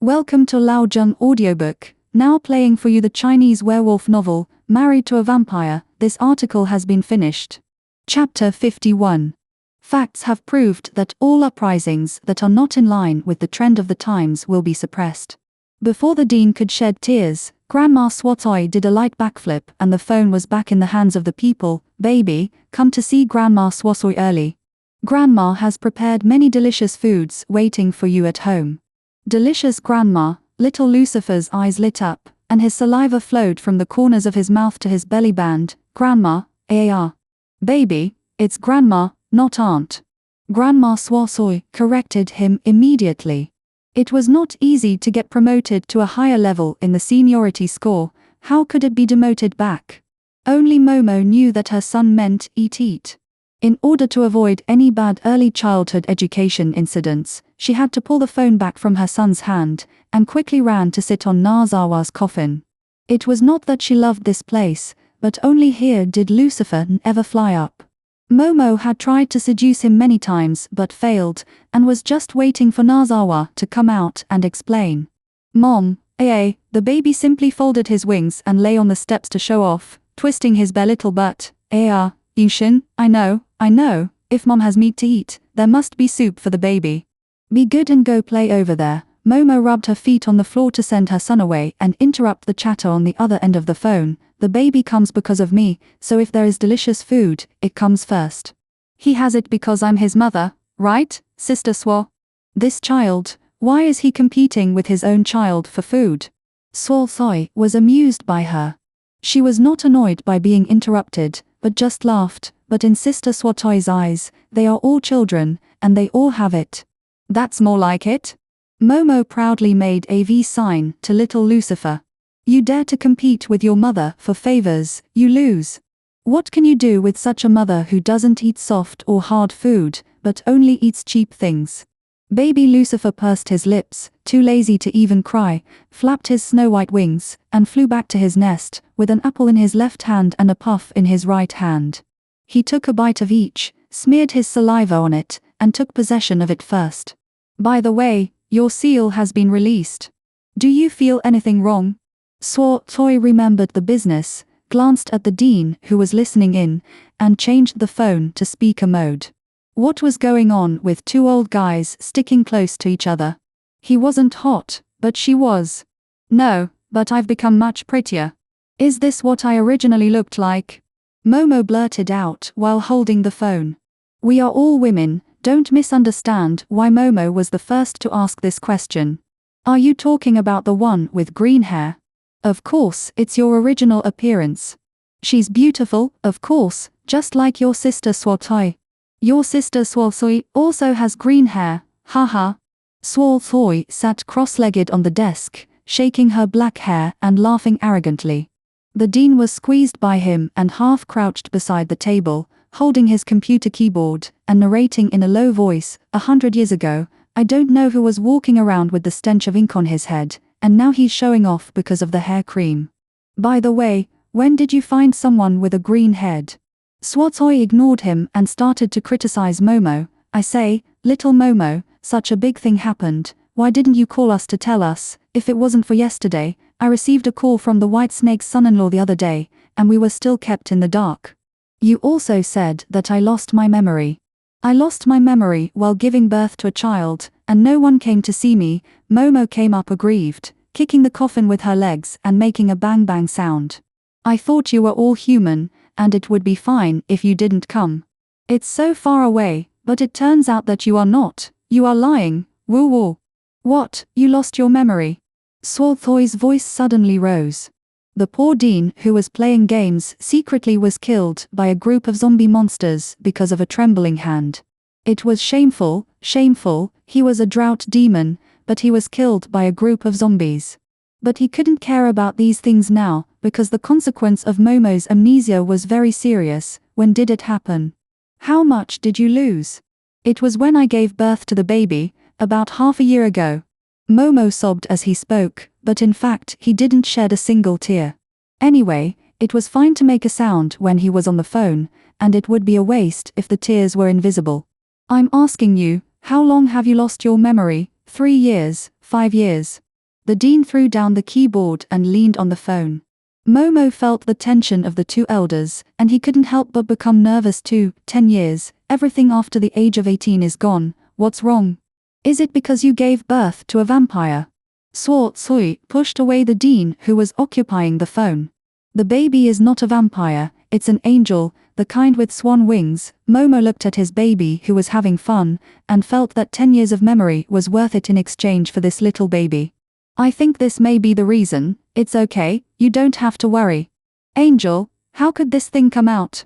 Welcome to Laojun Audiobook, now playing for you the Chinese werewolf novel, Married to a Vampire. This article has been finished. Chapter 51. Facts have proved that all uprisings that are not in line with the trend of the times will be suppressed. Before the dean could shed tears, Grandma Swatoi did a light backflip and the phone was back in the hands of the people. Baby, come to see Grandma Swatoi early. Grandma has prepared many delicious foods waiting for you at home. Delicious Grandma. Little Lucifer's eyes lit up, and his saliva flowed from the corners of his mouth to his belly band. Grandma, Baby, it's Grandma, not Aunt. Grandma Swasoi corrected him immediately. It was not easy to get promoted to a higher level in the seniority score. How could it be demoted back? Only Momo knew that her son meant eat. In order to avoid any bad early childhood education incidents, she had to pull the phone back from her son's hand, and quickly ran to sit on Nazawa's coffin. It was not that she loved this place, but only here did Lucifer ever fly up. Momo had tried to seduce him many times but failed, and was just waiting for Nazawa to come out and explain. Mom, the baby simply folded his wings and lay on the steps to show off, twisting his bare little butt. Yushin, I know, if Mom has meat to eat, there must be soup for the baby. Be good and go play over there. Momo rubbed her feet on the floor to send her son away and interrupt the chatter on the other end of the phone. The baby comes because of me, so if there is delicious food, it comes first. He has it because I'm his mother, right, Sister Swa? This child, why is he competing with his own child for food? Swatoi was amused by her. She was not annoyed by being interrupted, but just laughed. But in Sister Swatoi's eyes, they are all children, and they all have it. That's more like it. Momo proudly made a V sign to little Lucifer. You dare to compete with your mother for favors, you lose. What can you do with such a mother who doesn't eat soft or hard food, but only eats cheap things? Baby Lucifer pursed his lips, too lazy to even cry, flapped his snow-white wings, and flew back to his nest, with an apple in his left hand and a puff in his right hand. He took a bite of each, smeared his saliva on it, and took possession of it first. By the way, your seal has been released. Do you feel anything wrong? Swatoi remembered the business, glanced at the dean who was listening in, and changed the phone to speaker mode. What was going on with two old guys sticking close to each other? He wasn't hot, but she was. No, but I've become much prettier. Is this what I originally looked like? Momo blurted out while holding the phone. We are all women, don't misunderstand why Momo was the first to ask this question. Are you talking about the one with green hair? Of course, it's your original appearance. She's beautiful, of course, just like your sister Swatoi. Your sister Swatoi also has green hair, haha. Swatoi sat cross-legged on the desk, shaking her black hair and laughing arrogantly. The dean was squeezed by him and half-crouched beside the table, holding his computer keyboard, and narrating in a low voice, 100 years ago, I don't know who was walking around with the stench of ink on his head, and now he's showing off because of the hair cream. By the way, when did you find someone with a green head? Swatoi ignored him and started to criticize Momo. I say, little Momo, such a big thing happened, why didn't you call us to tell us? If it wasn't for yesterday, I received a call from the White Snake's son-in-law the other day, and we were still kept in the dark. You also said that I lost my memory. I lost my memory while giving birth to a child, and no one came to see me. Momo came up aggrieved, kicking the coffin with her legs and making a bang-bang sound. I thought you were all human, and it would be fine if you didn't come. It's so far away, but it turns out that you are not. You are lying, woo-woo. What, you lost your memory? Swathoi's voice suddenly rose. The poor dean who was playing games secretly was killed by a group of zombie monsters because of a trembling hand. It was shameful, he was a drought demon, but he was killed by a group of zombies. But he couldn't care about these things now, because the consequence of Momo's amnesia was very serious. When did it happen? How much did you lose? It was when I gave birth to the baby, about half a year ago. Momo sobbed as he spoke, but in fact he didn't shed a single tear. Anyway, it was fine to make a sound when he was on the phone, and it would be a waste if the tears were invisible. I'm asking you, how long have you lost your memory? 3 years, 5 years? The dean threw down the keyboard and leaned on the phone. Momo felt the tension of the two elders, and he couldn't help but become nervous too. 10 years, everything after the age of 18 is gone. What's wrong? Is it because you gave birth to a vampire? Suo Tsui pushed away the dean who was occupying the phone. The baby is not a vampire, it's an angel, the kind with swan wings. Momo looked at his baby who was having fun, and felt that 10 years of memory was worth it in exchange for this little baby. I think this may be the reason. It's okay, you don't have to worry. Angel, how could this thing come out?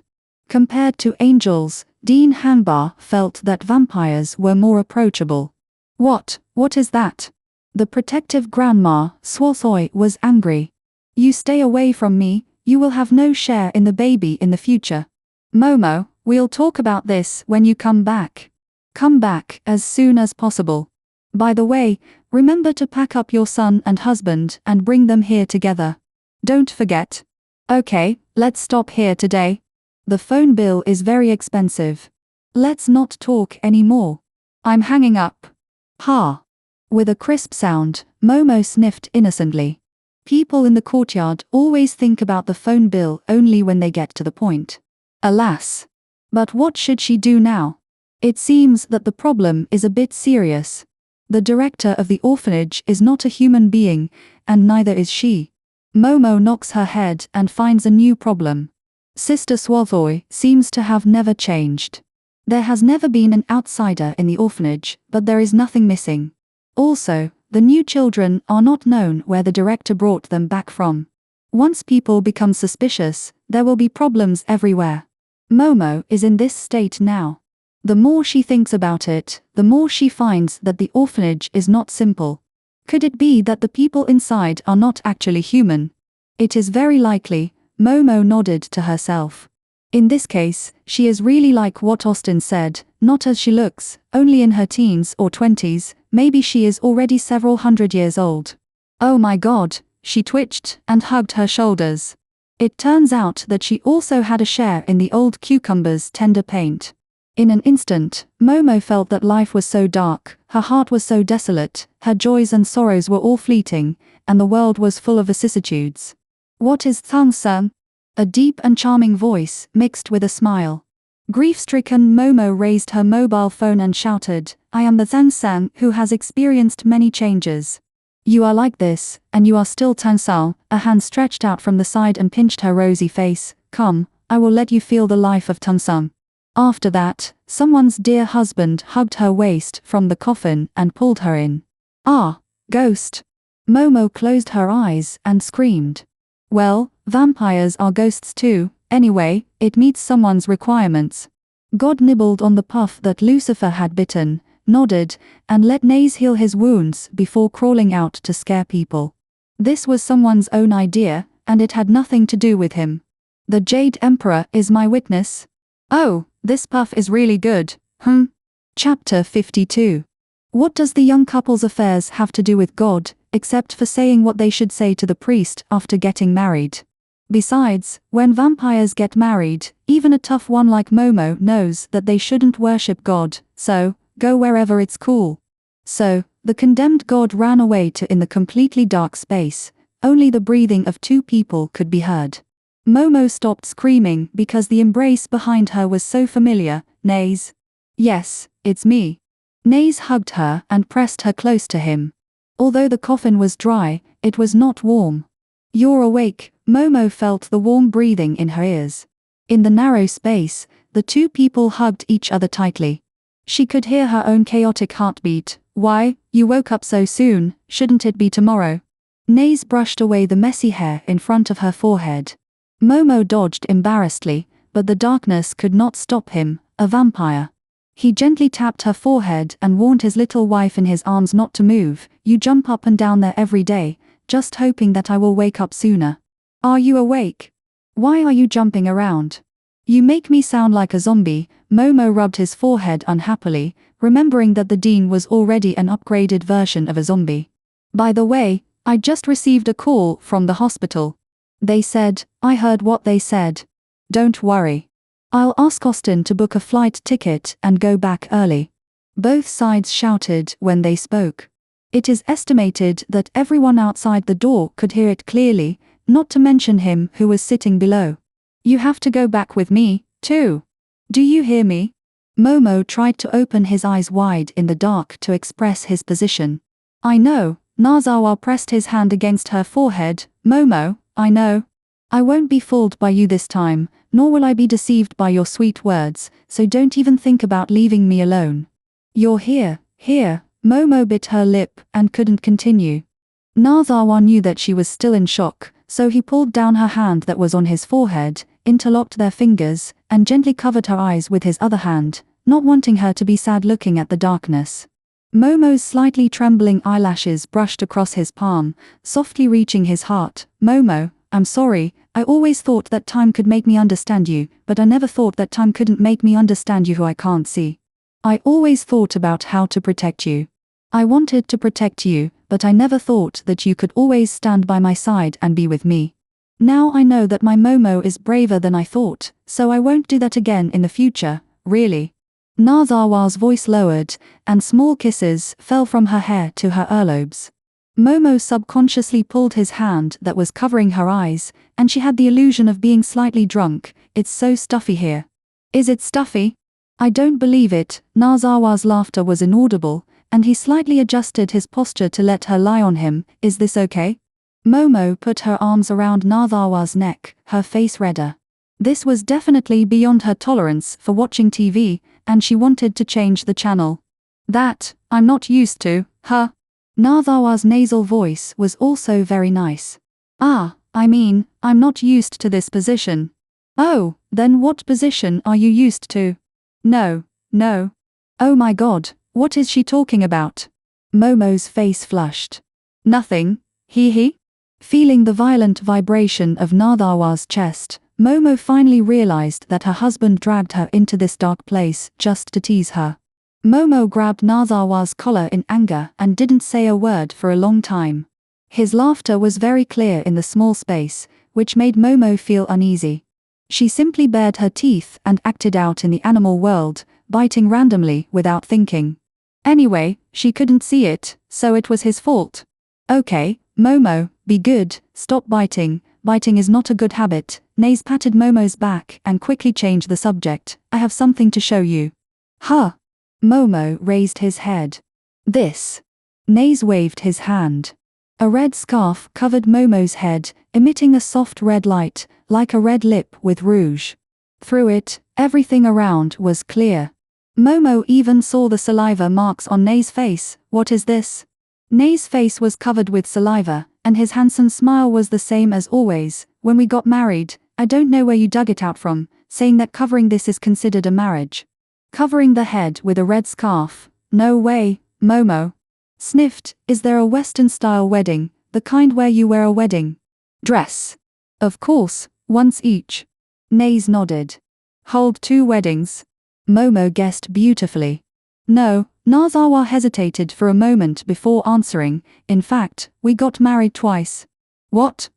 Compared to angels, Dean Hanbar felt that vampires were more approachable. What is that? The protective grandma, Swathoi, was angry. You stay away from me, you will have no share in the baby in the future. Momo, we'll talk about this when you come back. Come back as soon as possible. By the way, remember to pack up your son and husband and bring them here together. Don't forget. Okay, let's stop here today. The phone bill is very expensive. Let's not talk anymore. I'm hanging up. Ha. With a crisp sound, Momo sniffed innocently. People in the courtyard always think about the phone bill only when they get to the point. Alas. But what should she do now? It seems that the problem is a bit serious. The director of the orphanage is not a human being, and neither is she. Momo knocks her head and finds a new problem. Sister Swathoi seems to have never changed. There has never been an outsider in the orphanage, but there is nothing missing. Also, the new children are not known where the director brought them back from. Once people become suspicious, there will be problems everywhere. Momo is in this state now. The more she thinks about it, the more she finds that the orphanage is not simple. Could it be that the people inside are not actually human? It is very likely. Momo nodded to herself. In this case, she is really like what Austin said, not as she looks, only in her teens or 20s, maybe she is already several hundred years old. Oh my god, she twitched and hugged her shoulders. It turns out that she also had a share in the old cucumber's tender paint. In an instant, Momo felt that life was so dark, her heart was so desolate, her joys and sorrows were all fleeting, and the world was full of vicissitudes. What is Thang-san? A deep and charming voice, mixed with a smile. Grief-stricken Momo raised her mobile phone and shouted, I am the Thang-san who has experienced many changes. You are like this, and you are still Thang-san. A hand stretched out from the side and pinched her rosy face. Come, I will let you feel the life of Thang-san. After that, someone's dear husband hugged her waist from the coffin and pulled her in. Ah, ghost. Momo closed her eyes and screamed. Well, vampires are ghosts too, anyway, it meets someone's requirements. God nibbled on the puff that Lucifer had bitten, nodded, and let Naze heal his wounds before crawling out to scare people. This was someone's own idea, and it had nothing to do with him. The Jade Emperor is my witness. Oh, this puff is really good, Chapter 52. What does the young couple's affairs have to do with God, except for saying what they should say to the priest after getting married? Besides, when vampires get married, even a tough one like Momo knows that they shouldn't worship God, so, go wherever it's cool. So, the condemned god ran away to in the completely dark space. Only the breathing of two people could be heard. Momo stopped screaming because the embrace behind her was so familiar. Naze. Yes, it's me. Naze hugged her and pressed her close to him. Although the coffin was dry, it was not warm. You're awake. Momo felt the warm breathing in her ears. In the narrow space, the two people hugged each other tightly. She could hear her own chaotic heartbeat. Why, you woke up so soon, shouldn't it be tomorrow? Naze brushed away the messy hair in front of her forehead. Momo dodged embarrassedly, but the darkness could not stop him, a vampire. He gently tapped her forehead and warned his little wife in his arms not to move. You jump up and down there every day, just hoping that I will wake up sooner. Are you awake? Why are you jumping around? You make me sound like a zombie. Momo rubbed his forehead unhappily, remembering that the dean was already an upgraded version of a zombie. By the way, I just received a call from the hospital. They said, I heard what they said. Don't worry. I'll ask Austin to book a flight ticket and go back early. Both sides shouted when they spoke. It is estimated that everyone outside the door could hear it clearly, not to mention him who was sitting below. You have to go back with me, too. Do you hear me? Momo tried to open his eyes wide in the dark to express his position. I know. Nazawa pressed his hand against her forehead. Momo, I know. I won't be fooled by you this time, nor will I be deceived by your sweet words, so don't even think about leaving me alone. You're here. Momo bit her lip and couldn't continue. Nazawa knew that she was still in shock, so he pulled down her hand that was on his forehead, interlocked their fingers, and gently covered her eyes with his other hand, not wanting her to be sad looking at the darkness. Momo's slightly trembling eyelashes brushed across his palm, softly reaching his heart. Momo, I'm sorry, I always thought that time could make me understand you, but I never thought that time couldn't make me understand you who I can't see. I always thought about how to protect you. I wanted to protect you, but I never thought that you could always stand by my side and be with me. Now I know that my Momo is braver than I thought, so I won't do that again in the future, really. Nazawa's voice lowered, and small kisses fell from her hair to her earlobes. Momo subconsciously pulled his hand that was covering her eyes, and she had the illusion of being slightly drunk. It's so stuffy here. Is it stuffy? I don't believe it. Nazawa's laughter was inaudible, and he slightly adjusted his posture to let her lie on him. Is this okay? Momo put her arms around Nazawa's neck, her face redder. This was definitely beyond her tolerance for watching TV, and she wanted to change the channel. That, I'm not used to, huh? Nazawa's nasal voice was also very nice. I'm not used to this position. Oh, then what position are you used to? No. Oh my god, what is she talking about? Momo's face flushed. Nothing, he. Feeling the violent vibration of Nazawa's chest, Momo finally realized that her husband dragged her into this dark place just to tease her. Momo grabbed Nazawa's collar in anger and didn't say a word for a long time. His laughter was very clear in the small space, which made Momo feel uneasy. She simply bared her teeth and acted out in the animal world, biting randomly without thinking. Anyway, she couldn't see it, so it was his fault. Okay, Momo, be good, stop biting. Biting is not a good habit. Naze patted Momo's back and quickly changed the subject. I have something to show you. Huh? Momo raised his head. This. Naze waved his hand. A red scarf covered Momo's head, emitting a soft red light, like a red lip with rouge. Through it, everything around was clear. Momo even saw the saliva marks on Naze's face. What is this? Naze's face was covered with saliva, and his handsome smile was the same as always. When we got married, I don't know where you dug it out from, saying that covering this is considered a marriage. Covering the head with a red scarf. No way, Momo. Sniffed, is there a Western-style wedding, the kind where you wear a wedding dress? Of course, once each. Naze nodded. Hold 2 weddings? Momo guessed beautifully. No, Nazawa hesitated for a moment before answering. In fact, we got married twice. What?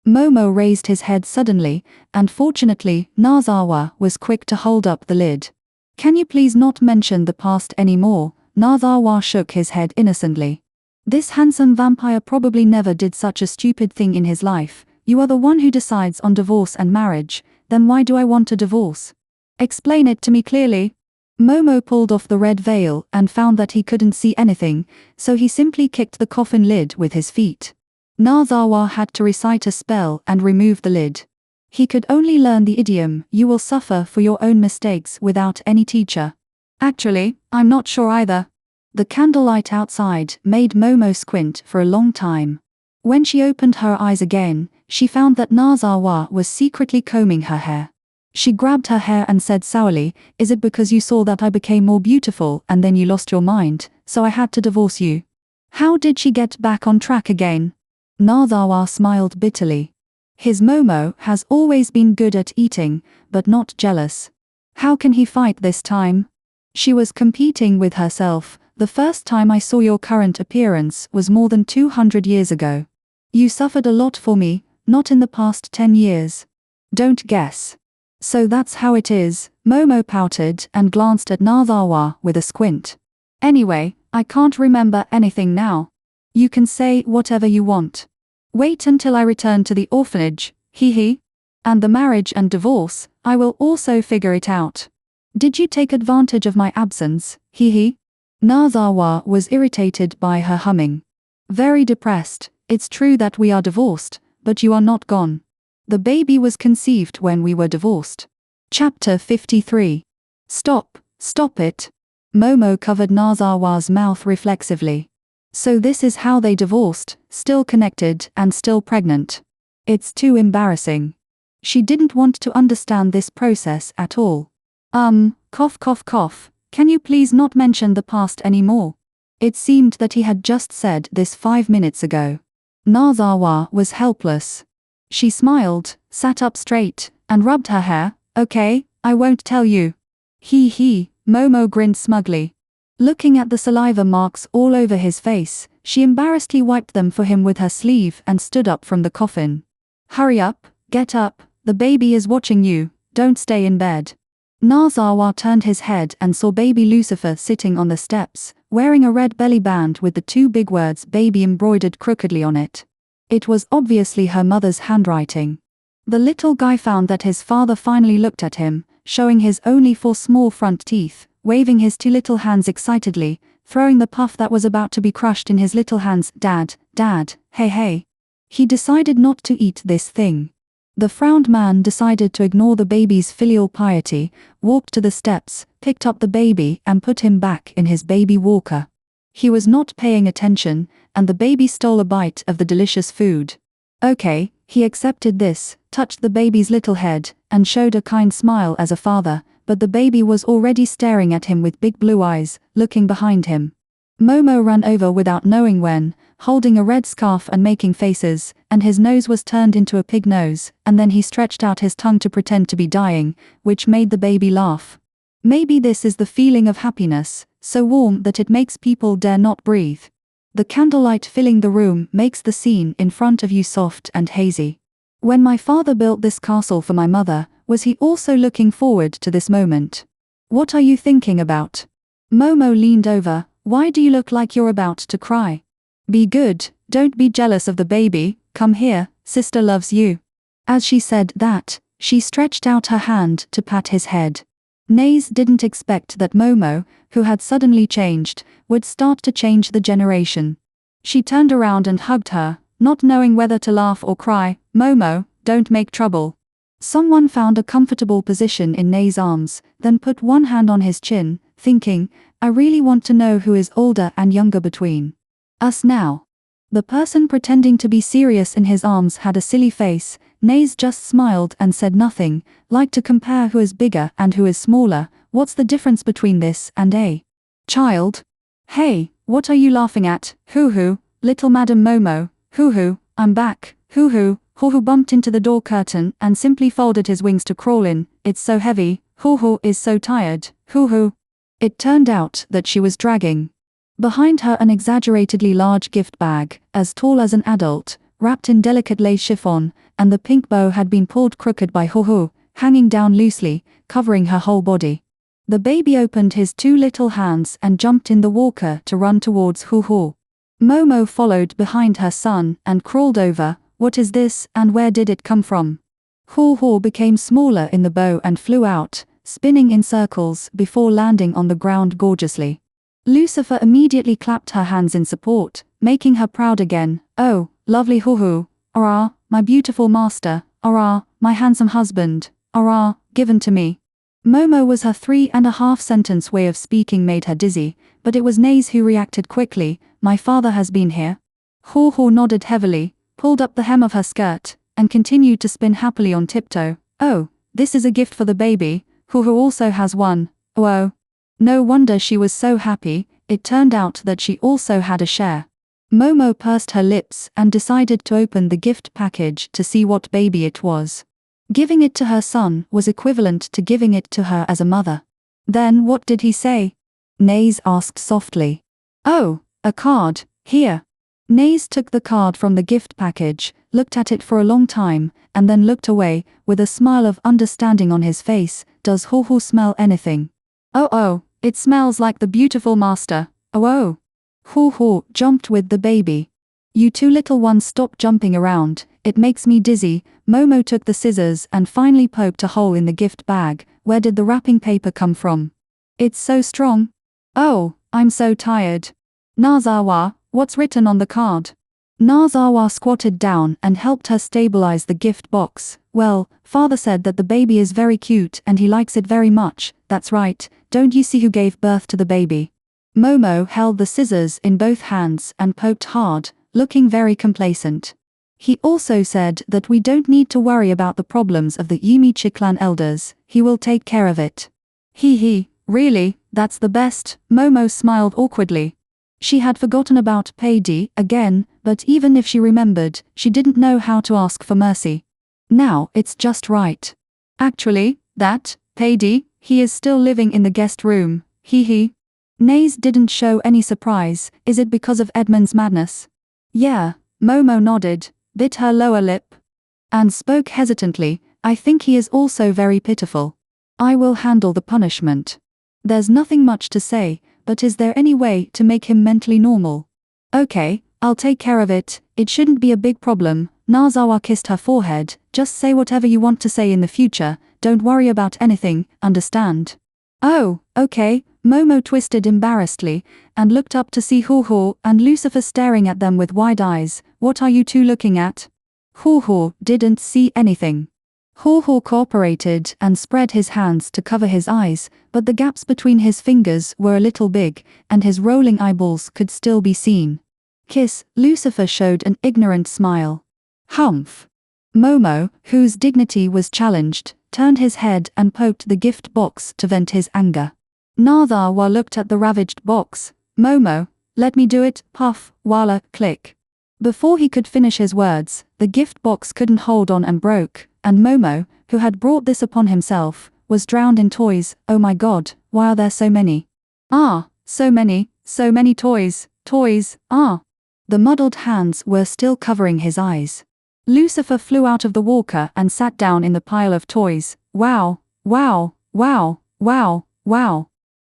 Momo raised his head suddenly, and fortunately, Nazawa was quick to hold up the lid. Can you please not mention the past anymore? Nazawa shook his head innocently. This handsome vampire probably never did such a stupid thing in his life. You are the one who decides on divorce and marriage, then why do I want a divorce? Explain it to me clearly. Momo pulled off the red veil and found that he couldn't see anything, so he simply kicked the coffin lid with his feet. Nazawa had to recite a spell and remove the lid. He could only learn the idiom, you will suffer for your own mistakes, without any teacher. Actually, I'm not sure either. The candlelight outside made Momo squint for a long time. When she opened her eyes again, she found that Nazawa was secretly combing her hair. She grabbed her hair and said sourly, is it because you saw that I became more beautiful and then you lost your mind, so I had to divorce you? How did she get back on track again? Nazawa smiled bitterly. His Momo has always been good at eating, but not jealous. How can he fight this time? She was competing with herself. The first time I saw your current appearance was more than 200 years ago. You suffered a lot for me, not in the past 10 years. Don't guess. So that's how it is. Momo pouted and glanced at Nazawa with a squint. Anyway, I can't remember anything now. You can say whatever you want. Wait until I return to the orphanage, hee. And the marriage and divorce, I will also figure it out. Did you take advantage of my absence, hee? Nazawa was irritated by her humming. Very depressed. It's true that we are divorced, but you are not gone. The baby was conceived when we were divorced. Chapter 53. Stop it. Momo covered Nazawa's mouth reflexively. So this is how they divorced, still connected and still pregnant. It's too embarrassing. She didn't want to understand this process at all. Cough. Can you please not mention the past anymore? It seemed that he had just said this 5 minutes ago. Nazawa was helpless. She smiled, sat up straight, and rubbed her hair. Okay, I won't tell you. Hee, Momo grinned smugly. Looking at the saliva marks all over his face, she embarrassedly wiped them for him with her sleeve and stood up from the coffin. Hurry up, get up, the baby is watching you, don't stay in bed. Nazawa turned his head and saw baby Lucifer sitting on the steps, wearing a red belly band with the 2 big words baby embroidered crookedly on it. It was obviously her mother's handwriting. The little guy found that his father finally looked at him, showing his only 4 small front teeth, waving his 2 little hands excitedly, throwing the puff that was about to be crushed in his little hands. Dad, hey. He decided not to eat this thing. The frowned man decided to ignore the baby's filial piety, walked to the steps, picked up the baby and put him back in his baby walker. He was not paying attention, and the baby stole a bite of the delicious food. Okay, he accepted this, touched the baby's little head, and showed a kind smile as a father, but the baby was already staring at him with big blue eyes, looking behind him. Momo ran over without knowing when, holding a red scarf and making faces, and his nose was turned into a pig nose, and then he stretched out his tongue to pretend to be dying, which made the baby laugh. Maybe this is the feeling of happiness, so warm that it makes people dare not breathe. The candlelight filling the room makes the scene in front of you soft and hazy. When my father built this castle for my mother, was he also looking forward to this moment? What are you thinking about? Momo leaned over. Why do you look like you're about to cry? Be good, don't be jealous of the baby, come here, sister loves you. As she said that, she stretched out her hand to pat his head. Naze didn't expect that Momo, who had suddenly changed, would start to change the generation. She turned around and hugged her, not knowing whether to laugh or cry. Momo, don't make trouble. Someone found a comfortable position in Naze's arms, then put one hand on his chin, thinking, I really want to know who is older and younger between us now. The person pretending to be serious in his arms had a silly face. Naze just smiled and said nothing, like to compare who is bigger and who is smaller. What's the difference between this and a child? Hey, what are you laughing at? Hoo-hoo, little Madam Momo, hoo-hoo, I'm back, hoo-hoo. Hoo-hoo bumped into the door curtain and simply folded his wings to crawl in. It's so heavy, hoo-hoo is so tired, hoo-hoo. It turned out that she was dragging behind her an exaggeratedly large gift bag, as tall as an adult, wrapped in delicate lace chiffon, and the pink bow had been pulled crooked by Hoo-hoo, hanging down loosely, covering her whole body. The baby opened his 2 little hands and jumped in the walker to run towards Hoo-hoo. Momo followed behind her son and crawled over. What is this and where did it come from? Hoo-hoo became smaller in the bow and flew out, spinning in circles before landing on the ground gorgeously. Lucifer immediately clapped her hands in support, making her proud again. Oh, lovely Hoo-hoo, arrah, my beautiful master, arrah, my handsome husband, arrah, given to me. Momo was her 3.5 sentence way of speaking made her dizzy, but it was Naze who reacted quickly. My father has been here. Hoo-hoo nodded heavily, pulled up the hem of her skirt, and continued to spin happily on tiptoe. Oh, this is a gift for the baby, Hoo-hoo also has one. Oh. No wonder she was so happy, it turned out that she also had a share. Momo pursed her lips and decided to open the gift package to see what baby it was. Giving it to her son was equivalent to giving it to her as a mother. Then what did he say? Naze asked softly. Oh, a card, here. Naze took the card from the gift package, looked at it for a long time, and then looked away, with a smile of understanding on his face. Does Hoo-hoo smell anything? Oh, it smells like the beautiful master. Oh. Hoo hoo, jumped with the baby. You two little ones stop jumping around, it makes me dizzy. Momo took the scissors and finally poked a hole in the gift bag. Where did the wrapping paper come from? It's so strong. Oh, I'm so tired. Nazawa, what's written on the card? Nazawa squatted down and helped her stabilize the gift box. Well, father said that the baby is very cute and he likes it very much. That's right, don't you see who gave birth to the baby? Momo held the scissors in both hands and poked hard, looking very complacent. He also said that we don't need to worry about the problems of the Yumichi clan elders, he will take care of it. Hee, really, that's the best. Momo smiled awkwardly. She had forgotten about Paidy again, but even if she remembered, she didn't know how to ask for mercy. Now it's just right. Actually, that Paidy, he is still living in the guest room. Hee. Naze didn't show any surprise. Is it because of Edmund's madness? Yeah, Momo nodded, bit her lower lip, and spoke hesitantly. I think he is also very pitiful. I will handle the punishment. There's nothing much to say, but is there any way to make him mentally normal? Okay, I'll take care of it, it shouldn't be a big problem. Nazawa kissed her forehead. Just say whatever you want to say in the future, don't worry about anything, understand? Oh, okay. Momo twisted embarrassedly, and looked up to see Hoo Hoo and Lucifer staring at them with wide eyes. What are you two looking at? Hoo Hoo didn't see anything. Hoo Hoo cooperated and spread his hands to cover his eyes, but the gaps between his fingers were a little big, and his rolling eyeballs could still be seen. Kiss, Lucifer showed an ignorant smile. Humph. Momo, whose dignity was challenged, turned his head and poked the gift box to vent his anger. Nazawa looked at the ravaged box. Momo, let me do it, puff, walla, click. Before he could finish his words, the gift box couldn't hold on and broke, and Momo, who had brought this upon himself, was drowned in toys. Oh my god, why are there so many? Ah, so many toys, ah. The muddled hands were still covering his eyes. Lucifer flew out of the walker and sat down in the pile of toys. Wow.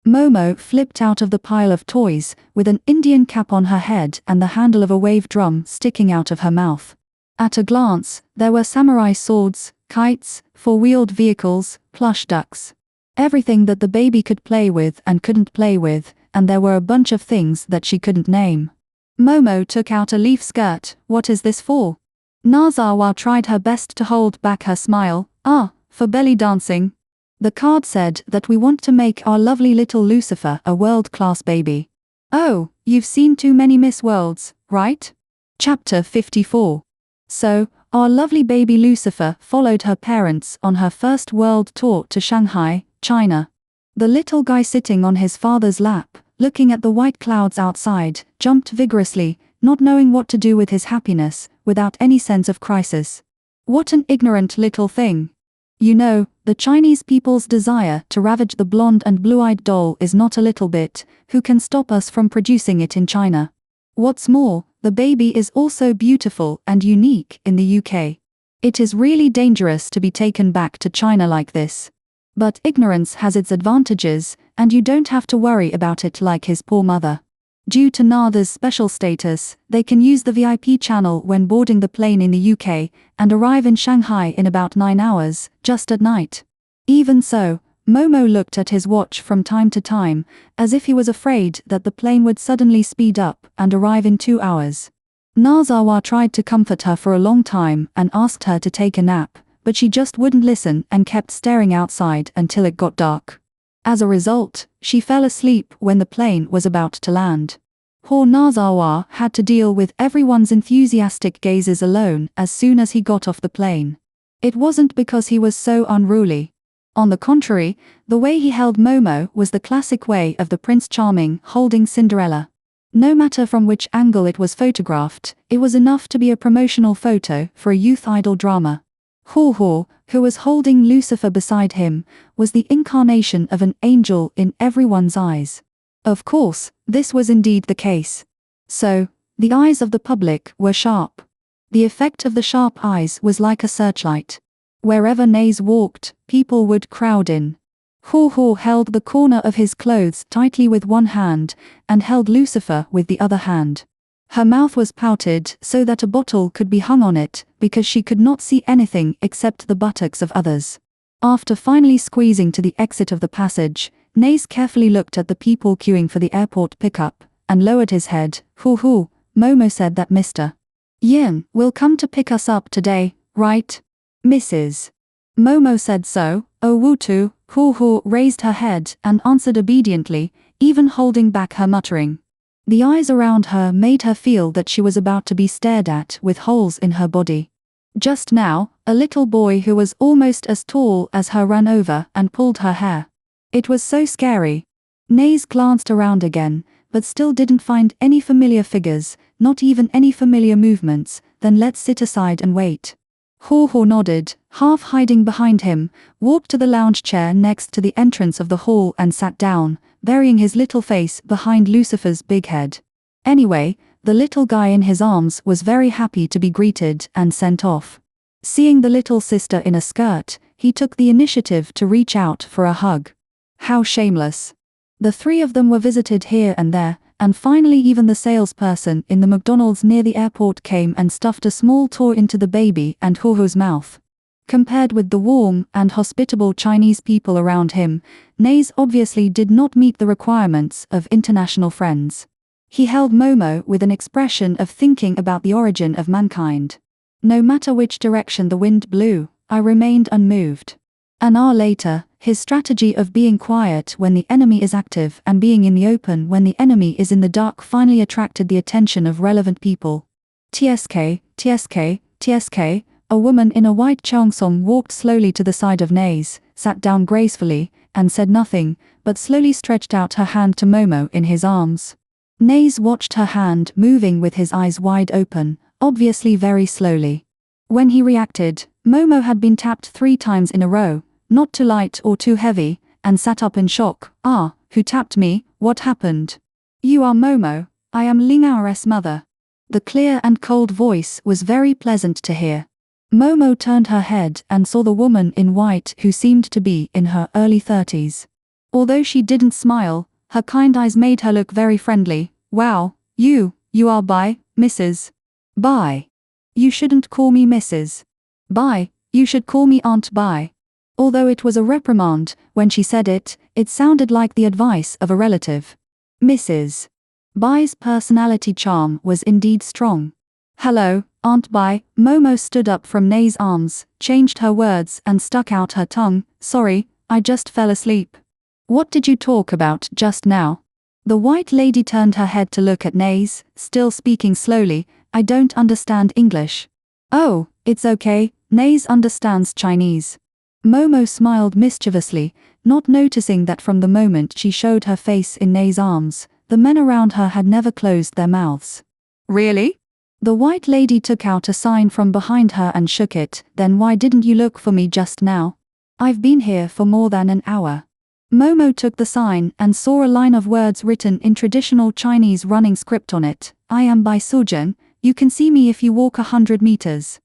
Momo flipped out of the pile of toys, with an Indian cap on her head and the handle of a wave drum sticking out of her mouth. At a glance, there were samurai swords, kites, four-wheeled vehicles, plush ducks. Everything that the baby could play with and couldn't play with, and there were a bunch of things that she couldn't name. Momo took out a leaf skirt. What is this for? Nazawa tried her best to hold back her smile. Ah, for belly dancing. The card said that we want to make our lovely little Lucifer a world-class baby. Oh, you've seen too many Miss Worlds, right? Chapter 54. So, our lovely baby Lucifer followed her parents on her first world tour to Shanghai, China. The little guy sitting on his father's lap, looking at the white clouds outside, jumped vigorously, not knowing what to do with his happiness, without any sense of crisis. What an ignorant little thing. You know, the Chinese people's desire to ravage the blonde and blue-eyed doll is not a little bit. Who can stop us from producing it in China? What's more, the baby is also beautiful and unique in the UK. It is really dangerous to be taken back to China like this. But ignorance has its advantages, and you don't have to worry about it like his poor mother. Due to Nada's special status, they can use the VIP channel when boarding the plane in the UK, and arrive in Shanghai in about 9 hours, just at night. Even so, Momo looked at his watch from time to time, as if he was afraid that the plane would suddenly speed up and arrive in 2 hours. Nazawa tried to comfort her for a long time and asked her to take a nap, but she just wouldn't listen and kept staring outside until it got dark. As a result, she fell asleep when the plane was about to land. Poor Nazawa had to deal with everyone's enthusiastic gazes alone as soon as he got off the plane. It wasn't because he was so unruly. On the contrary, the way he held Momo was the classic way of the Prince Charming holding Cinderella. No matter from which angle it was photographed, it was enough to be a promotional photo for a youth idol drama. Hoo Hoo, who was holding Lucifer beside him, was the incarnation of an angel in everyone's eyes. Of course, this was indeed the case. So, the eyes of the public were sharp. The effect of the sharp eyes was like a searchlight. Wherever Naze walked, people would crowd in. Haw Haw held the corner of his clothes tightly with one hand, and held Lucifer with the other hand. Her mouth was pouted so that a bottle could be hung on it, because she could not see anything except the buttocks of others. After finally squeezing to the exit of the passage, Nace carefully looked at the people queuing for the airport pickup, and lowered his head. Haw Haw, Momo said that Mr. Yin will come to pick us up today, right? Mrs. Momo said so. Oh Wutu. Haw Haw raised her head and answered obediently, even holding back her muttering. The eyes around her made her feel that she was about to be stared at with holes in her body. Just now, a little boy who was almost as tall as her ran over and pulled her hair. It was so scary. Naze glanced around again, but still didn't find any familiar figures, not even any familiar movements. Then let's sit aside and wait. Haw Haw nodded, half hiding behind him, walked to the lounge chair next to the entrance of the hall and sat down, burying his little face behind Lucifer's big head. Anyway, the little guy in his arms was very happy to be greeted and sent off. Seeing the little sister in a skirt, he took the initiative to reach out for a hug. How shameless. The three of them were visited here and there, and finally even the salesperson in the McDonald's near the airport came and stuffed a small toy into the baby and Haw Haw's mouth. Compared with the warm and hospitable Chinese people around him, Naze obviously did not meet the requirements of international friends. He held Momo with an expression of thinking about the origin of mankind. No matter which direction the wind blew, I remained unmoved. An hour later, his strategy of being quiet when the enemy is active and being in the open when the enemy is in the dark finally attracted the attention of relevant people. TSK, TSK, TSK, a woman in a white cheongsong walked slowly to the side of Naze, sat down gracefully, and said nothing, but slowly stretched out her hand to Momo in his arms. Naze watched her hand moving with his eyes wide open, obviously very slowly. When he reacted, Momo had been tapped 3 times in a row, not too light or too heavy, and sat up in shock. Ah, who tapped me? What happened? You are Momo. I am Lingao's mother. The clear and cold voice was very pleasant to hear. Momo turned her head and saw the woman in white who seemed to be in her early 30s. Although she didn't smile, her kind eyes made her look very friendly. Wow, you are Bai, Mrs. Bai. You shouldn't call me Mrs. Bai, you should call me Aunt Bai. Although it was a reprimand, when she said it, it sounded like the advice of a relative. Mrs. Bai's personality charm was indeed strong. Hello, Aunt Bai. Momo stood up from Nae's arms, changed her words and stuck out her tongue. Sorry, I just fell asleep. What did you talk about just now? The white lady turned her head to look at Nae's, still speaking slowly. I don't understand English. Oh, it's okay, Nae's understands Chinese. Momo smiled mischievously, not noticing that from the moment she showed her face in Nae's arms, the men around her had never closed their mouths. Really? The white lady took out a sign from behind her and shook it. Then why didn't you look for me just now? I've been here for more than an hour. Momo took the sign and saw a line of words written in traditional Chinese running script on it. I am Bai Sujin. You can see me if you walk 100 meters.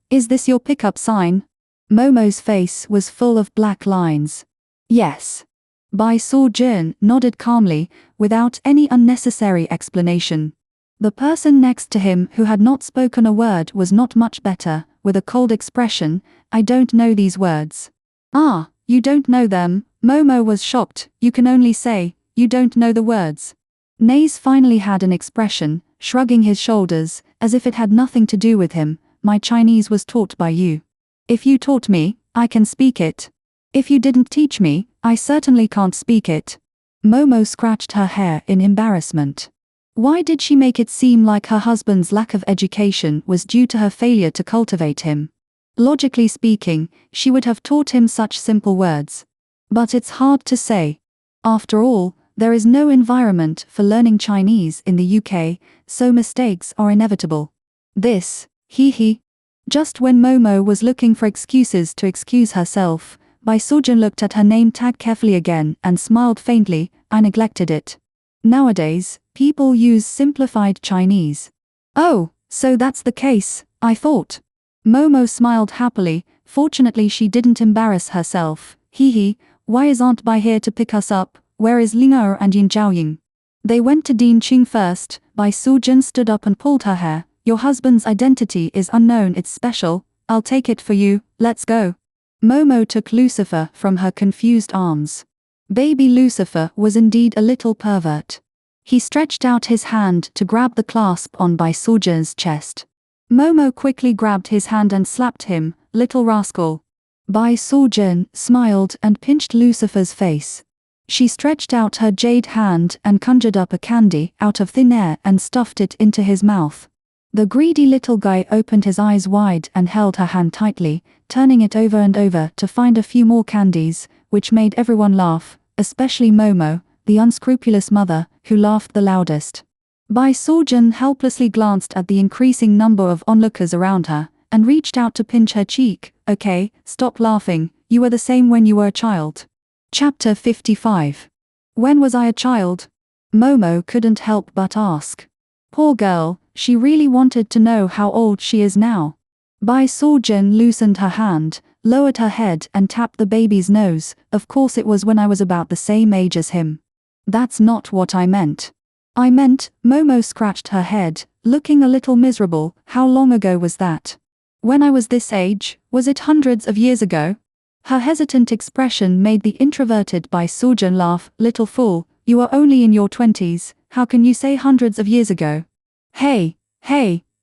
Is this your pickup sign? Momo's face was full of black lines. Yes. Bai Sujin nodded calmly, without any unnecessary explanation. The person next to him who had not spoken a word was not much better, with a cold expression. I don't know these words. Ah, you don't know them? Momo was shocked. You can only say, you don't know the words. Naze finally had an expression, shrugging his shoulders, as if it had nothing to do with him. My Chinese was taught by you. If you taught me, I can speak it. If you didn't teach me, I certainly can't speak it. Momo scratched her hair in embarrassment. Why did she make it seem like her husband's lack of education was due to her failure to cultivate him? Logically speaking, she would have taught him such simple words. But it's hard to say. After all, there is no environment for learning Chinese in the UK, so mistakes are inevitable. This, hee. Just when Momo was looking for excuses to excuse herself, Bai Sujin looked at her name tag carefully again and smiled faintly. I neglected it. Nowadays, people use simplified Chinese. Oh, so that's the case, I thought. Momo smiled happily. Fortunately she didn't embarrass herself. Hee. why is Aunt Bai here to pick us up? Where is Ling'er and Yin Zhaoying? They went to Dean Qing first. Bai Sujun stood up and pulled her hair. Your husband's identity is unknown, it's special. I'll take it for you, let's go. Momo took Lucifer from her confused arms. Baby Lucifer was indeed a little pervert. He stretched out his hand to grab the clasp on Bai Sujun's chest. Momo quickly grabbed his hand and slapped him. Little rascal. Bai Sujun smiled and pinched Lucifer's face. She stretched out her jade hand and conjured up a candy out of thin air and stuffed it into his mouth. The greedy little guy opened his eyes wide and held her hand tightly, turning it over and over to find a few more candies, which made everyone laugh, especially Momo, the unscrupulous mother, who laughed the loudest. Bai Sujun helplessly glanced at the increasing number of onlookers around her, and reached out to pinch her cheek. Okay, stop laughing, you were the same when you were a child. Chapter 55. When was I a child? Momo couldn't help but ask. Poor girl, she really wanted to know how old she is now. Bai Sujun loosened her hand, lowered her head and tapped the baby's nose. Of course it was when I was about the same age as him. That's not what I meant. I meant, Momo scratched her head, looking a little miserable. How long ago was that? When I was this age, was it hundreds of years ago? Her hesitant expression made the introverted Bai Sujun laugh. Little fool, you are only in your 20s, how can you say hundreds of years ago? Hey,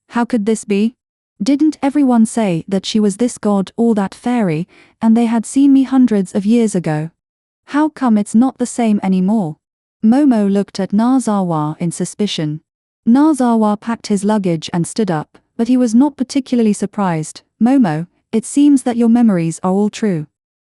how could this be? Didn't everyone say that she was this god or that fairy, and they had seen me hundreds of years ago? How come it's not the same anymore? Momo looked at Nazawa in suspicion. Nazawa packed his luggage and stood up, but he was not particularly surprised. Momo, it seems that your memories are all true.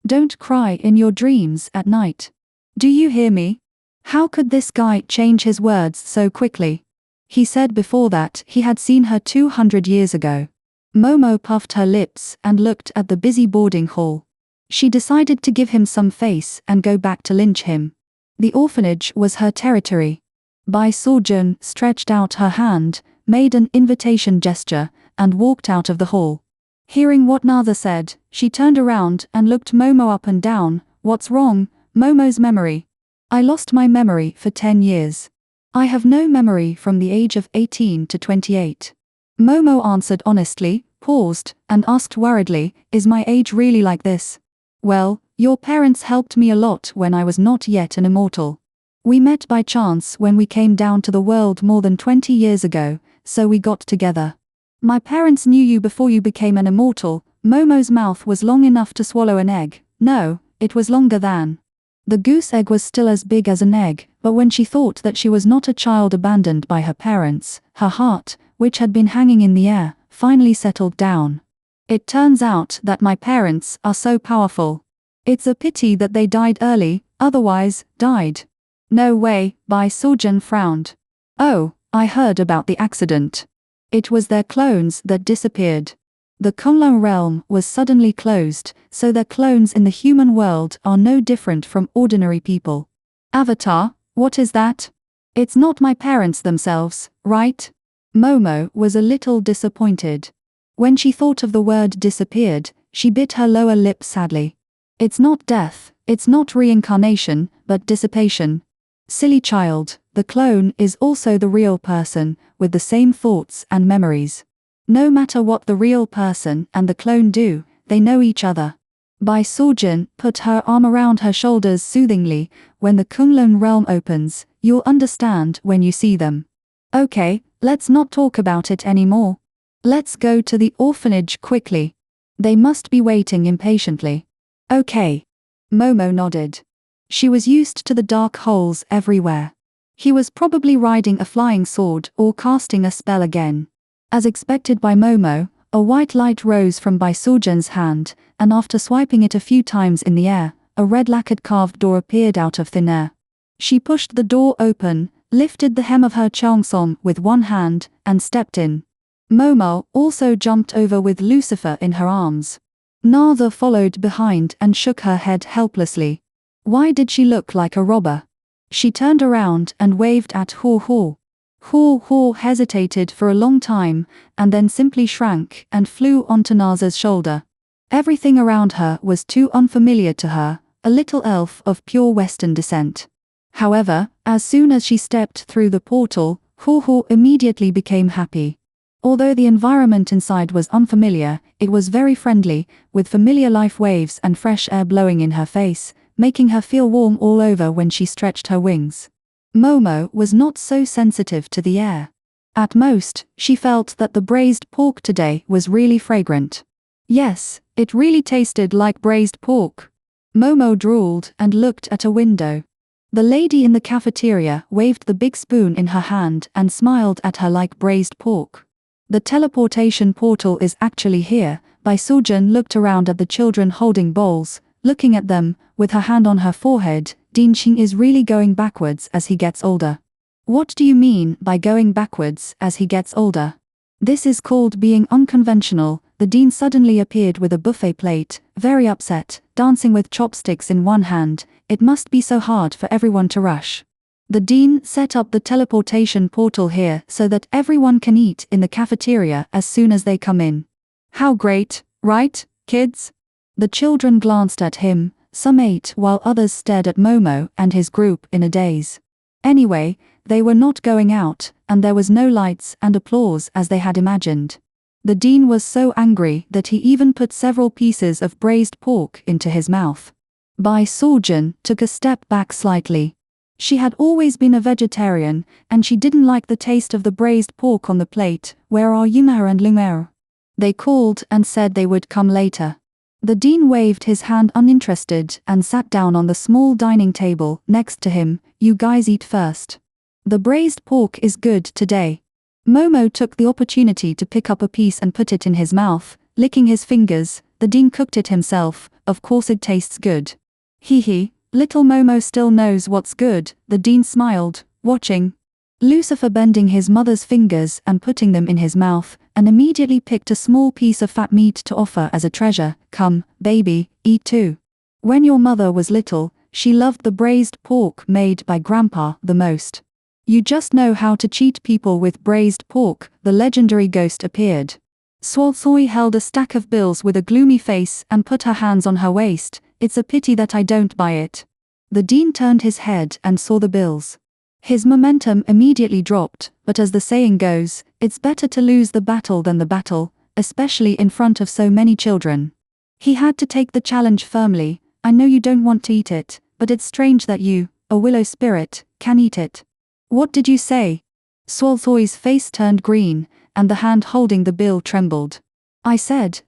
Don't cry in your dreams at night. Do you hear me? How could this guy change his words so quickly? He said before that he had seen her 200 years ago. Momo puffed her lips and looked at the busy boarding hall. She decided to give him some face and go back to lynch him. The orphanage was her territory. Bai Sujun stretched out her hand, made an invitation gesture, and walked out of the hall. Hearing what Naza said, she turned around and looked Momo up and down. What's wrong? Momo's memory. I lost my memory for 10 years. I have no memory from the age of 18 to 28. Momo answered honestly, paused, and asked worriedly, is my age really like this? Well, your parents helped me a lot when I was not yet an immortal. We met by chance when we came down to the world more than 20 years ago, so we got together. My parents knew you before you became an immortal. Momo's mouth was long enough to swallow an egg. No, it was longer than. The goose egg was still as big as an egg, but when she thought that she was not a child abandoned by her parents, her heart, which had been hanging in the air, finally settled down. It turns out that my parents are so powerful. It's a pity that they died early, otherwise, died. No way, Bai Sujun frowned. Oh, I heard about the accident. It was their clones that disappeared. The Kunlun realm was suddenly closed, so their clones in the human world are no different from ordinary people. Avatar, what is that? It's not my parents themselves, right? Momo was a little disappointed. When she thought of the word disappeared, she bit her lower lip sadly. It's not death, it's not reincarnation, but dissipation. Silly child, the clone is also the real person, with the same thoughts and memories. No matter what the real person and the clone do, they know each other. Bai Sujun put her arm around her shoulders soothingly. When the Kunlun realm opens, you'll understand when you see them. Okay, let's not talk about it anymore. Let's go to the orphanage quickly. They must be waiting impatiently. Okay. Momo nodded. She was used to the dark holes everywhere. He was probably riding a flying sword or casting a spell again. As expected by Momo, a white light rose from Bai Sujun's hand, and after swiping it a few times in the air, a red lacquered carved door appeared out of thin air. She pushed the door open, lifted the hem of her cheongsam with one hand, and stepped in. Momo also jumped over with Lucifer in her arms. Naza followed behind and shook her head helplessly. Why did she look like a robber? She turned around and waved at Haw Haw. Haw Haw hesitated for a long time, and then simply shrank and flew onto Naza's shoulder. Everything around her was too unfamiliar to her, a little elf of pure Western descent. However, as soon as she stepped through the portal, Ho immediately became happy. Although the environment inside was unfamiliar, it was very friendly, with familiar life waves and fresh air blowing in her face, making her feel warm all over when she stretched her wings. Momo was not so sensitive to the air. At most, she felt that the braised pork today was really fragrant. Yes, it really tasted like braised pork. Momo drooled and looked at a window. The lady in the cafeteria waved the big spoon in her hand and smiled at her like braised pork. The teleportation portal is actually here. Bai Sujun looked around at the children holding bowls, looking at them, with her hand on her forehead. Din Xing is really going backwards as he gets older. What do you mean by going backwards as he gets older? This is called being unconventional. The dean suddenly appeared with a buffet plate, very upset, dancing with chopsticks in one hand. It must be so hard for everyone to rush. The dean set up the teleportation portal here so that everyone can eat in the cafeteria as soon as they come in. How great, right, kids? The children glanced at him, some ate while others stared at Momo and his group in a daze. Anyway, they were not going out, and there was no lights and applause as they had imagined. The dean was so angry that he even put several pieces of braised pork into his mouth. Bai Sujun took a step back slightly. She had always been a vegetarian, and she didn't like the taste of the braised pork on the plate. Where are Yuna and Lumer? They called and said they would come later. The dean waved his hand uninterested and sat down on the small dining table next to him. You guys eat first. The braised pork is good today. Momo took the opportunity to pick up a piece and put it in his mouth, licking his fingers. The dean cooked it himself, of course it tastes good. Hee, little Momo still knows what's good, the dean smiled, watching Lucifer bending his mother's fingers and putting them in his mouth, and immediately picked a small piece of fat meat to offer as a treasure. Come, baby, eat too. When your mother was little, she loved the braised pork made by Grandpa the most. You just know how to cheat people with braised pork. The legendary ghost appeared. Swalsoi held a stack of bills with a gloomy face and put her hands on her waist. It's a pity that I don't buy it. The dean turned his head and saw the bills. His momentum immediately dropped, but as the saying goes, it's better to lose the battle than the battle, especially in front of so many children. He had to take the challenge firmly. I know you don't want to eat it, but it's strange that you, a willow spirit, can eat it. What did you say? Swalsoi's face turned green, and the hand holding the bill trembled. I said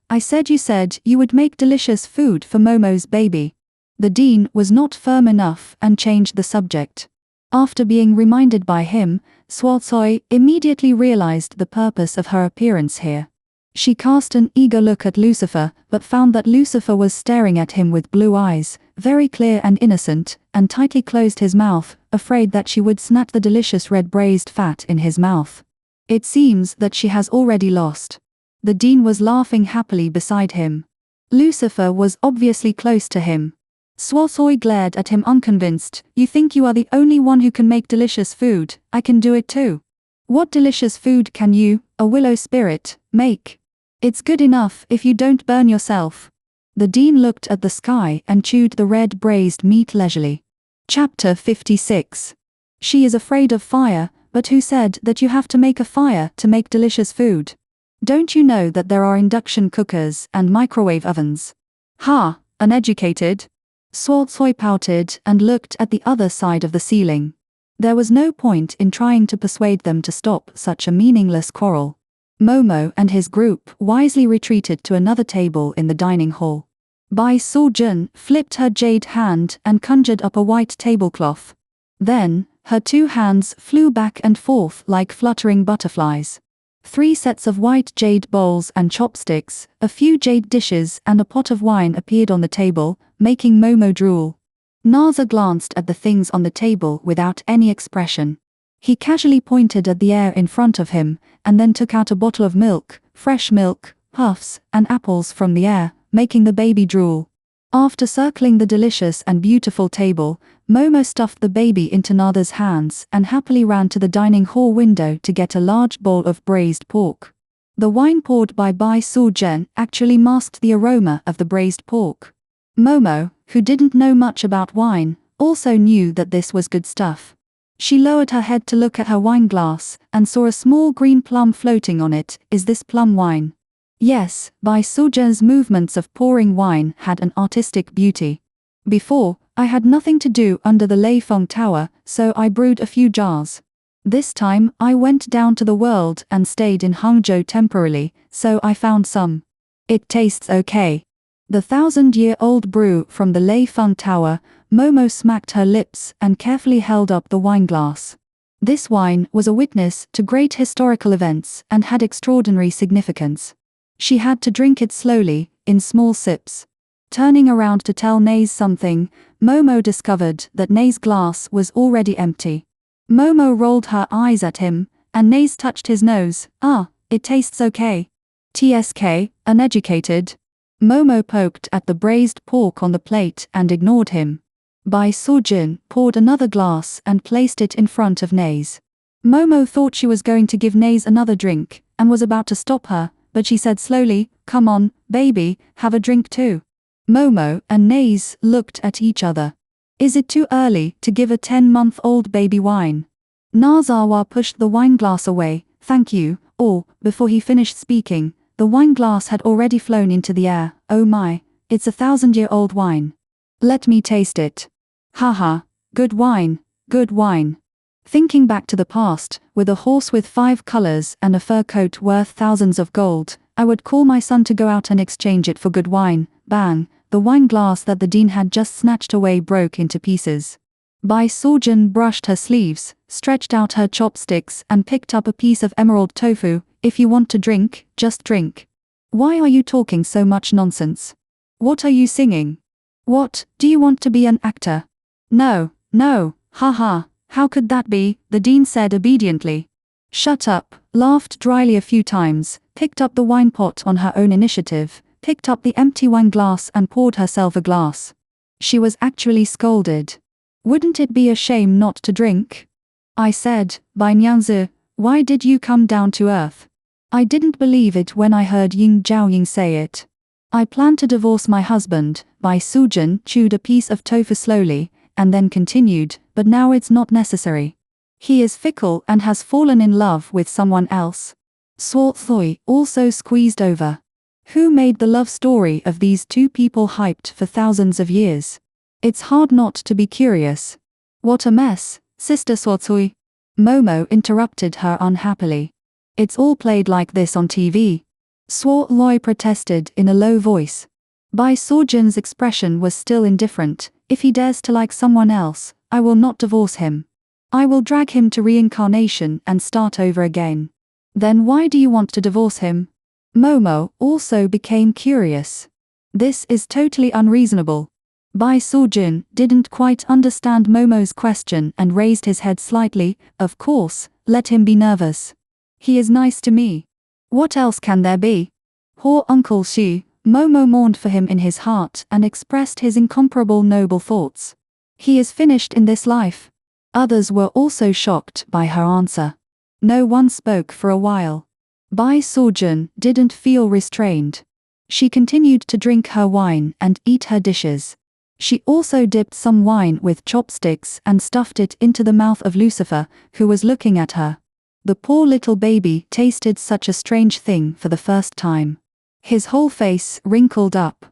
you said you would make delicious food for Momo's baby. The dean was not firm enough and changed the subject. After being reminded by him, Swalsoi immediately realized the purpose of her appearance here. She cast an eager look at Lucifer, but found that Lucifer was staring at him with blue eyes, very clear and innocent, and tightly closed his mouth, afraid that she would snap the delicious red braised fat in his mouth. It seems that she has already lost. The dean was laughing happily beside him. Lucifer was obviously close to him. Swalsoi glared at him unconvinced. You think you are the only one who can make delicious food? I can do it too. What delicious food can you, a willow spirit, make? It's good enough if you don't burn yourself. The dean looked at the sky and chewed the red braised meat leisurely. Chapter 56. She is afraid of fire, but who said that you have to make a fire to make delicious food? Don't you know that there are induction cookers and microwave ovens? Ha, uneducated. Swalsoi pouted and looked at the other side of the ceiling. There was no point in trying to persuade them to stop such a meaningless quarrel. Momo and his group wisely retreated to another table in the dining hall. Bai Sujun flipped her jade hand and conjured up a white tablecloth. Then, her two hands flew back and forth like fluttering butterflies. 3 sets of white jade bowls and chopsticks, a few jade dishes and a pot of wine appeared on the table, making Momo drool. Naza glanced at the things on the table without any expression. He casually pointed at the air in front of him, and then took out a bottle of milk, fresh milk, puffs, and apples from the air, making the baby drool. After circling the delicious and beautiful table, Momo stuffed the baby into Nada's hands and happily ran to the dining hall window to get a large bowl of braised pork. The wine poured by Bai Sujun actually masked the aroma of the braised pork. Momo, who didn't know much about wine, also knew that this was good stuff. She lowered her head to look at her wine glass, and saw a small green plum floating on it. Is this plum wine? Yes, Bai Sujin's movements of pouring wine had an artistic beauty. Before, I had nothing to do under the Leifeng Tower, so I brewed a few jars. This time, I went down to the world and stayed in Hangzhou temporarily, so I found some. It tastes okay. The 1,000-year-old brew from the Leifeng Tower. Momo smacked her lips and carefully held up the wine glass. This wine was a witness to great historical events and had extraordinary significance. She had to drink it slowly, in small sips. Turning around to tell Naze something, Momo discovered that Naze's glass was already empty. Momo rolled her eyes at him, and Naze touched his nose. Ah, it tastes okay. TSK, uneducated. Momo poked at the braised pork on the plate and ignored him. Bai Sujin poured another glass and placed it in front of Naze. Momo thought she was going to give Naze another drink, and was about to stop her, but she said slowly, "Come on, baby, have a drink too." Momo and Naze looked at each other. Is it too early to give a 10-month-old baby wine? Nazawa pushed the wine glass away. Thank you, or, before he finished speaking, the wine glass had already flown into the air. Oh my, it's a 1,000-year-old wine. Let me taste it. Haha, good wine, good wine. Thinking back to the past, with a horse with 5 colors and a fur coat worth thousands of gold, I would call my son to go out and exchange it for good wine. Bang, the wine glass that the dean had just snatched away broke into pieces. Bai Sujin brushed her sleeves, stretched out her chopsticks and picked up a piece of emerald tofu. If you want to drink, just drink. Why are you talking so much nonsense? What are you singing? What, do you want to be an actor? No, no, haha, how could that be? The dean said obediently. Shut up, laughed dryly a few times, picked up the wine pot on her own initiative, picked up the empty wine glass and poured herself a glass. She was actually scolded. Wouldn't it be a shame not to drink? I said, Bai Niangzi, why did you come down to earth? I didn't believe it when I heard Ying Zhaoying say it. I plan to divorce my husband. Bai Sujin chewed a piece of tofu slowly, and then continued, but now it's not necessary. He is fickle and has fallen in love with someone else. Suo Thui also squeezed over. Who made the love story of these two people hyped for thousands of years? It's hard not to be curious. What a mess, Sister Suo Thui. Momo interrupted her unhappily. It's all played like this on TV. Suo Loi protested in a low voice. Bai Sujin's expression was still indifferent. If he dares to like someone else, I will not divorce him. I will drag him to reincarnation and start over again. Then why do you want to divorce him? Momo also became curious. This is totally unreasonable. Bai Sujin didn't quite understand Momo's question and raised his head slightly. Of course, let him be nervous. He is nice to me. What else can there be? Poor Uncle Xu. Momo mourned for him in his heart and expressed his incomparable noble thoughts. He is finished in this life. Others were also shocked by her answer. No one spoke for a while. Bai Sujin didn't feel restrained. She continued to drink her wine and eat her dishes. She also dipped some wine with chopsticks and stuffed it into the mouth of Lucifer, who was looking at her. The poor little baby tasted such a strange thing for the first time. His whole face wrinkled up.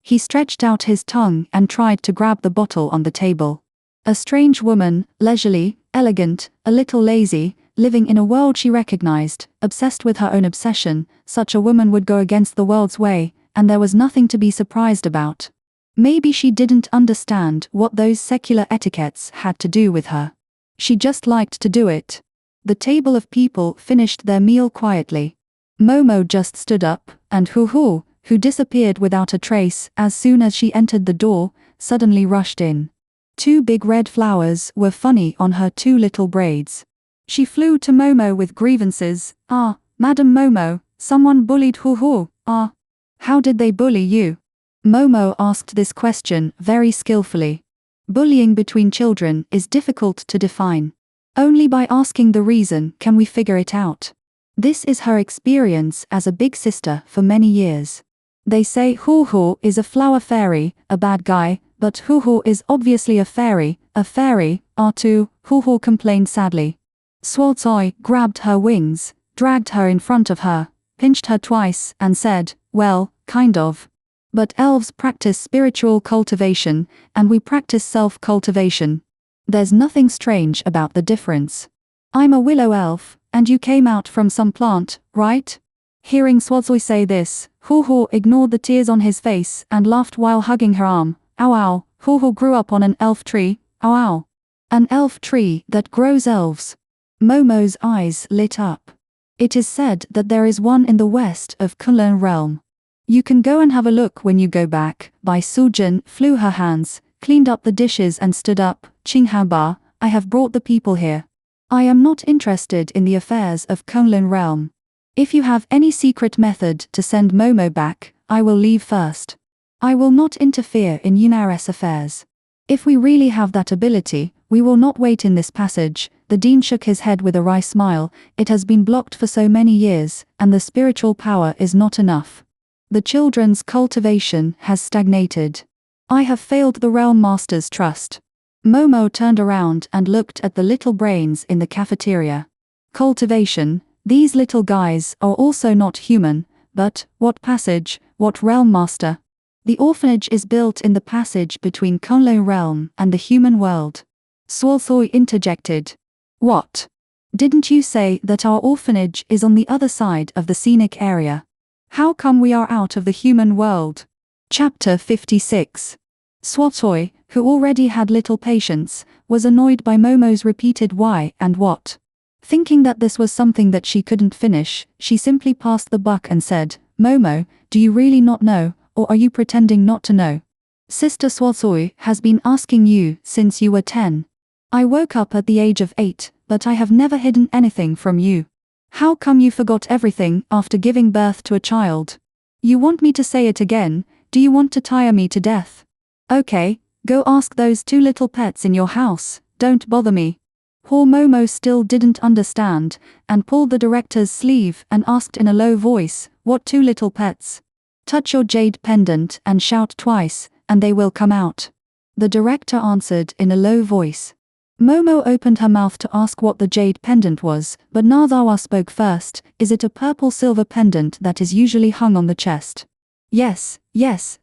He stretched out his tongue and tried to grab the bottle on the table. A strange woman, leisurely, elegant, a little lazy, living in a world she recognized, obsessed with her own obsession. Such a woman would go against the world's way, and there was nothing to be surprised about. Maybe she didn't understand what those secular etiquettes had to do with her. She just liked to do it. The table of people finished their meal quietly. Momo just stood up, and Hu, who disappeared without a trace as soon as she entered the door, suddenly rushed in. 2 big red flowers were funny on her 2 little braids. She flew to Momo with grievances. Ah, Madam Momo, someone bullied Hu. Ah, how did they bully you? Momo asked this question very skillfully. Bullying between children is difficult to define. Only by asking the reason can we figure it out. This is her experience as a big sister for many years. They say Hu Hu is a flower fairy, a bad guy, but Hu Hu is obviously a fairy, R2, Hu Hu complained sadly. Suozoi grabbed her wings, dragged her in front of her, pinched her twice, and said, well, kind of. But elves practice spiritual cultivation, and we practice self-cultivation. There's nothing strange about the difference. I'm a willow elf, and you came out from some plant, right? Hearing Suozoi say this, Hu Hu ignored the tears on his face and laughed while hugging her arm. Ow ow, Hu Hu grew up on an elf tree, ow ow. An elf tree that grows elves. Momo's eyes lit up. It is said that there is one in the west of Kunlun realm. You can go and have a look when you go back. Bai Sujin flew her hands, cleaned up the dishes and stood up. Qinghanba, I have brought the people here. I am not interested in the affairs of Kunlun realm. If you have any secret method to send Momo back, I will leave first. I will not interfere in Yunares affairs. If we really have that ability, we will not wait in this passage. The dean shook his head with a wry smile. It has been blocked for so many years, and the spiritual power is not enough. The children's cultivation has stagnated. I have failed the realm master's trust. Momo turned around and looked at the little brains in the cafeteria. Cultivation, these little guys are also not human, but, what passage, what realm master? The orphanage is built in the passage between Kunlun realm and the human world. Suozoi interjected. What? Didn't you say that our orphanage is on the other side of the scenic area? How come we are out of the human world? Chapter 56. Suozoi, who already had little patience, was annoyed by Momo's repeated why and what. Thinking that this was something that she couldn't finish, she simply passed the buck and said, Momo, do you really not know, or are you pretending not to know? Sister Suozoi has been asking you since you were 10. I woke up at the age of 8, but I have never hidden anything from you. How come you forgot everything after giving birth to a child? You want me to say it again? Do you want to tire me to death? Okay, go ask those 2 little pets in your house, don't bother me. Poor Momo still didn't understand, and pulled the director's sleeve and asked in a low voice, what 2 little pets? Touch your jade pendant and shout twice, and they will come out. The director answered in a low voice. Momo opened her mouth to ask what the jade pendant was, but Nazawa spoke first. Is it a purple-silver pendant that is usually hung on the chest? Yes,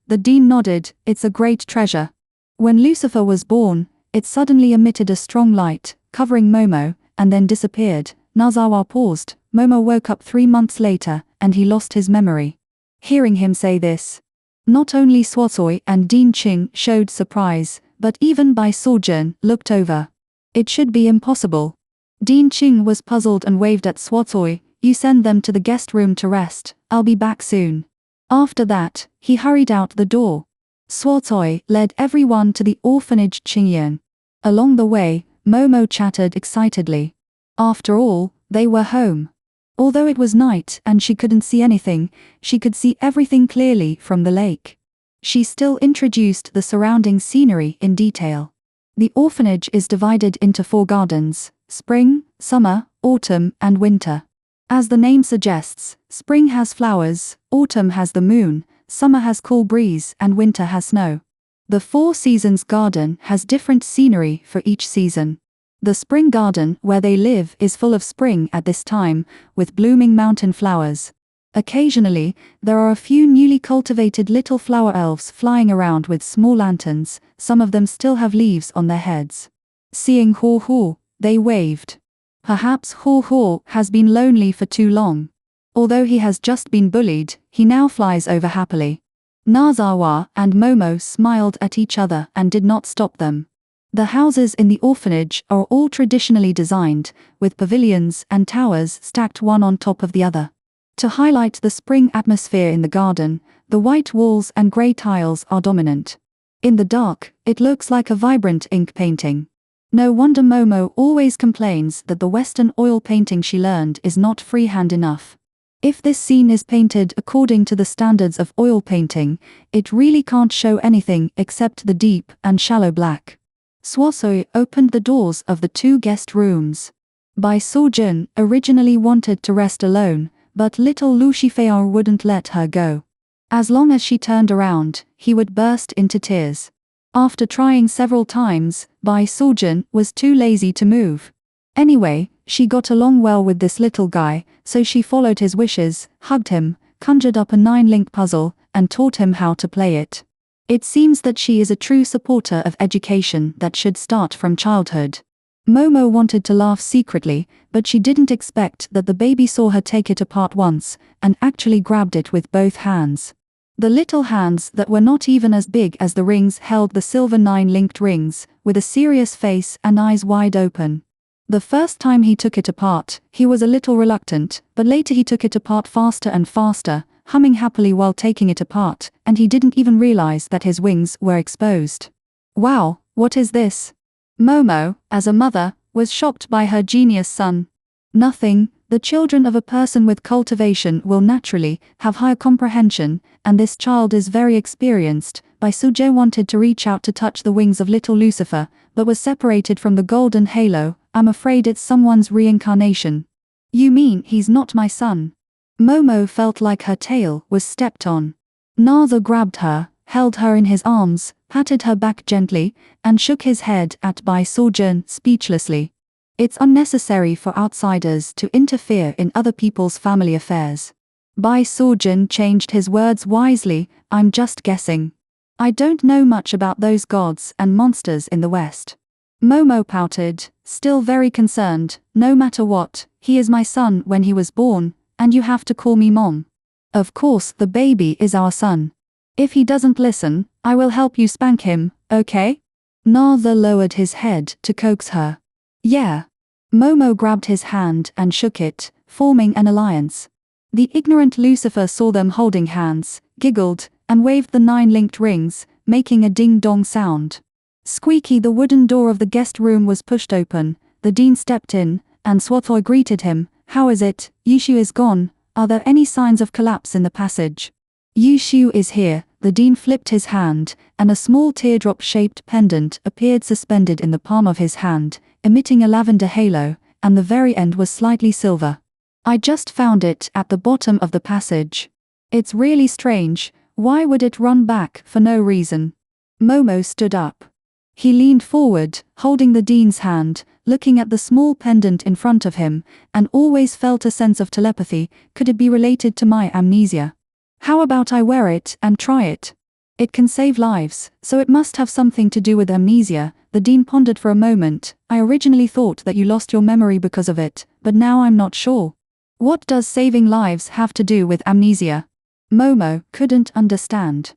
the dean nodded, it's a great treasure. When Lucifer was born, it suddenly emitted a strong light, covering Momo, and then disappeared. Nazawa paused. Momo woke up 3 months later, and he lost his memory. Hearing him say this, not only Suozoi and Dean Qing showed surprise, but even Bai Sujin looked over. It should be impossible. Dean Qing was puzzled and waved at Suozoi. You send them to the guest room to rest, I'll be back soon. After that, he hurried out the door. Suozoi led everyone to the orphanage Qingyan. Along the way, Momo chattered excitedly. After all, they were home. Although it was night and she couldn't see anything, she could see everything clearly from the lake. She still introduced the surrounding scenery in detail. The orphanage is divided into 4 gardens: spring, summer, autumn, and winter. As the name suggests, spring has flowers, autumn has the moon, summer has cool breeze, and winter has snow. The 4 Seasons garden has different scenery for each season. The spring garden where they live is full of spring at this time, with blooming mountain flowers. Occasionally, there are a few newly cultivated little flower elves flying around with small lanterns. Some of them still have leaves on their heads. Seeing Hu Hu, they waved. Perhaps Hu Hu has been lonely for too long. Although he has just been bullied, he now flies over happily. Nazawa and Momo smiled at each other and did not stop them. The houses in the orphanage are all traditionally designed, with pavilions and towers stacked one on top of the other. To highlight the spring atmosphere in the garden, the white walls and grey tiles are dominant. In the dark, it looks like a vibrant ink painting. No wonder Momo always complains that the Western oil painting she learned is not freehand enough. If this scene is painted according to the standards of oil painting, it really can't show anything except the deep and shallow black. Suozoi opened the doors of the 2 guest rooms. Bai Sujin originally wanted to rest alone, but little Lu Shifei wouldn't let her go. As long as she turned around, he would burst into tears. After trying several times, Bai Sojun was too lazy to move. Anyway, she got along well with this little guy, so she followed his wishes, hugged him, conjured up a 9-link puzzle, and taught him how to play it. It seems that she is a true supporter of education that should start from childhood. Momo wanted to laugh secretly, but she didn't expect that the baby saw her take it apart once, and actually grabbed it with both hands. The little hands that were not even as big as the rings held the silver 9-linked rings, with a serious face and eyes wide open. The first time he took it apart, he was a little reluctant, but later he took it apart faster and faster, humming happily while taking it apart, and he didn't even realize that his wings were exposed. Wow, what is this? Momo, as a mother, was shocked by her genius son. Nothing. The children of a person with cultivation will naturally have higher comprehension, and this child is very experienced. Bai Sujie wanted to reach out to touch the wings of little Lucifer, but was separated from the golden halo. I'm afraid it's someone's reincarnation. You mean he's not my son? Momo felt like her tail was stepped on. Naza grabbed her, held her in his arms, patted her back gently, and shook his head at Bai Sojun speechlessly. It's unnecessary for outsiders to interfere in other people's family affairs. Bai Sojun changed his words wisely. I'm just guessing. I don't know much about those gods and monsters in the West. Momo pouted, still very concerned. No matter what, he is my son when he was born, and you have to call me mom. Of course the baby is our son. If he doesn't listen, I will help you spank him, okay? Naza lowered his head to coax her. Yeah. Momo grabbed his hand and shook it, forming an alliance. The ignorant Lucifer saw them holding hands, giggled, and waved the 9-linked rings, making a ding-dong sound. Squeaky, the wooden door of the guest room was pushed open. The dean stepped in, and Swathoy greeted him. How is it? Yushu is gone. Are there any signs of collapse in the passage? Yushu is here. The dean flipped his hand, and a small teardrop-shaped pendant appeared suspended in the palm of his hand, emitting a lavender halo, and the very end was slightly silver. I just found it at the bottom of the passage. It's really strange. Why would it run back for no reason? Momo stood up. He leaned forward, holding the dean's hand, looking at the small pendant in front of him, and always felt a sense of telepathy. Could it be related to my amnesia? How about I wear it and try it? It can save lives, so it must have something to do with amnesia. The dean pondered for a moment. I originally thought that you lost your memory because of it, but now I'm not sure. What does saving lives have to do with amnesia? Momo couldn't understand.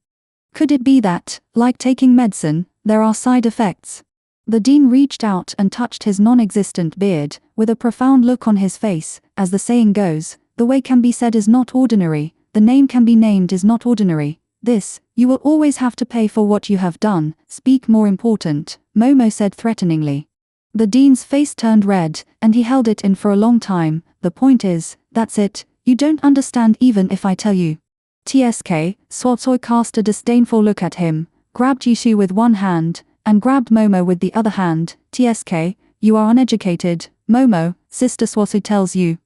Could it be that, like taking medicine, there are side effects? The dean reached out and touched his non-existent beard, with a profound look on his face. As the saying goes, the way can be said is not ordinary, the name can be named is not ordinary. This, you will always have to pay for what you have done. Speak more important, Momo said threateningly. The dean's face turned red, and he held it in for a long time. The point is, that's it, you don't understand even if I tell you. TSK, Swatsoy cast a disdainful look at him, grabbed Yushu with one hand, and grabbed Momo with the other hand. TSK, you are uneducated. Momo, Sister Swatsoy tells you.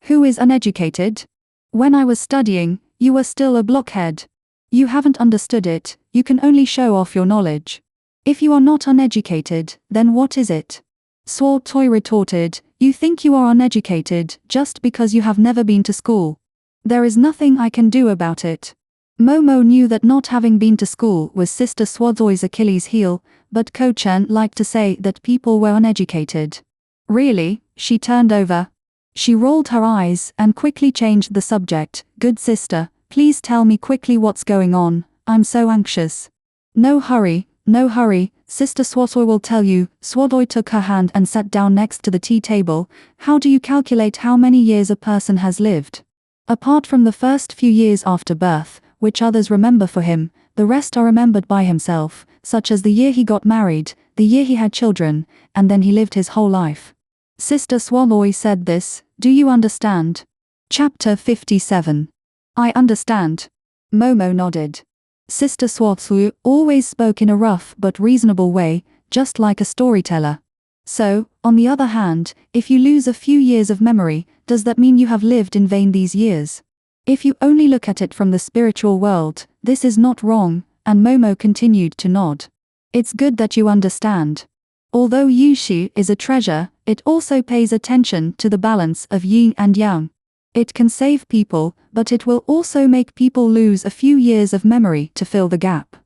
Who is uneducated? When I was studying, you were still a blockhead. You haven't understood it, you can only show off your knowledge. If you are not uneducated, then what is it? Swatsoy retorted, you think you are uneducated just because you have never been to school. There is nothing I can do about it. Momo knew that not having been to school was Sister Swatsoy's Achilles heel, but Ko-chan liked to say that people were uneducated. Really? She turned over. She rolled her eyes and quickly changed the subject. Good sister, please tell me quickly what's going on. I'm so anxious. No hurry, no hurry, Sister Swatsoy will tell you. Swatsoy took her hand and sat down next to the tea table. How do you calculate how many years a person has lived? Apart from the first few years after birth, which others remember for him, the rest are remembered by himself, such as the year he got married, the year he had children, and then he lived his whole life. Sister Swatsoy said this. Do you understand? Chapter 57. I understand. Momo nodded. Sister Swatsoy always spoke in a rough but reasonable way, just like a storyteller. So, on the other hand, if you lose a few years of memory, does that mean you have lived in vain these years? If you only look at it from the spiritual world, this is not wrong, and Momo continued to nod. It's good that you understand. Although Yushi is a treasure, it also pays attention to the balance of yin and yang. It can save people, but it will also make people lose a few years of memory to fill the gap.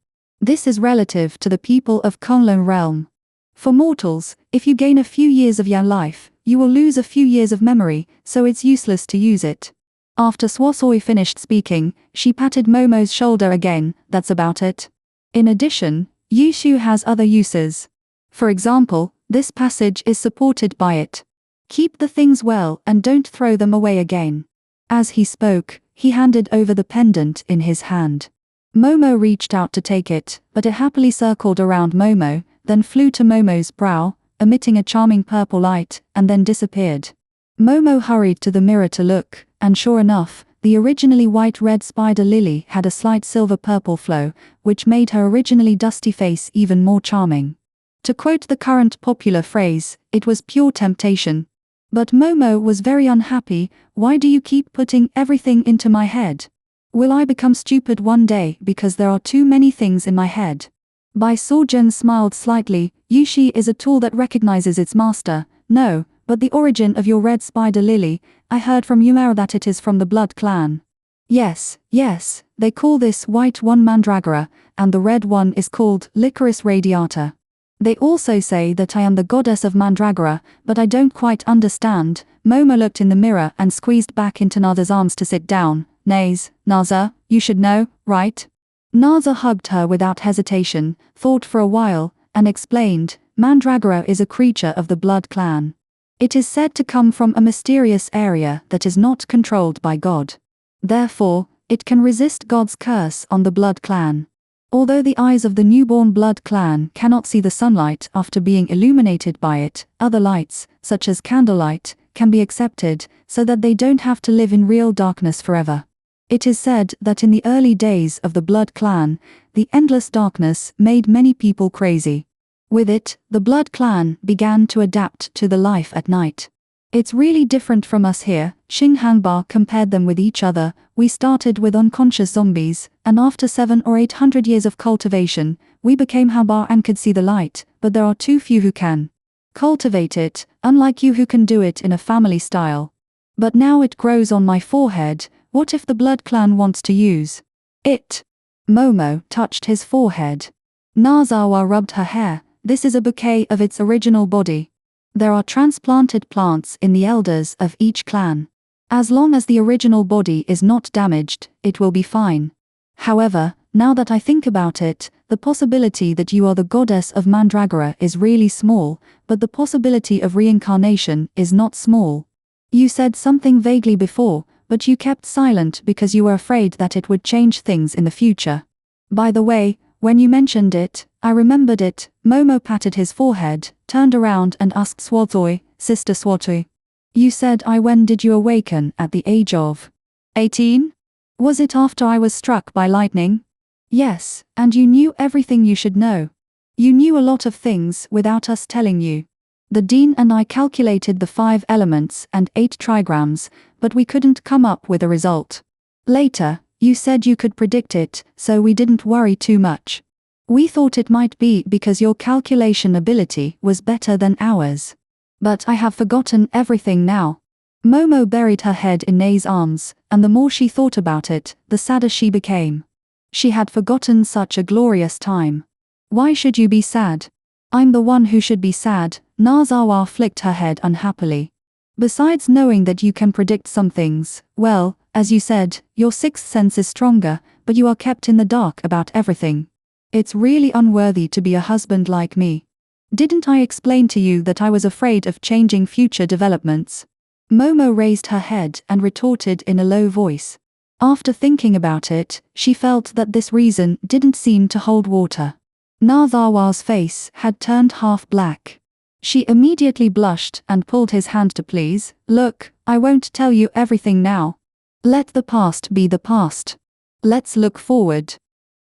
This is relative to the people of Kunlun realm. For mortals, if you gain a few years of yang life, you will lose a few years of memory, so it's useless to use it. After Swasoi finished speaking, she patted Momo's shoulder again. That's about it. In addition, Yushu has other uses. For example, this passage is supported by it. Keep the things well and don't throw them away again. As he spoke, he handed over the pendant in his hand. Momo reached out to take it, but it happily circled around Momo, then flew to Momo's brow, emitting a charming purple light, and then disappeared. Momo hurried to the mirror to look, and sure enough, the originally white-red spider lily had a slight silver-purple flow, which made her originally dusty face even more charming. To quote the current popular phrase, it was pure temptation. But Momo was very unhappy. Why do you keep putting everything into my head? Will I become stupid one day because there are too many things in my head? Bai Sojun smiled slightly. Yushi is a tool that recognizes its master. No, but the origin of your red spider lily, I heard from Yumara that it is from the blood clan. Yes, they call this white one mandragora, and the red one is called licorice radiata. They also say that I am the goddess of mandragora, but I don't quite understand. Momo looked in the mirror and squeezed back into Naza's arms to sit down. Naze, Naza, you should know, right? Naza hugged her without hesitation, thought for a while, and explained, Mandragora is a creature of the blood clan. It is said to come from a mysterious area that is not controlled by God. Therefore, it can resist God's curse on the blood clan. Although the eyes of the newborn blood clan cannot see the sunlight after being illuminated by it, other lights, such as candlelight, can be accepted, so that they don't have to live in real darkness forever. It is said that in the early days of the blood clan, the endless darkness made many people crazy. With it, the blood clan began to adapt to the life at night. It's really different from us here. Xing Hanba compared them with each other. We started with unconscious zombies, and after 700 or 800 years of cultivation, we became Hanba and could see the light, but there are too few who can cultivate it, unlike you who can do it in a family style. But now it grows on my forehead. What if the blood clan wants to use it? Momo touched his forehead. Nazawa rubbed her hair. This is a bouquet of its original body. There are transplanted plants in the elders of each clan. As long as the original body is not damaged, it will be fine. However, now that I think about it, the possibility that you are the goddess of Mandragora is really small, but the possibility of reincarnation is not small. You said something vaguely before, but you kept silent because you were afraid that it would change things in the future. By the way, when you mentioned it, I remembered it. Momo patted his forehead, turned around and asked Swatoi, Sister Swatoi. You said when did you awaken at the age of 18? Was it after I was struck by lightning? Yes, and you knew everything you should know. You knew a lot of things without us telling you. The dean and I calculated the 5 elements and 8 trigrams, but we couldn't come up with a result. Later, you said you could predict it, so we didn't worry too much. We thought it might be because your calculation ability was better than ours. But I have forgotten everything now. Momo buried her head in Nei's arms, and the more she thought about it, the sadder she became. She had forgotten such a glorious time. Why should you be sad? I'm the one who should be sad. Nazawa flicked her head unhappily. Besides knowing that you can predict some things, well, as you said, your 6th sense is stronger, but you are kept in the dark about everything. It's really unworthy to be a husband like me. Didn't I explain to you that I was afraid of changing future developments? Momo raised her head and retorted in a low voice. After thinking about it, she felt that this reason didn't seem to hold water. Nazawa's face had turned half black. She immediately blushed and pulled his hand to please. Look, I won't tell you everything now. Let the past be the past. Let's look forward.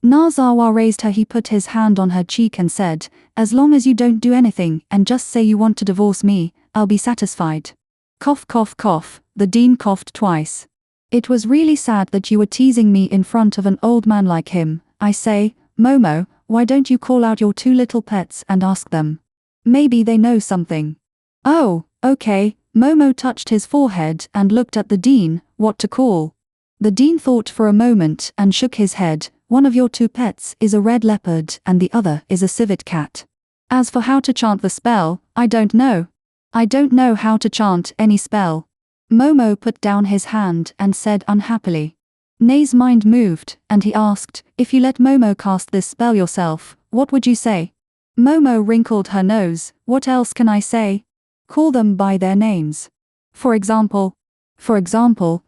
Nazawa raised her. He put his hand on her cheek and said, as long as you don't do anything and just say you want to divorce me, I'll be satisfied. Cough cough cough, the dean coughed twice. It was really sad that you were teasing me in front of an old man like him. I say, Momo, why don't you call out your two little pets and ask them? Maybe they know something. Oh, okay. Momo touched his forehead and looked at the dean. What to call? The dean thought for a moment and shook his head. One of your two pets is a red leopard and the other is a civet cat. As for how to chant the spell, I don't know. I don't know how to chant any spell. Momo put down his hand and said unhappily. Nei's mind moved, and he asked, if you let Momo cast this spell yourself, what would you say? Momo wrinkled her nose. What else can I say? Call them by their names. For example,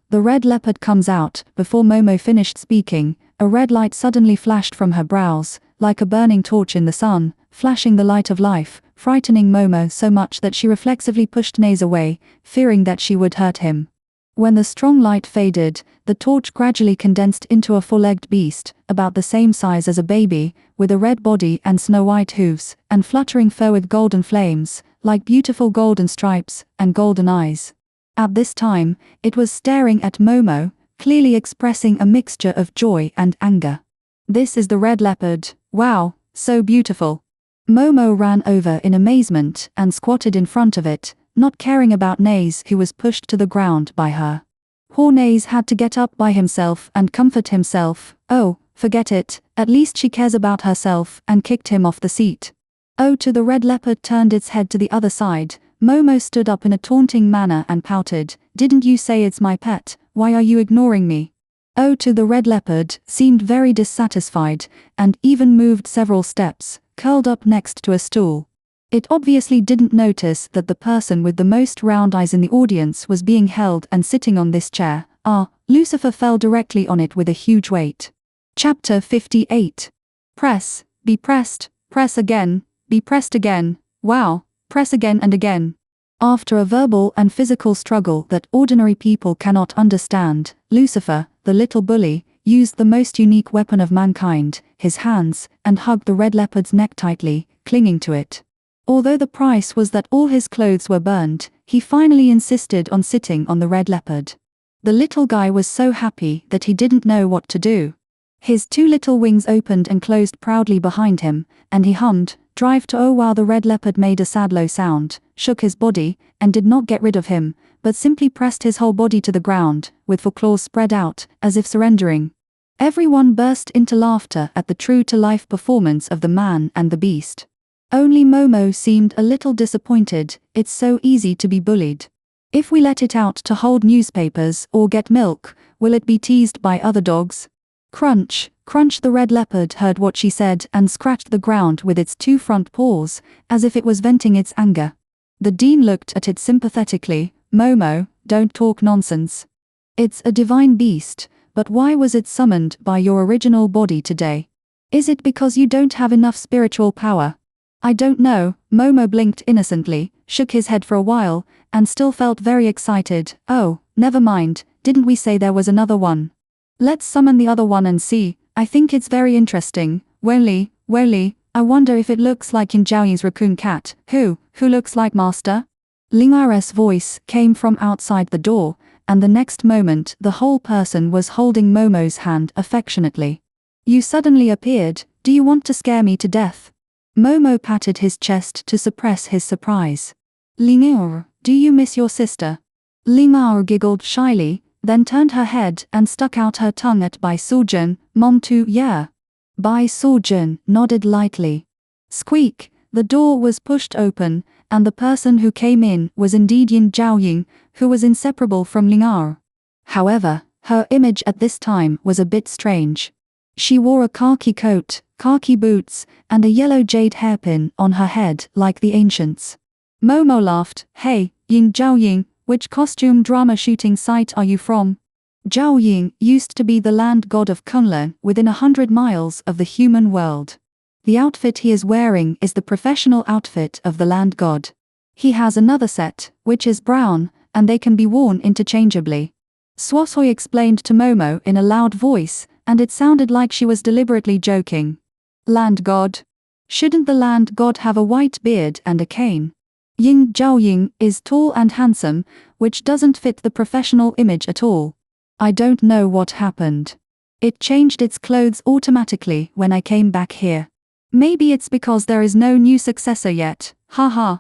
the red leopard comes out. Before Momo finished speaking, a red light suddenly flashed from her brows, like a burning torch in the sun, flashing the light of life, frightening Momo so much that she reflexively pushed Nei's away, fearing that she would hurt him. When the strong light faded, the torch gradually condensed into a four-legged beast, about the same size as a baby, with a red body and snow-white hooves, and fluttering fur with golden flames, like beautiful golden stripes, and golden eyes. At this time, it was staring at Momo, clearly expressing a mixture of joy and anger. This is the red leopard. Wow, so beautiful. Momo ran over in amazement and squatted in front of it, not caring about Nei's, who was pushed to the ground by her. Poor Nei's had to get up by himself and comfort himself. Oh, forget it, at least she cares about herself, and kicked him off the seat. Oh, to the red leopard turned its head to the other side. Momo stood up in a taunting manner and pouted. Didn't you say it's my pet? Why are you ignoring me? Oh, to the red leopard seemed very dissatisfied, and even moved several steps, curled up next to a stool. It obviously didn't notice that the person with the most round eyes in the audience was being held and sitting on this chair. Lucifer fell directly on it with a huge weight. Chapter 58. Press, be pressed, press again, be pressed again, wow, press again and again. After a verbal and physical struggle that ordinary people cannot understand, Lucifer, the little bully, used the most unique weapon of mankind, his hands, and hugged the red leopard's neck tightly, clinging to it. Although the price was that all his clothes were burned, he finally insisted on sitting on the red leopard. The little guy was so happy that he didn't know what to do. His two little wings opened and closed proudly behind him, and he hummed, "Drive to oh," while the red leopard made a sad low sound, shook his body, and did not get rid of him, but simply pressed his whole body to the ground, with four claws spread out, as if surrendering. Everyone burst into laughter at the true-to-life performance of the man and the beast. Only Momo seemed a little disappointed. It's so easy to be bullied. If we let it out to hold newspapers or get milk, will it be teased by other dogs? Crunch, crunch. The red leopard heard what she said and scratched the ground with its two front paws, as if it was venting its anger. The dean looked at it sympathetically. Momo, don't talk nonsense. It's a divine beast, but why was it summoned by your original body today? Is it because you don't have enough spiritual power? I don't know. Momo blinked innocently, shook his head for a while, and still felt very excited. Oh, never mind, didn't we say there was another one? Let's summon the other one and see. I think it's very interesting. Welly, I wonder if it looks like Yin Zhaoying's raccoon cat. Who looks like Master? Ling Ares' voice came from outside the door, and the next moment the whole person was holding Momo's hand affectionately. You suddenly appeared. Do you want to scare me to death? Momo patted his chest to suppress his surprise. Ling, do you miss your sister? Ling giggled shyly, then turned her head and stuck out her tongue at Bai Sujun. Mom too, yeah. Bai Sujun nodded lightly. Squeak, the door was pushed open, and the person who came in was indeed Yin Zhaoying, who was inseparable from Ling. However, her image at this time was a bit strange. She wore a khaki coat, khaki boots, and a yellow jade hairpin on her head like the ancients. Momo laughed. Hey, Yin Zhaoying, which costume drama shooting site are you from? Zhaoying used to be the land god of Kunlun within 100 miles of the human world. The outfit he is wearing is the professional outfit of the land god. He has another set, which is brown, and they can be worn interchangeably. Swasoi explained to Momo in a loud voice, and it sounded like she was deliberately joking. Land god? Shouldn't the land god have a white beard and a cane? Yin Zhaoying is tall and handsome, which doesn't fit the professional image at all. I don't know what happened. It changed its clothes automatically when I came back here. Maybe it's because there is no new successor yet, haha.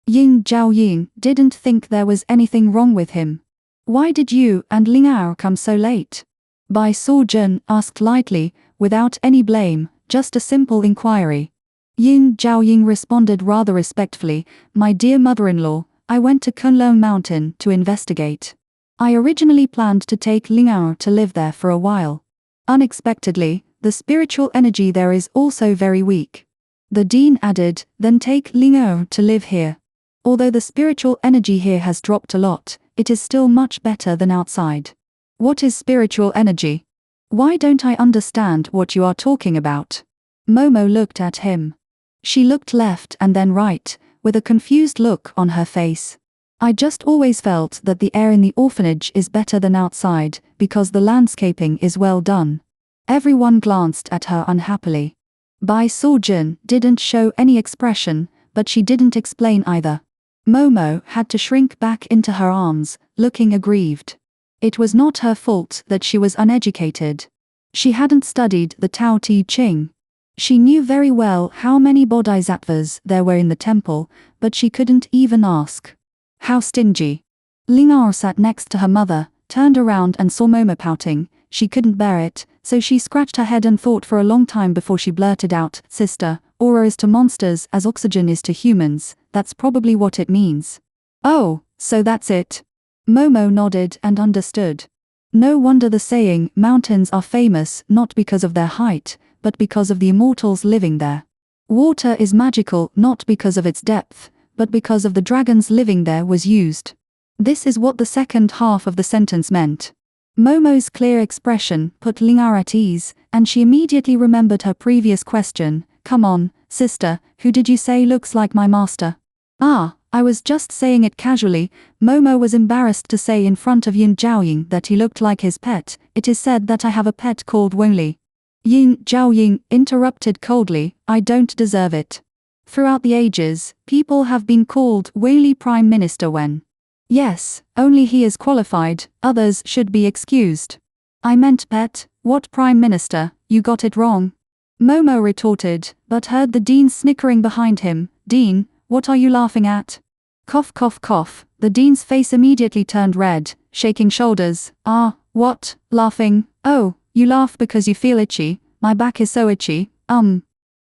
Yin Zhaoying didn't think there was anything wrong with him. Why did you and Ling Ao come so late? Bai Suojun asked lightly, without any blame, just a simple inquiry. Yin Zhaoying responded rather respectfully, my dear mother-in-law, I went to Kunlun Mountain to investigate. I originally planned to take Ling Ao to live there for a while. Unexpectedly, the spiritual energy there is also very weak. The dean added, then take Ling Ao to live here. Although the spiritual energy here has dropped a lot, it is still much better than outside. What is spiritual energy? Why don't I understand what you are talking about? Momo looked at him. She looked left and then right, with a confused look on her face. I just always felt that the air in the orphanage is better than outside, because the landscaping is well done. Everyone glanced at her unhappily. Bai Suojun didn't show any expression, but she didn't explain either. Momo had to shrink back into her arms, looking aggrieved. It was not her fault that she was uneducated. She hadn't studied the Tao Te Ching. She knew very well how many bodhisattvas there were in the temple, but she couldn't even ask. How stingy. Ling Ao sat next to her mother, turned around and saw Momo pouting. She couldn't bear it, so she scratched her head and thought for a long time before she blurted out, Sister, aura is to monsters as oxygen is to humans, that's probably what it means. Oh, so that's it. Momo nodded and understood. No wonder the saying, mountains are famous not because of their height, but because of the immortals living there. Water is magical not because of its depth, but because of the dragons living there was used. This is what the second half of the sentence meant. Momo's clear expression put Ling Ao at ease, and she immediately remembered her previous question. Come on, sister, who did you say looks like my master? Ah, I was just saying it casually. Momo was embarrassed to say in front of Yin Zhaoying that he looked like his pet. It is said that I have a pet called Wonli. Yin Zhaoying interrupted coldly, I don't deserve it. Throughout the ages, people have been called Wonli Prime Minister when. Yes, only he is qualified, others should be excused. I meant pet, what Prime Minister, you got it wrong. Momo retorted, but heard the dean snickering behind him. Dean, what are you laughing at? Cough cough cough, the dean's face immediately turned red, shaking shoulders. Ah, what, laughing? Oh, you laugh because you feel itchy, my back is so itchy,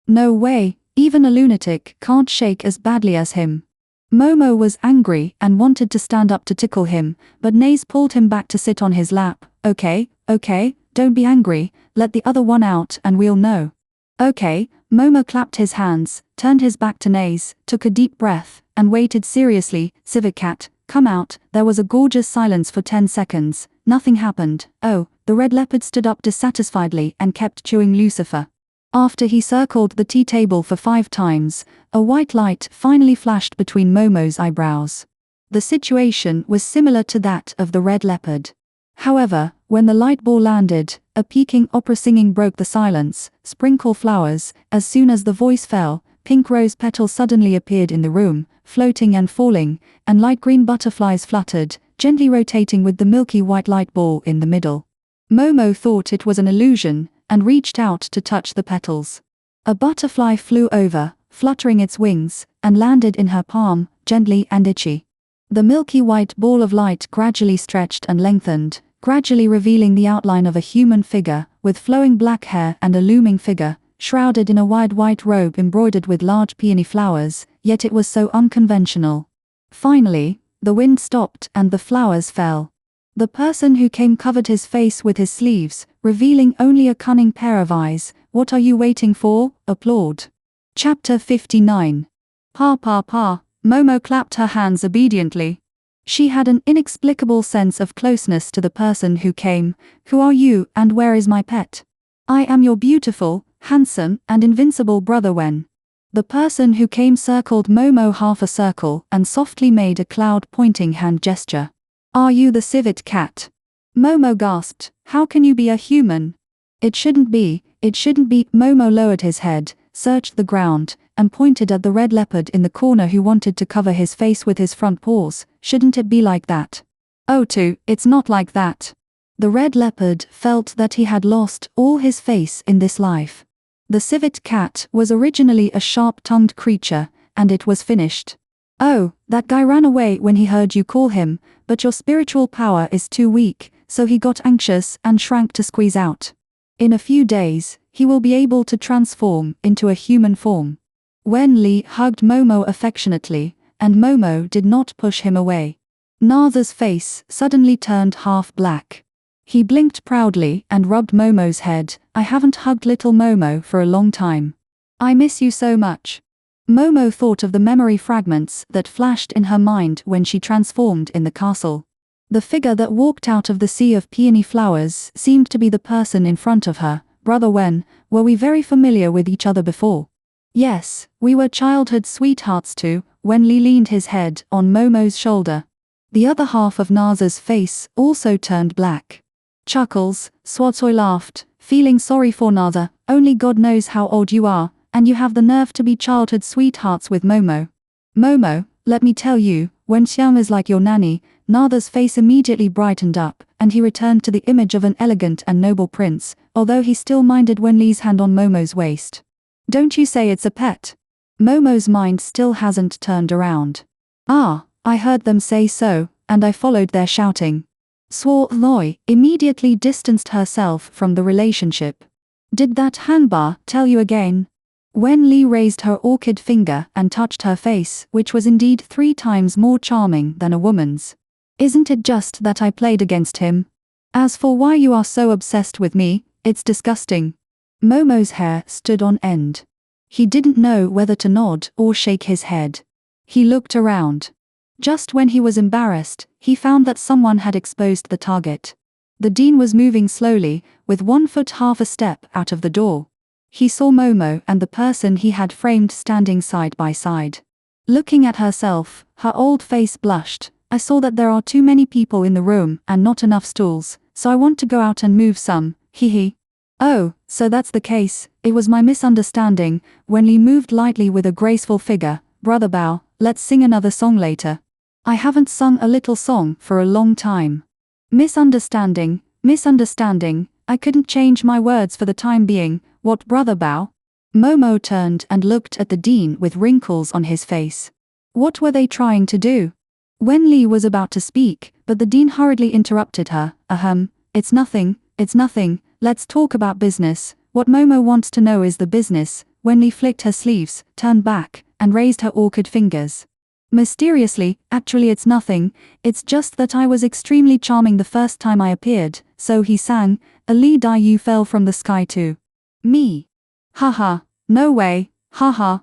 No way, even a lunatic can't shake as badly as him. Momo was angry and wanted to stand up to tickle him, but Naze pulled him back to sit on his lap. Okay, don't be angry, let the other one out and we'll know. Okay, Momo clapped his hands, turned his back to Naze, took a deep breath, and waited seriously. Civic Cat, come out. There was a gorgeous silence for 10 seconds. Nothing happened. Oh, the red leopard stood up dissatisfiedly and kept chewing Lucifer. After he circled the tea table for 5 times, a white light finally flashed between Momo's eyebrows. The situation was similar to that of the red leopard. However, when the light ball landed, a peaking opera singing broke the silence. Sprinkle flowers. As soon as the voice fell, pink rose petals suddenly appeared in the room, floating and falling, and light green butterflies fluttered, gently rotating with the milky white light ball in the middle. Momo thought it was an illusion, and reached out to touch the petals. A butterfly flew over, fluttering its wings, and landed in her palm, gently and itchy. The milky white ball of light gradually stretched and lengthened, gradually revealing the outline of a human figure, with flowing black hair and a looming figure, shrouded in a wide white robe embroidered with large peony flowers, yet it was so unconventional. Finally, the wind stopped and the flowers fell. The person who came covered his face with his sleeves, revealing only a cunning pair of eyes. What are you waiting for? Applaud. Chapter 59. Pa pa pa, Momo clapped her hands obediently. She had an inexplicable sense of closeness to the person who came. Who are you and where is my pet? I am your beautiful, handsome, and invincible brother Wen. The person who came circled Momo half a circle and softly made a cloud-pointing hand gesture. Are you the civet cat? Momo gasped, how can you be a human? It shouldn't be. Momo lowered his head, searched the ground, and pointed at the red leopard in the corner who wanted to cover his face with his front paws. Shouldn't it be like that? Oh, it's not like that. The red leopard felt that he had lost all his face in this life. The civet cat was originally a sharp-tongued creature, and it was finished. Oh, that guy ran away when he heard you call him, but your spiritual power is too weak, so he got anxious and shrank to squeeze out. In a few days, he will be able to transform into a human form. Wen Li hugged Momo affectionately, and Momo did not push him away. Narza's face suddenly turned half black. He blinked proudly and rubbed Momo's head. I haven't hugged little Momo for a long time. I miss you so much. Momo thought of the memory fragments that flashed in her mind when she transformed in the castle. The figure that walked out of the sea of peony flowers seemed to be the person in front of her. Brother Wen, were we very familiar with each other before? Yes, we were childhood sweethearts too. Wen Li leaned his head on Momo's shoulder. The other half of Narza's face also turned black. Chuckles, Swatsoi laughed, feeling sorry for Narza. Only God knows how old you are, and you have the nerve to be childhood sweethearts with Momo. Momo, let me tell you, when Xiang is like your nanny, Narza's face immediately brightened up, and he returned to the image of an elegant and noble prince, although he still minded Wen Li's hand on Momo's waist. Don't you say it's a pet? Momo's mind still hasn't turned around. Ah, I heard them say so, and I followed their shouting. Suo Loi immediately distanced herself from the relationship. Did that Hanba tell you again? Wen Li raised her orchid finger and touched her face, which was indeed 3 times more charming than a woman's. Isn't it just that I played against him? As for why you are so obsessed with me, it's disgusting. Momo's hair stood on end. He didn't know whether to nod or shake his head. He looked around. Just when he was embarrassed, he found that someone had exposed the target. The dean was moving slowly, with 1 foot half a step out of the door. He saw Momo and the person he had framed standing side by side. Looking at herself, her old face blushed. I saw that there are too many people in the room and not enough stools, so I want to go out and move some, hee. Oh, so that's the case, it was my misunderstanding. Wen Li moved lightly with a graceful figure. Brother Bao, let's sing another song later. I haven't sung a little song for a long time. Misunderstanding, I couldn't change my words for the time being. What, Brother Bao? Momo turned and looked at the dean with wrinkles on his face. What were they trying to do? Wen Li was about to speak, but the dean hurriedly interrupted her. It's nothing, let's talk about business. What Momo wants to know is the business. Wen Li flicked her sleeves, turned back, and raised her orchid fingers. Mysteriously, actually it's nothing, it's just that I was extremely charming the first time I appeared, so he sang, a Li Dai Yu fell from the sky too. Me. Haha, no way, haha.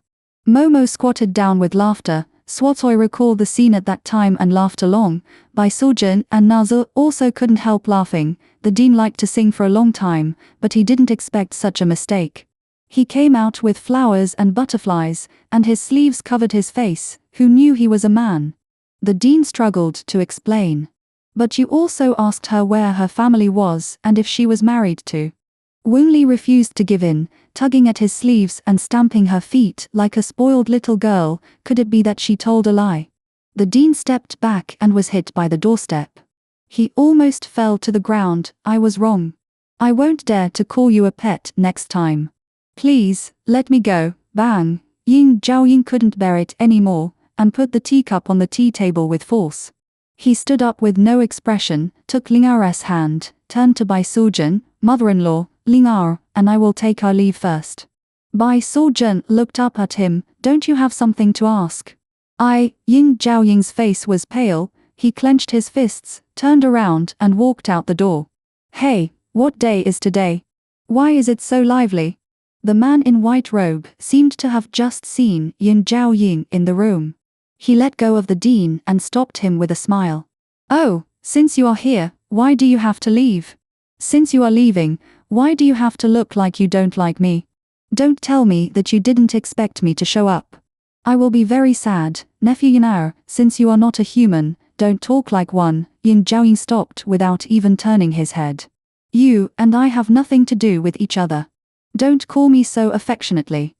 Momo squatted down with laughter. Swatsoi recalled the scene at that time and laughed along. Bai Sujin and Narza also couldn't help laughing. The dean liked to sing for a long time, but he didn't expect such a mistake. He came out with flowers and butterflies, and his sleeves covered his face. Who knew he was a man? The dean struggled to explain. But you also asked her where her family was and if she was married to. Wen Li refused to give in, tugging at his sleeves and stamping her feet like a spoiled little girl. Could it be that she told a lie? The dean stepped back and was hit by the doorstep. He almost fell to the ground. I was wrong. I won't dare to call you a pet next time. Please, let me go. Bang. Ying Zhaoying couldn't bear it anymore, and put the teacup on the tea table with force. He stood up with no expression, took Ling Er's hand, turned to Bai Sujin, mother-in-law, Ling Er, and I will take our leave first. Bai Sujin looked up at him. Don't you have something to ask? Ying Zhaoying's face was pale. He clenched his fists, turned around and walked out the door. Hey, what day is today? Why is it so lively? The man in white robe seemed to have just seen Ying Zhaoying in the room. He let go of the dean and stopped him with a smile. Oh, since you are here, why do you have to leave? Since you are leaving, why do you have to look like you don't like me? Don't tell me that you didn't expect me to show up. I will be very sad, nephew Yinar, since you are not a human, don't talk like one. Ying Zhaoying stopped without even turning his head. You and I have nothing to do with each other. Don't call me so affectionately.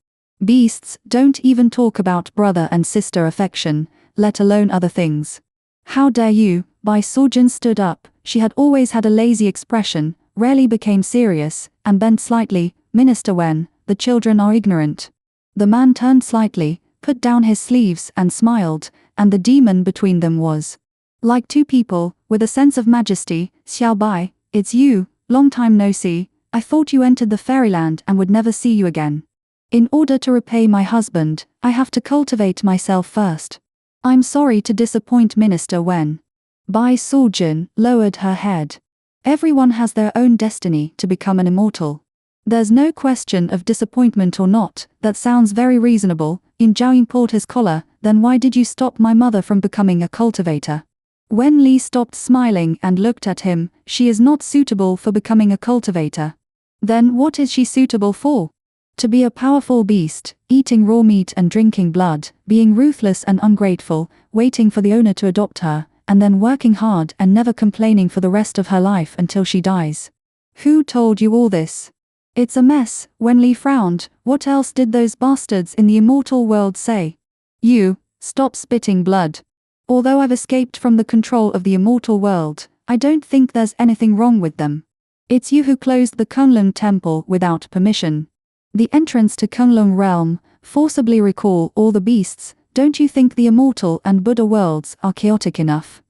Beasts don't even talk about brother and sister affection, let alone other things. How dare you? Bai Sujin stood up, she had always had a lazy expression, rarely became serious, and bent slightly. Minister Wen, the children are ignorant. The man turned slightly, put down his sleeves and smiled, and the demon between them was like two people, with a sense of majesty. Xiao Bai, it's you, long time no see. I thought you entered the fairyland and would never see you again. In order to repay my husband, I have to cultivate myself first. I'm sorry to disappoint Minister Wen. Bai Suljin lowered her head. Everyone has their own destiny to become an immortal. There's no question of disappointment or not. That sounds very reasonable. Yin Zhaoying pulled his collar. Then why did you stop my mother from becoming a cultivator? Wen Li stopped smiling and looked at him. She is not suitable for becoming a cultivator. Then what is she suitable for? To be a powerful beast, eating raw meat and drinking blood, being ruthless and ungrateful, waiting for the owner to adopt her, and then working hard and never complaining for the rest of her life until she dies. Who told you all this? It's a mess. Wen Li frowned. What else did those bastards in the immortal world say? You, stop spitting blood. Although I've escaped from the control of the immortal world, I don't think there's anything wrong with them. It's you who closed the Kunlun temple without permission. The entrance to Kunlun realm, forcibly recall all the beasts. Don't you think the immortal and Buddha worlds are chaotic enough?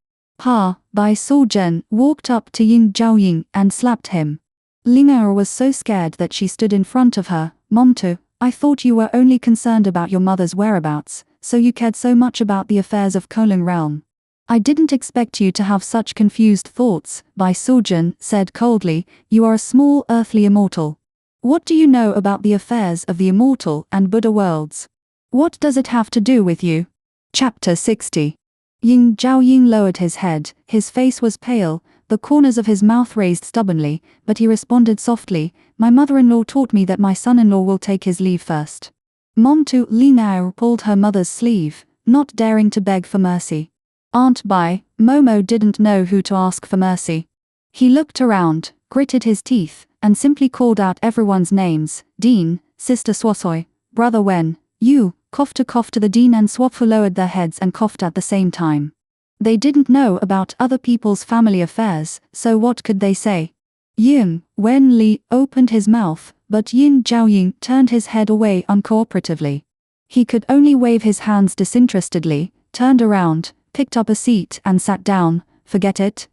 Ha! Bai Suljin walked up to Yin Zhaoying and slapped him. Ling'er was so scared that she stood in front of her. Momtu, I thought you were only concerned about your mother's whereabouts, so you cared so much about the affairs of Kunlun realm. I didn't expect you to have such confused thoughts, Bai Suljin said coldly. You are a small earthly immortal. What do you know about the affairs of the immortal and Buddha worlds? What does it have to do with you? Chapter 60. Yin Zhaoying lowered his head. His face was pale, the corners of his mouth raised stubbornly, but he responded softly. My mother-in-law taught me that my son-in-law will take his leave first. Momtu Ling'er pulled her mother's sleeve, not daring to beg for mercy. Aunt Bai, Momo didn't know who to ask for mercy. He looked around, gritted his teeth, and simply called out everyone's names. Dean, Sister Swasoi, Brother Wen, you, cough to the Dean and Swapfu lowered their heads and coughed at the same time. They didn't know about other people's family affairs, so what could they say? Wen Li opened his mouth, but Yin Zhaoying turned his head away uncooperatively. He could only wave his hands disinterestedly, turned around, picked up a seat and sat down. Forget it,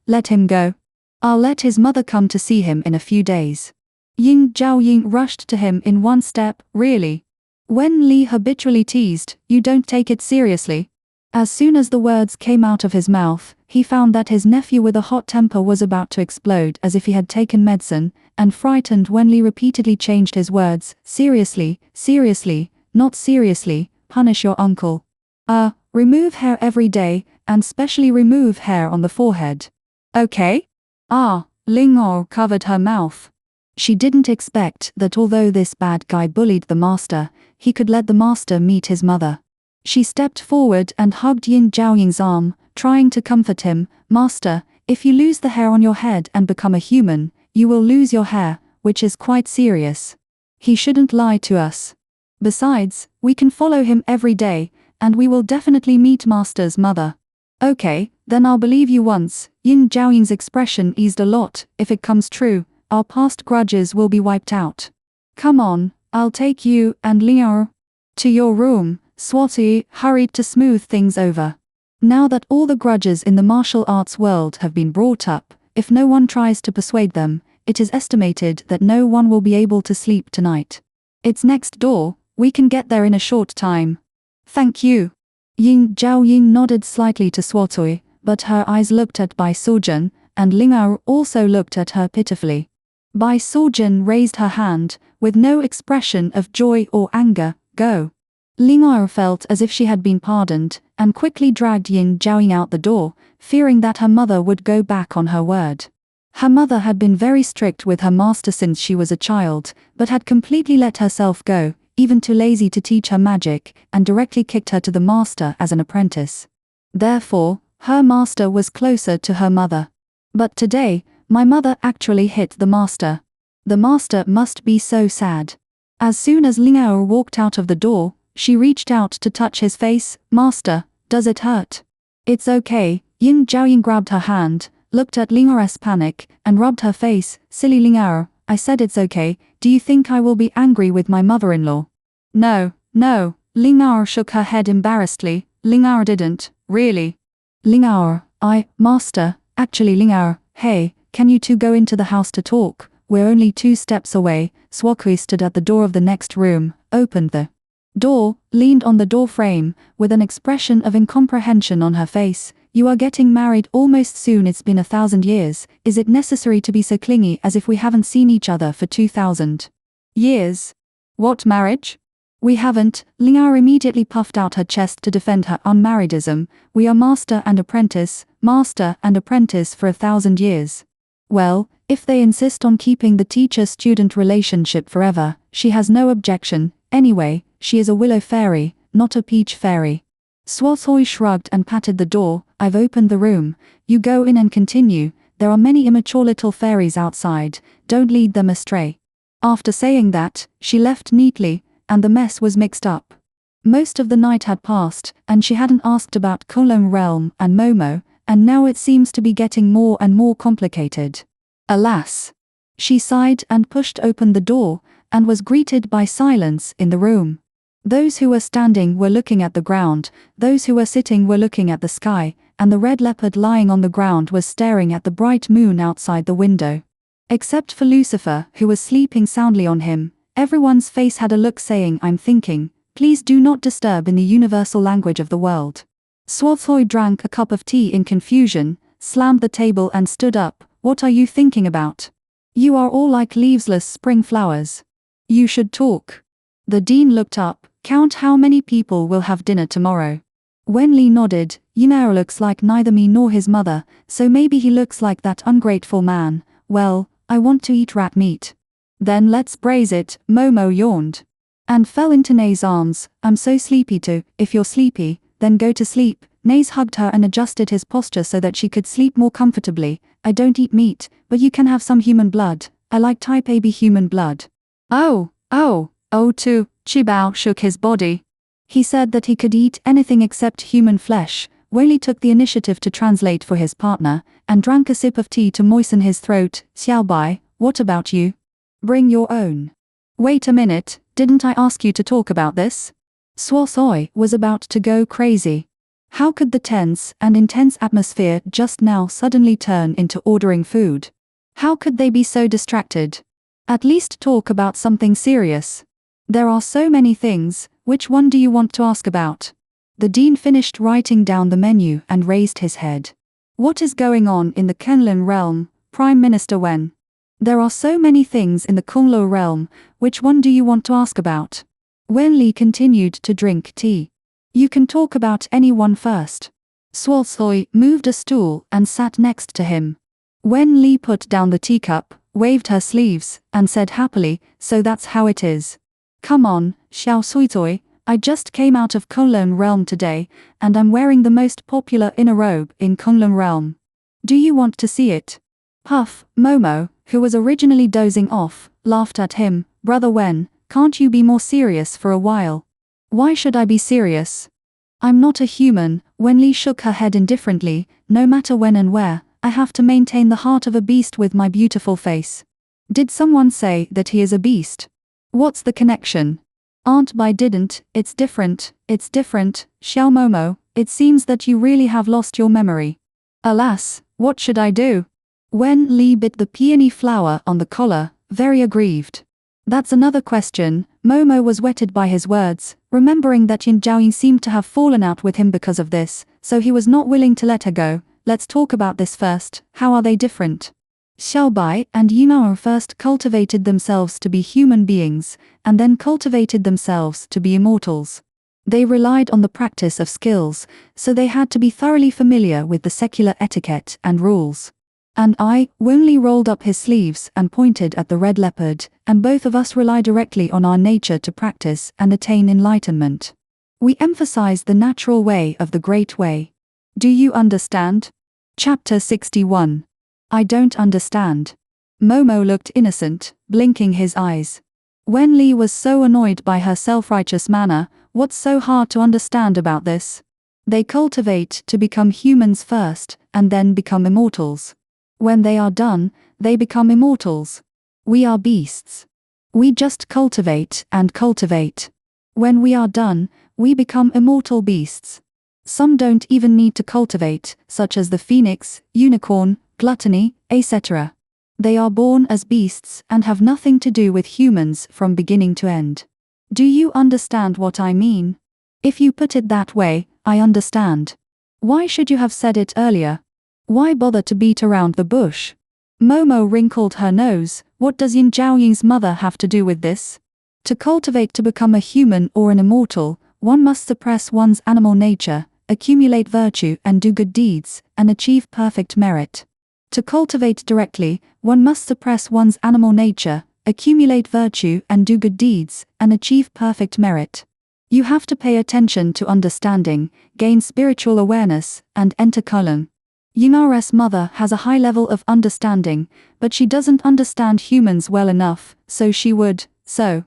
let him go. I'll let his mother come to see him in a few days. Yin Zhaoying rushed to him in one step. Really? Wen Li habitually teased, you don't take it seriously. As soon as the words came out of his mouth, he found that his nephew with a hot temper was about to explode as if he had taken medicine, and frightened Wen Li repeatedly changed his words. Seriously, not seriously, punish your uncle. Remove hair every day, and specially remove hair on the forehead. Okay? Ling'er covered her mouth. She didn't expect that although this bad guy bullied the master, he could let the master meet his mother. She stepped forward and hugged Yin Zhaoying's arm, trying to comfort him. Master, if you lose the hair on your head and become a human, you will lose your hair, which is quite serious. He shouldn't lie to us. Besides, we can follow him every day, and we will definitely meet Master's mother. Okay, then I'll believe you once. Yin Zhaoying's expression eased a lot. If it comes true, our past grudges will be wiped out. Come on, I'll take you and Ling'er to your room. Swati hurried to smooth things over. Now that all the grudges in the martial arts world have been brought up, if no one tries to persuade them, it is estimated that no one will be able to sleep tonight. It's next door, we can get there in a short time. Thank you. Yin Zhaoying nodded slightly to Swati, but her eyes looked at Bai Suljin, and Ling'er also looked at her pitifully. Bai Suljin raised her hand, with no expression of joy or anger. Go. Ling'er felt as if she had been pardoned, and quickly dragged Yin Zhaoying out the door, fearing that her mother would go back on her word. Her mother had been very strict with her master since she was a child, but had completely let herself go, even too lazy to teach her magic, and directly kicked her to the master as an apprentice. Therefore, her master was closer to her mother. But today, my mother actually hit the master. The master must be so sad. As soon as Ling'er walked out of the door, she reached out to touch his face. Master, does it hurt? It's okay. Yin Zhaoying grabbed her hand. looked at Lingao's panic, and rubbed her face. Silly Lingao, I said it's okay. Do you think I will be angry with my mother-in-law? No, no. Lingao shook her head embarrassedly. Lingao didn't, really. Lingao, master, actually Lingao, hey, can you two go into the house to talk? We're only 2 steps away. Swakui stood at the door of the next room, opened the door, leaned on the door frame, with an expression of incomprehension on her face. You are getting married almost soon. It's been 1,000 years. Is it necessary to be so clingy as if we haven't seen each other for 2,000 years? What marriage? We haven't. Lingao immediately puffed out her chest to defend her unmarriedism. We are master and apprentice for 1,000 years. Well, if they insist on keeping the teacher-student relationship forever, she has no objection. Anyway, she is a willow fairy, not a peach fairy. Swathoy shrugged and patted the door. I've opened the room. You go in and continue. There are many immature little fairies outside. Don't lead them astray. After saying that, she left neatly, and the mess was mixed up. Most of the night had passed, and she hadn't asked about Kunlun Realm and Momo, and now it seems to be getting more and more complicated. Alas! She sighed and pushed open the door, and was greeted by silence in the room. Those who were standing were looking at the ground, those who were sitting were looking at the sky, and the red leopard lying on the ground was staring at the bright moon outside the window. Except for Lucifer, who was sleeping soundly on him, everyone's face had a look saying, I'm thinking, please do not disturb in the universal language of the world. Swathoy drank a cup of tea in confusion, slammed the table and stood up. What are you thinking about? You are all like leavesless spring flowers. You should talk. The dean looked up. Count how many people will have dinner tomorrow. Wen Li nodded. Yunao looks like neither me nor his mother, so maybe he looks like that ungrateful man. Well, I want to eat rat meat. Then let's braise it. Momo yawned and fell into Nei's arms. I'm so sleepy too. If you're sleepy, then go to sleep. Nei's hugged her and adjusted his posture so that she could sleep more comfortably. I don't eat meat, but you can have some human blood. I like type AB human blood. Oh too. Chibao shook his body. He said that he could eat anything except human flesh. Wei took the initiative to translate for his partner, and drank a sip of tea to moisten his throat. Xiaobai, what about you? Bring your own. Wait a minute, didn't I ask you to talk about this? Swathoy was about to go crazy. How could the tense and intense atmosphere just now suddenly turn into ordering food? How could they be so distracted? At least talk about something serious. There are so many things, which one do you want to ask about? The dean finished writing down the menu and raised his head. What is going on in the Kunlun realm, Prime Minister Wen? There are so many things in the Kunlun realm, which one do you want to ask about? Wen Li continued to drink tea. You can talk about any one first. Swathoy moved a stool and sat next to him. Wen Li put down the teacup, waved her sleeves, and said happily, so that's how it is. Come on, Xiao Suitoi, I just came out of Kunlun Realm today, and I'm wearing the most popular inner robe in Kunlun Realm. Do you want to see it? Puff, Momo, who was originally dozing off, laughed at him. Brother Wen, can't you be more serious for a while? Why should I be serious? I'm not a human. Wen Li shook her head indifferently. No matter when and where, I have to maintain the heart of a beast with my beautiful face. Did someone say that he is a beast? What's the connection? Aunt Bai didn't. It's different. Xiao Momo, it seems that you really have lost your memory. Alas, what should I do? Wen Li bit the peony flower on the collar, very aggrieved. That's another question. Momo was wetted by his words, remembering that Yin Jiaoyin seemed to have fallen out with him because of this, so he was not willing to let her go. Let's talk about this first. How are they different? Xiaobai and Yunao first cultivated themselves to be human beings, and then cultivated themselves to be immortals. They relied on the practice of skills, so they had to be thoroughly familiar with the secular etiquette and rules. And Wen Li rolled up his sleeves and pointed at the red leopard, and both of us rely directly on our nature to practice and attain enlightenment. We emphasize the natural way of the great way. Do you understand? Chapter 61. I don't understand. Momo looked innocent, blinking his eyes. Wen Li was so annoyed by her self-righteous manner. What's so hard to understand about this? They cultivate to become humans first, and then become immortals. When they are done, they become immortals. We are beasts. We just cultivate and cultivate. When we are done, we become immortal beasts. Some don't even need to cultivate, such as the phoenix, unicorn, gluttony, etc. They are born as beasts and have nothing to do with humans from beginning to end. Do you understand what I mean? If you put it that way, I understand. Why should you have said it earlier? Why bother to beat around the bush? Momo wrinkled her nose. What does Yin Zhaoying's mother have to do with this? To cultivate to become a human or an immortal, one must suppress one's animal nature, accumulate virtue and do good deeds, and achieve perfect merit. To cultivate directly, one must suppress one's animal nature, accumulate virtue and do good deeds, and achieve perfect merit. You have to pay attention to understanding, gain spiritual awareness, and enter Kulun. Yina's mother has a high level of understanding, but she doesn't understand humans well enough, so she would, so.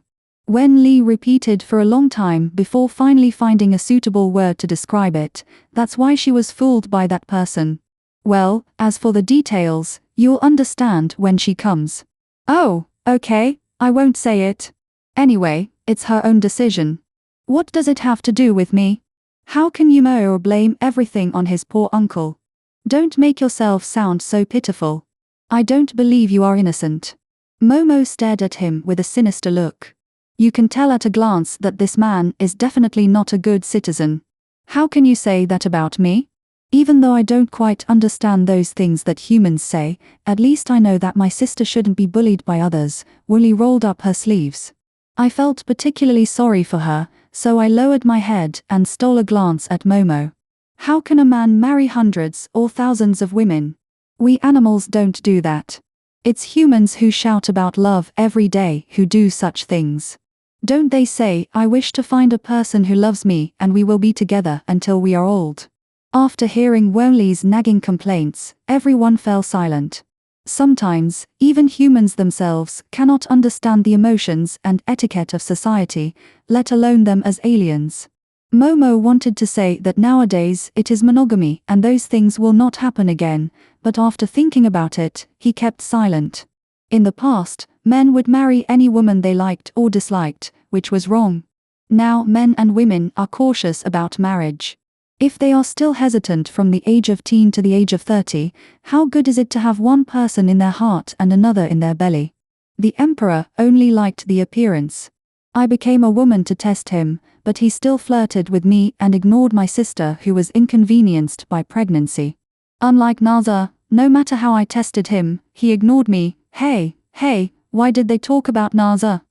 Wen Li repeated for a long time before finally finding a suitable word to describe it. That's why she was fooled by that person. Well, as for the details, you'll understand when she comes. Oh, okay, I won't say it. Anyway, it's her own decision. What does it have to do with me? How can Yumo blame everything on his poor uncle? Don't make yourself sound so pitiful. I don't believe you are innocent. Momo stared at him with a sinister look. You can tell at a glance that this man is definitely not a good citizen. How can you say that about me? Even though I don't quite understand those things that humans say, at least I know that my sister shouldn't be bullied by others. Wooly rolled up her sleeves. I felt particularly sorry for her, so I lowered my head and stole a glance at Momo. How can a man marry hundreds or thousands of women? We animals don't do that. It's humans who shout about love every day who do such things. Don't they say, I wish to find a person who loves me and we will be together until we are old? After hearing Wenli's nagging complaints, everyone fell silent. Sometimes, even humans themselves cannot understand the emotions and etiquette of society, let alone them as aliens. Momo wanted to say that nowadays it is monogamy and those things will not happen again, but after thinking about it, he kept silent. In the past, men would marry any woman they liked or disliked, which was wrong. Now men and women are cautious about marriage. If they are still hesitant from the age of teen to the age of 30, how good is it to have one person in their heart and another in their belly? The emperor only liked the appearance. I became a woman to test him, but he still flirted with me and ignored my sister who was inconvenienced by pregnancy. Unlike Naza, no matter how I tested him, he ignored me. Hey, why did they talk about Naza?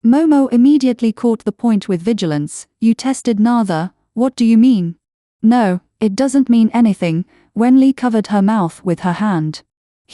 Momo immediately caught the point with vigilance. You tested Naza, what do you mean? No, it doesn't mean anything. Wenli covered her mouth with her hand.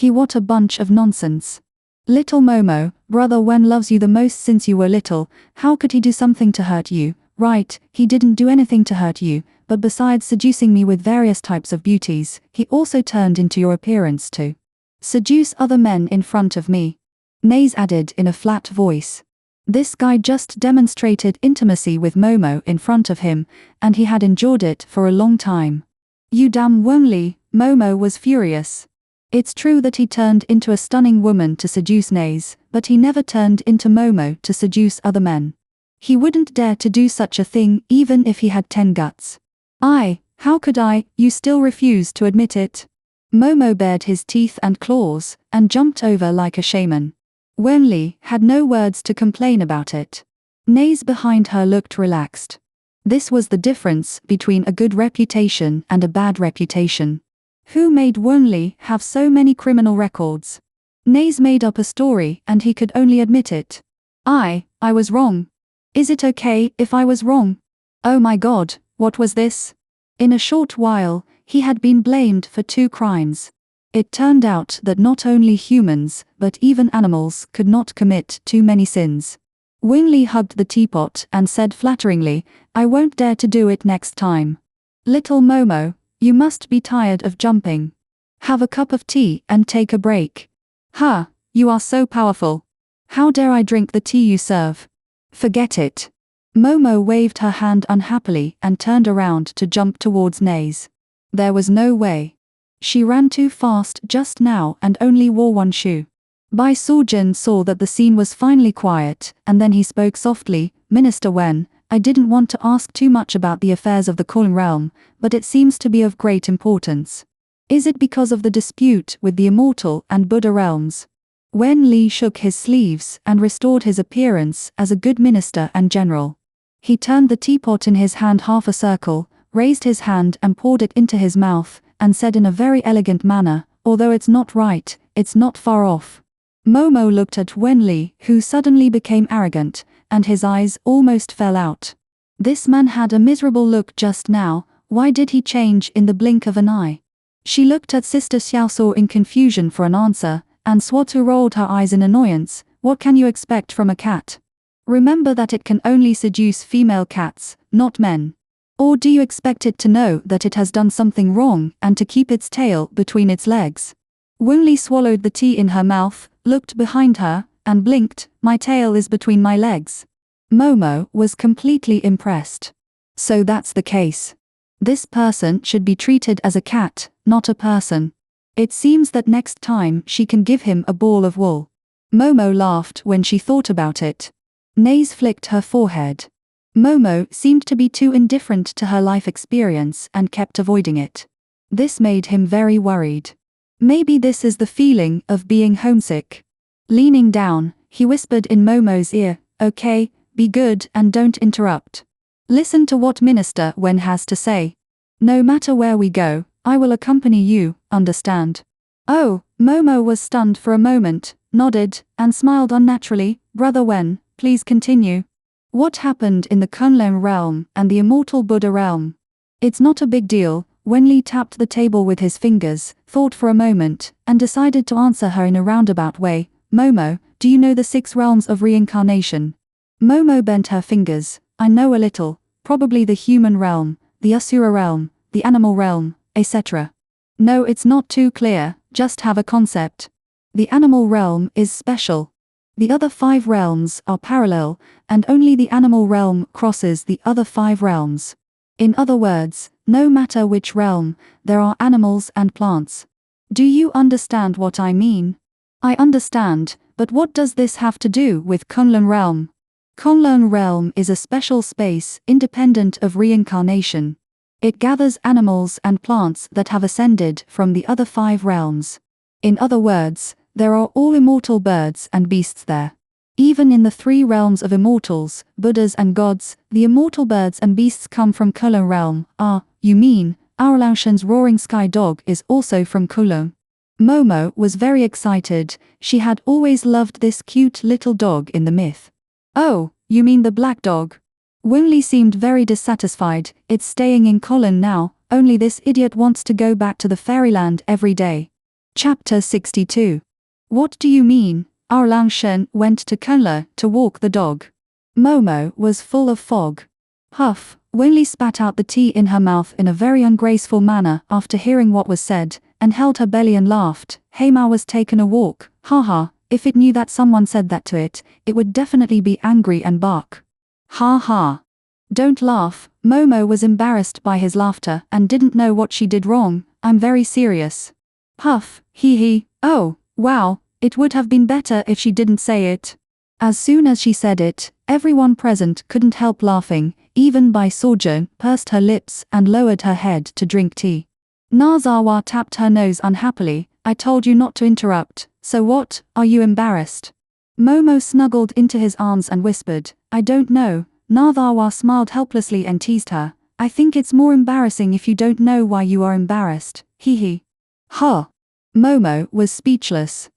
What a bunch of nonsense. Little Momo, brother Wen loves you the most since you were little. How could he do something to hurt you? Right, he didn't do anything to hurt you, but besides seducing me with various types of beauties, he also turned into your appearance to seduce other men in front of me. Naze added in a flat voice. This guy just demonstrated intimacy with Momo in front of him, and he had endured it for a long time. You damn Wenli, Momo was furious. It's true that he turned into a stunning woman to seduce Naze, but he never turned into Momo to seduce other men. He wouldn't dare to do such a thing even if he had 10 guts. How could I? You still refuse to admit it? Momo bared his teeth and claws, and jumped over like a shaman. Wenli had no words to complain about it. Naze behind her looked relaxed. This was the difference between a good reputation and a bad reputation. Who made Wenli have so many criminal records? Naze made up a story and he could only admit it. I was wrong. Is it okay if I was wrong? Oh my god, what was this? In a short while, he had been blamed for 2 crimes. It turned out that not only humans, but even animals could not commit too many sins. Wenli hugged the teapot and said flatteringly, I won't dare to do it next time. Little Momo, you must be tired of jumping. Have a cup of tea and take a break. You are so powerful. How dare I drink the tea you serve? Forget it. Momo waved her hand unhappily and turned around to jump towards Naze. There was no way. She ran too fast just now and only wore one shoe. Bai Suojin saw that the scene was finally quiet, and then he spoke softly, Minister Wen, I didn't want to ask too much about the affairs of the Kunlun realm, but it seems to be of great importance. Is it because of the dispute with the Immortal and Buddha realms? Wen Li shook his sleeves and restored his appearance as a good minister and general. He turned the teapot in his hand half a circle, raised his hand and poured it into his mouth, and said in a very elegant manner, although it's not right, it's not far off. Momo looked at Wen Li, who suddenly became arrogant, and his eyes almost fell out. This man had a miserable look just now, why did he change in the blink of an eye? She looked at Sister Xiaoso in confusion for an answer, and Swatu rolled her eyes in annoyance. What can you expect from a cat? Remember that it can only seduce female cats, not men. Or do you expect it to know that it has done something wrong and to keep its tail between its legs? Wen Li swallowed the tea in her mouth, looked behind her, and blinked, my tail is between my legs. Momo was completely impressed. So that's the case. This person should be treated as a cat, not a person. It seems that next time she can give him a ball of wool. Momo laughed when she thought about it. Naze flicked her forehead. Momo seemed to be too indifferent to her life experience and kept avoiding it. This made him very worried. Maybe this is the feeling of being homesick. Leaning down, he whispered in Momo's ear, okay, be good and don't interrupt. Listen to what Minister Wen has to say. No matter where we go, I will accompany you, understand? Oh, Momo was stunned for a moment, nodded, and smiled unnaturally. Brother Wen, please continue. What happened in the Kunlun realm and the Immortal Buddha realm? It's not a big deal. Wen Li tapped the table with his fingers, thought for a moment, and decided to answer her in a roundabout way. Momo, do you know the 6 realms of reincarnation? Momo bent her fingers. I know a little, probably the human realm, the Asura realm, the animal realm, etc. No, it's not too clear, just have a concept. The animal realm is special. The other 5 realms are parallel, and only the animal realm crosses the other 5 realms. In other words, no matter which realm, there are animals and plants. Do you understand what I mean? I understand, but what does this have to do with Kunlun realm? Kunlun realm is a special space independent of reincarnation. It gathers animals and plants that have ascended from the other 5 realms. In other words, there are all immortal birds and beasts there. Even in the 3 realms of immortals, Buddhas and gods, the immortal birds and beasts come from Kunlun realm. Ah, you mean, our Laoshan's roaring sky dog is also from Kunlun? Momo was very excited, she had always loved this cute little dog in the myth. Oh, you mean the black dog? Wen Li seemed very dissatisfied, it's staying in Kunlun now, only this idiot wants to go back to the fairyland every day. Chapter 62. What do you mean? Our Laoshan went to Kunlun to walk the dog. Momo was full of fog. Huff, Wen Li spat out the tea in her mouth in a very ungraceful manner after hearing what was said, and held her belly and laughed. Heimao was taken a walk, haha, if it knew that someone said that to it, it would definitely be angry and bark. Ha ha. Don't laugh, Momo was embarrassed by his laughter and didn't know what she did wrong, I'm very serious. Puff, hee hee, oh, wow, it would have been better if she didn't say it. As soon as she said it, everyone present couldn't help laughing, even Bai Suojin pursed her lips and lowered her head to drink tea. Nazawa tapped her nose unhappily, I told you not to interrupt, so what, are you embarrassed? Momo snuggled into his arms and whispered, I don't know. Nazawa smiled helplessly and teased her, I think it's more embarrassing if you don't know why you are embarrassed, hee hee. Huh. Momo was speechless.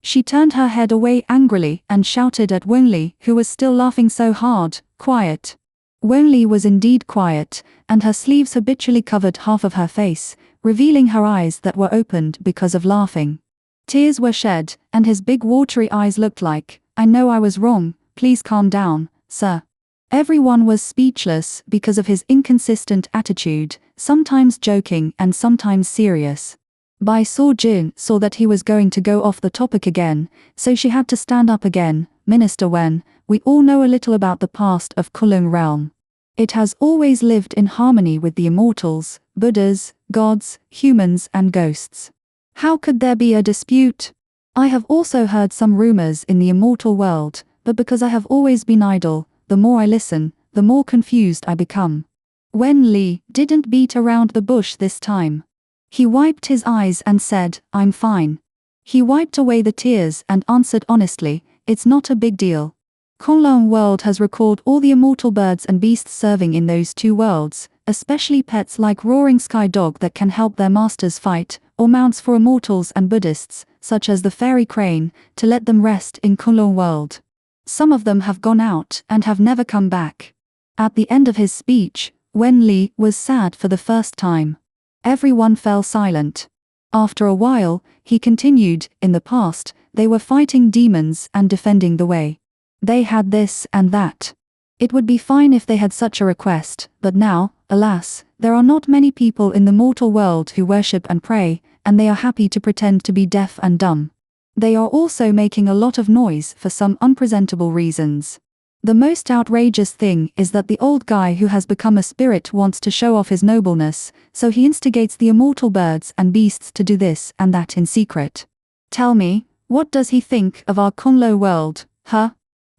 She turned her head away angrily and shouted at Wen Li, who was still laughing so hard, quiet. Wen Li was indeed quiet, and her sleeves habitually covered half of her face, revealing her eyes that were opened because of laughing. Tears were shed, and his big watery eyes looked like, I know I was wrong, please calm down, sir. Everyone was speechless because of his inconsistent attitude, sometimes joking and sometimes serious. Bai Suojin saw that he was going to go off the topic again, so she had to stand up again. Minister Wen, we all know a little about the past of Kunlun realm. It has always lived in harmony with the immortals, Buddhas, gods, humans and ghosts. How could there be a dispute? I have also heard some rumors in the immortal world, but because I have always been idle, the more I listen, the more confused I become. Wen Li didn't beat around the bush this time. He wiped his eyes and said, "I'm fine." He wiped away the tears and answered honestly, "It's not a big deal. Kunlun world has recalled all the immortal birds and beasts serving in those two worlds, especially pets like roaring sky dog that can help their masters fight, or mounts for immortals and Buddhists, such as the fairy crane, to let them rest in Kunlun world. Some of them have gone out and have never come back." At the end of his speech, Wen Li was sad for the first time. Everyone fell silent. After a while, he continued, "In the past, they were fighting demons and defending the way. They had this and that. It would be fine if they had such a request, but now, alas, there are not many people in the mortal world who worship and pray, and they are happy to pretend to be deaf and dumb. They are also making a lot of noise for some unpresentable reasons. The most outrageous thing is that the old guy who has become a spirit wants to show off his nobleness, so he instigates the immortal birds and beasts to do this and that in secret. Tell me, what does he think of our Kunlo world, huh?"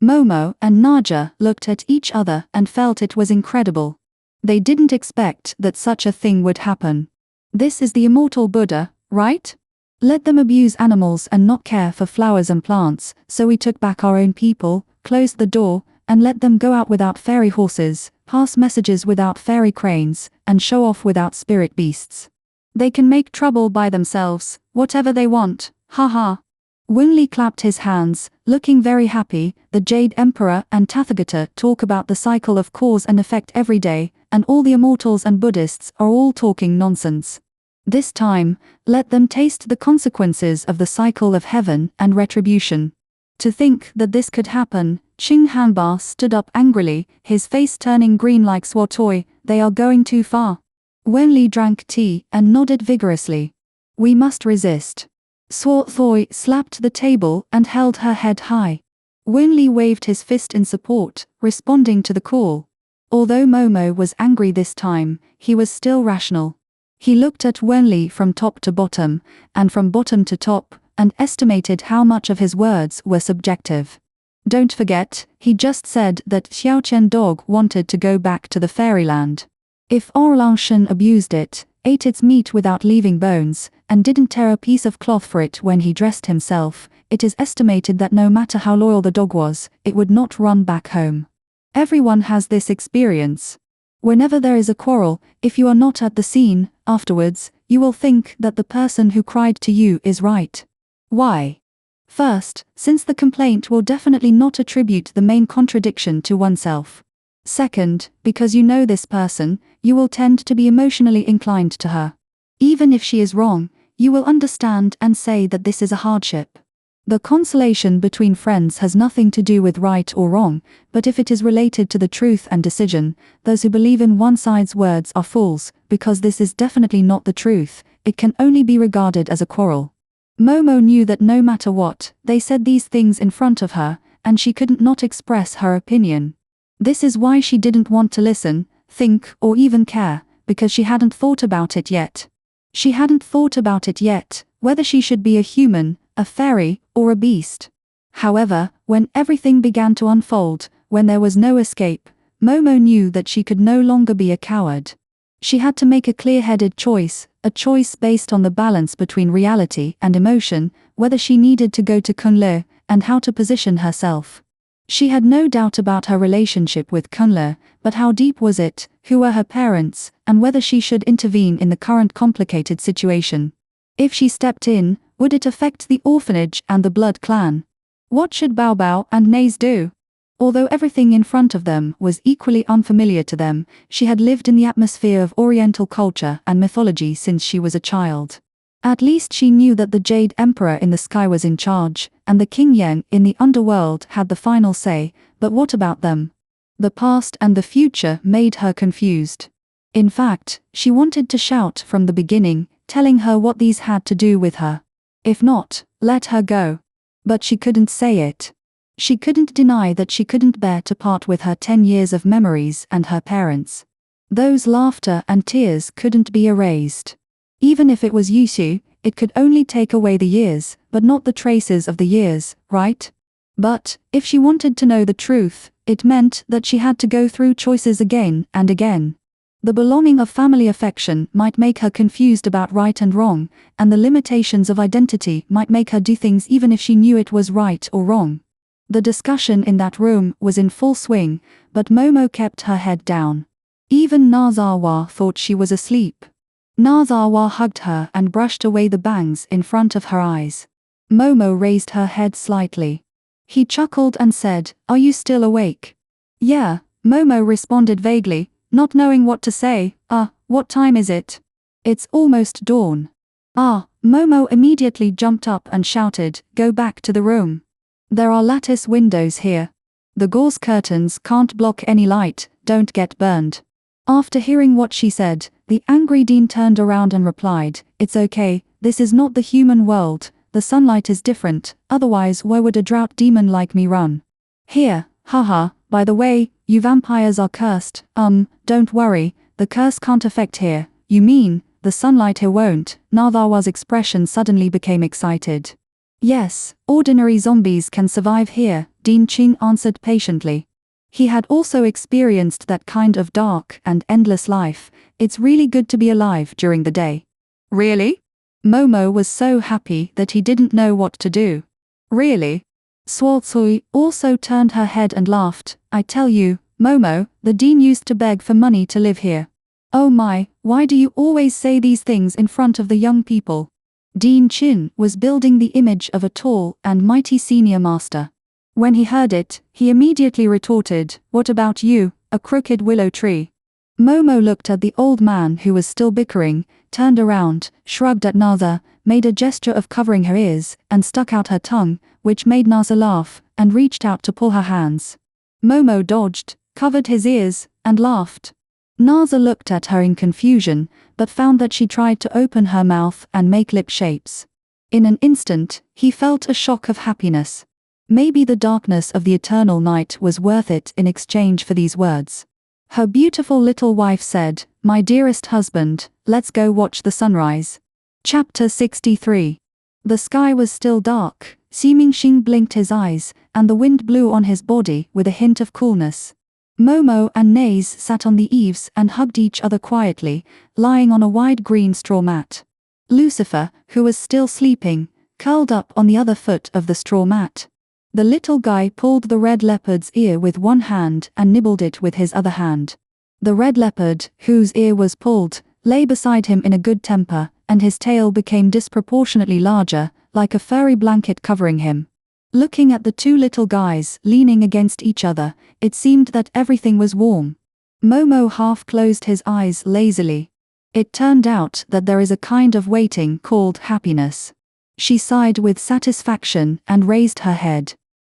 Momo and Naja looked at each other and felt it was incredible. They didn't expect that such a thing would happen. This is the immortal Buddha, right? Let them abuse animals and not care for flowers and plants, so we took back our own people, closed the door, and let them go out without fairy horses, pass messages without fairy cranes, and show off without spirit beasts. They can make trouble by themselves, whatever they want, haha. Wunli clapped his hands, looking very happy. The Jade Emperor and Tathagata talk about the cycle of cause and effect every day, and all the immortals and Buddhists are all talking nonsense. This time, let them taste the consequences of the cycle of heaven and retribution. To think that this could happen, Qing Hanba stood up angrily, his face turning green like swatoi. They are going too far. Wenli drank tea and nodded vigorously. We must resist. Swatoi slapped the table and held her head high. Wenli waved his fist in support, responding to the call. Although Momo was angry this time, he was still rational. He looked at Wenli from top to bottom, and from bottom to top, and estimated how much of his words were subjective. Don't forget, he just said that Xiaoqian dog wanted to go back to the fairyland. If Orlangshan abused it, ate its meat without leaving bones, and didn't tear a piece of cloth for it when he dressed himself, it is estimated that no matter how loyal the dog was, it would not run back home. Everyone has this experience. Whenever there is a quarrel, if you are not at the scene, afterwards, you will think that the person who cried to you is right. Why? First, since the complaint will definitely not attribute the main contradiction to oneself. Second, because you know this person, you will tend to be emotionally inclined to her. Even if she is wrong, you will understand and say that this is a hardship. The consolation between friends has nothing to do with right or wrong, but if it is related to the truth and decision, those who believe in one side's words are fools, because this is definitely not the truth. It can only be regarded as a quarrel. Momo knew that no matter what, they said these things in front of her, and she couldn't not express her opinion. This is why she didn't want to listen, think, or even care, because she hadn't thought about it yet. She hadn't thought about it yet, whether she should be a human, a fairy, or a beast. However, when everything began to unfold, when there was no escape, Momo knew that she could no longer be a coward. She had to make a clear-headed choice, a choice based on the balance between reality and emotion, whether she needed to go to Kunle, and how to position herself. She had no doubt about her relationship with Kunle, but how deep was it, who were her parents, and whether she should intervene in the current complicated situation. If she stepped in, would it affect the orphanage and the blood clan? What should Bao Bao and Naze do? Although everything in front of them was equally unfamiliar to them, she had lived in the atmosphere of Oriental culture and mythology since she was a child. At least she knew that the Jade Emperor in the sky was in charge, and the King Yang in the underworld had the final say, but what about them? The past and the future made her confused. In fact, she wanted to shout from the beginning, telling her what these had to do with her. If not, let her go. But she couldn't say it. She couldn't deny that she couldn't bear to part with her 10 years of memories and her parents. Those laughter and tears couldn't be erased. Even if it was Yushu, it could only take away the years, but not the traces of the years, right? But, if she wanted to know the truth, it meant that she had to go through choices again and again. The belonging of family affection might make her confused about right and wrong, and the limitations of identity might make her do things even if she knew it was right or wrong. The discussion in that room was in full swing, but Momo kept her head down. Even Nazawa thought she was asleep. Nazawa hugged her and brushed away the bangs in front of her eyes. Momo raised her head slightly. He chuckled and said, "Are you still awake?" "Yeah," Momo responded vaguely, not knowing what to say. What time is it?" "It's almost dawn." Momo immediately jumped up and shouted, "Go back to the room. There are lattice windows here. The gauze curtains can't block any light, don't get burned." After hearing what she said, the angry Dean turned around and replied, "It's okay, this is not the human world, the sunlight is different, otherwise why would a drought demon like me run here? Haha, by the way, you vampires are cursed. Don't worry, the curse can't affect here." "You mean, the sunlight here won't?" Nathawa's expression suddenly became excited. "Yes, ordinary zombies can survive here," Dean Qing answered patiently. He had also experienced that kind of dark and endless life. It's really good to be alive during the day. "Really?" Momo was so happy that he didn't know what to do. "Really?" Swatsui also turned her head and laughed. "I tell you, Momo, the Dean used to beg for money to live here." "Oh my, why do you always say these things in front of the young people?" Dean Qin was building the image of a tall and mighty senior master. When he heard it, he immediately retorted, "What about you, a crooked willow tree?" Momo looked at the old man who was still bickering, turned around, shrugged at Naza, made a gesture of covering her ears, and stuck out her tongue, which made Naza laugh, and reached out to pull her hands. Momo dodged, covered his ears, and laughed. Naza looked at her in confusion, but found that she tried to open her mouth and make lip shapes. In an instant, he felt a shock of happiness. Maybe the darkness of the eternal night was worth it in exchange for these words. Her beautiful little wife said, "My dearest husband, let's go watch the sunrise." Chapter 63. The sky was still dark. Ximing Xing blinked his eyes, and the wind blew on his body with a hint of coolness. Momo and Naze sat on the eaves and hugged each other quietly, lying on a wide green straw mat. Lucifer, who was still sleeping, curled up on the other foot of the straw mat. The little guy pulled the red leopard's ear with one hand and nibbled it with his other hand. The red leopard, whose ear was pulled, lay beside him in a good temper, and his tail became disproportionately larger, like a furry blanket covering him. Looking at the two little guys leaning against each other, it seemed that everything was warm. Momo half closed his eyes lazily. It turned out that there is a kind of waiting called happiness. She sighed with satisfaction and raised her head.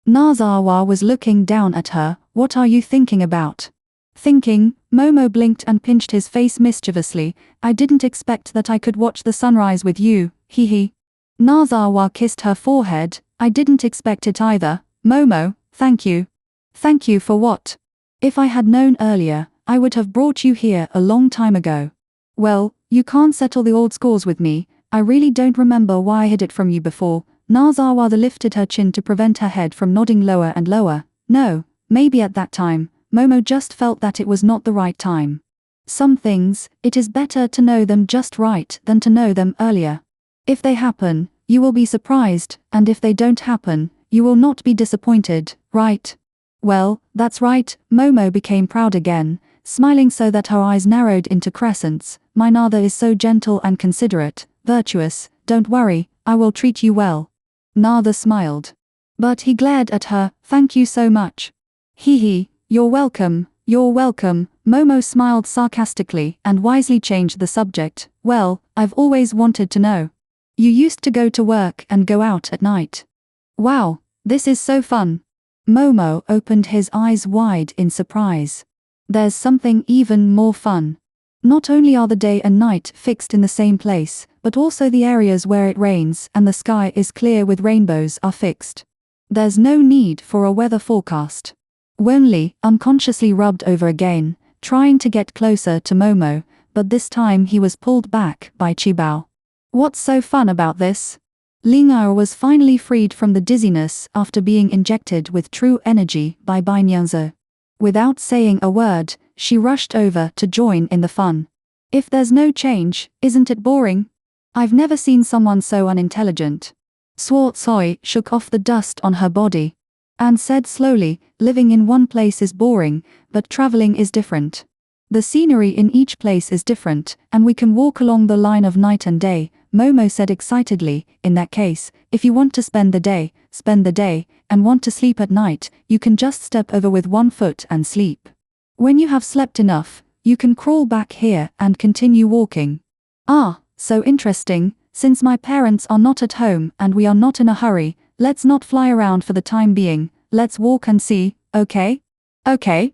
Nazawa was looking down at her. "What are you thinking about?" "Thinking," Momo blinked and pinched his face mischievously. "I didn't expect that I could watch the sunrise with you, hee hee." Nazawa kissed her forehead. "I didn't expect it either, Momo, thank you." "Thank you for what?" "If I had known earlier, I would have brought you here a long time ago." "Well, you can't settle the old scores with me. I really don't remember why I hid it from you before." Nazawa lifted her chin to prevent her head from nodding lower and lower. "No, maybe at that time, Momo just felt that it was not the right time. Some things, it is better to know them just right than to know them earlier. If they happen, you will be surprised, and if they don't happen, you will not be disappointed, right?" "Well, that's right." Momo became proud again, smiling so that her eyes narrowed into crescents. "My Natha is so gentle and considerate, virtuous. Don't worry, I will treat you well." Natha smiled. But he glared at her. "Thank you so much." "Hee hee, you're welcome, you're welcome." Momo smiled sarcastically and wisely changed the subject. "Well, I've always wanted to know. You used to go to work and go out at night." "Wow, this is so fun." Momo opened his eyes wide in surprise. "There's something even more fun. Not only are the day and night fixed in the same place, but also the areas where it rains and the sky is clear with rainbows are fixed. There's no need for a weather forecast." Wenli unconsciously rubbed over again, trying to get closer to Momo, but this time he was pulled back by Qibao. What's so fun about this? Ling Er was finally freed from the dizziness after being injected with true energy by Bai Nianzhe. Without saying a word, she rushed over to join in the fun. If there's no change, isn't it boring? I've never seen someone so unintelligent. Suo Cui shook off the dust on her body and said slowly, living in one place is boring, but traveling is different. The scenery in each place is different, and we can walk along the line of night and day, Momo said excitedly. In that case, if you want to spend the day, and want to sleep at night, you can just step over with one foot and sleep. When you have slept enough, you can crawl back here and continue walking. Ah, so interesting. Since my parents are not at home and we are not in a hurry, let's not fly around for the time being, let's walk and see, okay? Okay.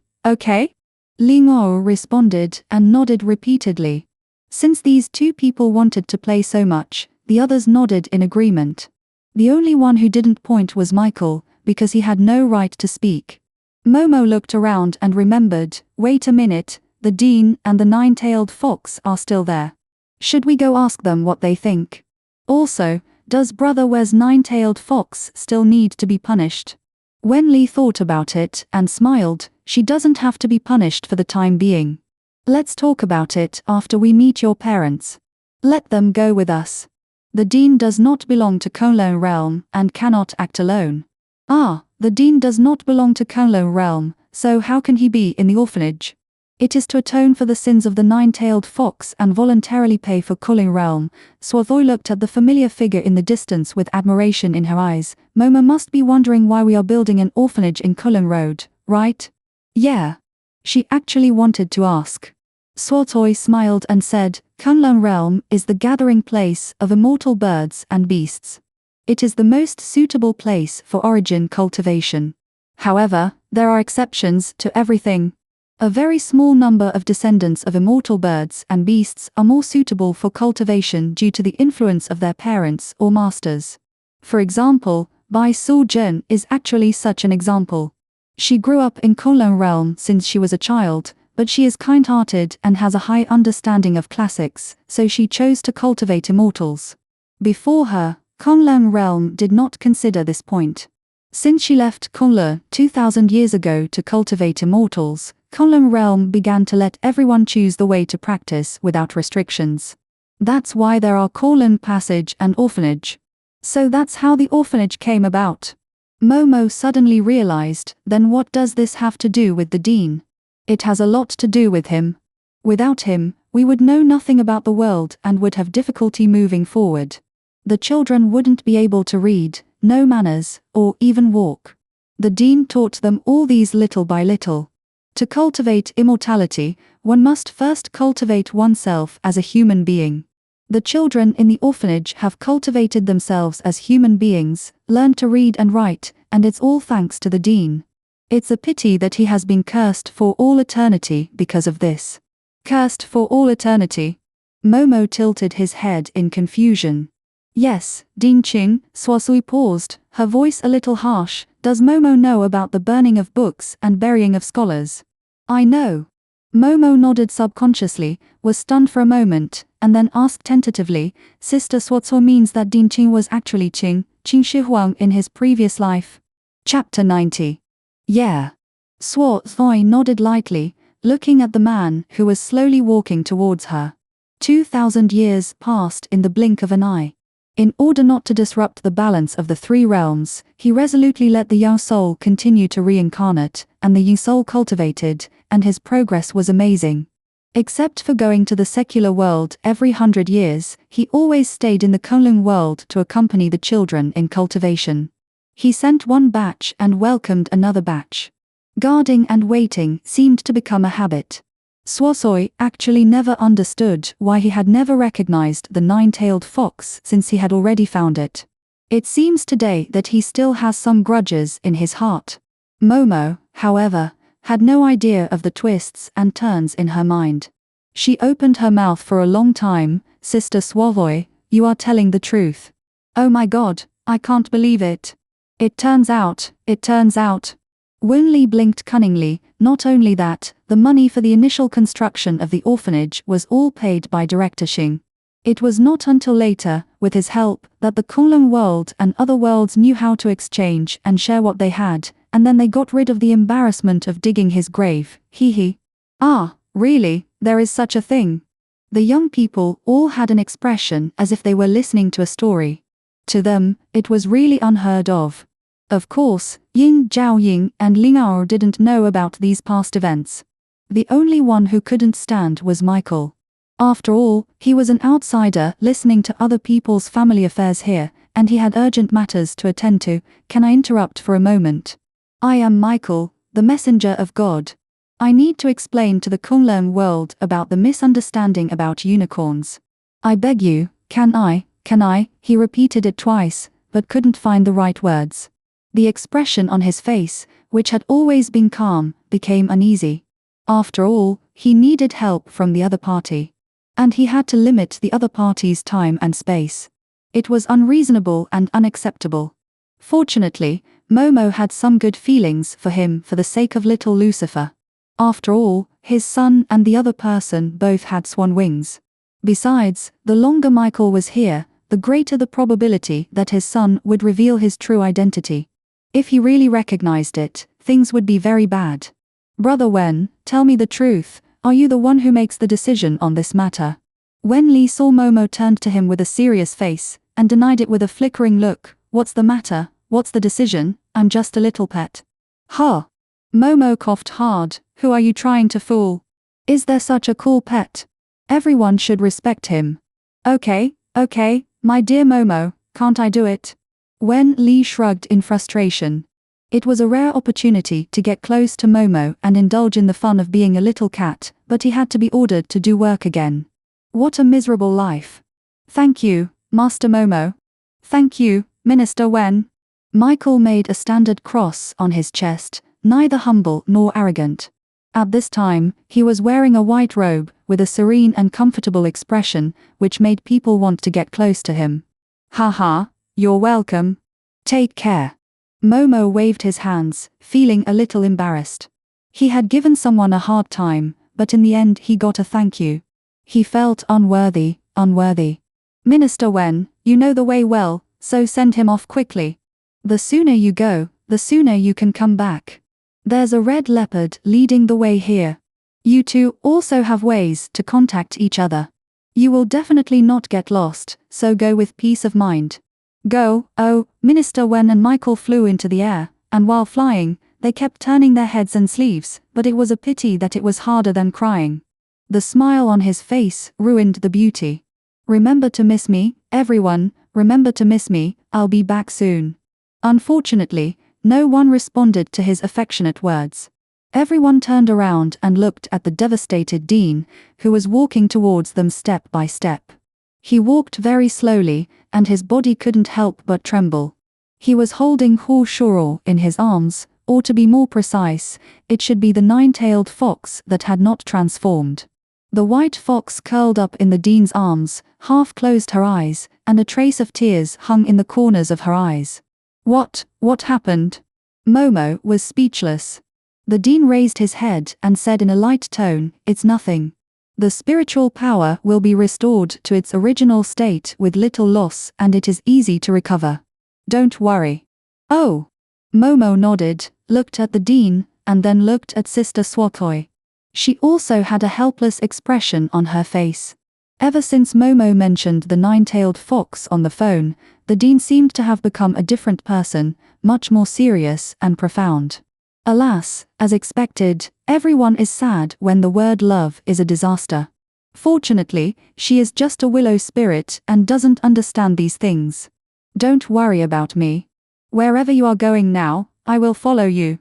Ling Er responded and nodded repeatedly. Since these two people wanted to play so much, the others nodded in agreement. The only one who didn't point was Michael, because he had no right to speak. Momo looked around and remembered, wait a minute, the dean and the nine-tailed fox are still there. Should we go ask them what they think? Also, does Brother Wes nine-tailed fox still need to be punished? Wen Li thought about it and smiled. She doesn't have to be punished for the time being. Let's talk about it after we meet your parents. Let them go with us. The dean does not belong to Kunlun realm and cannot act alone. Ah, the dean does not belong to Kunlun realm, so how can he be in the orphanage? It is to atone for the sins of the nine-tailed fox and voluntarily pay for Kunlun realm. Suothui looked at the familiar figure in the distance with admiration in her eyes. Momo must be wondering why we are building an orphanage in Kunlun Road, right? Yeah. She actually wanted to ask. Suothui smiled and said, Kunlun realm is the gathering place of immortal birds and beasts. It is the most suitable place for origin cultivation. However, there are exceptions to everything. A very small number of descendants of immortal birds and beasts are more suitable for cultivation due to the influence of their parents or masters. For example, Bai Su Zhen is actually such an example. She grew up in Kunlun realm since she was a child, but she is kind-hearted and has a high understanding of classics, so she chose to cultivate immortals. Before her, Kunlun realm did not consider this point. Since she left Kunlun 2,000 years ago to cultivate immortals, Kunlun realm began to let everyone choose the way to practice without restrictions. That's why there are Kunlun Passage and Orphanage. So that's how the orphanage came about. Momo suddenly realized, then what does this have to do with the dean? It has a lot to do with him. Without him, we would know nothing about the world and would have difficulty moving forward. The children wouldn't be able to read, know manners, or even walk. The dean taught them all these little by little. To cultivate immortality, one must first cultivate oneself as a human being. The children in the orphanage have cultivated themselves as human beings, learned to read and write, and it's all thanks to the dean. It's a pity that he has been cursed for all eternity because of this. Cursed for all eternity? Momo tilted his head in confusion. Yes, Dean Qing. Suosui paused, her voice a little harsh. Does Momo know about the burning of books and burying of scholars? I know. Momo nodded subconsciously, was stunned for a moment, and then asked tentatively, Sister Suotso means that Dean Qing was actually Qing Shihuang in his previous life? Chapter 90. Yeah. Suotso nodded lightly, looking at the man who was slowly walking towards her. 2,000 years passed in the blink of an eye. In order not to disrupt the balance of the three realms, he resolutely let the young soul continue to reincarnate, and the young soul cultivated, and his progress was amazing. Except for going to the secular world every 100 years, he always stayed in the Kunlun world to accompany the children in cultivation. He sent one batch and welcomed another batch. Guarding and waiting seemed to become a habit. Suosoi actually never understood why he had never recognized the nine-tailed fox since he had already found it. It seems today that he still has some grudges in his heart. Momo, however, had no idea of the twists and turns in her mind. She opened her mouth for a long time. Sister Suosoi, you are telling the truth. Oh my God, I can't believe it. It turns out. Wenli blinked cunningly. Not only that, the money for the initial construction of the orphanage was all paid by Director Xing. It was not until later, with his help, that the Kunlun world and other worlds knew how to exchange and share what they had, and then they got rid of the embarrassment of digging his grave. Hee. Ah, really, there is such a thing. The young people all had an expression as if they were listening to a story. To them, it was really unheard of. Of course, Yin Zhaoying and Ling Ao didn't know about these past events. The only one who couldn't stand was Michael. After all, he was an outsider listening to other people's family affairs here, and he had urgent matters to attend to. Can I interrupt for a moment? I am Michael, the messenger of God. I need to explain to the Kunlun world about the misunderstanding about unicorns. I beg you, can I, he repeated it twice, but couldn't find the right words. The expression on his face, which had always been calm, became uneasy. After all, he needed help from the other party. And he had to limit the other party's time and space. It was unreasonable and unacceptable. Fortunately, Momo had some good feelings for him for the sake of little Lucifer. After all, his son and the other person both had swan wings. Besides, the longer Michael was here, the greater the probability that his son would reveal his true identity. If he really recognized it, things would be very bad. Brother Wen, tell me the truth, are you the one who makes the decision on this matter? Wen Li saw Momo turned to him with a serious face, and denied it with a flickering look. What's the matter? What's the decision? I'm just a little pet. Huh. Momo coughed hard. Who are you trying to fool? Is there such a cool pet? Everyone should respect him. Okay, my dear Momo, can't I do it? Wen Li shrugged in frustration. It was a rare opportunity to get close to Momo and indulge in the fun of being a little cat, but he had to be ordered to do work again. What a miserable life. Thank you, Master Momo. Thank you, Minister Wen. Michael made a standard cross on his chest, neither humble nor arrogant. At this time, he was wearing a white robe, with a serene and comfortable expression, which made people want to get close to him. Haha, you're welcome. Take care. Momo waved his hands, feeling a little embarrassed. He had given someone a hard time, but in the end he got a thank you. He felt unworthy. Minister Wen, you know the way well, so send him off quickly. The sooner you go, the sooner you can come back. There's a red leopard leading the way here. You two also have ways to contact each other. You will definitely not get lost, so go with peace of mind. Go. Oh, Minister Wen and Michael flew into the air, and while flying, they kept turning their heads and sleeves, but it was a pity that it was harder than crying. The smile on his face ruined the beauty. Remember to miss me, everyone, remember to miss me, I'll be back soon. Unfortunately, no one responded to his affectionate words. Everyone turned around and looked at the devastated Dean, who was walking towards them step by step. He walked very slowly, and his body couldn't help but tremble. He was holding Hu Shuro in his arms, or to be more precise, it should be the nine-tailed fox that had not transformed. The white fox curled up in the Dean's arms, half closed her eyes, and a trace of tears hung in the corners of her eyes. What happened? Momo was speechless. The Dean raised his head and said in a light tone, it's nothing. The spiritual power will be restored to its original state with little loss, and it is easy to recover. Don't worry. Oh. Momo nodded, looked at the Dean, and then looked at Sister Swatoi. She also had a helpless expression on her face. Ever since Momo mentioned the nine-tailed fox on the phone, the Dean seemed to have become a different person, much more serious and profound. Alas, as expected, everyone is sad when the word love is a disaster. Fortunately, she is just a willow spirit and doesn't understand these things. Don't worry about me. Wherever you are going now, I will follow you.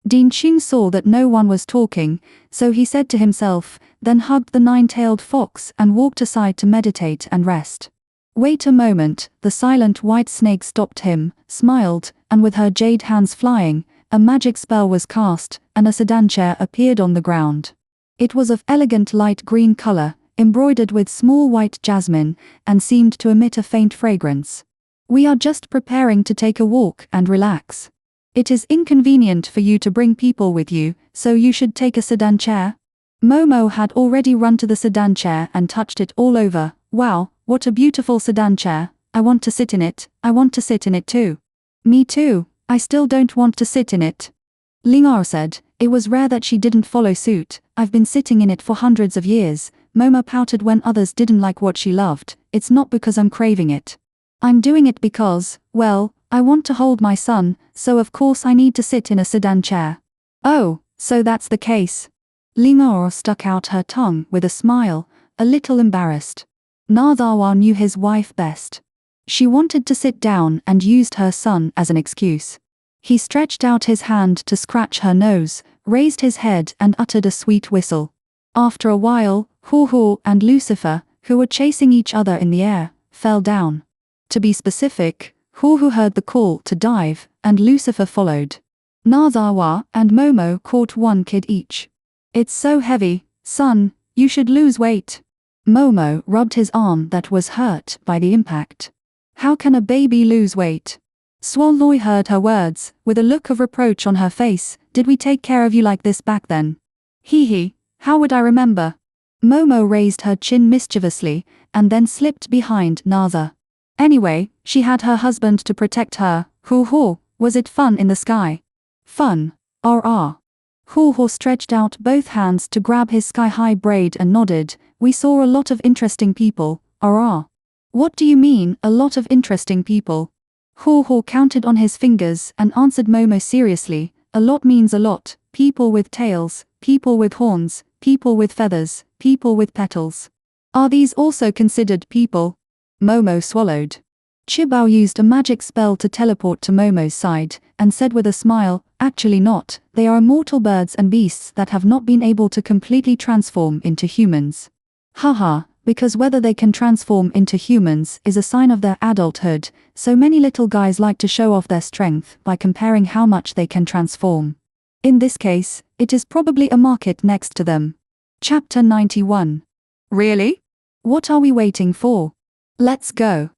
Dean Qing saw that no one was talking, so he said to himself, then hugged the nine-tailed fox and walked aside to meditate and rest. Wait a moment, the silent white snake stopped him, smiled, and with her jade hands flying, a magic spell was cast, and a sedan chair appeared on the ground. It was of elegant light green color, embroidered with small white jasmine, and seemed to emit a faint fragrance. We are just preparing to take a walk and relax. It is inconvenient for you to bring people with you, so you should take a sedan chair. Momo had already run to the sedan chair and touched it all over. Wow, what a beautiful sedan chair. I want to sit in it. I want to sit in it too. Me too. I still don't want to sit in it. Lingao said. It was rare that she didn't follow suit. I've been sitting in it for hundreds of years. Momo pouted when others didn't like what she loved. It's not because I'm craving it. I'm doing it because, well, I want to hold my son, so of course I need to sit in a sedan chair. Oh, so that's the case. Lingao stuck out her tongue with a smile, a little embarrassed. Nazawa knew his wife best. She wanted to sit down and used her son as an excuse. He stretched out his hand to scratch her nose, raised his head and uttered a sweet whistle. After a while, Hoo-Hoo and Lucifer, who were chasing each other in the air, fell down. To be specific, Hoo-Hoo heard the call to dive, and Lucifer followed. Nazawa and Momo caught one kid each. It's so heavy, son, you should lose weight. Momo rubbed his arm that was hurt by the impact. How can a baby lose weight? Swalloy heard her words, with a look of reproach on her face. Did we take care of you like this back then? Hee, how would I remember? Momo raised her chin mischievously, and then slipped behind Naza. Anyway, she had her husband to protect her. Hoo-Hoo, was it fun in the sky? Fun. Hoo-Hoo stretched out both hands to grab his sky-high braid and nodded. We saw a lot of interesting people. What do you mean, a lot of interesting people? Hoo-Hoo counted on his fingers and answered Momo seriously. A lot means a lot. People with tails, people with horns, people with feathers, people with petals. Are these also considered people? Momo swallowed. Chibao used a magic spell to teleport to Momo's side, and said with a smile, actually not, they are immortal birds and beasts that have not been able to completely transform into humans. Haha, because whether they can transform into humans is a sign of their adulthood, so many little guys like to show off their strength by comparing how much they can transform. In this case, it is probably a market next to them. Chapter 91. Really? What are we waiting for? Let's go.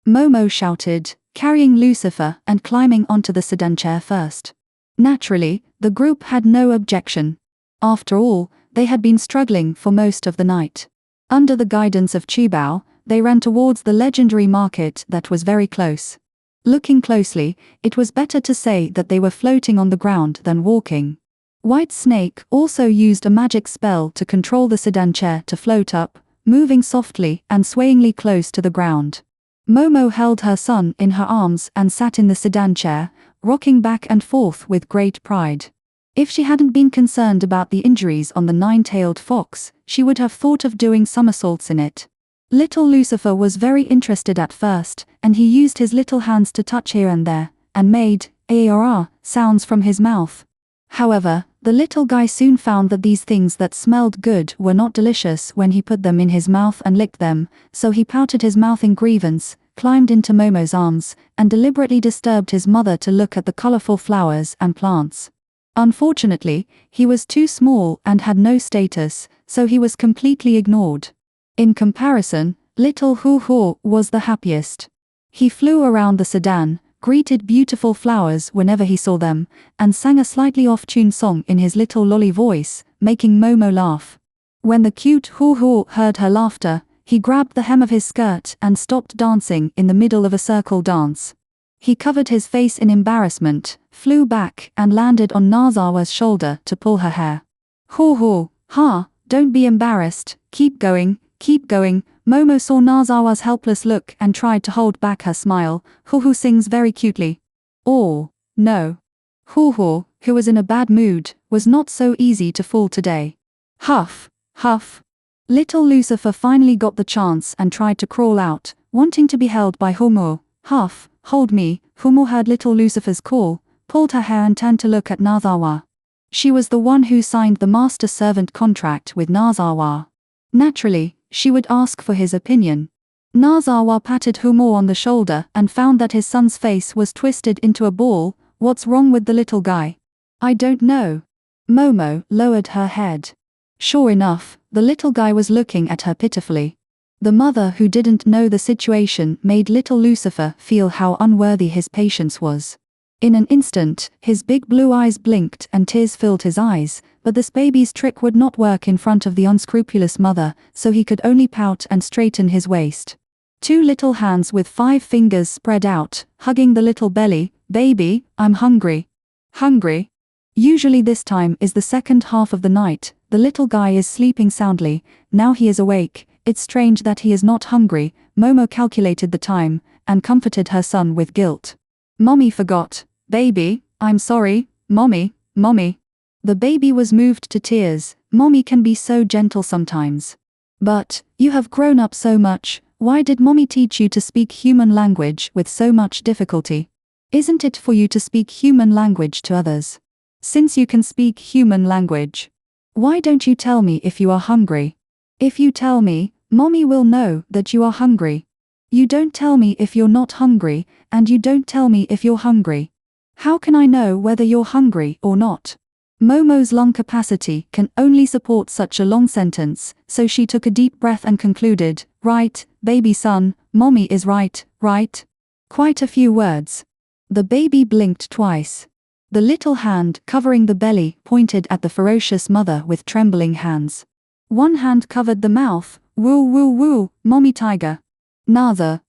Momo shouted, carrying Lucifer and climbing onto the sedan chair first. Naturally, the group had no objection. After all, they had been struggling for most of the night. Under the guidance of Chibao, they ran towards the legendary market that was very close. Looking closely, it was better to say that they were floating on the ground than walking. White Snake also used a magic spell to control the sedan chair to float up, moving softly and swayingly close to the ground. Momo held her son in her arms and sat in the sedan chair, rocking back and forth with great pride. If she hadn't been concerned about the injuries on the nine-tailed fox, she would have thought of doing somersaults in it. Little Lucifer was very interested at first, and he used his little hands to touch here and there, and made sounds from his mouth. However, the little guy soon found that these things that smelled good were not delicious when he put them in his mouth and licked them, so he pouted his mouth in grievance, climbed into Momo's arms, and deliberately disturbed his mother to look at the colorful flowers and plants. Unfortunately, he was too small and had no status, so he was completely ignored. In comparison, little Hoo-Hoo was the happiest. He flew around the sedan, greeted beautiful flowers whenever he saw them, and sang a slightly off-tune song in his little lolly voice, making Momo laugh. When the cute Hoo-Hoo heard her laughter, he grabbed the hem of his skirt and stopped dancing in the middle of a circle dance. He covered his face in embarrassment, flew back and landed on Nazawa's shoulder to pull her hair. Hoo-Hoo, don't be embarrassed, keep going. Momo saw Nazawa's helpless look and tried to hold back her smile. Hoo-Hoo sings very cutely. Oh, no. Hoo-Hoo, who was in a bad mood, was not so easy to fool today. Huff. Little Lucifer finally got the chance and tried to crawl out, wanting to be held by Hoo-Moo. Huff, hold me. Hoo-Moo heard little Lucifer's call, pulled her hair and turned to look at Nazawa. She was the one who signed the master-servant contract with Nazawa. Naturally, she would ask for his opinion. Nazawa patted Hoo-Moo on the shoulder and found that his son's face was twisted into a ball. What's wrong with the little guy? I don't know. Momo lowered her head. Sure enough, the little guy was looking at her pitifully. The mother who didn't know the situation made little Lucifer feel how unworthy his patience was. In an instant, his big blue eyes blinked and tears filled his eyes, but this baby's trick would not work in front of the unscrupulous mother, so he could only pout and straighten his waist. Two little hands with 5 fingers spread out, hugging the little belly. "Baby, I'm hungry." Hungry? Usually this time is the second half of the night, the little guy is sleeping soundly, now he is awake. It's strange that he is not hungry. Momo calculated the time, and comforted her son with guilt. "Mommy forgot. Baby, I'm sorry. Mommy. The baby was moved to tears. Mommy can be so gentle sometimes. "But, you have grown up so much, why did mommy teach you to speak human language with so much difficulty? Isn't it for you to speak human language to others? Since you can speak human language, why don't you tell me if you are hungry? If you tell me, mommy will know that you are hungry. You don't tell me if you're not hungry, and you don't tell me if you're hungry. How can I know whether you're hungry or not?" Momo's lung capacity can only support such a long sentence, so she took a deep breath and concluded, "Right, baby son, mommy is right, right?" Quite a few words. The baby blinked twice. The little hand covering the belly pointed at the ferocious mother with trembling hands. One hand covered the mouth. "Woo woo woo, mommy tiger." Nada.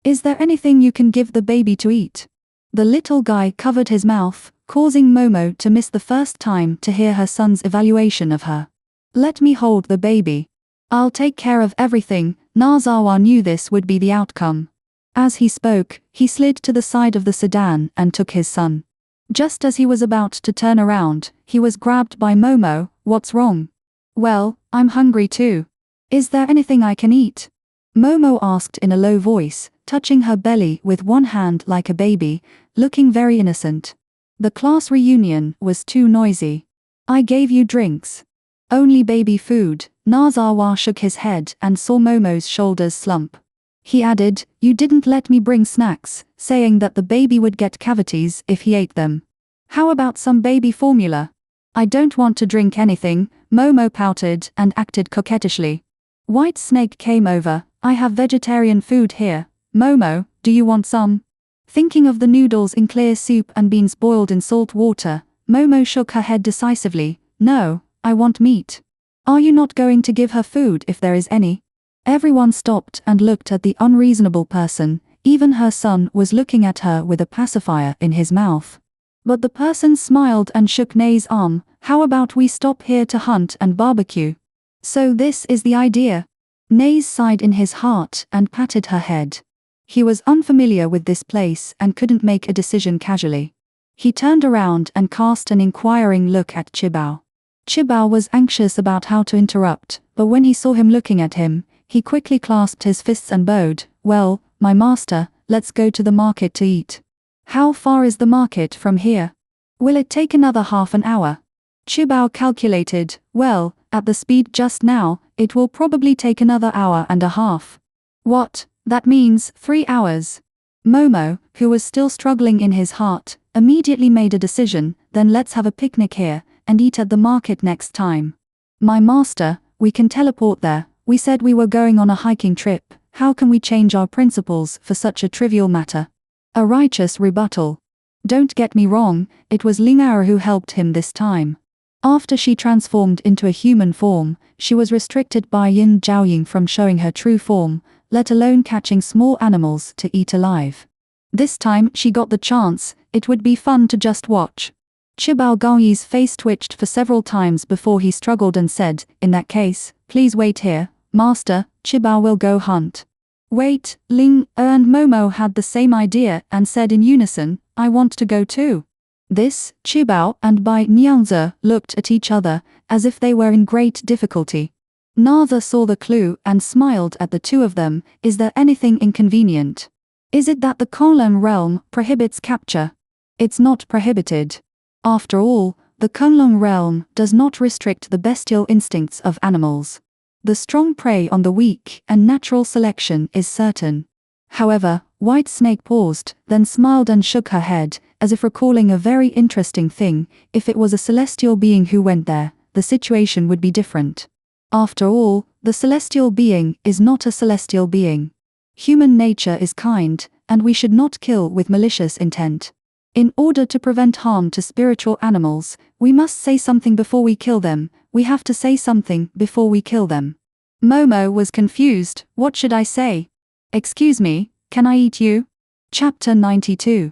"Is there anything you can give the baby to eat?" The little guy covered his mouth, causing Momo to miss the first time to hear her son's evaluation of her. "Let me hold the baby. I'll take care of everything." Nazawa knew this would be the outcome. As he spoke, he slid to the side of the sedan and took his son. Just as he was about to turn around, he was grabbed by Momo. "What's wrong?" "Well, I'm hungry too. Is there anything I can eat?" Momo asked in a low voice, touching her belly with one hand like a baby, looking very innocent. The class reunion was too noisy. "I gave you drinks. Only baby food." Nazawa shook his head and saw Momo's shoulders slump. He added, "You didn't let me bring snacks," saying that the baby would get cavities if he ate them. "How about some baby formula?" "I don't want to drink anything." Momo pouted and acted coquettishly. White Snake came over. "I have vegetarian food here. Momo, do you want some?" Thinking of the noodles in clear soup and beans boiled in salt water, Momo shook her head decisively. "No, I want meat." "Are you not going to give her food if there is any?" Everyone stopped and looked at the unreasonable person. Even her son was looking at her with a pacifier in his mouth. But the person smiled and shook Nay's arm. "How about we stop here to hunt and barbecue?" "So this is the idea?" Nays sighed in his heart and patted her head. He was unfamiliar with this place and couldn't make a decision casually. He turned around and cast an inquiring look at Chibao. Chibao was anxious about how to interrupt, but when he saw him looking at him, he quickly clasped his fists and bowed. "Well, my master, let's go to the market to eat." "How far is the market from here?" "Will it take another half an hour?" Chibao calculated. "Well, at the speed just now, it will probably take another hour and a half." "What? That means 3 hours." Momo, who was still struggling in his heart, immediately made a decision. "Then let's have a picnic here, and eat at the market next time." "My master, we can teleport there. We said we were going on a hiking trip. How can we change our principles for such a trivial matter?" A righteous rebuttal. Don't get me wrong, it was Lingara who helped him this time. After she transformed into a human form, she was restricted by Yin Zhaoying from showing her true form, let alone catching small animals to eat alive. This time she got the chance. It would be fun to just watch. Chibao Gaoyi's face twitched for several times before he struggled and said, "In that case, please wait here, master, Chibao will go hunt." "Wait," Ling and Momo had the same idea and said in unison, "I want to go too." This, Chibao and Bai Niangzi looked at each other, as if they were in great difficulty. Naza saw the clue and smiled at the two of them. "Is there anything inconvenient? Is it that the Kunlun realm prohibits capture?" "It's not prohibited. After all, the Kunlun realm does not restrict the bestial instincts of animals. The strong prey on the weak, and natural selection is certain." However, White Snake paused, then smiled and shook her head, as if recalling a very interesting thing. If it was a celestial being who went there, the situation would be different. After all, the celestial being is not a celestial being. Human nature is kind, and we should not kill with malicious intent. In order to prevent harm to spiritual animals, we must say something before we kill them. We have to say something before we kill them. Momo was confused. What should I say? Excuse me, can I eat you? Chapter 92.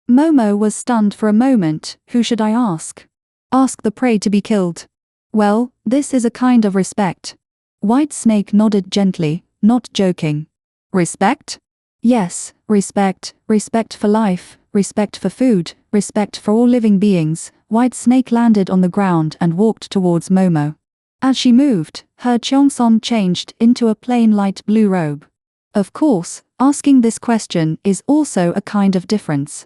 Momo was stunned for a moment. Who should I ask? Ask the prey to be killed. Well, this is a kind of respect. White Snake nodded gently, not joking. Respect? Yes, respect. Respect for life, respect for food, respect for all living beings. White Snake landed on the ground and walked towards Momo. As she moved, her cheongsam changed into a plain light blue robe. Of course, asking this question is also a kind of difference.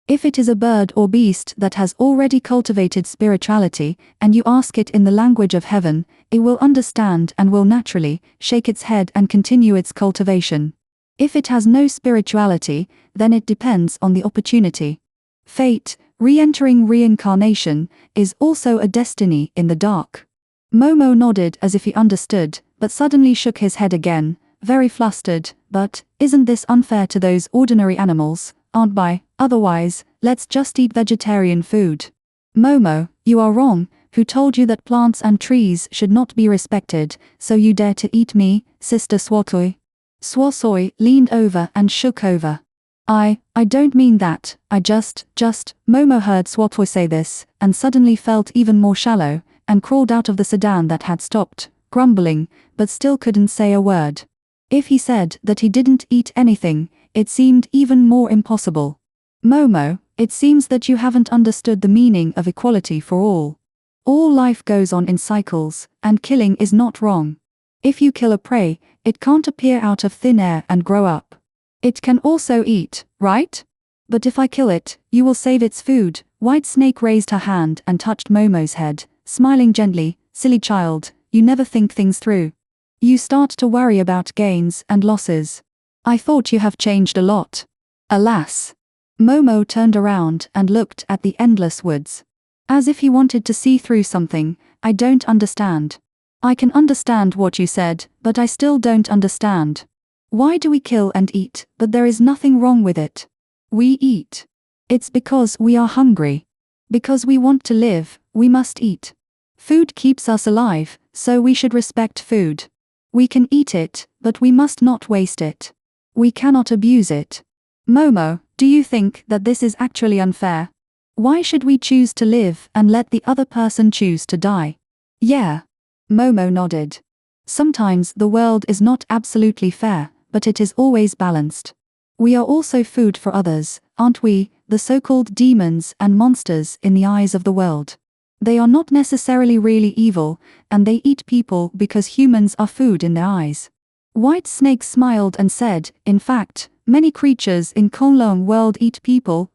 If it is a bird or beast that has already cultivated spirituality, and you ask it in the language of heaven, it will understand and will naturally shake its head and continue its cultivation. If it has no spirituality, then it depends on the opportunity. Fate, re-entering reincarnation, is also a destiny in the dark. Momo nodded as if he understood, but suddenly shook his head again, very flustered. But, isn't this unfair to those ordinary animals? Aren't by, otherwise, let's just eat vegetarian food. Momo, you are wrong. Who told you that plants and trees should not be respected, so you dare to eat me, Sister Swatoi? Swasoi leaned over and shook over. I don't mean that, I just, Momo heard Swatoi say this, and suddenly felt even more shallow, and crawled out of the sedan that had stopped, grumbling, but still couldn't say a word. If he said that he didn't eat anything, it seemed even more impossible. Momo, it seems that you haven't understood the meaning of equality for all. All life goes on in cycles, and killing is not wrong. If you kill a prey, it can't appear out of thin air and grow up. It can also eat, right? But if I kill it, you will save its food. White Snake raised her hand and touched Momo's head, smiling gently. Silly child, you never think things through. You start to worry about gains and losses. I thought you have changed a lot. Alas. Momo turned around and looked at the endless woods. As if he wanted to see through something. I don't understand. I can understand what you said, but I still don't understand. Why do we kill and eat, but there is nothing wrong with it? We eat. It's because we are hungry. Because we want to live, we must eat. Food keeps us alive, so we should respect food. We can eat it, but we must not waste it. We cannot abuse it. Momo, do you think that this is actually unfair? Why should we choose to live and let the other person choose to die? Yeah. Momo nodded. Sometimes the world is not absolutely fair, but it is always balanced. We are also food for others, aren't we, the so-called demons and monsters in the eyes of the world. They are not necessarily really evil, and they eat people because humans are food in their eyes. White Snake smiled and said, in fact, many creatures in Konglong world eat people.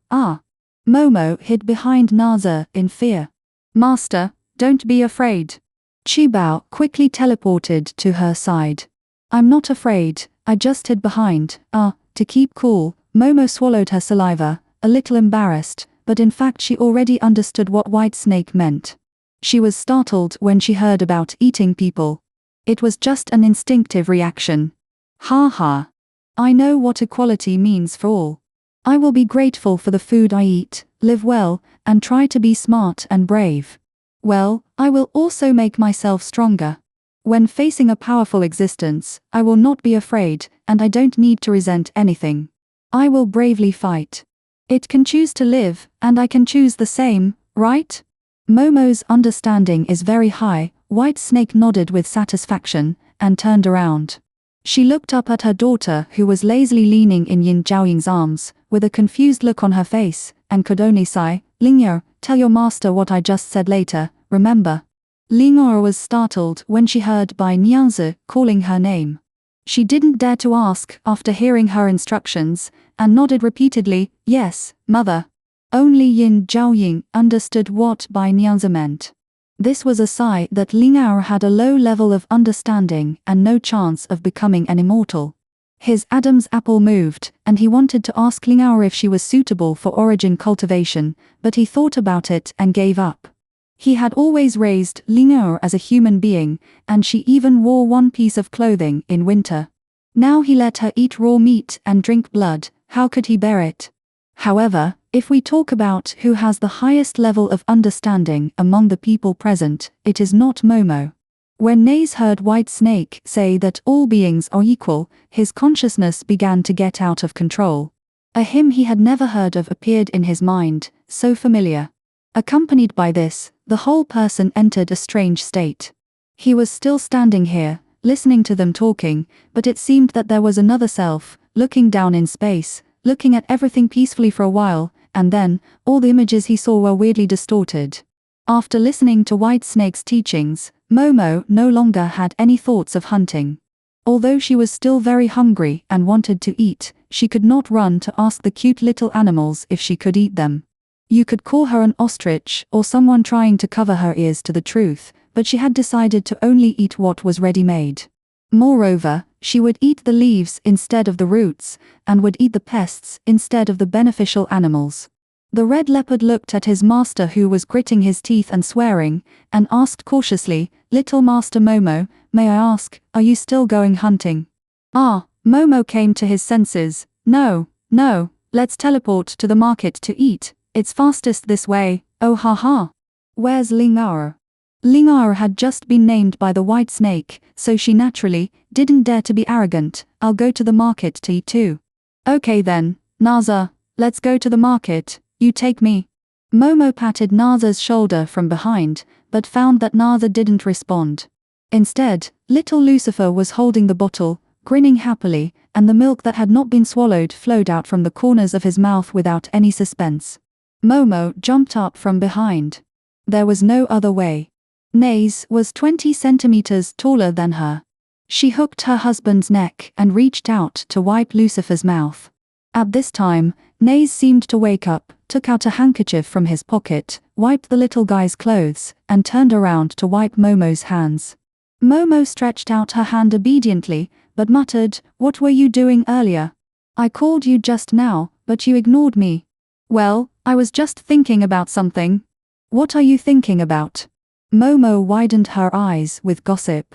Momo hid behind Naza in fear. Master, don't be afraid. Chibao quickly teleported to her side. I'm not afraid, I just hid behind. To keep cool, Momo swallowed her saliva, a little embarrassed, but in fact she already understood what White Snake meant. She was startled when she heard about eating people. It was just an instinctive reaction. Ha ha. I know what equality means for all. I will be grateful for the food I eat, live well, and try to be smart and brave. Well, I will also make myself stronger. When facing a powerful existence, I will not be afraid, and I don't need to resent anything. I will bravely fight. It can choose to live, and I can choose the same, right? Momo's understanding is very high. White Snake nodded with satisfaction, and turned around. She looked up at her daughter who was lazily leaning in Yin Zhaoying's arms, with a confused look on her face, and could only sigh. Ling'er, tell your master what I just said later, remember? Ling'er was startled when she heard Bai Nianzi calling her name. She didn't dare to ask after hearing her instructions, and nodded repeatedly, yes, mother. Only Yin Zhaoying understood what Bai Nianzi meant. This was a sign that Ling'er had a low level of understanding and no chance of becoming an immortal. His Adam's apple moved, and he wanted to ask Ling'er if she was suitable for origin cultivation, but he thought about it and gave up. He had always raised Ling'er as a human being, and she even wore one piece of clothing in winter. Now he let her eat raw meat and drink blood. How could he bear it? However, if we talk about who has the highest level of understanding among the people present, it is not Momo. When Naze heard White Snake say that all beings are equal, his consciousness began to get out of control. A hymn he had never heard of appeared in his mind, so familiar. Accompanied by this, the whole person entered a strange state. He was still standing here, listening to them talking, but it seemed that there was another self, looking down in space, looking at everything peacefully for a while, and then, all the images he saw were weirdly distorted. After listening to White Snake's teachings, Momo no longer had any thoughts of hunting. Although she was still very hungry and wanted to eat, she could not run to ask the cute little animals if she could eat them. You could call her an ostrich or someone trying to cover her ears to the truth, but she had decided to only eat what was ready-made. Moreover, she would eat the leaves instead of the roots, and would eat the pests instead of the beneficial animals. The red leopard looked at his master, who was gritting his teeth and swearing, and asked cautiously, "Little Master Momo, may I ask, are you still going hunting?" Ah, Momo came to his senses. No, let's teleport to the market to eat. It's fastest this way, oh ha ha. Where's Lingar? Lingar had just been named by the White Snake, so she naturally didn't dare to be arrogant. I'll go to the market to eat too. Okay then, Naza, let's go to the market. You take me. Momo patted Naza's shoulder from behind, but found that Naza didn't respond. Instead, little Lucifer was holding the bottle, grinning happily, and the milk that had not been swallowed flowed out from the corners of his mouth without any suspense. Momo jumped up from behind. There was no other way. Naze was 20 centimeters taller than her. She hooked her husband's neck and reached out to wipe Lucifer's mouth. At this time, Naze seemed to wake up, took out a handkerchief from his pocket, wiped the little guy's clothes, and turned around to wipe Momo's hands. Momo stretched out her hand obediently, but muttered, "What were you doing earlier? I called you just now, but you ignored me." "Well, I was just thinking about something." "What are you thinking about?" Momo widened her eyes with gossip.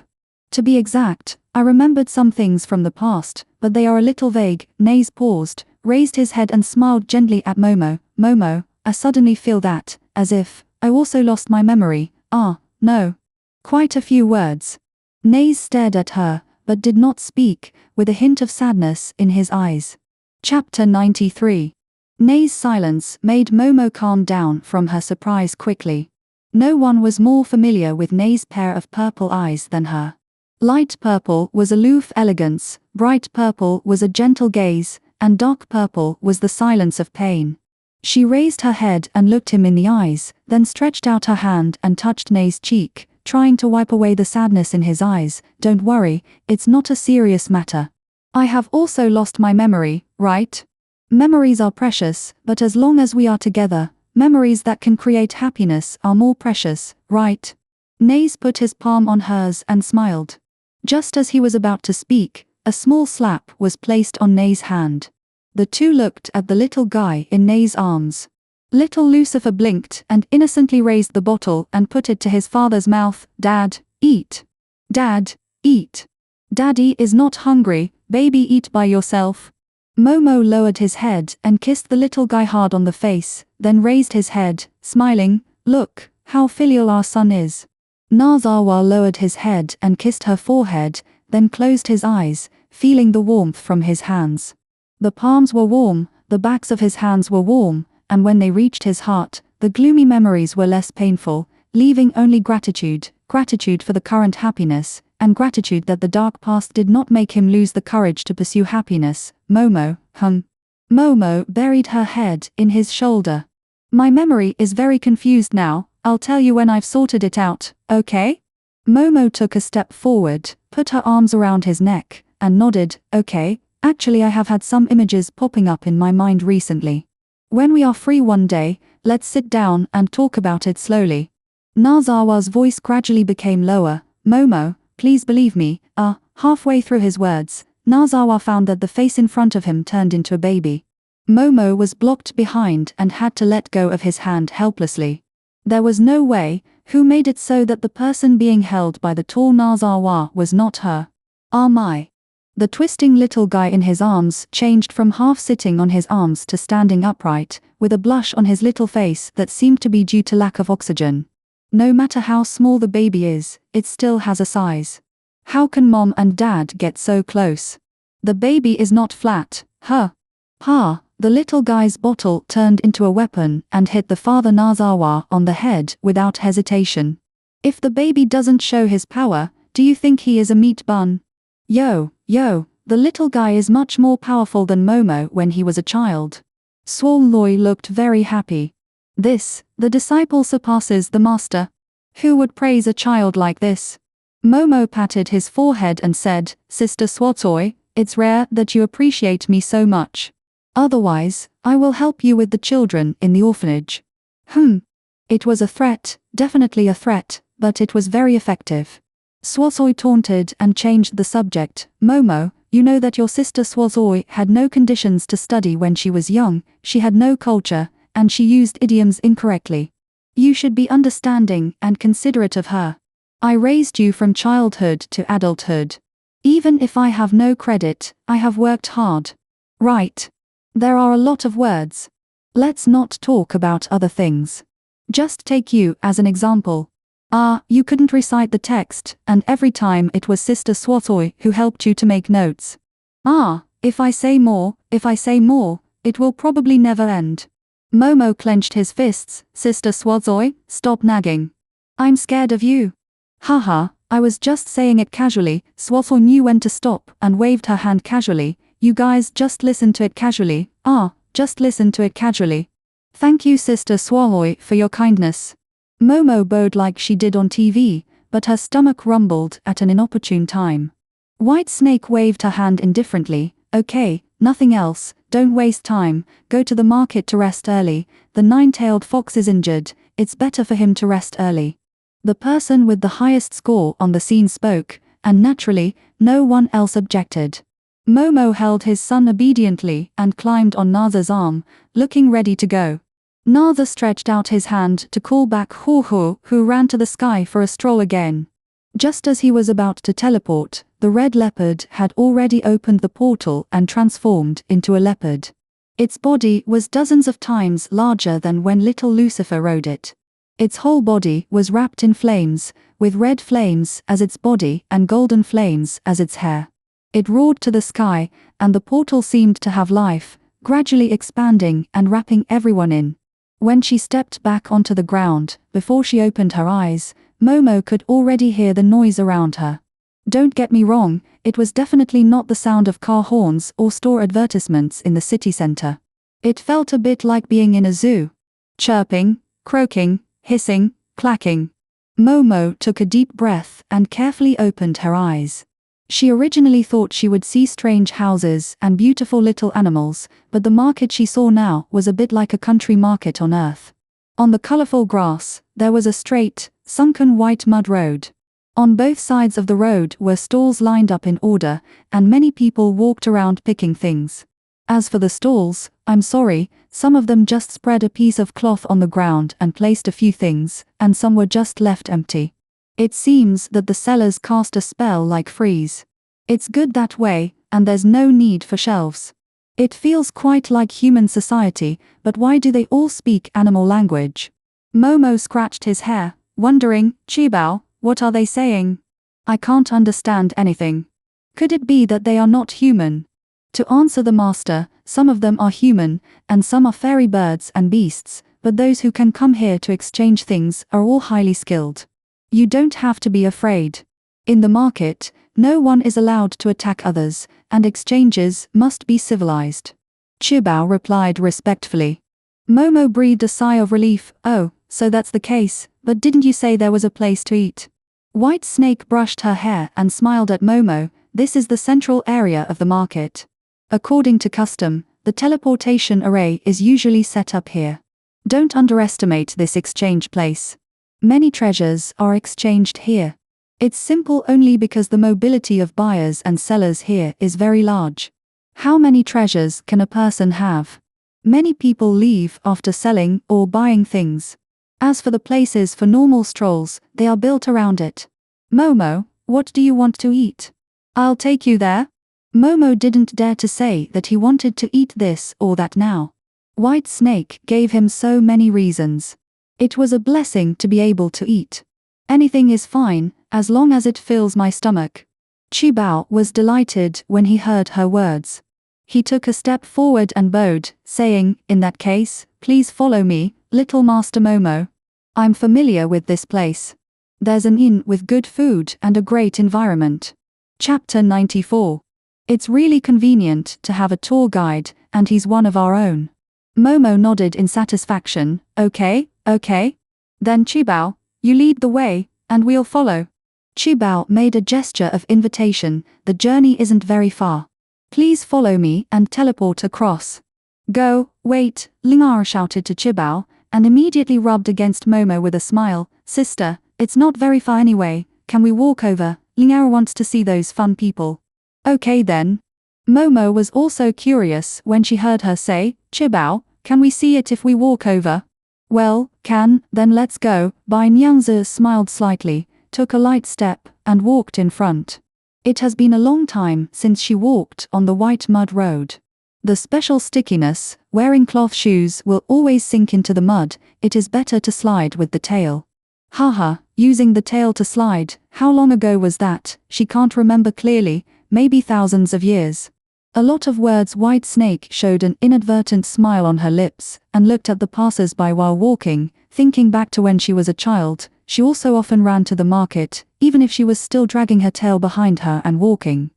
"To be exact, I remembered some things from the past, but they are a little vague." Naze paused, raised his head and smiled gently at Momo. "Momo, I suddenly feel that, as if, I also lost my memory." "Ah, no." "Quite a few words." Naze stared at her, but did not speak, with a hint of sadness in his eyes. Chapter 93. Naze's silence made Momo calm down from her surprise quickly. No one was more familiar with Naze's pair of purple eyes than her. Light purple was aloof elegance, bright purple was a gentle gaze, and dark purple was the silence of pain. She raised her head and looked him in the eyes, then stretched out her hand and touched Naze's cheek, trying to wipe away the sadness in his eyes. "Don't worry, it's not a serious matter. I have also lost my memory, right? Memories are precious, but as long as we are together, memories that can create happiness are more precious, right?" Naze put his palm on hers and smiled. Just as he was about to speak, a small slap was placed on Naze's hand. The two looked at the little guy in Naze's arms. Little Lucifer blinked and innocently raised the bottle and put it to his father's mouth. "Dad, eat. Dad, eat. Daddy is not hungry, baby, eat by yourself." Momo lowered his head and kissed the little guy hard on the face, then raised his head, smiling. "Look, how filial our son is." Nazawa lowered his head and kissed her forehead, then closed his eyes, feeling the warmth from his hands. The palms were warm, the backs of his hands were warm, and when they reached his heart, the gloomy memories were less painful, leaving only gratitude for the current happiness, and gratitude that the dark past did not make him lose the courage to pursue happiness. Momo, Momo buried her head in his shoulder. "My memory is very confused now. I'll tell you when I've sorted it out, okay?" Momo took a step forward, put her arms around his neck, and nodded. "Okay, actually I have had some images popping up in my mind recently. When we are free one day, let's sit down and talk about it slowly." Nazawa's voice gradually became lower. "Momo, please believe me." Halfway through his words, Nazawa found that the face in front of him turned into a baby. Momo was blocked behind and had to let go of his hand helplessly. There was no way. Who made it so that the person being held by the tall Nazawa was not her? "Ah my." The twisting little guy in his arms changed from half sitting on his arms to standing upright, with a blush on his little face that seemed to be due to lack of oxygen. No matter how small the baby is, it still has a size. How can mom and dad get so close? The baby is not flat, huh? Ha! The little guy's bottle turned into a weapon and hit the father Nazawa on the head without hesitation. If the baby doesn't show his power, do you think he is a meat bun? Yo, the little guy is much more powerful than Momo when he was a child. Swol Loi looked very happy. The disciple surpasses the master. Who would praise a child like this? Momo patted his forehead and said, Sister Swatoi, it's rare that you appreciate me so much. Otherwise, I will help you with the children in the orphanage. It was a threat, definitely a threat, but it was very effective. Swazoi taunted and changed the subject. Momo, you know that your sister Swazoi had no conditions to study when she was young, she had no culture, and she used idioms incorrectly. You should be understanding and considerate of her. I raised you from childhood to adulthood. Even if I have no credit, I have worked hard. Right. There are a lot of words. Let's not talk about other things. Just take you as an example. You couldn't recite the text, and every time it was Sister Swatoi who helped you to make notes. If I say more, it will probably never end. Momo clenched his fists. Sister Swatoi, stop nagging. I'm scared of you. Haha, I was just saying it casually. Swatoi knew when to stop and waved her hand casually. You guys just listen to it casually. Just listen to it casually. Thank you Sister Swatoi for your kindness. Momo bowed like she did on TV, but her stomach rumbled at an inopportune time. White Snake waved her hand indifferently. Okay, nothing else, don't waste time, go to the market to rest early. The nine-tailed fox is injured, it's better for him to rest early. The person with the highest score on the scene spoke, and naturally, no one else objected. Momo held his son obediently and climbed on Naza's arm, looking ready to go. Naza stretched out his hand to call back Ho-Ho, who ran to the sky for a stroll again. Just as he was about to teleport, the red leopard had already opened the portal and transformed into a leopard. Its body was dozens of times larger than when little Lucifer rode it. Its whole body was wrapped in flames, with red flames as its body and golden flames as its hair. It roared to the sky, and the portal seemed to have life, gradually expanding and wrapping everyone in. When she stepped back onto the ground, before she opened her eyes, Momo could already hear the noise around her. Don't get me wrong, it was definitely not the sound of car horns or store advertisements in the city center. It felt a bit like being in a zoo. Chirping, croaking, hissing, clacking. Momo took a deep breath and carefully opened her eyes. She originally thought she would see strange houses and beautiful little animals, but the market she saw now was a bit like a country market on Earth. On the colorful grass, there was a straight, sunken white mud road. On both sides of the road were stalls lined up in order, and many people walked around picking things. As for the stalls, I'm sorry, some of them just spread a piece of cloth on the ground and placed a few things, and some were just left empty. It seems that the sellers cast a spell like freeze. It's good that way, and there's no need for shelves. It feels quite like human society, but why do they all speak animal language? Momo scratched his hair, wondering, Chibao, what are they saying? I can't understand anything. Could it be that they are not human? To answer the master, some of them are human, and some are fairy birds and beasts, but those who can come here to exchange things are all highly skilled. You don't have to be afraid. In the market, no one is allowed to attack others, and exchanges must be civilized. Chibao replied respectfully. Momo breathed a sigh of relief. Oh, so that's the case, but didn't you say there was a place to eat? White Snake brushed her hair and smiled at Momo. This is the central area of the market. According to custom, the teleportation array is usually set up here. Don't underestimate this exchange place. Many treasures are exchanged here. It's simple only because the mobility of buyers and sellers here is very large. How many treasures can a person have? Many people leave after selling or buying things. As for the places for normal strolls, they are built around it. Momo, what do you want to eat? I'll take you there. Momo didn't dare to say that he wanted to eat this or that now. White Snake gave him so many reasons. It was a blessing to be able to eat. Anything is fine, as long as it fills my stomach. Qibao was delighted when he heard her words. He took a step forward and bowed, saying, "In that case, please follow me, little Master Momo. I'm familiar with this place. There's an inn with good food and a great environment." Chapter 94. It's really convenient to have a tour guide, and he's one of our own. Momo nodded in satisfaction. Okay. Then Qibao, you lead the way, and we'll follow." Qibao made a gesture of invitation. "The journey isn't very far. Please follow me and teleport across." "Go, wait," Lingar shouted to Qibao, and immediately rubbed against Momo with a smile. "Sister, it's not very far anyway, can we walk over? Lingar wants to see those fun people." "Okay then." Momo was also curious when she heard her say, "Qibao, can we see it if we walk over?" "Well, can, then let's go." Bai Nyangzi smiled slightly, took a light step, and walked in front. It has been a long time since she walked on the white mud road. The special stickiness, wearing cloth shoes will always sink into the mud. It is better to slide with the tail. Haha, using the tail to slide, how long ago was that? She can't remember clearly, maybe thousands of years. A lot of words. White Snake showed an inadvertent smile on her lips, and looked at the passers-by while walking, thinking back to when she was a child. She also often ran to the market, even if she was still dragging her tail behind her and walking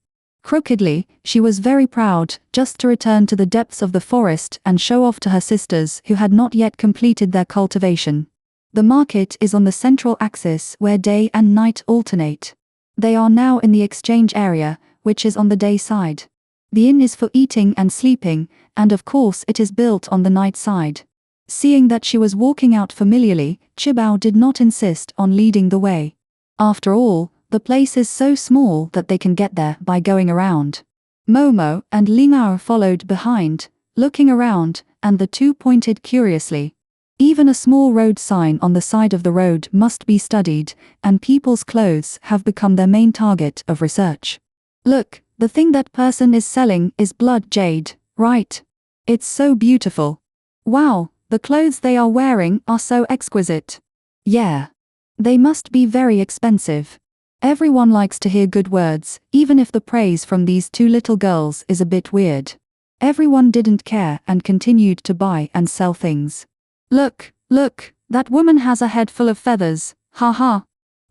crookedly. She was very proud, just to return to the depths of the forest and show off to her sisters who had not yet completed their cultivation. The market is on the central axis where day and night alternate. They are now in the exchange area, which is on the day side. The inn is for eating and sleeping, and of course it is built on the night side. Seeing that she was walking out familiarly, Qibao did not insist on leading the way. After all, the place is so small that they can get there by going around. Momo and Lingar followed behind, looking around, and the two pointed curiously. Even a small road sign on the side of the road must be studied, and people's clothes have become their main target of research. "Look, the thing that person is selling is blood jade, right? It's so beautiful. Wow, the clothes they are wearing are so exquisite. Yeah. They must be very expensive." Everyone likes to hear good words, even if the praise from these two little girls is a bit weird. Everyone didn't care and continued to buy and sell things. Look, that woman has a head full of feathers, haha.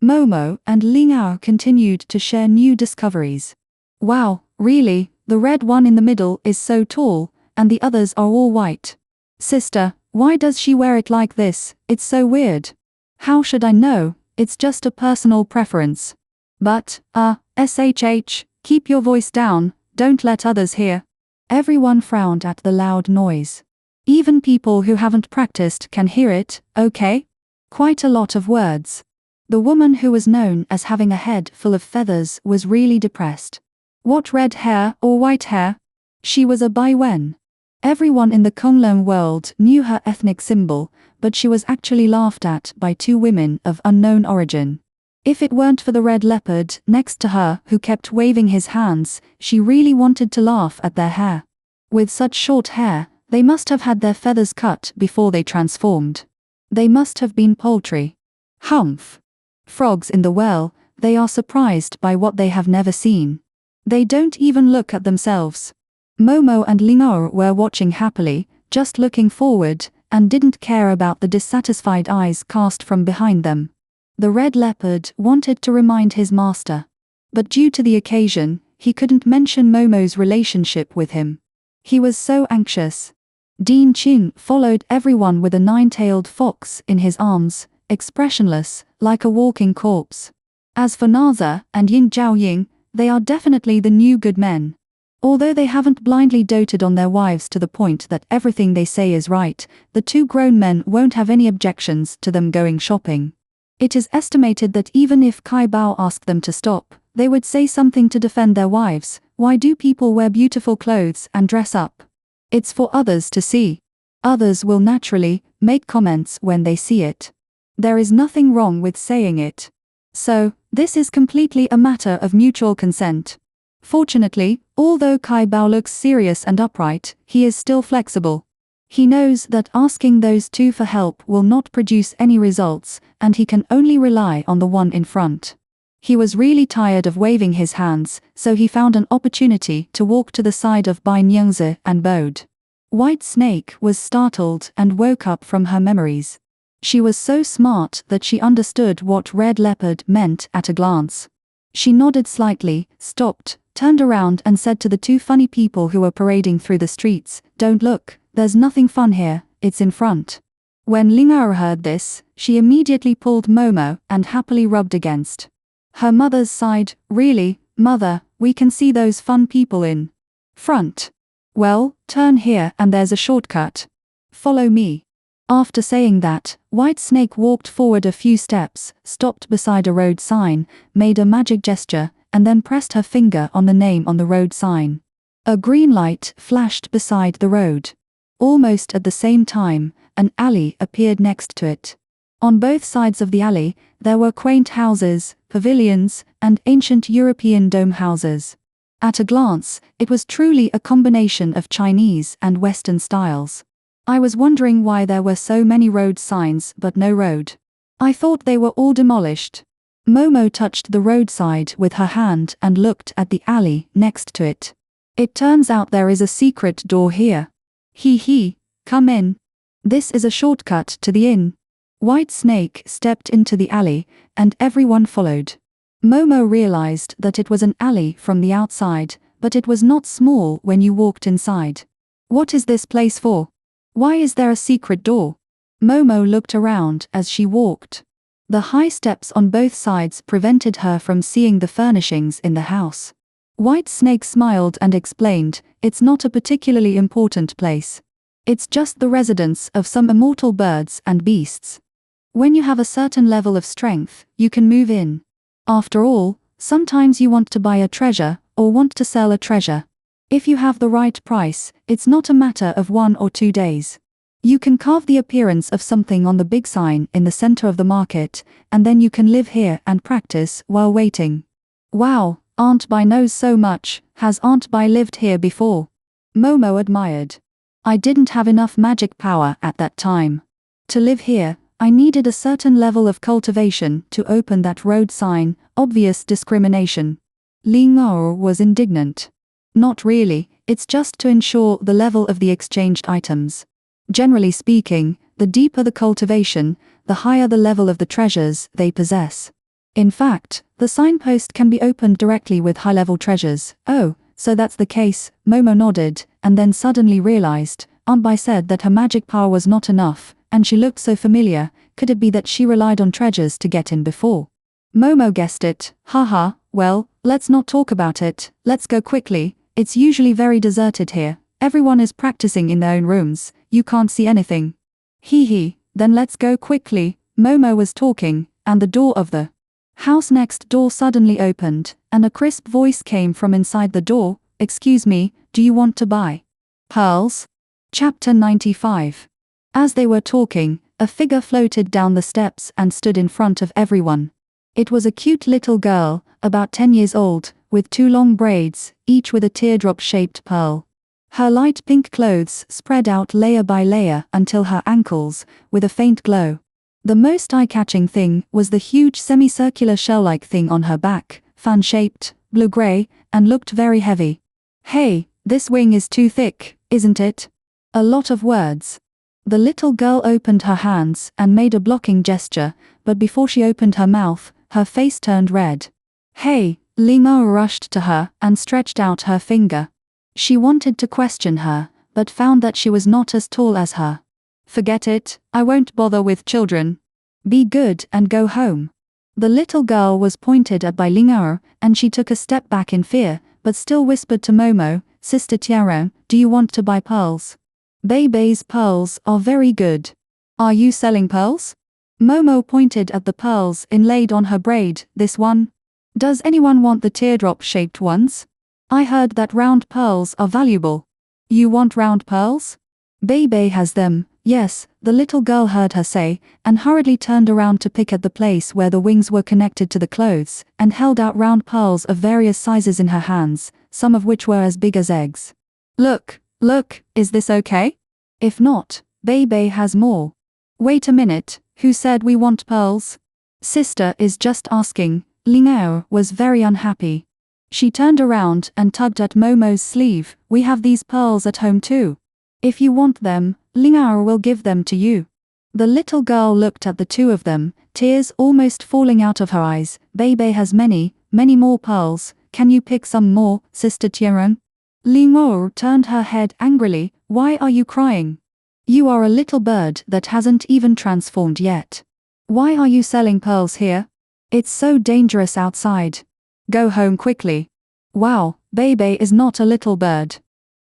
Momo and Lingao continued to share new discoveries. Wow, really, the red one in the middle is so tall, and the others are all white. Sister, why does she wear it like this? It's so weird. How should I know? It's just a personal preference. But, shh, keep your voice down, don't let others hear. Everyone frowned at the loud noise. Even people who haven't practiced can hear it, okay? Quite a lot of words. The woman who was known as having a head full of feathers was really depressed. What, red hair or white hair? She was a Bai Wen. Everyone in the Konglen world knew her ethnic symbol, but she was actually laughed at by two women of unknown origin. If it weren't for the red leopard next to her who kept waving his hands, she really wanted to laugh at their hair. With such short hair, they must have had their feathers cut before they transformed. They must have been poultry. Humph. Frogs in the well, they are surprised by what they have never seen. They don't even look at themselves. Momo and Lingao were watching happily, just looking forward, and didn't care about the dissatisfied eyes cast from behind them. The red leopard wanted to remind his master. But due to the occasion, he couldn't mention Momo's relationship with him. He was so anxious. Dean Qing followed everyone with a nine-tailed fox in his arms, expressionless, like a walking corpse. As for Naza and Yin Zhaoying, they are definitely the new good men. Although they haven't blindly doted on their wives to the point that everything they say is right, the two grown men won't have any objections to them going shopping. It is estimated that even if Kai Bao asked them to stop, they would say something to defend their wives. Why do people wear beautiful clothes and dress up? It's for others to see. Others will naturally make comments when they see it. There is nothing wrong with saying it. So, this is completely a matter of mutual consent. Fortunately, although Kai Bao looks serious and upright, he is still flexible. He knows that asking those two for help will not produce any results, and he can only rely on the one in front. He was really tired of waving his hands, so he found an opportunity to walk to the side of Bai Nyingzi and bowed. White Snake was startled and woke up from her memories. She was so smart that she understood what red leopard meant at a glance. She nodded slightly, stopped, turned around and said to the two funny people who were parading through the streets, "Don't look, there's nothing fun here, it's in front." When Ling'er heard this, she immediately pulled Momo and happily rubbed against her mother's side. "Really, mother, we can see those fun people in front. Well, turn here and there's a shortcut. Follow me." After saying that, White Snake walked forward a few steps, stopped beside a road sign, made a magic gesture, and then pressed her finger on the name on the road sign. A green light flashed beside the road. Almost at the same time, an alley appeared next to it. On both sides of the alley, there were quaint houses, pavilions, and ancient European dome houses. At a glance, it was truly a combination of Chinese and Western styles. I was wondering why there were so many road signs but no road. I thought they were all demolished. Momo touched the roadside with her hand and looked at the alley next to it. "It turns out there is a secret door here. Hee, come in. This is a shortcut to the inn." White Snake stepped into the alley, and everyone followed. Momo realized that it was an alley from the outside, but it was not small when you walked inside. "What is this place for? Why is there a secret door?" Momo looked around as she walked. The high steps on both sides prevented her from seeing the furnishings in the house. White Snake smiled and explained, "It's not a particularly important place. It's just the residence of some immortal birds and beasts. When you have a certain level of strength, you can move in. After all, sometimes you want to buy a treasure, or want to sell a treasure. If you have the right price, it's not a matter of 1 or 2 days. You can carve the appearance of something on the big sign in the center of the market, and then you can live here and practice while waiting." "Wow, Aunt Bai knows so much. Has Aunt Bai lived here before?" Momo admired. "I didn't have enough magic power at that time. To live here, I needed a certain level of cultivation to open that road sign. Obvious discrimination." Ling Ngao was indignant. "Not really, it's just to ensure the level of the exchanged items. Generally speaking, the deeper the cultivation, the higher the level of the treasures they possess. In fact, the signpost can be opened directly with high-level treasures." "Oh, so that's the case." Momo nodded, and then suddenly realized, Aunt Bai said that her magic power was not enough, and she looked so familiar. Could it be that she relied on treasures to get in before? Momo guessed it. "Haha, well, let's not talk about it, let's go quickly. It's usually very deserted here. Everyone is practicing in their own rooms, you can't see anything." Hee, then let's go quickly." Momo was talking, and the door of the house next door suddenly opened, and a crisp voice came from inside the door. "Excuse me, do you want to buy pearls?" Chapter 95. As they were talking, a figure floated down the steps and stood in front of everyone. It was a cute little girl, about 10 years old, with 2 long braids, each with a teardrop-shaped pearl. Her light pink clothes spread out layer by layer until her ankles, with a faint glow. The most eye-catching thing was the huge semicircular shell-like thing on her back, fan-shaped, blue-gray, and looked very heavy. "Hey, this wing is too thick, isn't it?" A lot of words. The little girl opened her hands and made a blocking gesture, but before she opened her mouth, her face turned red. "Hey!" Lingao rushed to her and stretched out her finger. She wanted to question her, but found that she was not as tall as her. "Forget it, I won't bother with children. Be good and go home." The little girl was pointed at by Lingao, and she took a step back in fear, but still whispered to Momo, "Sister Tiara, do you want to buy pearls? Bebe's pearls are very good." "Are you selling pearls?" Momo pointed at the pearls inlaid on her braid. "This one? Does anyone want the teardrop-shaped ones? I heard that round pearls are valuable." "You want round pearls?" "Bebe has them," yes, the little girl heard her say, and hurriedly turned around to pick at the place where the wings were connected to the clothes, and held out round pearls of various sizes in her hands, some of which were as big as eggs. Look, is this okay? If not, Bebe has more. Wait a minute, who said we want pearls? Sister is just asking. Lingao was very unhappy. She turned around and tugged at Momo's sleeve. We have these pearls at home too. If you want them, Lingao will give them to you. The little girl looked at the two of them, tears almost falling out of her eyes. Bebe has many more pearls. Can you pick some more, Sister Tianren? Lingao turned her head angrily. Why are you crying? You are a little bird that hasn't even transformed yet. Why are you selling pearls here? It's so dangerous outside. Go home quickly. Wow, Bebe is not a little bird.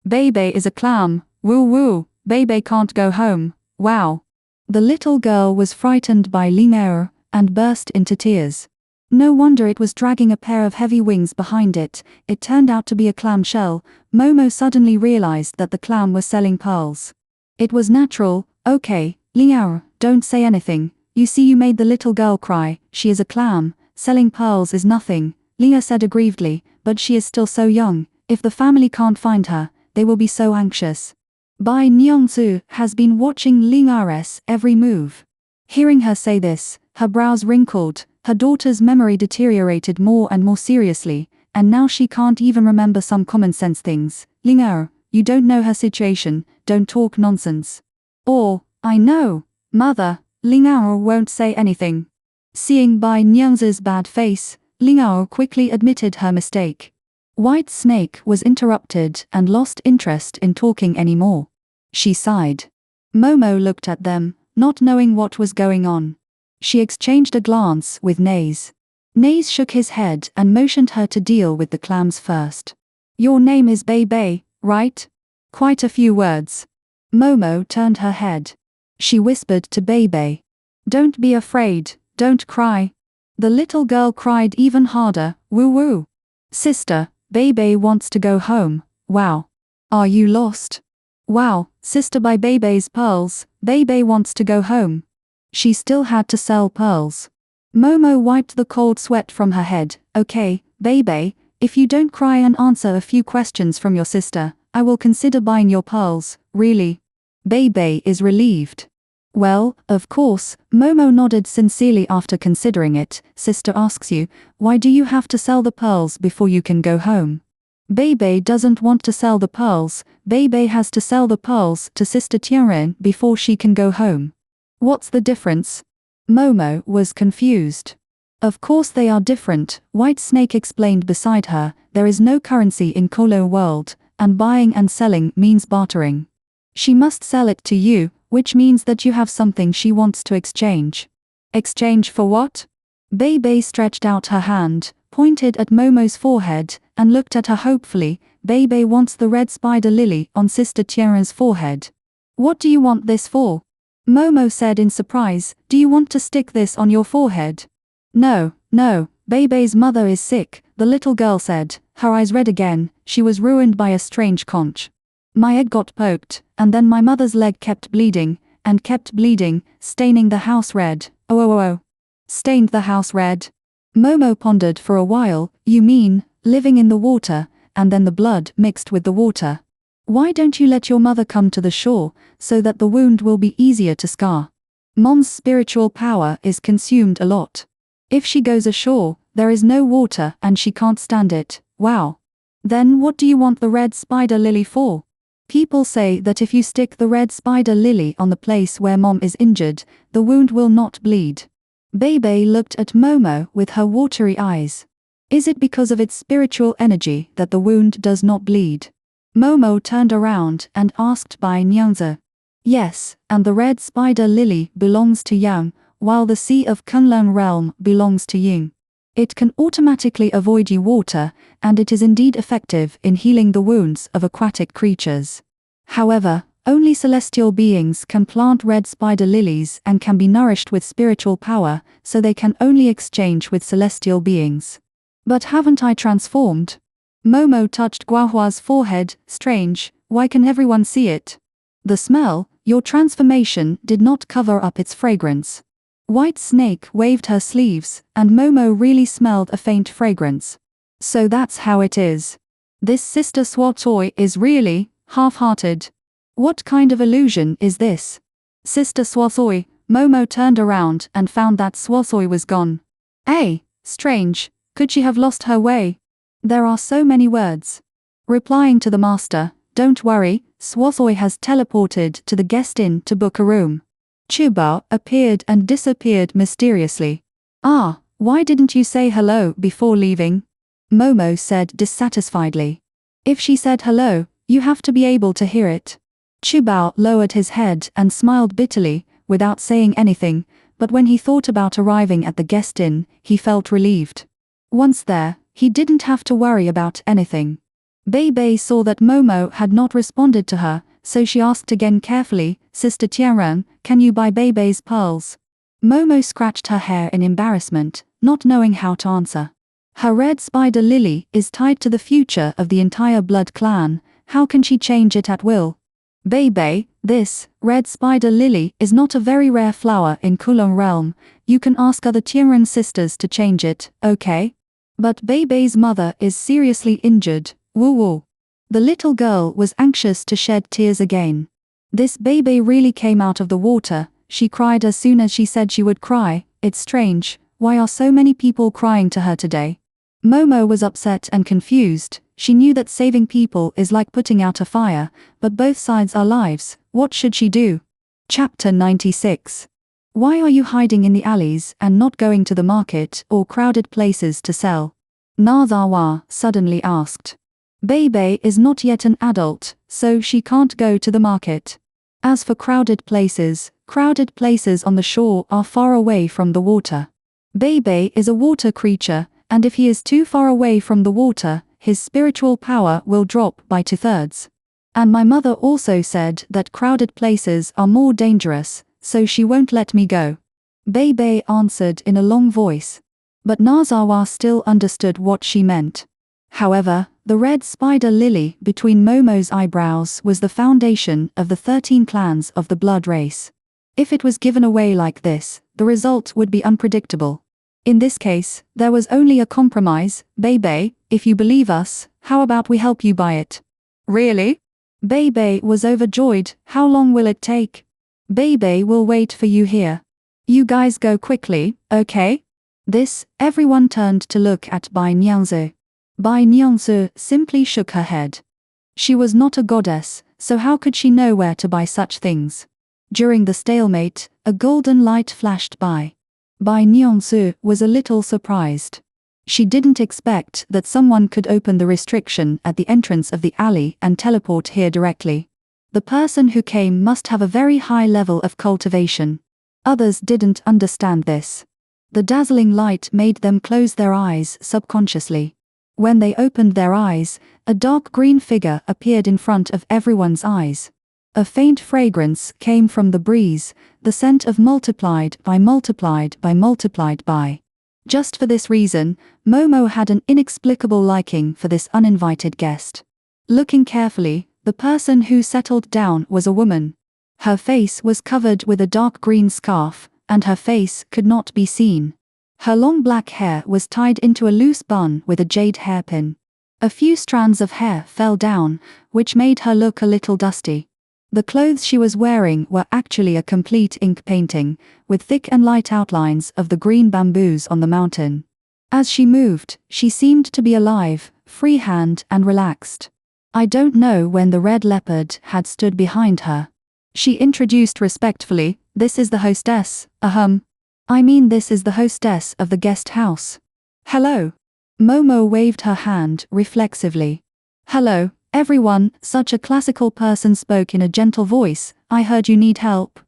Bebe is a clam. Woo woo, Bebe can't go home. Wow. The little girl was frightened by Lingao and burst into tears. No wonder it was dragging a pair of heavy wings behind it. It turned out to be a clam shell. Momo suddenly realized that the clam was selling pearls. It was natural. Okay, Lingao, don't say anything. You see, you made the little girl cry. She is a clam. Selling pearls is nothing, Lingao said aggrievedly, but she is still so young. If the family can't find her, they will be so anxious. Bai Nyongzu has been watching Lingao's every move. Hearing her say this, her brows wrinkled, her daughter's memory deteriorated more and more seriously, and now she can't even remember some common sense things. Lingao, you don't know her situation, don't talk nonsense. Or, I know, mother. Lingao won't say anything. Seeing Bai Nyongzu's bad face, Lingao quickly admitted her mistake. White Snake was interrupted and lost interest in talking anymore. She sighed. Momo looked at them, not knowing what was going on. She exchanged a glance with Naze. Naze shook his head and motioned her to deal with the clams first. Your name is Bebe, right? Quite a few words. Momo turned her head. She whispered to Bebe. Don't be afraid, don't cry. The little girl cried even harder. Woo woo. Sister, Bebe wants to go home. Wow. Are you lost? Wow, sister, buy Bebe's pearls. Bebe wants to go home. She still had to sell pearls. Momo wiped the cold sweat from her head. Okay, Bebe, if you don't cry and answer a few questions from your sister, I will consider buying your pearls. Really? Bebe is relieved. Well, of course, Momo nodded sincerely after considering it. Sister asks you, why do you have to sell the pearls before you can go home? Bebe doesn't want to sell the pearls. Bebe has to sell the pearls to Sister Tianren before she can go home. What's the difference? Momo was confused. Of course they are different, White Snake explained beside her. There is no currency in Kolo world, and buying and selling means bartering. She must sell it to you, which means that you have something she wants to exchange. Exchange for what? Bebe stretched out her hand, pointed at Momo's forehead, and looked at her hopefully. Bebe wants the red spider lily on Sister Tianren's forehead. What do you want this for? Momo said in surprise. Do you want to stick this on your forehead? No, Bebe's mother is sick, the little girl said, her eyes red again. She was ruined by a strange conch. My egg got poked, and then my mother's leg kept bleeding, staining the house red. Oh. Stained the house red. Momo pondered for a while. You mean, living in the water, and then the blood mixed with the water. Why don't you let your mother come to the shore, so that the wound will be easier to scar? Mom's spiritual power is consumed a lot. If she goes ashore, there is no water and she can't stand it. Wow. Then what do you want the red spider lily for? People say that if you stick the red spider lily on the place where Mom is injured, the wound will not bleed. Bebe looked at Momo with her watery eyes. Is it because of its spiritual energy that the wound does not bleed? Momo turned around and asked Bai Nyongzu. Yes, and the red spider lily belongs to Yang, while the Sea of Kunlun realm belongs to Ying. It can automatically avoid you water, and it is indeed effective in healing the wounds of aquatic creatures. However, only celestial beings can plant red spider lilies and can be nourished with spiritual power, so they can only exchange with celestial beings. But haven't I transformed? Momo touched Guahua's forehead. Strange, why can everyone see it? The smell, Your transformation did not cover up its fragrance. White Snake waved her sleeves, and Momo really smelled a faint fragrance. So that's how it is. This Sister Swatoi is really half-hearted. What kind of illusion is this? Sister Swatoi. Momo turned around and found that Swatoi was gone. Strange. Could she have lost her way? There are so many words. Replying to the master, don't worry, Swatoi has teleported to the guest inn to book a room. Chubao appeared and disappeared mysteriously. Why didn't you say hello before leaving? Momo said dissatisfiedly. If she said hello, you have to be able to hear it. Chubao lowered his head and smiled bitterly, without saying anything, but when he thought about arriving at the guest inn, he felt relieved. Once there, he didn't have to worry about anything. Bei saw that Momo had not responded to her, so she asked again carefully, Sister Tianren, can you buy Bei's pearls? Momo scratched her hair in embarrassment, not knowing how to answer. Her red spider lily is tied to the future of the entire blood clan, how can she change it at will? Bei, this red spider lily is not a very rare flower in Kulong realm, you can ask other Tianren sisters to change it, okay? But Bei's mother is seriously injured, woo. The little girl was anxious to shed tears again. This Bei really came out of the water, she cried as soon as she said she would cry, it's strange, why are so many people crying to her today? Momo was upset and confused, she knew that saving people is like putting out a fire, but both sides are lives, what should she do? Chapter 96. Why are you hiding in the alleys and not going to the market or crowded places to sell? Nazawa suddenly asked. Bei is not yet an adult, so she can't go to the market. As for crowded places on the shore are far away from the water. Bei is a water creature, and if he is too far away from the water, his spiritual power will drop by 2/3. And my mother also said that crowded places are more dangerous, so she won't let me go. Bei answered in a long voice. But Nazawa still understood what she meant. However, the red spider lily between Momo's eyebrows was the foundation of the 13 clans of the blood race. If it was given away like this, the result would be unpredictable. In this case, there was only a compromise. Bei, if you believe us, how about we help you buy it? Really? Bei was overjoyed. How long will it take? Bei will wait for you here. You guys go quickly, okay? Everyone turned to look at Bai Niangzi. Bai Niangzi simply shook her head. She was not a goddess, so how could she know where to buy such things? During the stalemate, a golden light flashed by. Bai Niangzi was a little surprised. She didn't expect that someone could open the restriction at the entrance of the alley and teleport here directly. The person who came must have a very high level of cultivation. Others didn't understand this. The dazzling light made them close their eyes subconsciously. When they opened their eyes, a dark green figure appeared in front of everyone's eyes. A faint fragrance came from the breeze, the scent of multiplied by. Just for this reason, Momo had an inexplicable liking for this uninvited guest. Looking carefully, the person who settled down was a woman. Her face was covered with a dark green scarf, and her face could not be seen. Her long black hair was tied into a loose bun with a jade hairpin. A few strands of hair fell down, which made her look a little dusty. The clothes she was wearing were actually a complete ink painting, with thick and light outlines of the green bamboos on the mountain. As she moved, she seemed to be alive, freehand and relaxed. I don't know when the red leopard had stood behind her. She introduced respectfully, this is the hostess, this is the hostess of the guest house. Hello. Momo waved her hand reflexively. Hello, everyone, such a classical person spoke in a gentle voice, I heard you need help.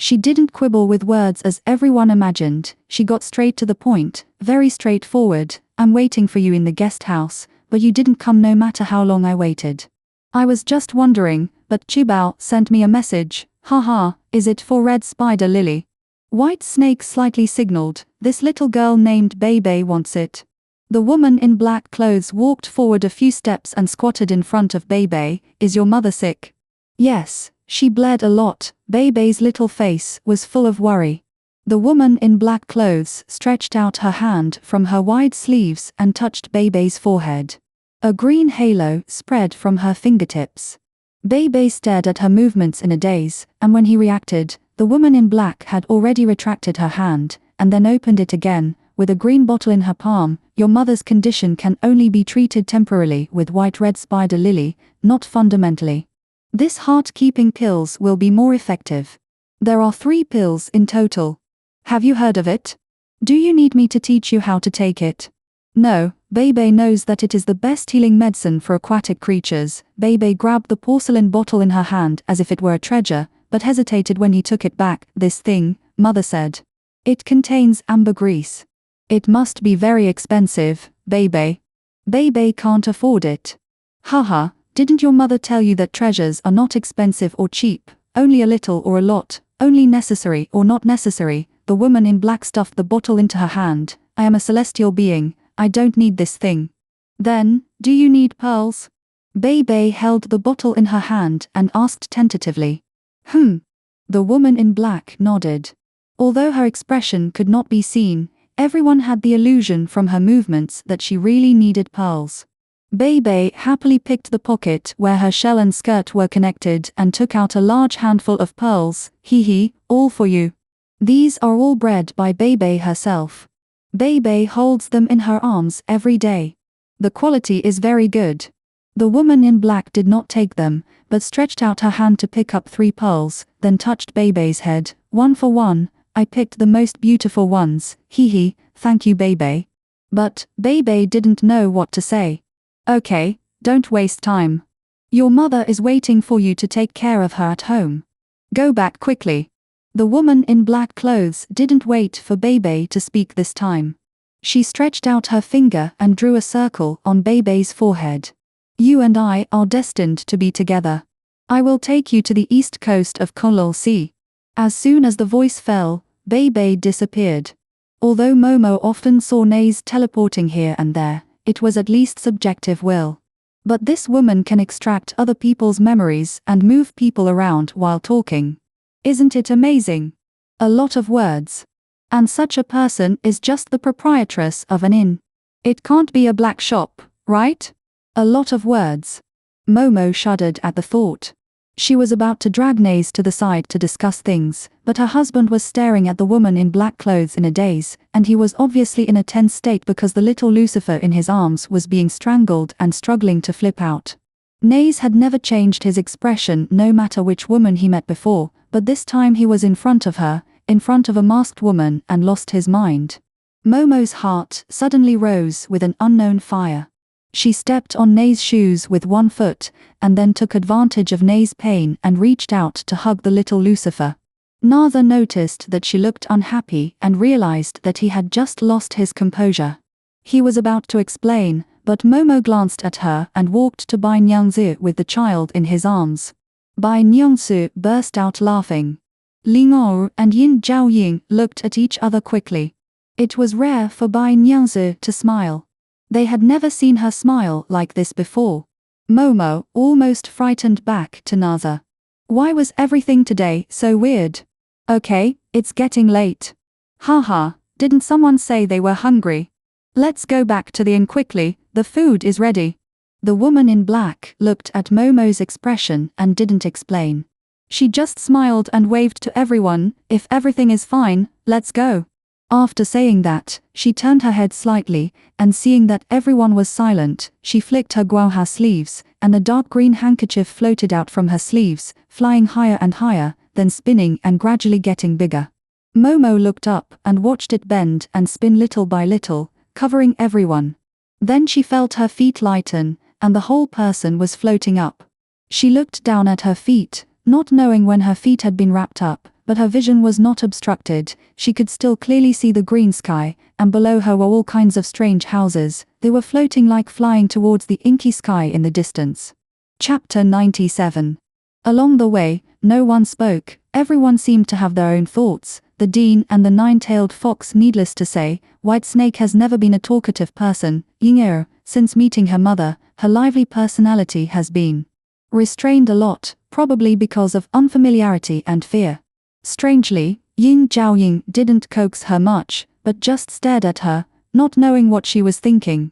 She didn't quibble with words as everyone imagined, she got straight to the point, very straightforward, I'm waiting for you in the guest house, but you didn't come no matter how long I waited. I was just wondering, but Chubao sent me a message, haha, is it for Red Spider Lily? White Snake slightly signaled, this little girl named Bei wants it. The woman in black clothes walked forward a few steps and squatted in front of Bei. Is your mother sick? Yes, She bled a lot. Beibei's little face was full of worry. The woman in black clothes stretched out her hand from her wide sleeves and touched Beibei's forehead. A green halo spread from her fingertips. Beibei stared at her movements in a daze, and when he reacted, the woman in black had already retracted her hand, and then opened it again, with a green bottle in her palm. Your mother's condition can only be treated temporarily with white red spider lily, not fundamentally. This heart-keeping pills will be more effective. There are 3 pills in total. Have you heard of it? Do you need me to teach you how to take it? No, Beibei knows that it is the best healing medicine for aquatic creatures. Beibei grabbed the porcelain bottle in her hand as if it were a treasure, but hesitated when he took it back. This thing, Mother said. It contains ambergris. It must be very expensive, Beibei. Beibei can't afford it. Haha, didn't your mother tell you that treasures are not expensive or cheap, only a little or a lot, only necessary or not necessary? The woman in black stuffed the bottle into her hand. I am a celestial being, I don't need this thing. Then, do you need pearls? Beibei held the bottle in her hand and asked tentatively. The woman in black nodded. Although her expression could not be seen, everyone had the illusion from her movements that she really needed pearls. Beibei happily picked the pocket where her shell and skirt were connected and took out a large handful of pearls. Hee, all for you. These are all bred by Beibei herself. Beibei holds them in her arms every day. The quality is very good. The woman in black did not take them, but stretched out her hand to pick up 3 pearls, then touched Beibei's head. 1 for 1, I picked the most beautiful ones. Hee, thank you Beibei. But Beibei didn't know what to say. Okay, don't waste time. Your mother is waiting for you to take care of her at home. Go back quickly. The woman in black clothes didn't wait for Beibei to speak this time. She stretched out her finger and drew a circle on Beibei's forehead. You and I are destined to be together. I will take you to the east coast of Konlul Sea. As soon as the voice fell, Beibei disappeared. Although Momo often saw Nays teleporting here and there, it was at least subjective will. But this woman can extract other people's memories and move people around while talking. Isn't it amazing? A lot of words. And such a person is just the proprietress of an inn. It can't be a black shop, right? A lot of words. Momo shuddered at the thought. She was about to drag Nays to the side to discuss things, but her husband was staring at the woman in black clothes in a daze, and he was obviously in a tense state because the little Lucifer in his arms was being strangled and struggling to flip out. Nays had never changed his expression no matter which woman he met before, but this time he was in front of her, in front of a masked woman, and lost his mind. Momo's heart suddenly rose with an unknown fire. She stepped on Nays' shoes with 1 foot, and then took advantage of Nays' pain and reached out to hug the little Lucifer. Natha noticed that she looked unhappy and realized that he had just lost his composure. He was about to explain, but Momo glanced at her and walked to Bai Nyangzi with the child in his arms. Bai Nyangzi burst out laughing. Ling Ou and Yin Zhaoying looked at each other quickly. It was rare for Bai Nyangzi to smile. They had never seen her smile like this before. Momo almost frightened back to Natha. Why was everything today so weird? Okay, it's getting late. Haha, didn't someone say they were hungry? Let's go back to the inn quickly, the food is ready. The woman in black looked at Momo's expression and didn't explain. She just smiled and waved to everyone. If everything is fine, let's go. After saying that, she turned her head slightly, and seeing that everyone was silent, she flicked her guoha sleeves, and a dark green handkerchief floated out from her sleeves, flying higher and higher, then spinning and gradually getting bigger. Momo looked up and watched it bend and spin little by little, covering everyone. Then she felt her feet lighten, and the whole person was floating up. She looked down at her feet, not knowing when her feet had been wrapped up, but her vision was not obstructed. She could still clearly see the green sky, and below her were all kinds of strange houses. They were floating like flying towards the inky sky in the distance. Chapter 97. Along the way, no one spoke. Everyone seemed to have their own thoughts. The dean and the 9-tailed fox, needless to say. White Snake has never been a talkative person. Ying'er, since meeting her mother, her lively personality has been restrained a lot. probably because of unfamiliarity and fear. Strangely, Yin Zhaoying didn't coax her much, but just stared at her, not knowing what she was thinking.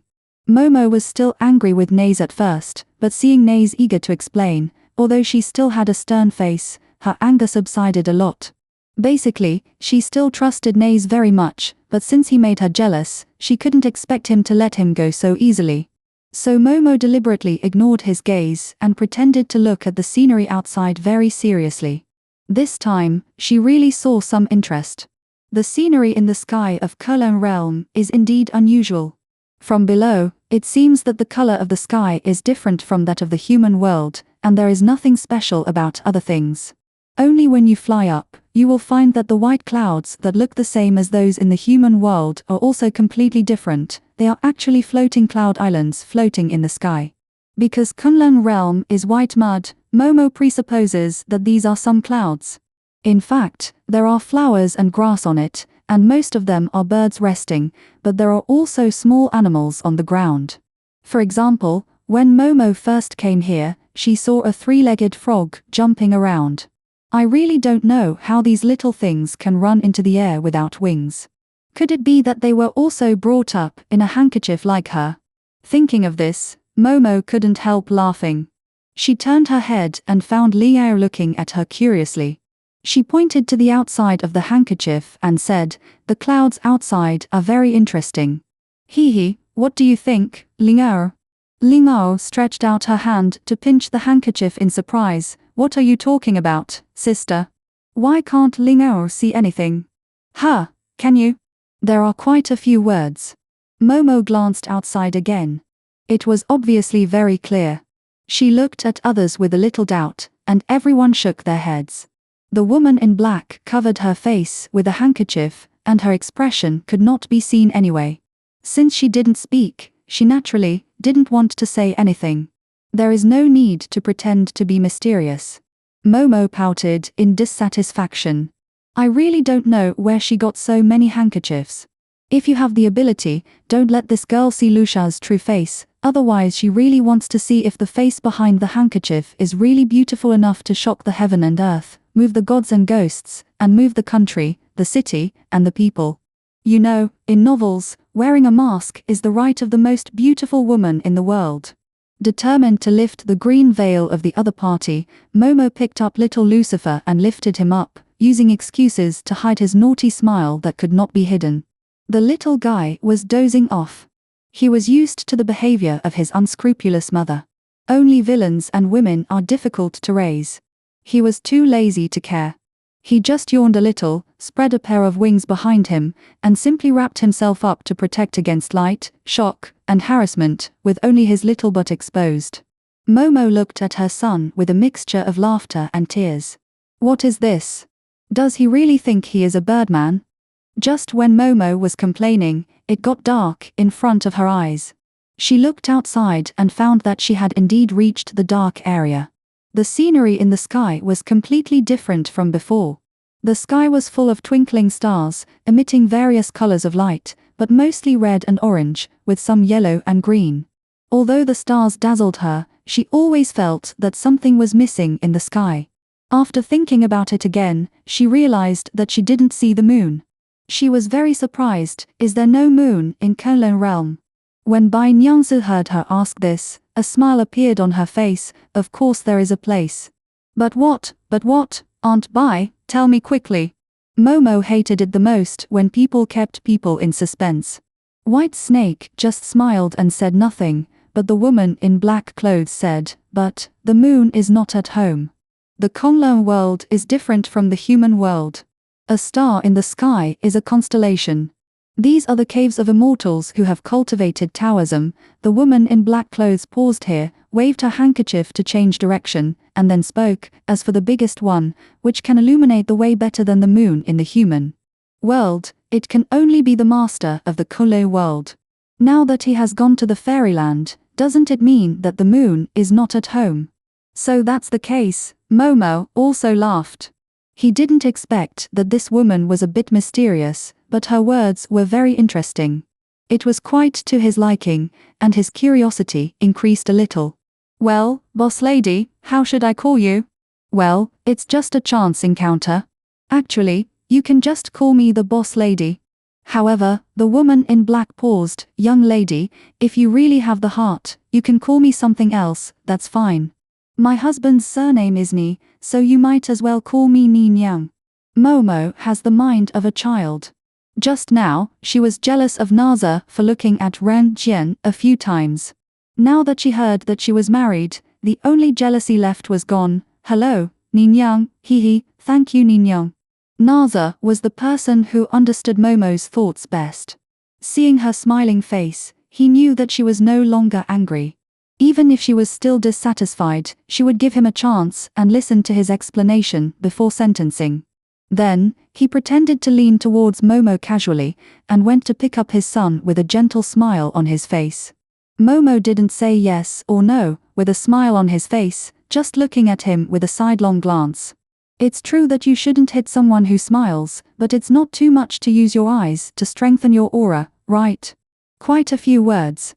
Momo was still angry with Naze at first, but seeing Naze eager to explain, although she still had a stern face, her anger subsided a lot. Basically, she still trusted Naze very much, but since he made her jealous, she couldn't expect him to let him go so easily. So Momo deliberately ignored his gaze and pretended to look at the scenery outside very seriously. This time, she really saw some interest. The scenery in the sky of Kunlun realm is indeed unusual. From below, it seems that the color of the sky is different from that of the human world, and there is nothing special about other things. Only when you fly up, you will find that the white clouds that look the same as those in the human world are also completely different. They are actually floating cloud islands floating in the sky. Because Kunlun realm is white mud, Momo presupposes that these are some clouds. In fact, there are flowers and grass on it, and most of them are birds resting, but there are also small animals on the ground. For example, when Momo first came here, she saw a three-legged frog jumping around. I really don't know how these little things can run into the air without wings. Could it be that they were also brought up in a handkerchief like her? Thinking of this, Momo couldn't help laughing. She turned her head and found Liao looking at her curiously. She pointed to the outside of the handkerchief and said, "The clouds outside are very interesting." "Hee, what do you think, Liao?" Liao stretched out her hand to pinch the handkerchief in surprise. "What are you talking about, sister? Why can't Liao see anything?" "Huh, can you?" "There are quite a few words." Momo glanced outside again. It was obviously very clear. She looked at others with a little doubt, and everyone shook their heads. The woman in black covered her face with a handkerchief, and her expression could not be seen anyway. Since she didn't speak, she naturally didn't want to say anything. There is no need to pretend to be mysterious. Momo pouted in dissatisfaction. "I really don't know where she got so many handkerchiefs. If you have the ability, don't let this girl see Lucia's true face, otherwise she really wants to see if the face behind the handkerchief is really beautiful enough to shock the heaven and earth, move the gods and ghosts, and move the country, the city, and the people. You know, in novels, wearing a mask is the right of the most beautiful woman in the world." Determined to lift the green veil of the other party, Momo picked up little Lucifer and lifted him up, using excuses to hide his naughty smile that could not be hidden. The little guy was dozing off. He was used to the behavior of his unscrupulous mother. Only villains and women are difficult to raise. He was too lazy to care. He just yawned a little, spread a pair of wings behind him, and simply wrapped himself up to protect against light, shock, and harassment, with only his little butt exposed. Momo looked at her son with a mixture of laughter and tears. What is this? Does he really think he is a birdman? Just when Momo was complaining, it got dark in front of her eyes. She looked outside and found that she had indeed reached the dark area. The scenery in the sky was completely different from before. The sky was full of twinkling stars, emitting various colors of light, but mostly red and orange, with some yellow and green. Although the stars dazzled her, she always felt that something was missing in the sky. After thinking about it again, she realized that she didn't see the moon. She was very surprised. Is there no moon in Kunlun realm? When Bai Nyangzi heard her ask this, a smile appeared on her face. Of course there is a place. But what, Aunt Bai, tell me quickly. Momo hated it the most when people kept people in suspense. White Snake just smiled and said nothing, but the woman in black clothes said, "But the moon is not at home. The Kunlun world is different from the human world. A star in the sky is a constellation. These are the caves of immortals who have cultivated Taoism." The woman in black clothes paused here, waved her handkerchief to change direction, and then spoke. "As for the biggest one, which can illuminate the way better than the moon in the human world, it can only be the master of the Kunlun world. Now that he has gone to the fairyland, doesn't it mean that the moon is not at home?" "So that's the case." Momo also laughed. He didn't expect that this woman was a bit mysterious, but her words were very interesting. It was quite to his liking, and his curiosity increased a little. "Well, boss lady, how should I call you?" Well, it's just a chance encounter. Actually, you can just call me the boss lady. However, the woman in black paused. Young lady, if you really have the heart, you can call me something else, that's fine. My husband's surname is Ni, so you might as well call me Ni Nyang. Momo has the mind of a child. Just now, she was jealous of Naza for looking at Ren Jian a few times. Now that she heard that she was married, the only jealousy left was gone. Hello, Ni Nyang, hee, thank you Ni Nyang. Naza was the person who understood Momo's thoughts best. Seeing her smiling face, he knew that she was no longer angry. Even if she was still dissatisfied, she would give him a chance and listen to his explanation before sentencing. Then, he pretended to lean towards Momo casually and went to pick up his son with a gentle smile on his face. Momo didn't say yes or no, with a smile on his face, just looking at him with a sidelong glance. It's true that you shouldn't hit someone who smiles, but it's not too much to use your eyes to strengthen your aura, right? Quite a few words.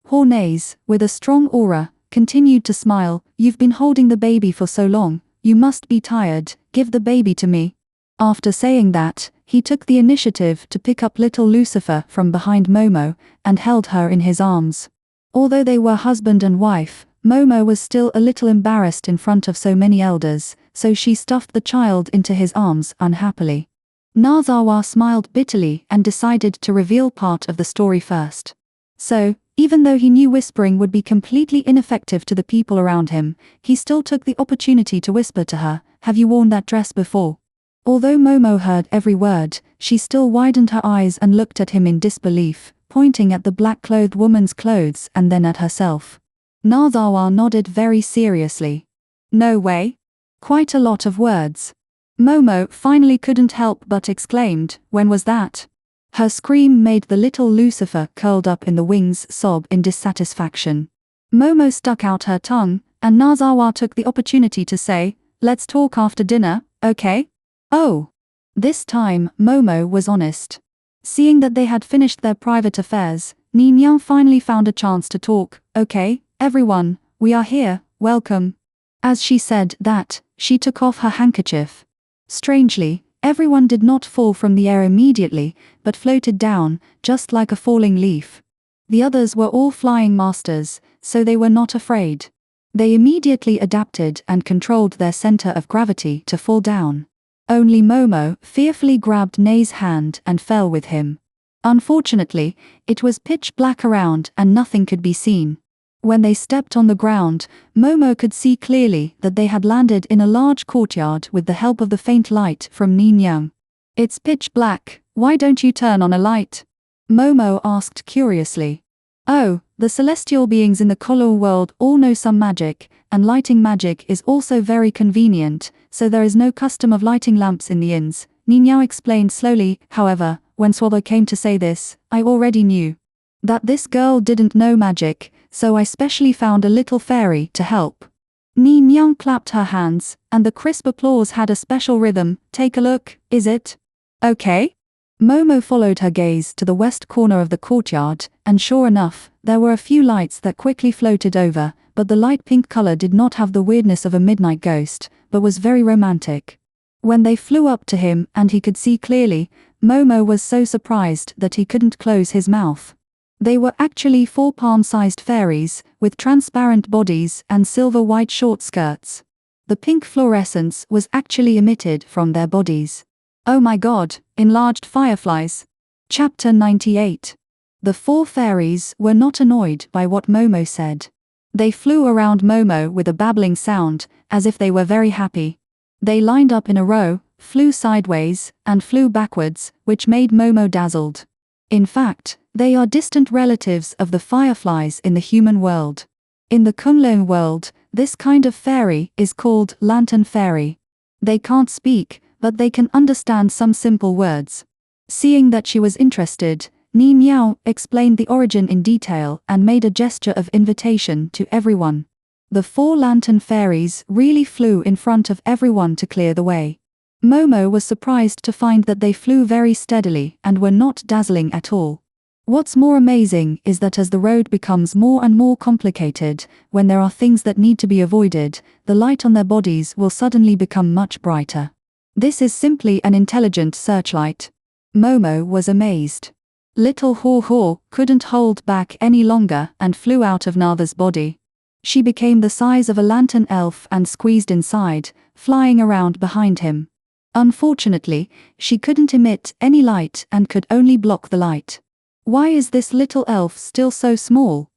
Hornaise, with a strong aura, continued to smile. You've been holding the baby for so long, you must be tired, give the baby to me. After saying that, he took the initiative to pick up little Lucifer from behind Momo and held her in his arms. Although they were husband and wife, Momo was still a little embarrassed in front of so many elders, so she stuffed the child into his arms unhappily. Nazawa smiled bitterly and decided to reveal part of the story first. So, even though he knew whispering would be completely ineffective to the people around him, he still took the opportunity to whisper to her, "Have you worn that dress before?" Although Momo heard every word, she still widened her eyes and looked at him in disbelief, pointing at the black-clothed woman's clothes and then at herself. Nazawa nodded very seriously. No way. Quite a lot of words. Momo finally couldn't help but exclaimed, when was that? Her scream made the little Lucifer curled up in the wings sob in dissatisfaction. Momo stuck out her tongue, and Nazawa took the opportunity to say, let's talk after dinner, okay? Oh. This time, Momo was honest. Seeing that they had finished their private affairs, Ni Nyang finally found a chance to talk. Okay, everyone, we are here, welcome. As she said that, she took off her handkerchief. Strangely, everyone did not fall from the air immediately, but floated down, just like a falling leaf. The others were all flying masters, so they were not afraid. They immediately adapted and controlled their center of gravity to fall down. Only Momo fearfully grabbed Nei's hand and fell with him. Unfortunately, it was pitch black around and nothing could be seen. When they stepped on the ground, Momo could see clearly that they had landed in a large courtyard with the help of the faint light from Ni Nyang. It's pitch black, why don't you turn on a light? Momo asked curiously. Oh, the celestial beings in the color world all know some magic, and lighting magic is also very convenient, so there is no custom of lighting lamps in the inns, Ni Nyang explained slowly. However, when Swallow came to say this, I already knew that this girl didn't know magic, so I specially found a little fairy to help. Ni Nyang clapped her hands, and the crisp applause had a special rhythm. Take a look, is it okay? Momo followed her gaze to the west corner of the courtyard, and sure enough, there were a few lights that quickly floated over, but the light pink color did not have the weirdness of a midnight ghost, but was very romantic. When they flew up to him and he could see clearly, Momo was so surprised that he couldn't close his mouth. They were actually 4 palm-sized fairies, with transparent bodies and silver-white short skirts. The pink fluorescence was actually emitted from their bodies. Oh my god, enlarged fireflies. Chapter 98. The 4 fairies were not annoyed by what Momo said. They flew around Momo with a babbling sound, as if they were very happy. They lined up in a row, flew sideways, and flew backwards, which made Momo dazzled. In fact, they are distant relatives of the fireflies in the human world. In the Kunlun world, this kind of fairy is called lantern fairy. They can't speak, but they can understand some simple words. Seeing that she was interested, Ni Nyang explained the origin in detail and made a gesture of invitation to everyone. The 4 lantern fairies really flew in front of everyone to clear the way. Momo was surprised to find that they flew very steadily and were not dazzling at all. What's more amazing is that as the road becomes more and more complicated, when there are things that need to be avoided, the light on their bodies will suddenly become much brighter. This is simply an intelligent searchlight. Momo was amazed. Little Haw Haw couldn't hold back any longer and flew out of Natha's body. She became the size of a lantern elf and squeezed inside, flying around behind him. Unfortunately, she couldn't emit any light and could only block the light. Why is this little elf still so small?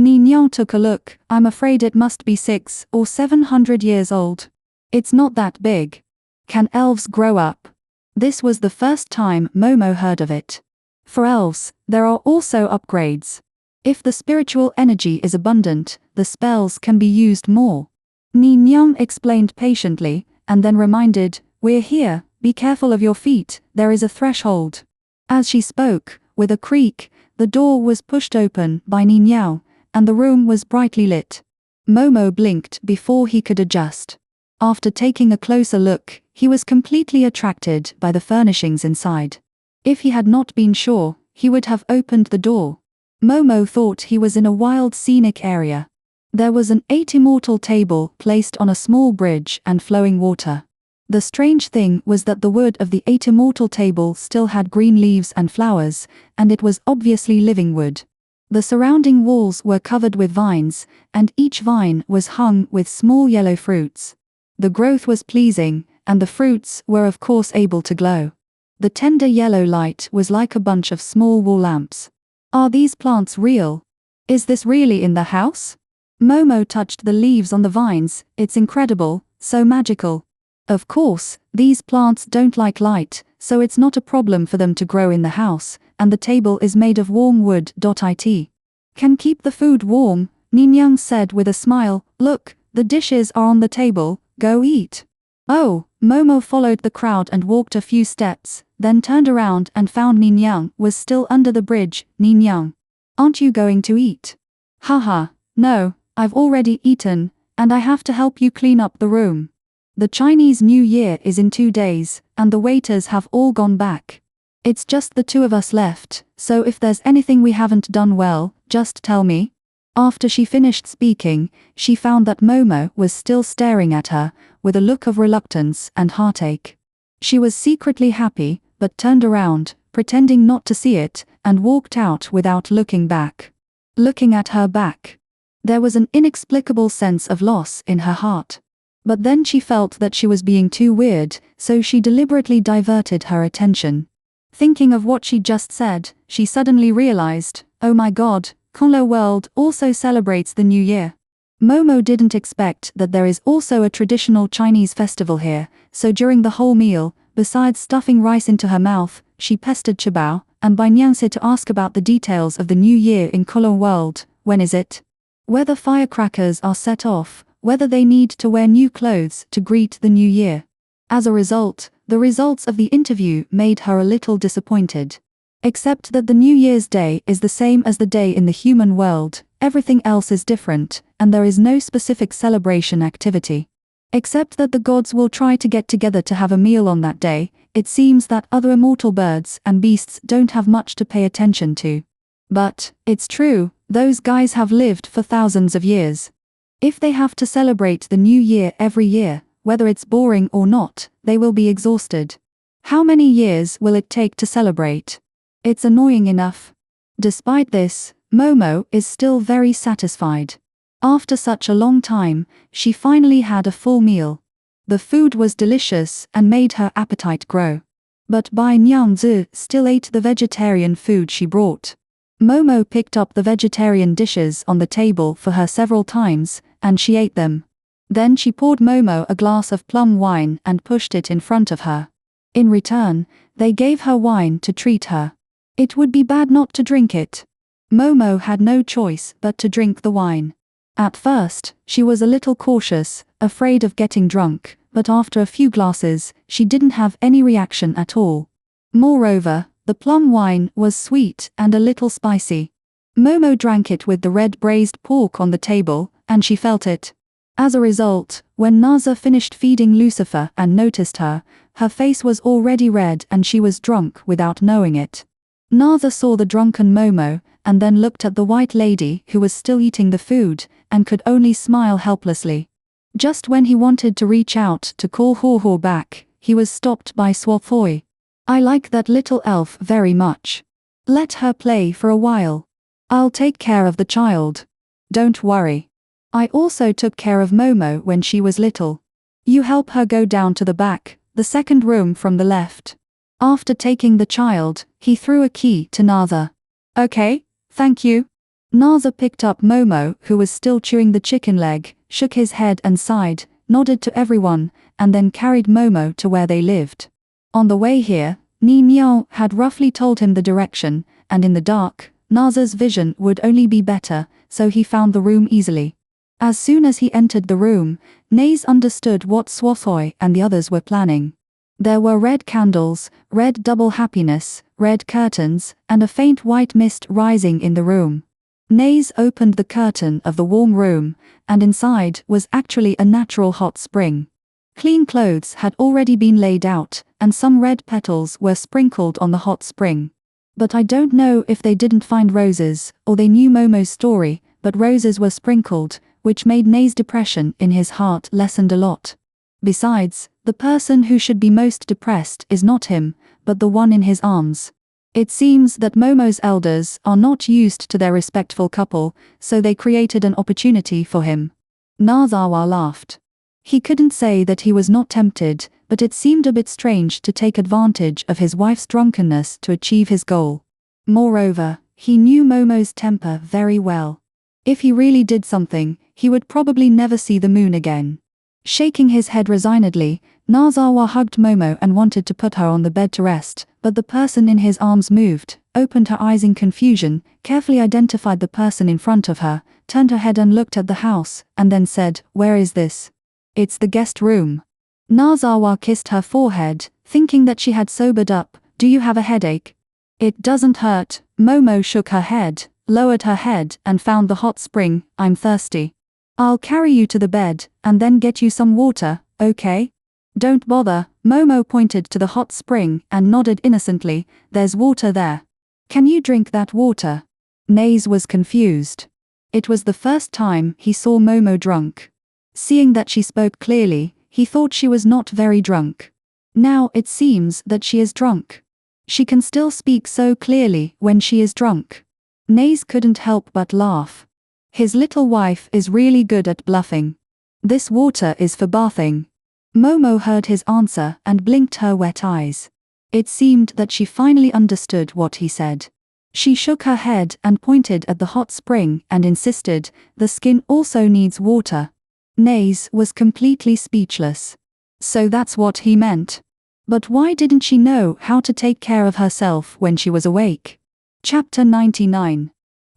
Nyan took a look. I'm afraid it must be 600 or 700 years old. It's not that big. Can elves grow up? This was the first time Momo heard of it. For elves, there are also upgrades. If the spiritual energy is abundant, the spells can be used more. Nyan explained patiently, and then reminded, we're here, be careful of your feet, there is a threshold. As she spoke, with a creak, the door was pushed open by Nyan, and the room was brightly lit. Momo blinked before he could adjust. After taking a closer look, he was completely attracted by the furnishings inside. If he had not been sure, he would have opened the door. Momo thought he was in a wild scenic area. There was an 8 immortal table placed on a small bridge and flowing water. The strange thing was that the wood of the 8 immortal table still had green leaves and flowers, and it was obviously living wood. The surrounding walls were covered with vines, and each vine was hung with small yellow fruits. The growth was pleasing, and the fruits were of course able to glow. The tender yellow light was like a bunch of small wall lamps. Are these plants real? Is this really in the house? Momo touched the leaves on the vines. It's incredible, so magical. Of course, these plants don't like light, so it's not a problem for them to grow in the house, and the table is made of warm wood. It can keep the food warm, Nyan said with a smile. Look, the dishes are on the table, go eat. Oh, Momo followed the crowd and walked a few steps, then turned around and found Nyan was still under the bridge. Nyan, aren't you going to eat? Haha, no, I've already eaten, and I have to help you clean up the room. The Chinese New Year is in 2 days, and the waiters have all gone back. It's just the 2 of us left, so if there's anything we haven't done well, just tell me. After she finished speaking, she found that Momo was still staring at her, with a look of reluctance and heartache. She was secretly happy, but turned around, pretending not to see it, and walked out without looking back. Looking at her back, there was an inexplicable sense of loss in her heart. But then she felt that she was being too weird, so she deliberately diverted her attention. Thinking of what she just said, she suddenly realized, oh my god, Konglo World also celebrates the New Year. Momo didn't expect that there is also a traditional Chinese festival here, so during the whole meal, besides stuffing rice into her mouth, she pestered Chabao and Nyansi to ask about the details of the New Year in Konglo World. When is it? Whether firecrackers are set off, whether they need to wear new clothes to greet the new year. As a result, the results of the interview made her a little disappointed. Except that the New Year's Day is the same as the day in the human world, everything else is different, and there is no specific celebration activity. Except that the gods will try to get together to have a meal on that day, it seems that other immortal birds and beasts don't have much to pay attention to. But, it's true, those guys have lived for thousands of years. If they have to celebrate the new year every year, whether it's boring or not, they will be exhausted. How many years will it take to celebrate? It's annoying enough. Despite this, Momo is still very satisfied. After such a long time, she finally had a full meal. The food was delicious and made her appetite grow. But Bai Nyangzi still ate the vegetarian food she brought. Momo picked up the vegetarian dishes on the table for her several times, and she ate them. Then she poured Momo a glass of plum wine and pushed it in front of her. In return, they gave her wine to treat her. It would be bad not to drink it. Momo had no choice but to drink the wine. At first, she was a little cautious, afraid of getting drunk, but after a few glasses, she didn't have any reaction at all. Moreover, the plum wine was sweet and a little spicy. Momo drank it with the red braised pork on the table, and she felt it. As a result, when Naza finished feeding Lucifer and noticed her, her face was already red and she was drunk without knowing it. Nartha saw the drunken Momo, and then looked at the white lady who was still eating the food, and could only smile helplessly. Just when he wanted to reach out to call Haw back, he was stopped by Swathoi. I like that little elf very much. Let her play for a while. I'll take care of the child. Don't worry. I also took care of Momo when she was little. You help her go down to the back, the second room from the left. After taking the child, he threw a key to Nartha. Okay, thank you. Nartha picked up Momo, who was still chewing the chicken leg, shook his head and sighed, nodded to everyone, and then carried Momo to where they lived. On the way here, Ni Miao had roughly told him the direction, and in the dark, Nartha's vision would only be better, so he found the room easily. As soon as he entered the room, Naze understood what Swathoi and the others were planning. There were red candles, red double happiness, red curtains, and a faint white mist rising in the room. Naze opened the curtain of the warm room, and inside was actually a natural hot spring. Clean clothes had already been laid out, and some red petals were sprinkled on the hot spring. But I don't know if they didn't find roses, or they knew Momo's story, but roses were sprinkled, which made Naze's depression in his heart lessened a lot. Besides, the person who should be most depressed is not him, but the one in his arms. It seems that Momo's elders are not used to their respectful couple, so they created an opportunity for him. Narzawa laughed. He couldn't say that he was not tempted, but it seemed a bit strange to take advantage of his wife's drunkenness to achieve his goal. Moreover, he knew Momo's temper very well. If he really did something, he would probably never see the moon again. Shaking his head resignedly, Narzawa hugged Momo and wanted to put her on the bed to rest, but the person in his arms moved, opened her eyes in confusion, carefully identified the person in front of her, turned her head and looked at the house, and then said, "Where is this?" "It's the guest room." Narzawa kissed her forehead, thinking that she had sobered up. "Do you have a headache?" "It doesn't hurt." Momo shook her head, lowered her head, and found the hot spring. "I'm thirsty. I'll carry you to the bed, and then get you some water, okay?" "Don't bother." Momo pointed to the hot spring and nodded innocently. "There's water there. Can you drink that water?" Naze was confused. It was the first time he saw Momo drunk. Seeing that she spoke clearly, he thought she was not very drunk. Now it seems that she is drunk. She can still speak so clearly when she is drunk. Naze couldn't help but laugh. His little wife is really good at bluffing. "This water is for bathing." Momo heard his answer and blinked her wet eyes. It seemed that she finally understood what he said. She shook her head and pointed at the hot spring and insisted, "The skin also needs water." Naze was completely speechless. So that's what he meant. But why didn't she know how to take care of herself when she was awake? Chapter 99.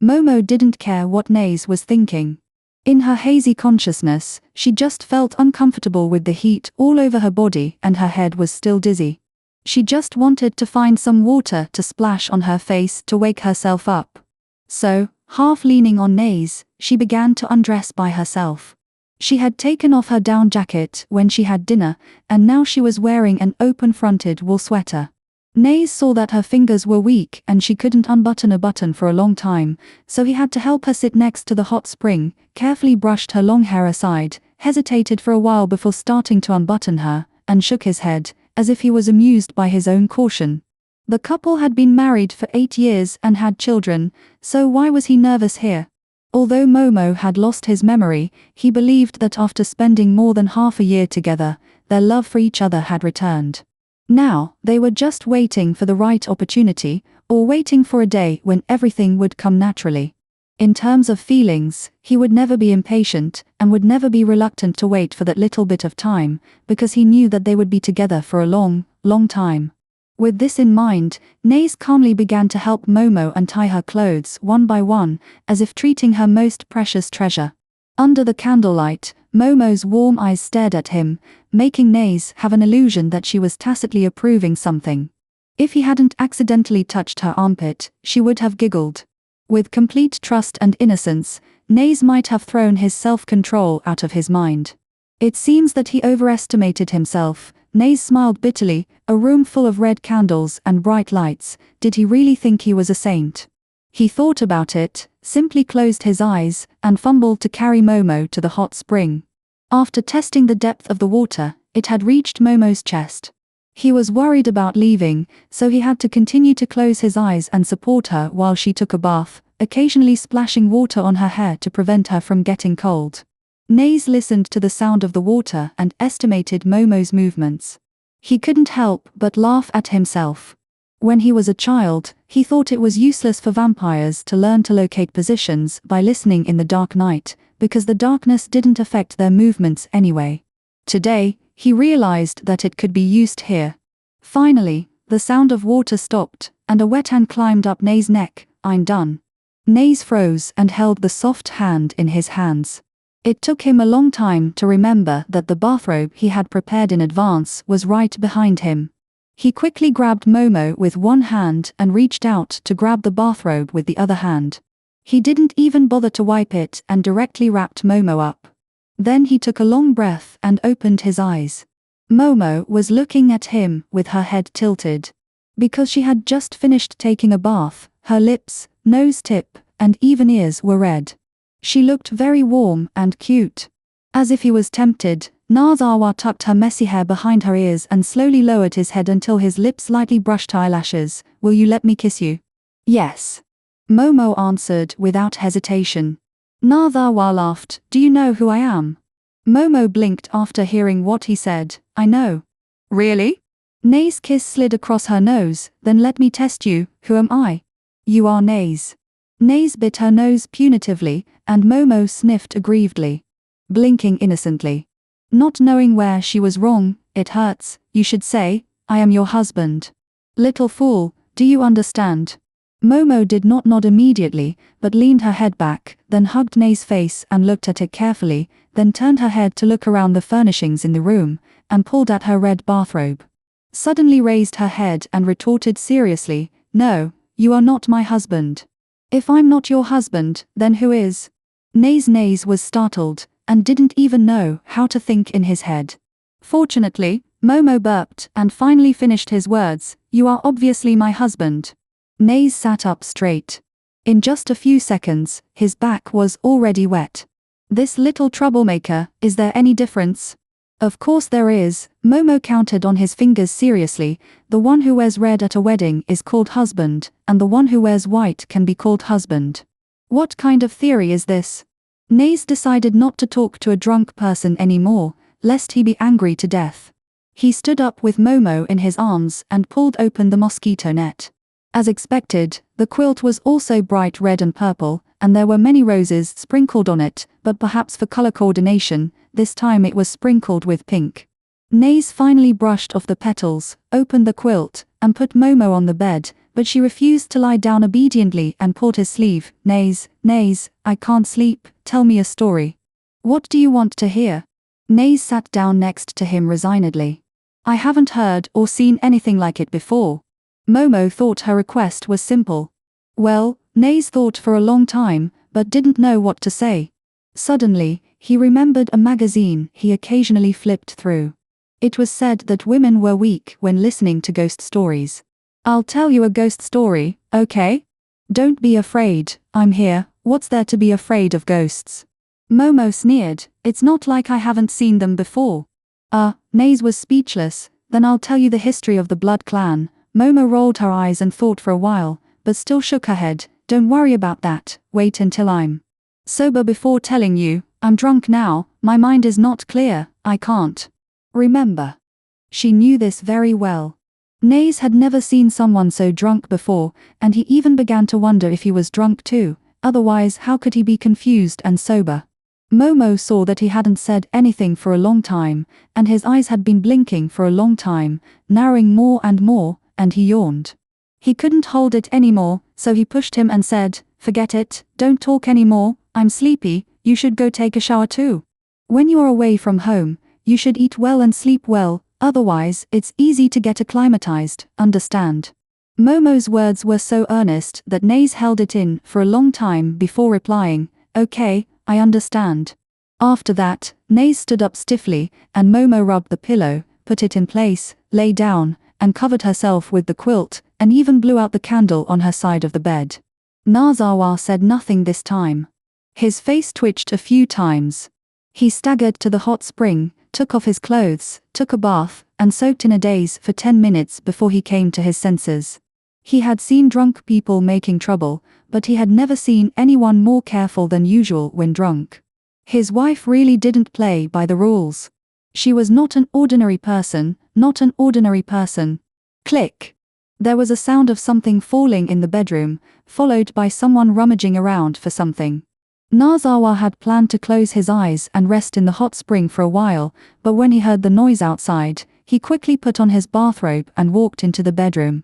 Momo didn't care what Naze was thinking. In her hazy consciousness, she just felt uncomfortable with the heat all over her body and her head was still dizzy. She just wanted to find some water to splash on her face to wake herself up. So, half leaning on Naze, she began to undress by herself. She had taken off her down jacket when she had dinner, and now she was wearing an open-fronted wool sweater. Naze saw that her fingers were weak and she couldn't unbutton a button for a long time, so he had to help her sit next to the hot spring, carefully brushed her long hair aside, hesitated for a while before starting to unbutton her, and shook his head, as if he was amused by his own caution. The couple had been married for 8 years and had children, so why was he nervous here? Although Momo had lost his memory, he believed that after spending more than half a year together, their love for each other had returned. Now, they were just waiting for the right opportunity, or waiting for a day when everything would come naturally. In terms of feelings, he would never be impatient, and would never be reluctant to wait for that little bit of time, because he knew that they would be together for a long, long time. With this in mind, Naze calmly began to help Momo untie her clothes one by one, as if treating her most precious treasure. Under the candlelight, Momo's warm eyes stared at him, making Naze have an illusion that she was tacitly approving something. If he hadn't accidentally touched her armpit, she would have giggled. With complete trust and innocence, Naze might have thrown his self-control out of his mind. It seems that he overestimated himself, Naze smiled bitterly. A room full of red candles and bright lights. Did he really think he was a saint? He thought about it, simply closed his eyes, and fumbled to carry Momo to the hot spring. After testing the depth of the water, it had reached Momo's chest. He was worried about leaving, so he had to continue to close his eyes and support her while she took a bath, occasionally splashing water on her hair to prevent her from getting cold. Naze listened to the sound of the water and estimated Momo's movements. He couldn't help but laugh at himself. When he was a child, he thought it was useless for vampires to learn to locate positions by listening in the dark night, because the darkness didn't affect their movements anyway. Today, he realized that it could be used here. Finally, the sound of water stopped, and a wet hand climbed up Naze's neck. "I'm done." Naze froze and held the soft hand in his hands. It took him a long time to remember that the bathrobe he had prepared in advance was right behind him. He quickly grabbed Momo with one hand and reached out to grab the bathrobe with the other hand. He didn't even bother to wipe it and directly wrapped Momo up. Then he took a long breath and opened his eyes. Momo was looking at him with her head tilted. Because she had just finished taking a bath, her lips, nose tip, and even ears were red. She looked very warm and cute. As if he was tempted, Nazawa tucked her messy hair behind her ears and slowly lowered his head until his lips lightly brushed her eyelashes. "Will you let me kiss you?" "Yes," Momo answered without hesitation. Nazawa laughed. "Do you know who I am?" Momo blinked after hearing what he said. "I know." "Really?" Naze's kiss slid across her nose. "Then let me test you. Who am I?" "You are Naze." Naze bit her nose punitively, and Momo sniffed aggrievedly, blinking innocently. Not knowing where she was wrong. "It hurts. You should say, 'I am your husband.'" "Little fool, do you understand?" Momo did not nod immediately, but leaned her head back, then hugged Naze's face and looked at it carefully, then turned her head to look around the furnishings in the room, and pulled at her red bathrobe. Suddenly raised her head and retorted seriously, "No, you are not my husband." "If I'm not your husband, then who is?" Naze was startled, and didn't even know how to think in his head. Fortunately, Momo burped and finally finished his words. "You are obviously my husband." Naze sat up straight. In just a few seconds, his back was already wet. "This little troublemaker, is there any difference?" "Of course there is," Momo counted on his fingers seriously. "The one who wears red at a wedding is called husband, and the one who wears white can be called husband." "What kind of theory is this?" Naze decided not to talk to a drunk person anymore, lest he be angry to death. He stood up with Momo in his arms and pulled open the mosquito net. As expected, the quilt was also bright red and purple, and there were many roses sprinkled on it, but perhaps for color coordination, this time it was sprinkled with pink. Naze finally brushed off the petals, opened the quilt, and put Momo on the bed, but she refused to lie down obediently and pulled his sleeve. Naze, I can't sleep, tell me a story." "What do you want to hear?" Naze sat down next to him resignedly. "I haven't heard or seen anything like it before." Momo thought her request was simple. Well, Naze thought for a long time, but didn't know what to say. Suddenly, he remembered a magazine he occasionally flipped through. It was said that women were weak when listening to ghost stories. "I'll tell you a ghost story, okay? Don't be afraid, I'm here, what's there to be afraid of ghosts?" Momo sneered. "It's not like I haven't seen them before." Naze was speechless. "Then I'll tell you the history of the Blood Clan." Momo rolled her eyes and thought for a while, but still shook her head. "Don't worry about that, wait until I'm sober before telling you. I'm drunk now, my mind is not clear, I can't remember." She knew this very well. Naze had never seen someone so drunk before, and he even began to wonder if he was drunk too, otherwise how could he be confused and sober? Momo saw that he hadn't said anything for a long time, and his eyes had been blinking for a long time, narrowing more and more, and he yawned. He couldn't hold it anymore, so he pushed him and said, "Forget it, don't talk anymore, I'm sleepy, you should go take a shower too. When you are away from home, you should eat well and sleep well, otherwise it's easy to get acclimatized, understand?" Momo's words were so earnest that Naze held it in for a long time before replying, "Okay, I understand." After that, Naze stood up stiffly, and Momo rubbed the pillow, put it in place, lay down, and covered herself with the quilt, and even blew out the candle on her side of the bed. Nazawa said nothing this time. His face twitched a few times. He staggered to the hot spring, took off his clothes, took a bath, and soaked in a daze for 10 minutes before he came to his senses. He had seen drunk people making trouble, but he had never seen anyone more careful than usual when drunk. His wife really didn't play by the rules. She was not an ordinary person, not an ordinary person. Click. There was a sound of something falling in the bedroom, followed by someone rummaging around for something. Nazawa had planned to close his eyes and rest in the hot spring for a while, but when he heard the noise outside, he quickly put on his bathrobe and walked into the bedroom.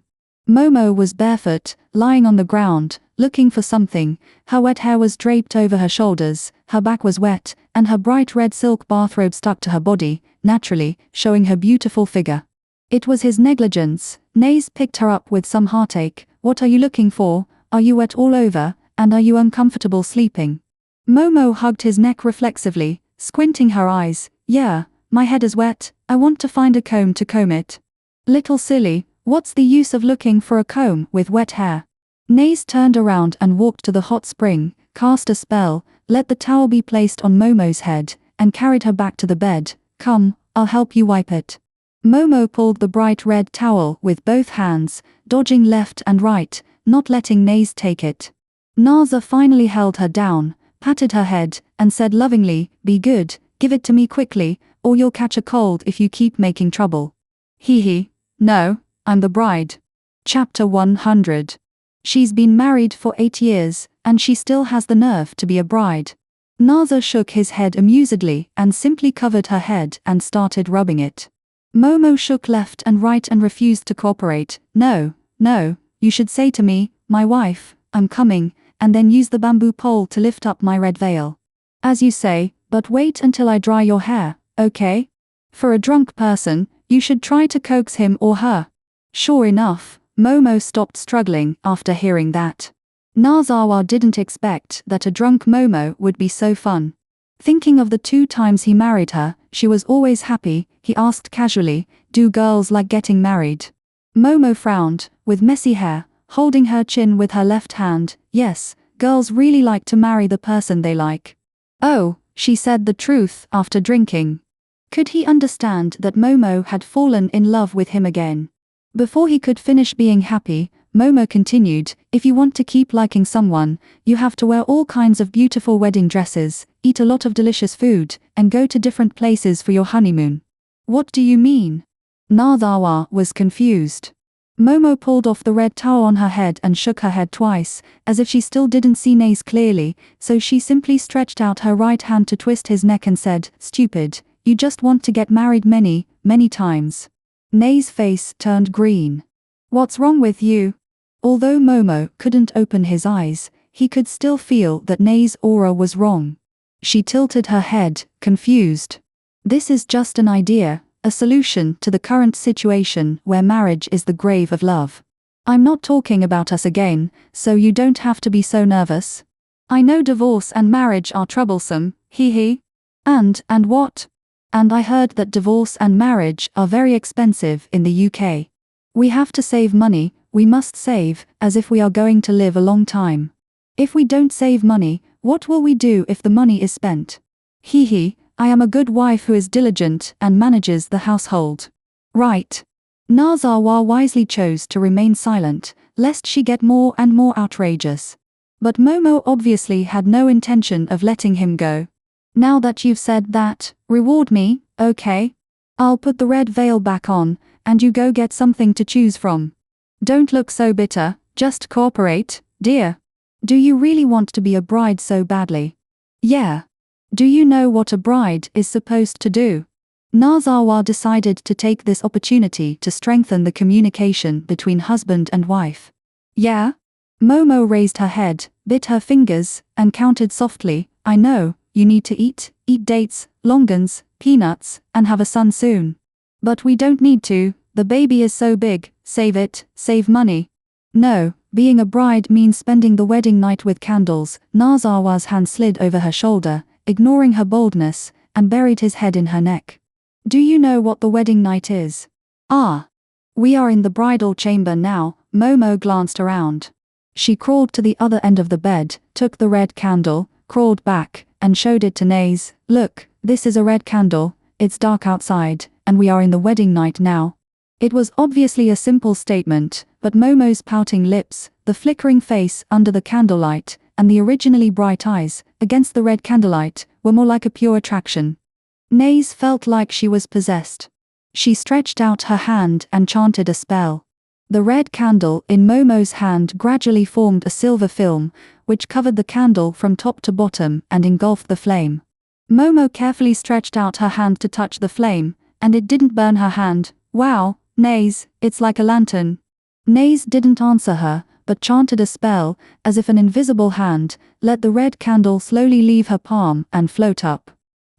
Momo was barefoot, lying on the ground, looking for something. Her wet hair was draped over her shoulders, her back was wet, and her bright red silk bathrobe stuck to her body, naturally, showing her beautiful figure. It was his negligence. Naze picked her up with some heartache. "What are you looking for? Are you wet all over, and are you uncomfortable sleeping?" Momo hugged his neck reflexively, squinting her eyes. "Yeah, my head is wet, I want to find a comb to comb it." "Little silly, what's the use of looking for a comb with wet hair?" Naze turned around and walked to the hot spring, cast a spell, let the towel be placed on Momo's head, and carried her back to the bed. "Come, I'll help you wipe it." Momo pulled the bright red towel with both hands, dodging left and right, not letting Naze take it. Naza finally held her down, patted her head, and said lovingly, "Be good, give it to me quickly, or you'll catch a cold if you keep making trouble." Hee. No, I'm the bride. Chapter 100. She's been married for 8 years, and she still has the nerve to be a bride. Naza shook his head amusedly and simply covered her head and started rubbing it. Momo shook left and right and refused to cooperate. No, you should say to me, "My wife, I'm coming," and then use the bamboo pole to lift up my red veil. "As you say, but wait until I dry your hair, okay?" For a drunk person, you should try to coax him or her. Sure enough, Momo stopped struggling after hearing that. Nazawa didn't expect that a drunk Momo would be so fun. Thinking of the 2 times he married her, she was always happy. He asked casually, "Do girls like getting married?" Momo frowned, with messy hair, holding her chin with her left hand. "Yes, girls really like to marry the person they like." Oh, she said the truth after drinking. Could he understand that Momo had fallen in love with him again? Before he could finish being happy, Momo continued, "If you want to keep liking someone, you have to wear all kinds of beautiful wedding dresses, eat a lot of delicious food, and go to different places for your honeymoon." "What do you mean?" Nazawa was confused. Momo pulled off the red towel on her head and shook her head twice, as if she still didn't see Naze clearly, so she simply stretched out her right hand to twist his neck and said, "Stupid, you just want to get married many, many times." Naze's face turned green. "What's wrong with you?" Although Momo couldn't open his eyes, he could still feel that Naze's aura was wrong. She tilted her head, confused. "This is just an idea, a solution to the current situation where marriage is the grave of love. I'm not talking about us again, so you don't have to be so nervous. I know divorce and marriage are troublesome, hee. And what? And I heard that divorce and marriage are very expensive in the UK. We have to save money, we must save, as if we are going to live a long time. If we don't save money, what will we do if the money is spent? Hee, I am a good wife who is diligent and manages the household." "Right." Nazawa wisely chose to remain silent, lest she get more and more outrageous. But Momo obviously had no intention of letting him go. "Now that you've said that, reward me, okay? I'll put the red veil back on, and you go get something to choose from. Don't look so bitter, just cooperate, dear. Do you really want to be a bride so badly?" "Yeah. Do you know what a bride is supposed to do?" Nazawa decided to take this opportunity to strengthen the communication between husband and wife. "Yeah?" Momo raised her head, bit her fingers, and counted softly. "I know, you need to eat dates, longans, peanuts, and have a son soon. But we don't need to, the baby is so big, save it, save money." "No, being a bride means spending the wedding night with candles." Nazawa's hand slid over her shoulder, ignoring her boldness, and buried his head in her neck. Do you know what the wedding night is? Ah. We are in the bridal chamber now. Momo glanced around. She crawled to the other end of the bed, took the red candle, crawled back, and showed it to Naze. Look, this is a red candle, it's dark outside, and we are in the wedding night now. It was obviously a simple statement, but Momo's pouting lips, the flickering face under the candlelight, and the originally bright eyes, against the red candlelight, were more like a pure attraction. Naze felt like she was possessed. She stretched out her hand and chanted a spell. The red candle in Momo's hand gradually formed a silver film, which covered the candle from top to bottom and engulfed the flame. Momo carefully stretched out her hand to touch the flame, and it didn't burn her hand. Wow, Naze, it's like a lantern. Naze didn't answer her, but chanted a spell, as if an invisible hand let the red candle slowly leave her palm and float up.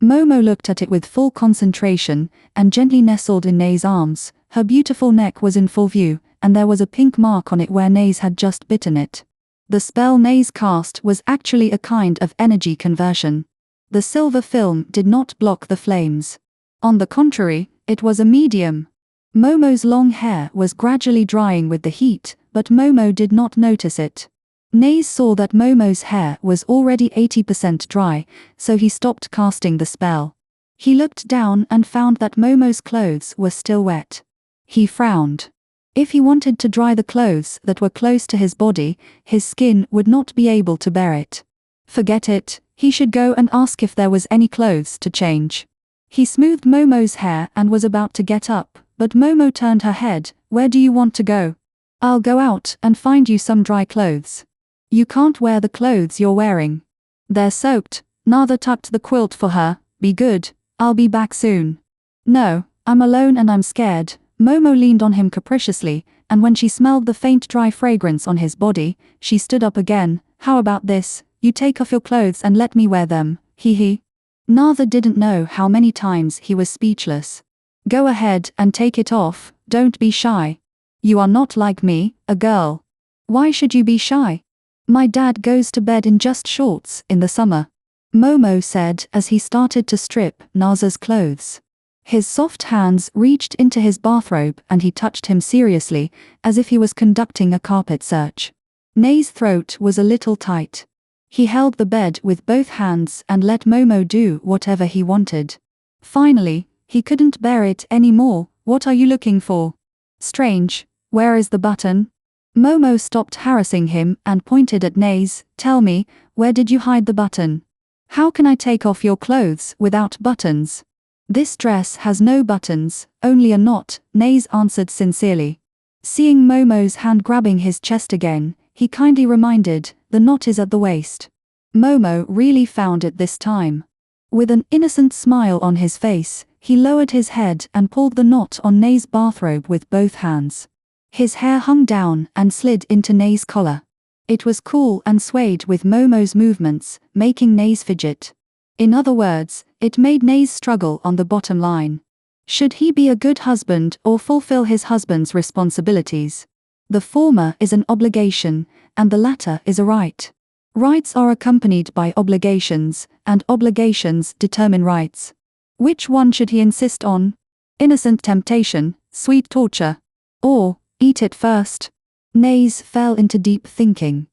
Momo looked at it with full concentration, and gently nestled in Naze's arms. Her beautiful neck was in full view, and there was a pink mark on it where Naze had just bitten it. The spell Naze cast was actually a kind of energy conversion. The silver film did not block the flames. On the contrary, it was a medium. Momo's long hair was gradually drying with the heat, but Momo did not notice it. Naze saw that Momo's hair was already 80% dry, so he stopped casting the spell. He looked down and found that Momo's clothes were still wet. He frowned. If he wanted to dry the clothes that were close to his body, his skin would not be able to bear it. Forget it, he should go and ask if there was any clothes to change. He smoothed Momo's hair and was about to get up, but Momo turned her head. Where do you want to go? I'll go out and find you some dry clothes. You can't wear the clothes you're wearing. They're soaked. Natha tucked the quilt for her. Be good, I'll be back soon. No, I'm alone and I'm scared. Momo leaned on him capriciously, and when she smelled the faint dry fragrance on his body, she stood up again. How about this? You take off your clothes and let me wear them. Hee. Natha didn't know how many times he was speechless. Go ahead and take it off, don't be shy. You are not like me, a girl. Why should you be shy? My dad goes to bed in just shorts in the summer, Momo said as he started to strip Natha's clothes. His soft hands reached into his bathrobe and he touched him seriously, as if he was conducting a carpet search. Naze's throat was a little tight. He held the bed with both hands and let Momo do whatever he wanted. Finally, he couldn't bear it anymore. What are you looking for? Strange, where is the button? Momo stopped harassing him and pointed at Naze. Tell me, where did you hide the button? How can I take off your clothes without buttons? This dress has no buttons, only a knot, Naze answered sincerely. Seeing Momo's hand grabbing his chest again, he kindly reminded, the knot is at the waist. Momo really found it this time. With an innocent smile on his face, he lowered his head and pulled the knot on Naze's bathrobe with both hands. His hair hung down and slid into Naze's collar. It was cool and swayed with Momo's movements, making Naze fidget. In other words, it made Naze struggle on the bottom line. Should he be a good husband or fulfill his husband's responsibilities? The former is an obligation, and the latter is a right. Rights are accompanied by obligations, and obligations determine rights. Which one should he insist on? Innocent temptation, sweet torture. Or, eat it first? Naze fell into deep thinking.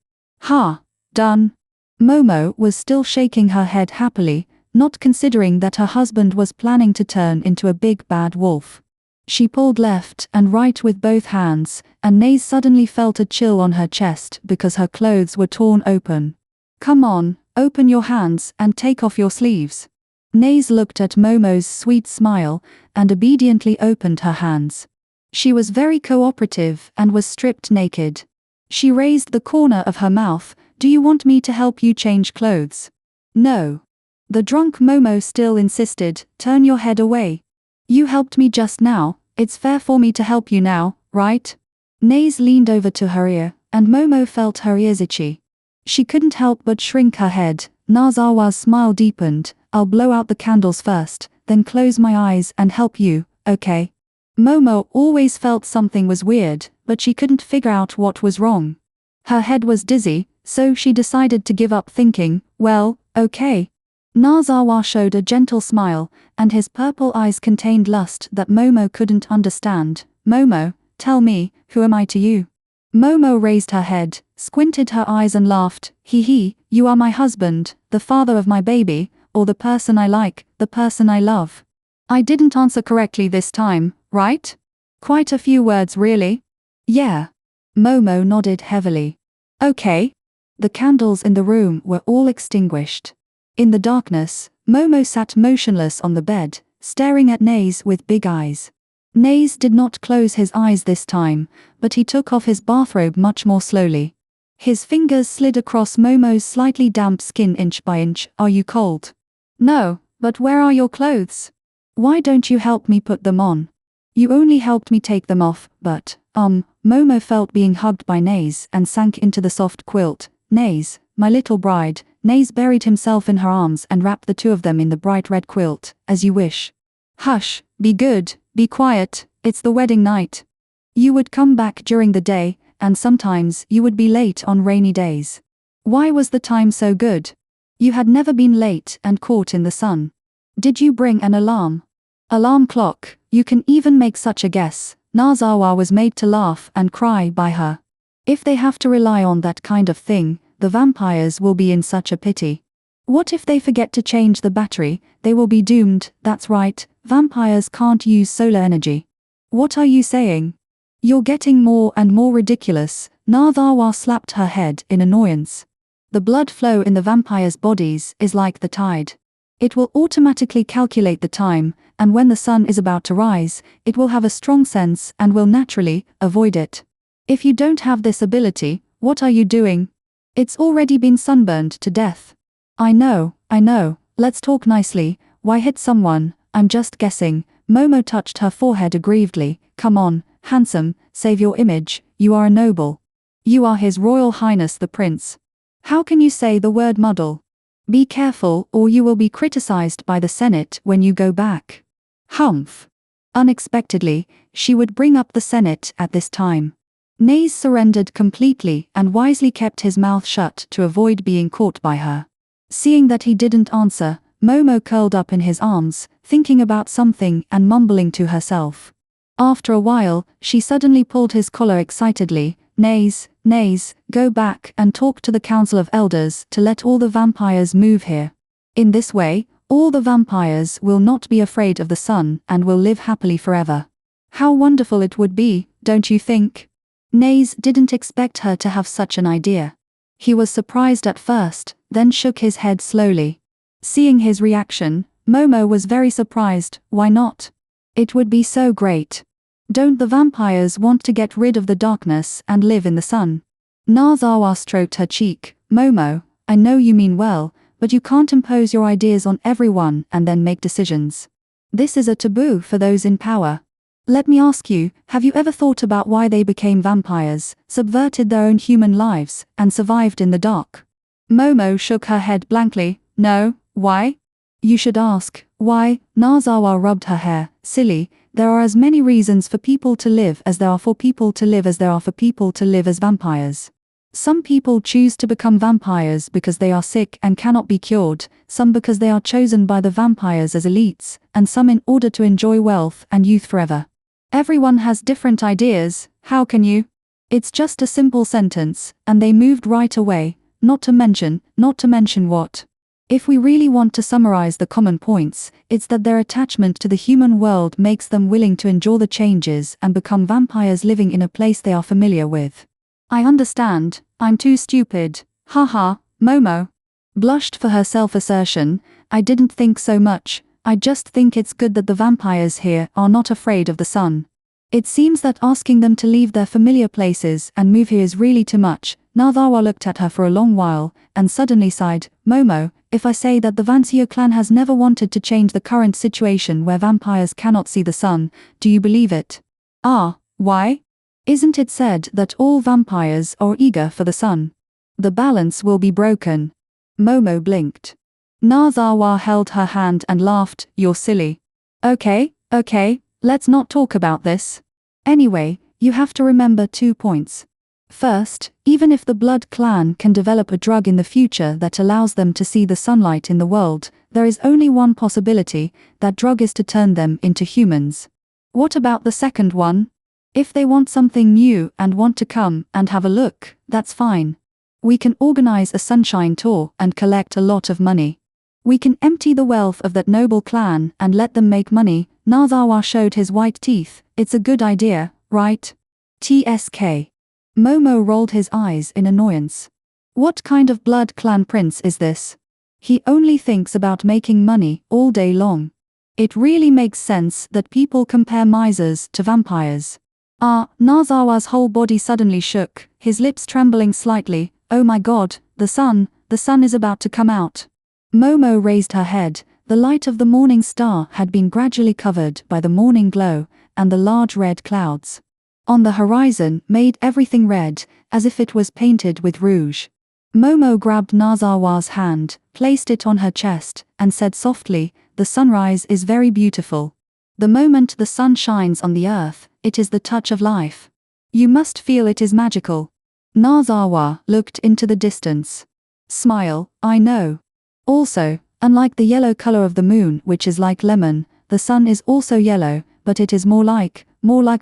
Done. Momo was still shaking her head happily, not considering that her husband was planning to turn into a big bad wolf. She pulled left and right with both hands, and Naze suddenly felt a chill on her chest because her clothes were torn open. Come on, open your hands and take off your sleeves. Naze looked at Momo's sweet smile and obediently opened her hands. She was very cooperative and was stripped naked. She raised the corner of her mouth. Do you want me to help you change clothes? No. The drunk Momo still insisted. Turn your head away. You helped me just now, it's fair for me to help you now, right? Naze leaned over to her ear, and Momo felt her ears itchy. She couldn't help but shrink her head. Nazawa's smile deepened. I'll blow out the candles first, then close my eyes and help you, okay? Momo always felt something was weird, but she couldn't figure out what was wrong. Her head was dizzy, so she decided to give up thinking. Well, okay. Nazawa showed a gentle smile, and his purple eyes contained lust that Momo couldn't understand. Momo, tell me, who am I to you? Momo raised her head, squinted her eyes and laughed. Hee, you are my husband, the father of my baby, or the person I like, the person I love. I didn't answer correctly this time, right? Quite a few words really. Yeah. Momo nodded heavily. Okay. The candles in the room were all extinguished. In the darkness, Momo sat motionless on the bed, staring at Naze with big eyes. Naze did not close his eyes this time, but he took off his bathrobe much more slowly. His fingers slid across Momo's slightly damp skin inch by inch. Are you cold? No, but where are your clothes? Why don't you help me put them on? You only helped me take them off, but, Momo felt being hugged by Naze and sank into the soft quilt. Naze, my little bride. Naze buried himself in her arms and wrapped the two of them in the bright red quilt. As you wish. Hush, be good, be quiet, it's the wedding night. You would come back during the day, and sometimes you would be late on rainy days. Why was the time so good? You had never been late and caught in the sun. Did you bring an alarm? Alarm clock, you can even make such a guess. Nazawa was made to laugh and cry by her. If they have to rely on that kind of thing, the vampires will be in such a pity. What if they forget to change the battery? They will be doomed. That's right, vampires can't use solar energy. What are you saying? You're getting more and more ridiculous. Nazawa slapped her head in annoyance. The blood flow in the vampires' bodies is like the tide. It will automatically calculate the time, and when the sun is about to rise, it will have a strong sense and will naturally avoid it. If you don't have this ability, what are you doing? It's already been sunburned to death. I know, let's talk nicely. Why hit someone? I'm just guessing. Momo touched her forehead aggrievedly. Come on, handsome, save your image, you are a noble. You are His Royal Highness the Prince. How can you say the word muddle? Be careful or you will be criticized by the Senate when you go back. Humph. Unexpectedly, she would bring up the Senate at this time. Naze surrendered completely and wisely kept his mouth shut to avoid being caught by her. Seeing that he didn't answer, Momo curled up in his arms, thinking about something and mumbling to herself. After a while, she suddenly pulled his collar excitedly. Naze, go back and talk to the Council of Elders to let all the vampires move here. In this way, all the vampires will not be afraid of the sun and will live happily forever. How wonderful it would be, don't you think? Naze didn't expect her to have such an idea. He was surprised at first, then shook his head slowly. Seeing his reaction, Momo was very surprised. Why not? It would be so great. Don't the vampires want to get rid of the darkness and live in the sun? Nazawa stroked her cheek. Momo, I know you mean well, but you can't impose your ideas on everyone and then make decisions. This is a taboo for those in power. Let me ask you, have you ever thought about why they became vampires, subverted their own human lives, and survived in the dark? Momo shook her head blankly. No, why? You should ask. Why? Nazawa rubbed her hair. Silly, there are as many reasons for people to live as there are for people to live as there are for people to live as vampires. Some people choose to become vampires because they are sick and cannot be cured, some because they are chosen by the vampires as elites, and some in order to enjoy wealth and youth forever. Everyone has different ideas, how can you? It's just a simple sentence, and they moved right away, not to mention what? If we really want to summarize the common points, it's that their attachment to the human world makes them willing to endure the changes and become vampires living in a place they are familiar with. I understand, I'm too stupid, haha, Momo blushed for her self-assertion. I didn't think so much, I just think it's good that the vampires here are not afraid of the sun. It seems that asking them to leave their familiar places and move here is really too much. Nazawa looked at her for a long while, and suddenly sighed. Momo, if I say that the Vansio clan has never wanted to change the current situation where vampires cannot see the sun, do you believe it? Ah, why? Isn't it said that all vampires are eager for the sun? The balance will be broken. Momo blinked. Nazawa held her hand and laughed. You're silly. Okay, let's not talk about this. Anyway, you have to remember 2 points. First, even if the Blood Clan can develop a drug in the future that allows them to see the sunlight in the world, there is only one possibility, that drug is to turn them into humans. What about the second one? If they want something new and want to come and have a look, that's fine. We can organize a sunshine tour and collect a lot of money. We can empty the wealth of that noble clan and let them make money. Nazawa showed his white teeth. It's a good idea, right? TSK. Momo rolled his eyes in annoyance. What kind of blood clan prince is this? He only thinks about making money all day long. It really makes sense that people compare misers to vampires. Nazawa's whole body suddenly shook, his lips trembling slightly. Oh my god, the sun is about to come out. Momo raised her head. The light of the morning star had been gradually covered by the morning glow and the large red clouds on the horizon made everything red, as if it was painted with rouge. Momo grabbed Nazawa's hand, placed it on her chest, and said softly, "The sunrise is very beautiful. The moment the sun shines on the earth, it is the touch of life. You must feel it is magical." Nazawa looked into the distance. Smile, I know. Also, unlike the yellow color of the moon, which is like lemon, the sun is also yellow, but it is more like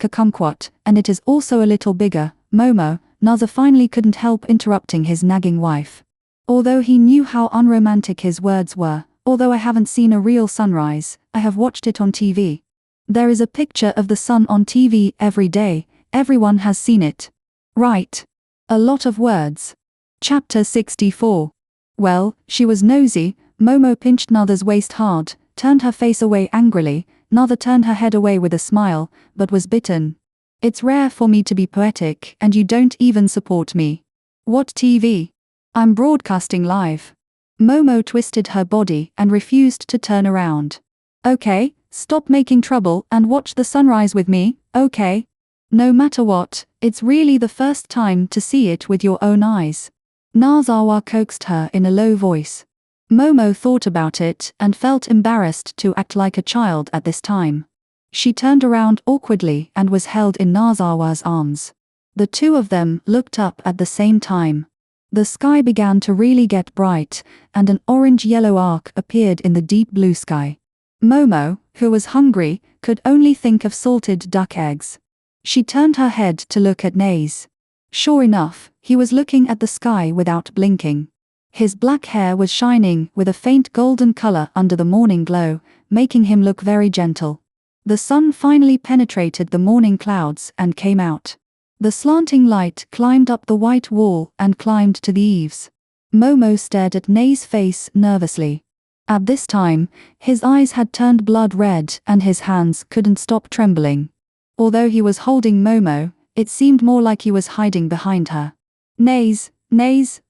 a kumquat, and it is also a little bigger. Momo, Naza finally couldn't help interrupting his nagging wife. Although he knew how unromantic his words were, although I haven't seen a real sunrise, I have watched it on TV. There is a picture of the sun on TV every day, everyone has seen it. Right. A lot of words. Chapter 64. Well, she was nosy. Momo pinched Naza's waist hard, turned her face away angrily. Naza turned her head away with a smile, but was bitten. It's rare for me to be poetic, and you don't even support me. What TV? I'm broadcasting live. Momo twisted her body and refused to turn around. Okay, stop making trouble and watch the sunrise with me, okay? No matter what, it's really the first time to see it with your own eyes. Nazawa coaxed her in a low voice. Momo thought about it and felt embarrassed to act like a child at this time. She turned around awkwardly and was held in Nazawa's arms. The two of them looked up at the same time. The sky began to really get bright, and an orange-yellow arc appeared in the deep blue sky. Momo, who was hungry, could only think of salted duck eggs. She turned her head to look at Naze. Sure enough, he was looking at the sky without blinking. His black hair was shining with a faint golden color under the morning glow, making him look very gentle. The sun finally penetrated the morning clouds and came out. The slanting light climbed up the white wall and climbed to the eaves. Momo stared at Naze's face nervously. At this time, his eyes had turned blood red and his hands couldn't stop trembling. Although he was holding Momo, it seemed more like he was hiding behind her. Naze,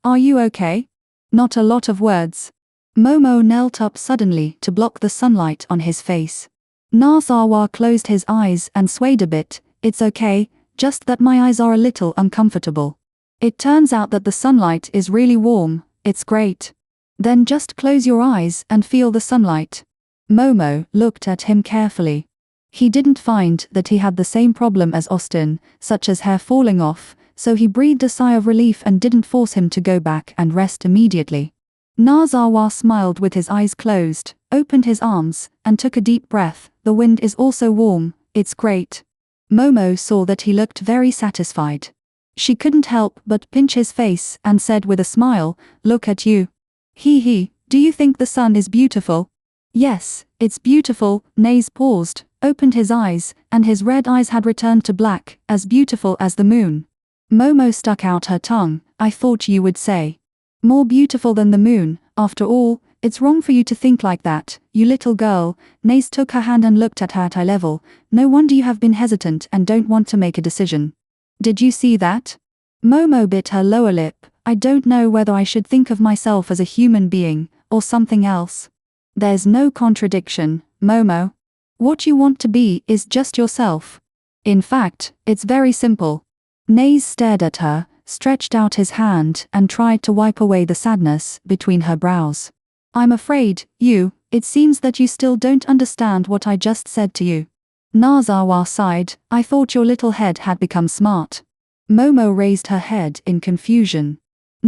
are you okay? Not a lot of words. Momo knelt up suddenly to block the sunlight on his face. Nazawa closed his eyes and swayed a bit. It's okay, just that my eyes are a little uncomfortable. It turns out that the sunlight is really warm, it's great. Then just close your eyes and feel the sunlight. Momo looked at him carefully. He didn't find that he had the same problem as Austin, such as hair falling off, so he breathed a sigh of relief and didn't force him to go back and rest immediately. Nazawa smiled with his eyes closed, opened his arms, and took a deep breath. The wind is also warm, it's great. Momo saw that he looked very satisfied. She couldn't help but pinch his face and said with a smile, "Look at you. Do you think the sun is beautiful?" "Yes, it's beautiful." Naze paused, opened his eyes, and his red eyes had returned to black, as beautiful as the moon. Momo stuck out her tongue. "I thought you would say more beautiful than the moon. After all, it's wrong for you to think like that, you little girl." Naze took her hand and looked at her at eye level. "No wonder you have been hesitant and don't want to make a decision. Did you see that?" Momo bit her lower lip. "I don't know whether I should think of myself as a human being, or something else." "There's no contradiction, Momo. What you want to be is just yourself. In fact, it's very simple." Naze stared at her, stretched out his hand, and tried to wipe away the sadness between her brows. "I'm afraid, it seems that you still don't understand what I just said to you." Nazawa sighed. "I thought your little head had become smart." Momo raised her head in confusion.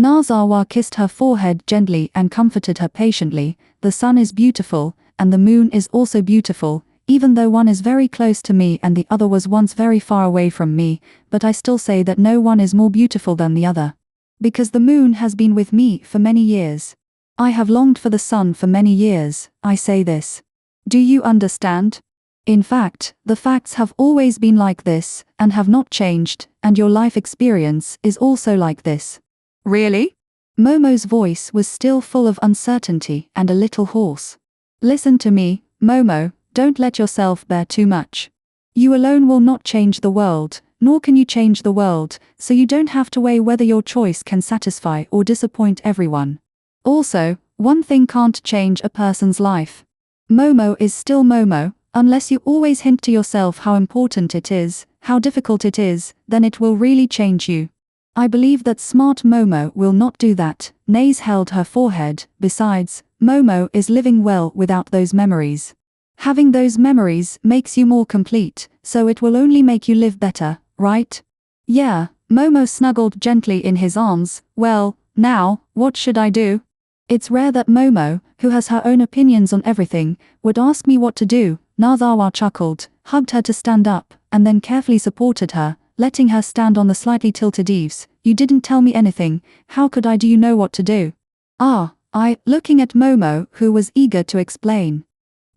Nazawa kissed her forehead gently and comforted her patiently. The sun is beautiful, and the moon is also beautiful, even though one is very close to me and the other was once very far away from me, but I still say that no one is more beautiful than the other. Because the moon has been with me for many years. I have longed for the sun for many years, I say this. Do you understand? In fact, the facts have always been like this, and have not changed, and your life experience is also like this. Really? Momo's voice was still full of uncertainty and a little hoarse. Listen to me, Momo, don't let yourself bear too much. You alone will not change the world, nor can you change the world, so you don't have to weigh whether your choice can satisfy or disappoint everyone. Also, one thing can't change a person's life. Momo is still Momo, unless you always hint to yourself how important it is, how difficult it is, then it will really change you. I believe that smart Momo will not do that. Naze held her forehead. Besides, Momo is living well without those memories. Having those memories makes you more complete, so it will only make you live better, right? Yeah, Momo snuggled gently in his arms. Well, now, what should I do? It's rare that Momo, who has her own opinions on everything, would ask me what to do. Nazawa chuckled, hugged her to stand up, and then carefully supported her, letting her stand on the slightly tilted eaves. You didn't tell me anything, how could I do you know what to do? Looking at Momo, who was eager to explain.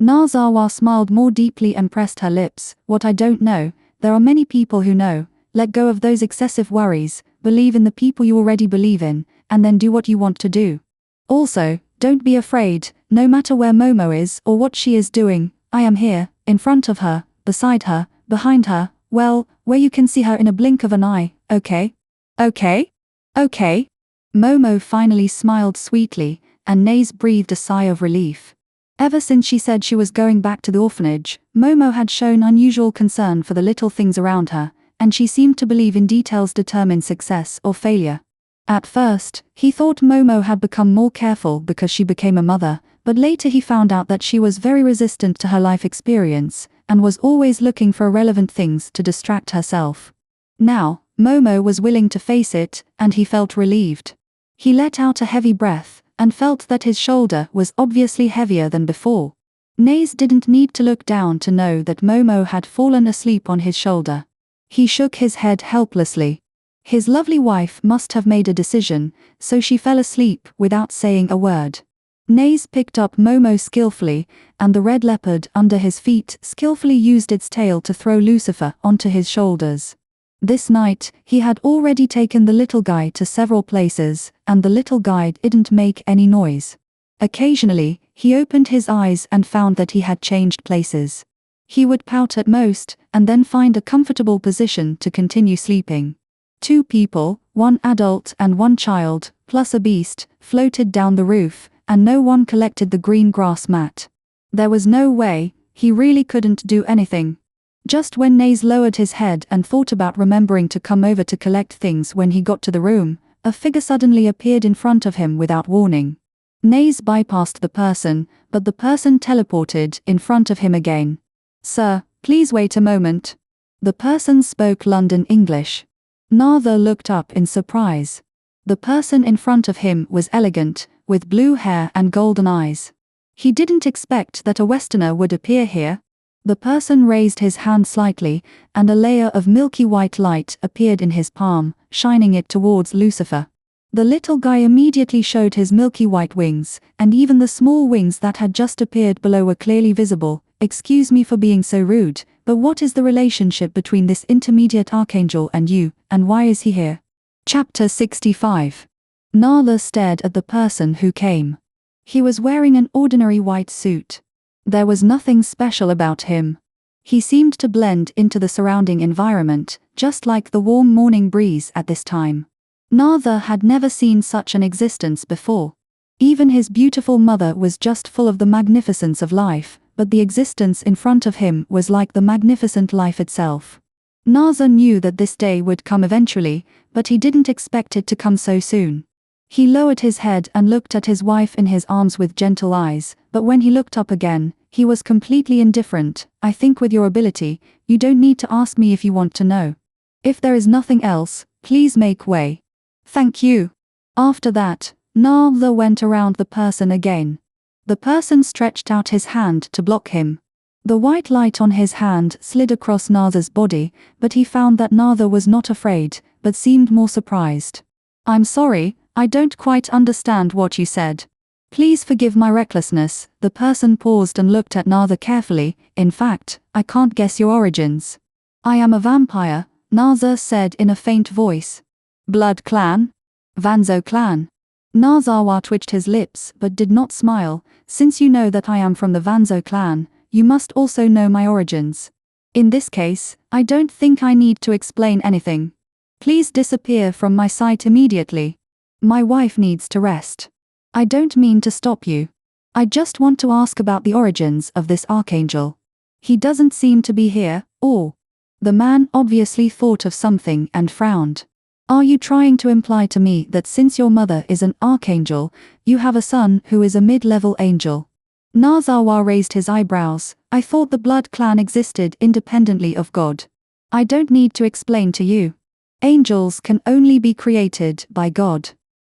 Nazawa smiled more deeply and pressed her lips. What I don't know, there are many people who know. Let go of those excessive worries, believe in the people you already believe in, and then do what you want to do. Also, don't be afraid, no matter where Momo is or what she is doing, I am here, in front of her, beside her, behind her, well, where you can see her in a blink of an eye, okay? Okay? Okay? Momo finally smiled sweetly, and Naze breathed a sigh of relief. Ever since she said she was going back to the orphanage, Momo had shown unusual concern for the little things around her, and she seemed to believe in details determine success or failure. At first, he thought Momo had become more careful because she became a mother, but later he found out that she was very resistant to her life experience, and was always looking for irrelevant things to distract herself. Now, Momo was willing to face it, and he felt relieved. He let out a heavy breath, and felt that his shoulder was obviously heavier than before. Naze didn't need to look down to know that Momo had fallen asleep on his shoulder. He shook his head helplessly. His lovely wife must have made a decision, so she fell asleep without saying a word. Naze picked up Momo skillfully, and the red leopard under his feet skillfully used its tail to throw Lucifer onto his shoulders. This night, he had already taken the little guy to several places, and the little guy didn't make any noise. Occasionally, he opened his eyes and found that he had changed places. He would pout at most, and then find a comfortable position to continue sleeping. 2 people, 1 adult and 1 child, plus a beast, floated down the roof, and no one collected the green grass mat. There was no way, he really couldn't do anything. Just when Naze lowered his head and thought about remembering to come over to collect things when he got to the room, a figure suddenly appeared in front of him without warning. Naze bypassed the person, but the person teleported in front of him again. Sir, please wait a moment. The person spoke London English. Nather looked up in surprise. The person in front of him was elegant, with blue hair and golden eyes. He didn't expect that a Westerner would appear here. The person raised his hand slightly, and a layer of milky white light appeared in his palm, shining it towards Lucifer. The little guy immediately showed his milky white wings, and even the small wings that had just appeared below were clearly visible. Excuse me for being so rude, but what is the relationship between this intermediate archangel and you, and why is he here? Chapter 65. Nala stared at the person who came. He was wearing an ordinary white suit. There was nothing special about him. He seemed to blend into the surrounding environment, just like the warm morning breeze at this time. Nather had never seen such an existence before. Even his beautiful mother was just full of the magnificence of life, but the existence in front of him was like the magnificent life itself. Nather knew that this day would come eventually, but he didn't expect it to come so soon. He lowered his head and looked at his wife in his arms with gentle eyes, but when he looked up again, he was completely indifferent. I think with your ability, you don't need to ask me if you want to know. If there is nothing else, please make way. Thank you. After that, Narva went around the person again. The person stretched out his hand to block him. The white light on his hand slid across Narva's body, but he found that Narva was not afraid, but seemed more surprised. "I'm sorry, I don't quite understand what you said. Please forgive my recklessness." The person paused and looked at Narva carefully. "In fact, I can't guess your origins." "I am a vampire," Narva said in a faint voice. "Blood clan?" "Vanzo clan." Narzawa twitched his lips but did not smile. "Since you know that I am from the Vanzo clan, you must also know my origins. In this case, I don't think I need to explain anything. Please disappear from my sight immediately. My wife needs to rest." "I don't mean to stop you. I just want to ask about the origins of this archangel. He doesn't seem to be here, or..." The man obviously thought of something and frowned. "Are you trying to imply to me that since your mother is an archangel, you have a son who is a mid-level angel?" Narzawa raised his eyebrows. "I thought the blood clan existed independently of God. I don't need to explain to you. Angels can only be created by God.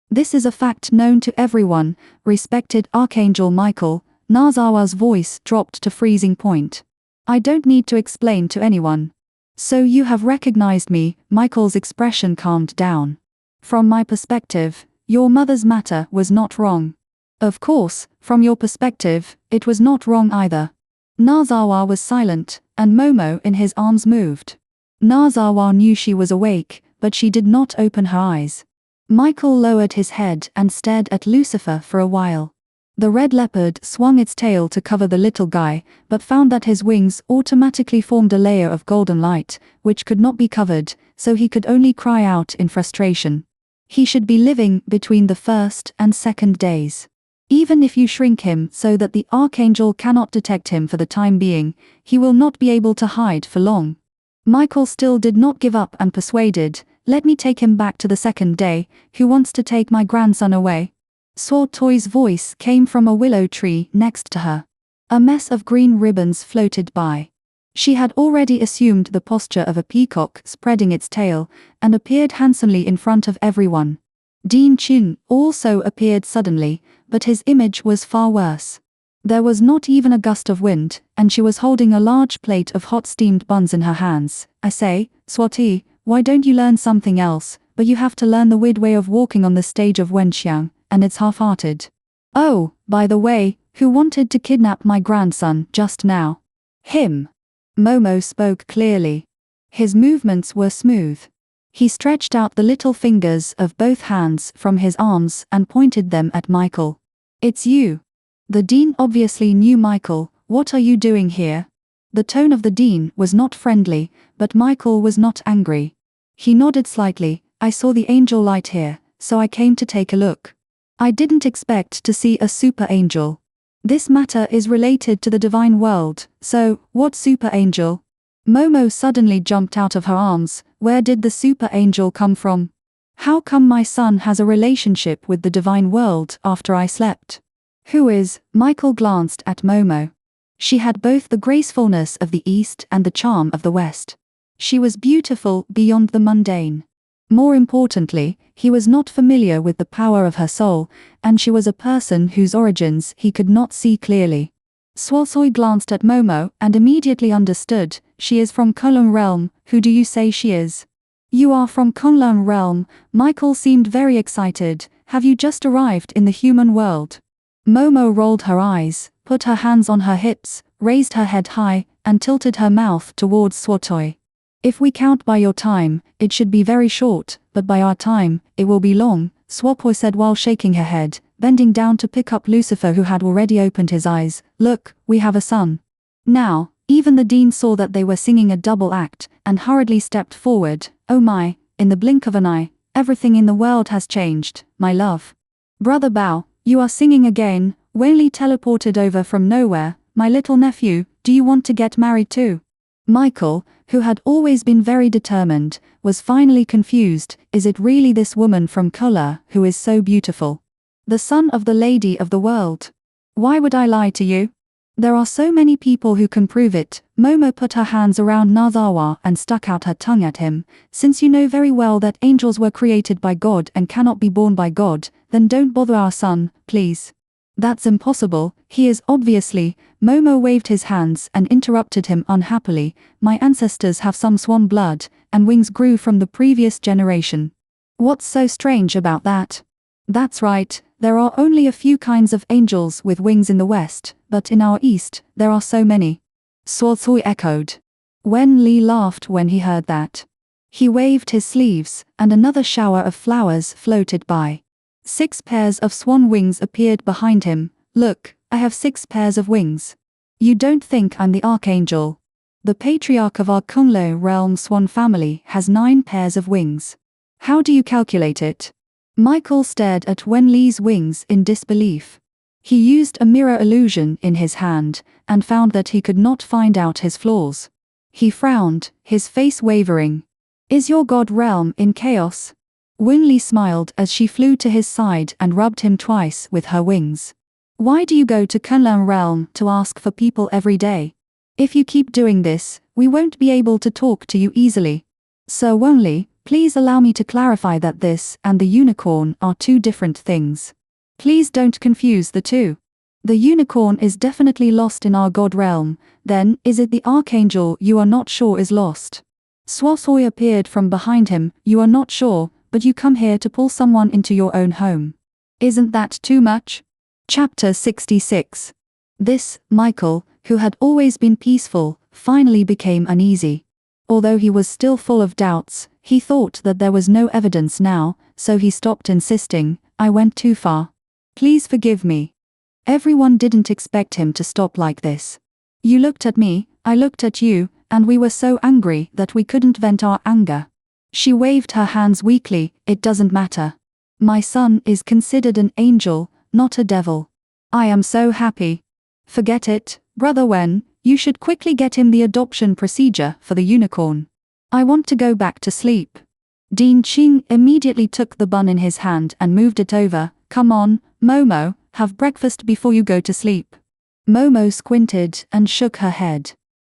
This is a fact known to everyone, respected Archangel Michael." Narzawa's voice dropped to freezing point. "I don't need to explain to anyone. So you have recognized me." Michael's expression calmed down. "From my perspective, your mother's matter was not wrong. Of course, from your perspective, it was not wrong either." Narzawa was silent, and Momo in his arms moved. Narzawa knew she was awake, but she did not open her eyes. Michael lowered his head and stared at Lucifer for a while. The red leopard swung its tail to cover the little guy, but found that his wings automatically formed a layer of golden light, which could not be covered, so he could only cry out in frustration. He should be living between the first and second days. Even if you shrink him so that the archangel cannot detect him for the time being, he will not be able to hide for long. Michael still did not give up and persuaded, "Let me take him back to the second day. Who wants to take my grandson away?" Suotoi's voice came from a willow tree next to her. A mess of green ribbons floated by. She had already assumed the posture of a peacock spreading its tail, and appeared handsomely in front of everyone. Dean Chin also appeared suddenly, but his image was far worse. There was not even a gust of wind, and she was holding a large plate of hot steamed buns in her hands. "I say, Swati, why don't you learn something else? But you have to learn the weird way of walking on the stage of Wenxiang, and it's half-hearted. Oh, by the way, who wanted to kidnap my grandson just now?" "Him." Momo spoke clearly. His movements were smooth. He stretched out the little fingers of both hands from his arms and pointed them at Michael. "It's you." The dean obviously knew Michael. "What are you doing here?" The tone of the dean was not friendly, but Michael was not angry. He nodded slightly. "I saw the angel light here, so I came to take a look. I didn't expect to see a super angel. This matter is related to the divine world, so, what super angel?" Momo suddenly jumped out of her arms. "Where did the super angel come from? How come my son has a relationship with the divine world after I slept? Who is?" Michael glanced at Momo. She had both the gracefulness of the East and the charm of the West. She was beautiful beyond the mundane. More importantly, he was not familiar with the power of her soul, and she was a person whose origins he could not see clearly. Swalsoi glanced at Momo and immediately understood. "She is from Kunlun realm. Who do you say she is?" "You are from Kunlun realm." Michael seemed very excited. "Have you just arrived in the human world?" Momo rolled her eyes, put her hands on her hips, raised her head high, and tilted her mouth towards Swatoi. "If we count by your time, it should be very short, but by our time, it will be long," Swapoi said while shaking her head, bending down to pick up Lucifer, who had already opened his eyes. "Look, we have a son." Now, even the dean saw that they were singing a double act, and hurriedly stepped forward. "Oh my, in the blink of an eye, everything in the world has changed, my love. Brother Bao, you are singing again." Wanli teleported over from nowhere. "My little nephew, do you want to get married too?" Michael, who had always been very determined, was finally confused. Is it really this woman from Kola who is so beautiful? The son of the lady of the world? Why would I lie to you? There are so many people who can prove it. Momo put her hands around Nazawa and stuck out her tongue at him. Since you know very well that angels were created by God and cannot be born by God, then don't bother our son, please. That's impossible, he is obviously. Momo waved his hands and interrupted him unhappily. My ancestors have some swan blood, and wings grew from the previous generation. What's so strange about that? That's right, there are only a few kinds of angels with wings in the West, but in our East, there are so many. Suozui echoed. Wen Li laughed when he heard that. He waved his sleeves, and another shower of flowers floated by. 6 pairs of swan wings appeared behind him. Look, I have 6 pairs of wings. You don't think I'm the archangel? The patriarch of our Kunlo realm swan family has 9 pairs of wings. How do you calculate it? Michael stared at Wen Li's wings in disbelief. He used a mirror illusion in his hand, and found that he could not find out his flaws. He frowned, his face wavering. Is your god realm in chaos? Wen Li smiled as she flew to his side and rubbed him twice with her wings. Why do you go to Kunlun realm to ask for people every day? If you keep doing this, we won't be able to talk to you easily. Sir Wen Li, please allow me to clarify that this and the unicorn are 2 different things. Please don't confuse the 2. The unicorn is definitely lost in our god realm. Then, is it the archangel you are not sure is lost? Suozui appeared from behind him. You are not sure, but you come here to pull someone into your own home. Isn't that too much? Chapter 66. This, Michael, who had always been peaceful, finally became uneasy. Although he was still full of doubts, he thought that there was no evidence now, so he stopped insisting. I went too far. Please forgive me. Everyone didn't expect him to stop like this. You looked at me, I looked at you, and we were so angry that we couldn't vent our anger. She waved her hands weakly. It doesn't matter. My son is considered an angel, not a devil. I am so happy. Forget it, Brother Wen, you should quickly get him the adoption procedure for the unicorn. I want to go back to sleep. Dean Qing immediately took the bun in his hand and moved it over. Come on, Momo, have breakfast before you go to sleep. Momo squinted and shook her head.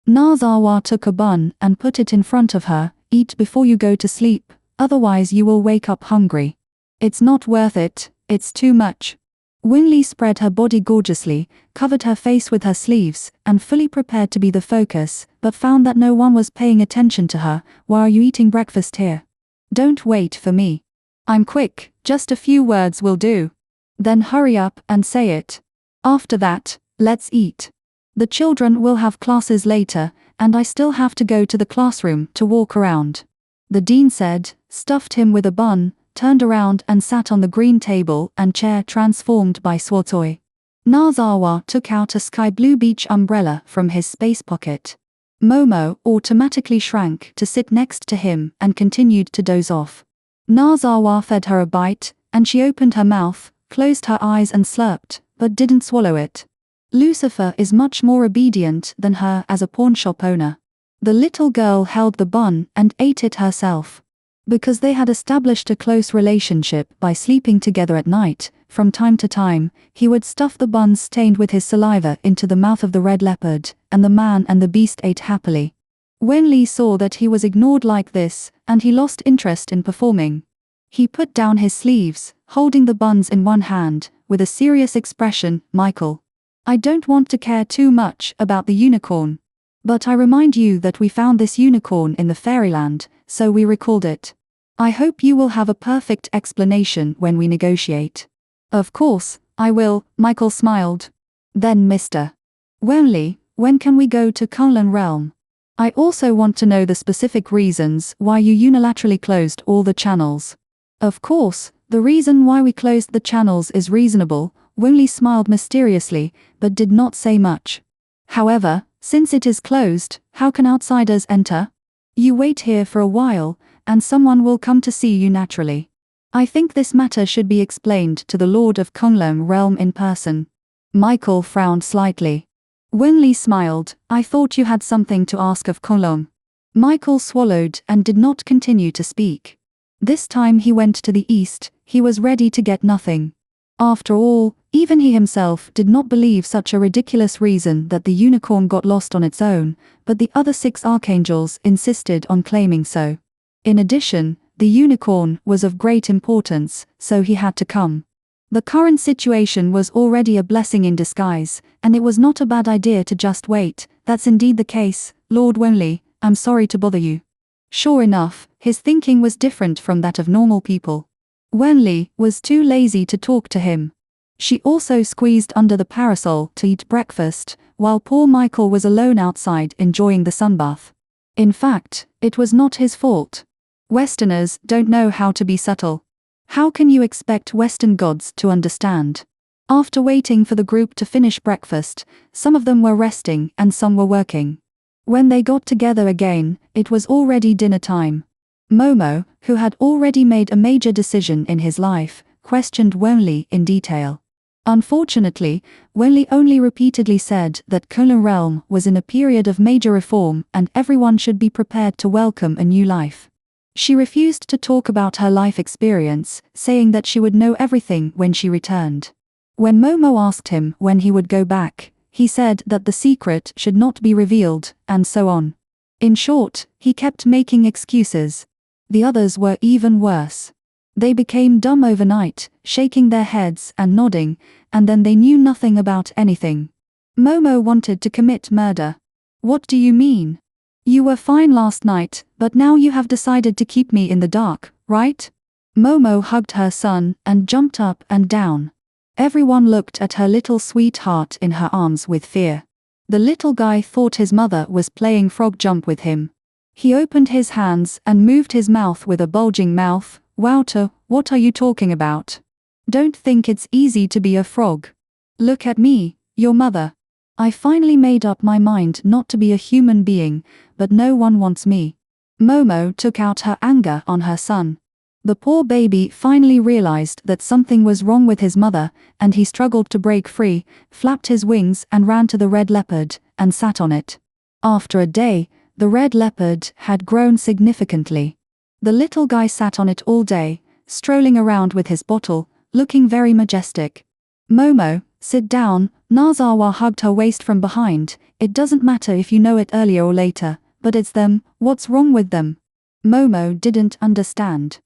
Nazawa took a bun and put it in front of her. Eat before you go to sleep, otherwise you will wake up hungry. It's not worth it, it's too much. Wen Li spread her body gorgeously, covered her face with her sleeves, and fully prepared to be the focus, but found that no one was paying attention to her. Why are you eating breakfast here? Don't wait for me. I'm quick, just a few words will do. Then hurry up and say it. After that, let's eat. The children will have classes later, and I still have to go to the classroom to walk around. The dean said, stuffed him with a bun, turned around and sat on the green table and chair transformed by Suozui. Nazawa took out a sky blue beach umbrella from his space pocket. Momo automatically shrank to sit next to him and continued to doze off. Nazawa fed her a bite, and she opened her mouth, closed her eyes and slurped, but didn't swallow it. Lucifer is much more obedient than her as a pawnshop owner. The little girl held the bun and ate it herself. Because they had established a close relationship by sleeping together at night, from time to time, he would stuff the buns stained with his saliva into the mouth of the red leopard, and the man and the beast ate happily. Wen Li saw that he was ignored like this, and he lost interest in performing. He put down his sleeves, holding the buns in one hand, with a serious expression. Michael, I don't want to care too much about the unicorn. But I remind you that we found this unicorn in the fairyland, so we recalled it. I hope you will have a perfect explanation when we negotiate. Of course, I will, Michael smiled. Then Mr. Wen Li, when can we go to Kunlun realm? I also want to know the specific reasons why you unilaterally closed all the channels. Of course, the reason why we closed the channels is reasonable. Wen Li smiled mysteriously, but did not say much. However, since it is closed, how can outsiders enter? You wait here for a while, and someone will come to see you naturally. I think this matter should be explained to the Lord of Kunlun realm in person. Michael frowned slightly. Wen Li smiled. I thought you had something to ask of Kunlun. Michael swallowed and did not continue to speak. This time he went to the east. He was ready to get nothing. After all, even he himself did not believe such a ridiculous reason that the unicorn got lost on its own, but the other 6 archangels insisted on claiming so. In addition, the unicorn was of great importance, so he had to come. The current situation was already a blessing in disguise, and it was not a bad idea to just wait. That's indeed the case, Lord Wenli, I'm sorry to bother you. Sure enough, his thinking was different from that of normal people. Wenli was too lazy to talk to him. She also squeezed under the parasol to eat breakfast, while poor Michael was alone outside enjoying the sunbath. In fact, it was not his fault. Westerners don't know how to be subtle. How can you expect Western gods to understand? After waiting for the group to finish breakfast, some of them were resting and some were working. When they got together again, it was already dinner time. Momo, who had already made a major decision in his life, questioned Wenli in detail. Unfortunately, Wenli only repeatedly said that Kunlun realm was in a period of major reform and everyone should be prepared to welcome a new life. She refused to talk about her life experience, saying that she would know everything when she returned. When Momo asked him when he would go back, he said that the secret should not be revealed, and so on. In short, he kept making excuses. The others were even worse. They became dumb overnight, shaking their heads and nodding, and then they knew nothing about anything. Momo wanted to commit murder. What do you mean? You were fine last night, but now you have decided to keep me in the dark, right? Momo hugged her son and jumped up and down. Everyone looked at her little sweetheart in her arms with fear. The little guy thought his mother was playing frog jump with him. He opened his hands and moved his mouth with a bulging mouth. Wouter, what are you talking about? Don't think it's easy to be a frog. Look at me, your mother. I finally made up my mind not to be a human being, but no one wants me. Momo took out her anger on her son. The poor baby finally realized that something was wrong with his mother, and he struggled to break free, flapped his wings and ran to the red leopard, and sat on it. After a day, the red leopard had grown significantly. The little guy sat on it all day, strolling around with his bottle, looking very majestic. Momo, sit down. Nazawa hugged her waist from behind. It doesn't matter if you know it earlier or later, but it's them. What's wrong with them? Momo didn't understand.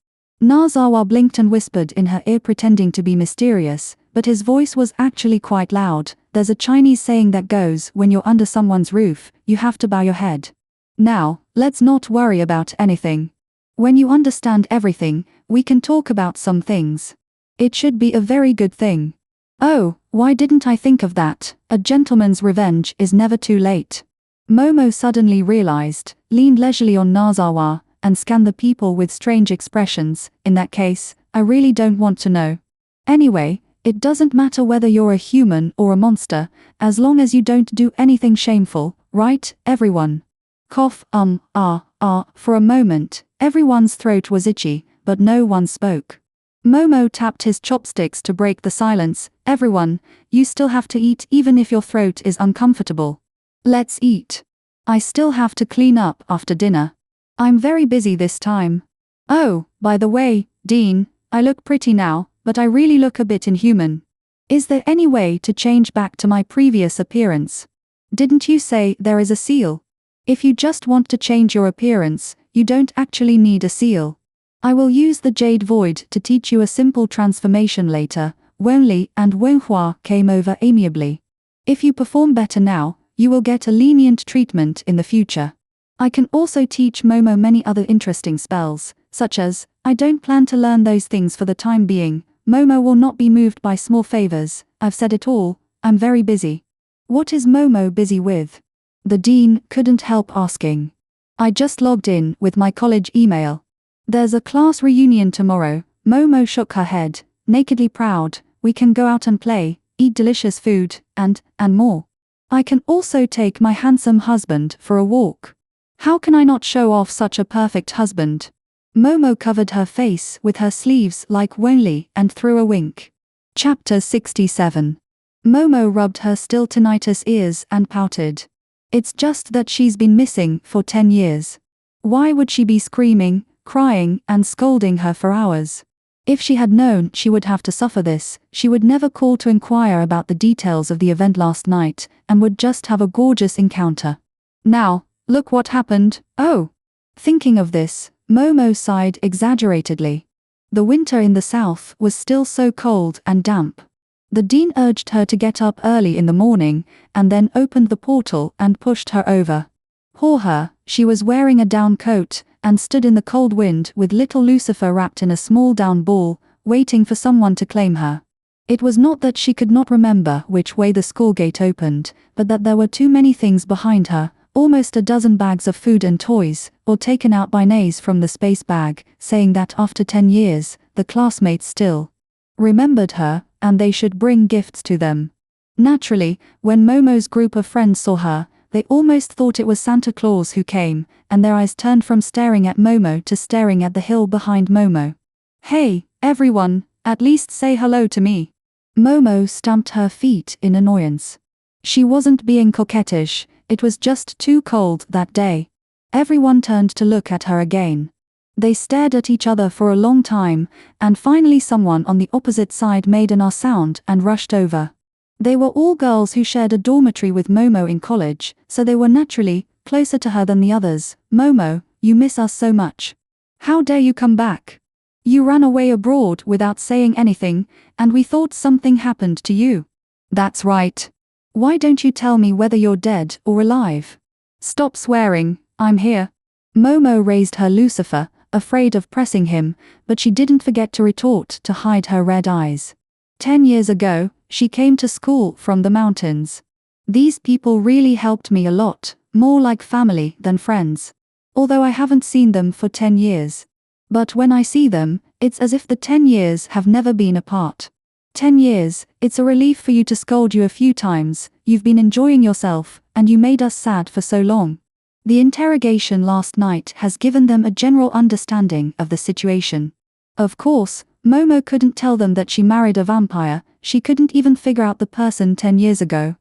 Nazawa blinked and whispered in her ear, pretending to be mysterious, but his voice was actually quite loud. There's a Chinese saying that goes, when you're under someone's roof, you have to bow your head. Now, let's not worry about anything. When you understand everything, we can talk about some things. It should be a very good thing. Oh, why didn't I think of that? A gentleman's revenge is never too late. Momo suddenly realized, leaned leisurely on Nazawa, and scanned the people with strange expressions. In that case, I really don't want to know. Anyway, it doesn't matter whether you're a human or a monster, as long as you don't do anything shameful, right, everyone? Cough, for a moment, everyone's throat was itchy, but no one spoke. Momo tapped his chopsticks to break the silence. Everyone, you still have to eat even if your throat is uncomfortable. Let's eat. I still have to clean up after dinner. I'm very busy this time. Oh, by the way, Dean, I look pretty now, but I really look a bit inhuman. Is there any way to change back to my previous appearance? Didn't you say there is a seal? If you just want to change your appearance, you don't actually need a seal. I will use the Jade Void to teach you a simple transformation later. Wenli and Wenhua came over amiably. If you perform better now, you will get a lenient treatment in the future. I can also teach Momo many other interesting spells, such as, I don't plan to learn those things for the time being. Momo will not be moved by small favors. I've said it all, I'm very busy. What is Momo busy with? The dean couldn't help asking. I just logged in with my college email. There's a class reunion tomorrow. Momo shook her head, nakedly proud. We can go out and play, eat delicious food, and more. I can also take my handsome husband for a walk. How can I not show off such a perfect husband? Momo covered her face with her sleeves like Wenli and threw a wink. Chapter 67. Momo rubbed her still tinnitus ears and pouted. It's just that she's been missing for 10 years. Why would she be screaming, crying, and scolding her for hours? If she had known she would have to suffer this, she would never call to inquire about the details of the event last night, and would just have a gorgeous encounter. Now, look what happened, oh! Thinking of this, Momo sighed exaggeratedly. The winter in the south was still so cold and damp. The dean urged her to get up early in the morning, and then opened the portal and pushed her over. Poor her, she was wearing a down coat, and stood in the cold wind with little Lucifer wrapped in a small down ball, waiting for someone to claim her. It was not that she could not remember which way the school gate opened, but that there were too many things behind her, almost a dozen bags of food and toys, all taken out by Nays from the space bag, saying that after 10 years, the classmates still remembered her, and they should bring gifts to them. Naturally, when Momo's group of friends saw her, they almost thought it was Santa Claus who came, and their eyes turned from staring at Momo to staring at the hill behind Momo. "Hey, everyone, at least say hello to me." Momo stamped her feet in annoyance. She wasn't being coquettish, it was just too cold that day. Everyone turned to look at her again. They stared at each other for a long time, and finally someone on the opposite side made an sound and rushed over. They were all girls who shared a dormitory with Momo in college, so they were naturally closer to her than the others. "Momo, you miss us so much. How dare you come back? You ran away abroad without saying anything, and we thought something happened to you." "That's right. Why don't you tell me whether you're dead or alive?" "Stop swearing, I'm here." Momo raised her Lucifer, afraid of pressing him, but she didn't forget to retort to hide her red eyes. 10 years ago, she came to school from the mountains. These people really helped me a lot, more like family than friends. Although I haven't seen them for 10 years. But when I see them, it's as if the 10 years have never been apart. 10 years, it's a relief for you to scold you a few times, you've been enjoying yourself, and you made us sad for so long. The interrogation last night has given them a general understanding of the situation. Of course, Momo couldn't tell them that she married a vampire, she couldn't even figure out the person 10 years ago.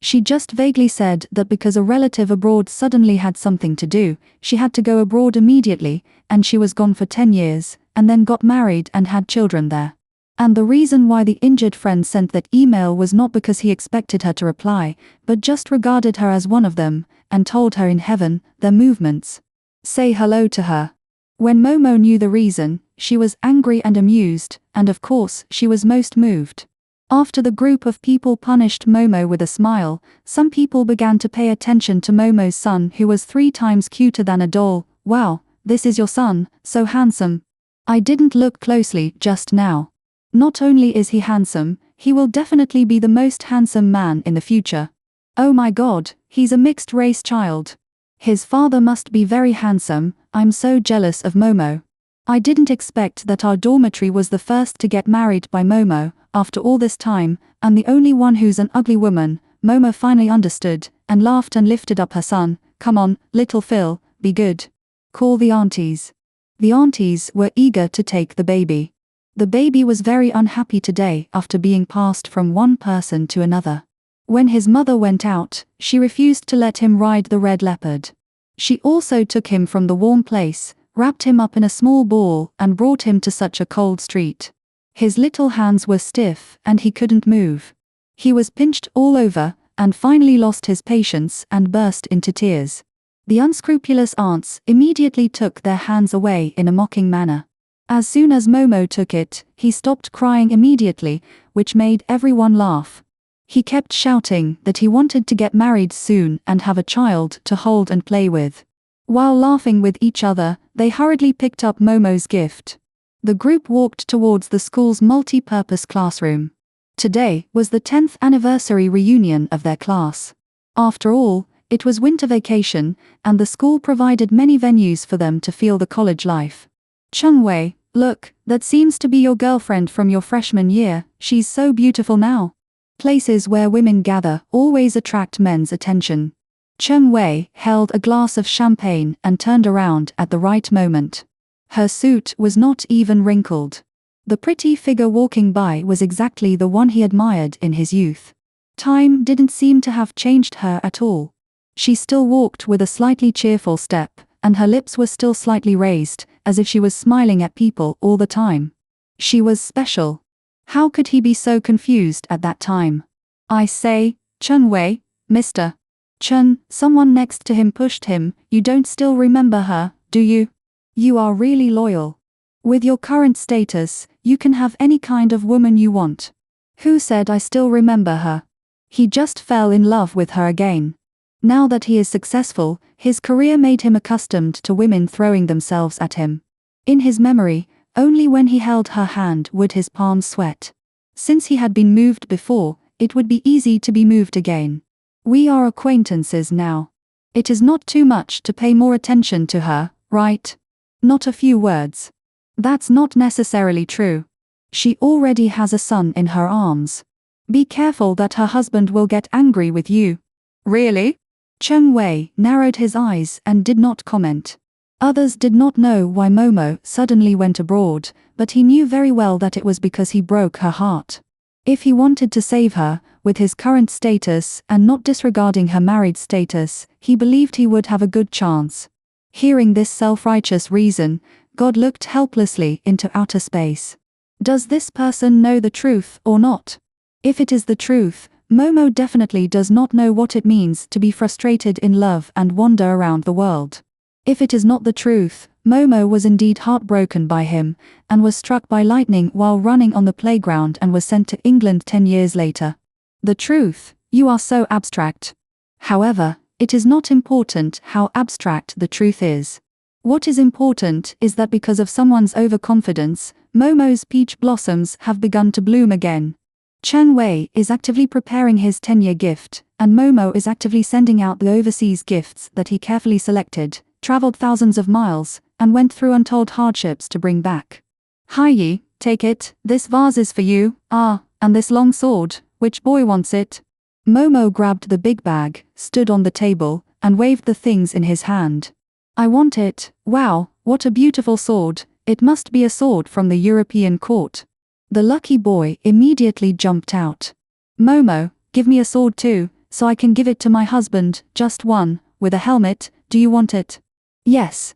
She just vaguely said that because a relative abroad suddenly had something to do, she had to go abroad immediately, and she was gone for 10 years, and then got married and had children there. And the reason why the injured friend sent that email was not because he expected her to reply, but just regarded her as one of them, and told her in heaven, their movements. Say hello to her. When Momo knew the reason, she was angry and amused, and of course she was most moved. After the group of people punished Momo with a smile, some people began to pay attention to Momo's son, who was 3 times cuter than a doll. "Wow, this is your son, so handsome." "I didn't look closely just now. Not only is he handsome, he will definitely be the most handsome man in the future. Oh my god, he's a mixed-race child. His father must be very handsome, I'm so jealous of Momo. I didn't expect that our dormitory was the first to get married by Momo, after all this time, and the only one who's an ugly woman." Momo finally understood, and laughed and lifted up her son. "Come on, little Phil, be good. Call the aunties." The aunties were eager to take the baby. The baby was very unhappy today after being passed from one person to another. When his mother went out, she refused to let him ride the red leopard. She also took him from the warm place, wrapped him up in a small ball, and brought him to such a cold street. His little hands were stiff, and he couldn't move. He was pinched all over, and finally lost his patience and burst into tears. The unscrupulous aunts immediately took their hands away in a mocking manner. As soon as Momo took it, he stopped crying immediately, which made everyone laugh. He kept shouting that he wanted to get married soon and have a child to hold and play with. While laughing with each other, they hurriedly picked up Momo's gift. The group walked towards the school's multi-purpose classroom. Today was the 10th anniversary reunion of their class. After all, it was winter vacation, and the school provided many venues for them to feel the college life. "Chungwei, look, that seems to be your girlfriend from your freshman year, she's so beautiful now." Places where women gather always attract men's attention. Chungwei held a glass of champagne and turned around at the right moment. Her suit was not even wrinkled. The pretty figure walking by was exactly the one he admired in his youth. Time didn't seem to have changed her at all. She still walked with a slightly cheerful step, and her lips were still slightly raised, as if she was smiling at people all the time. She was special. How could he be so confused at that time? I say, Chun Wei, Mr. Chun, someone next to him pushed him. You don't still remember her, do you? You are really loyal. With your current status, you can have any kind of woman you want. Who said I still remember her? He just fell in love with her again. Now that he is successful, his career made him accustomed to women throwing themselves at him. In his memory, only when he held her hand would his palms sweat. Since he had been moved before, it would be easy to be moved again. We are acquaintances now. It is not too much to pay more attention to her, right? Not a few words. That's not necessarily true. She already has a son in her arms. Be careful that her husband will get angry with you. Really? Chun Wei narrowed his eyes and did not comment. Others did not know why Momo suddenly went abroad, but he knew very well that it was because he broke her heart. If he wanted to save her, with his current status and not disregarding her married status, he believed he would have a good chance. Hearing this self-righteous reason, God looked helplessly into outer space. Does this person know the truth or not? If it is the truth, Momo definitely does not know what it means to be frustrated in love and wander around the world. If it is not the truth, Momo was indeed heartbroken by him, and was struck by lightning while running on the playground and was sent to England 10 years later. The truth, you are so abstract. However, it is not important how abstract the truth is. What is important is that because of someone's overconfidence, Momo's peach blossoms have begun to bloom again. Chun Wei is actively preparing his 10-year gift, and Momo is actively sending out the overseas gifts that he carefully selected, traveled thousands of miles, and went through untold hardships to bring back. Hi, take it, this vase is for you, and this long sword, which boy wants it? Momo grabbed the big bag, stood on the table, and waved the things in his hand. I want it. Wow, what a beautiful sword. It must be a sword from the European court. The lucky boy immediately jumped out. Momo, give me a sword too, so I can give it to my husband, just one, with a helmet. Do you want it? Yes,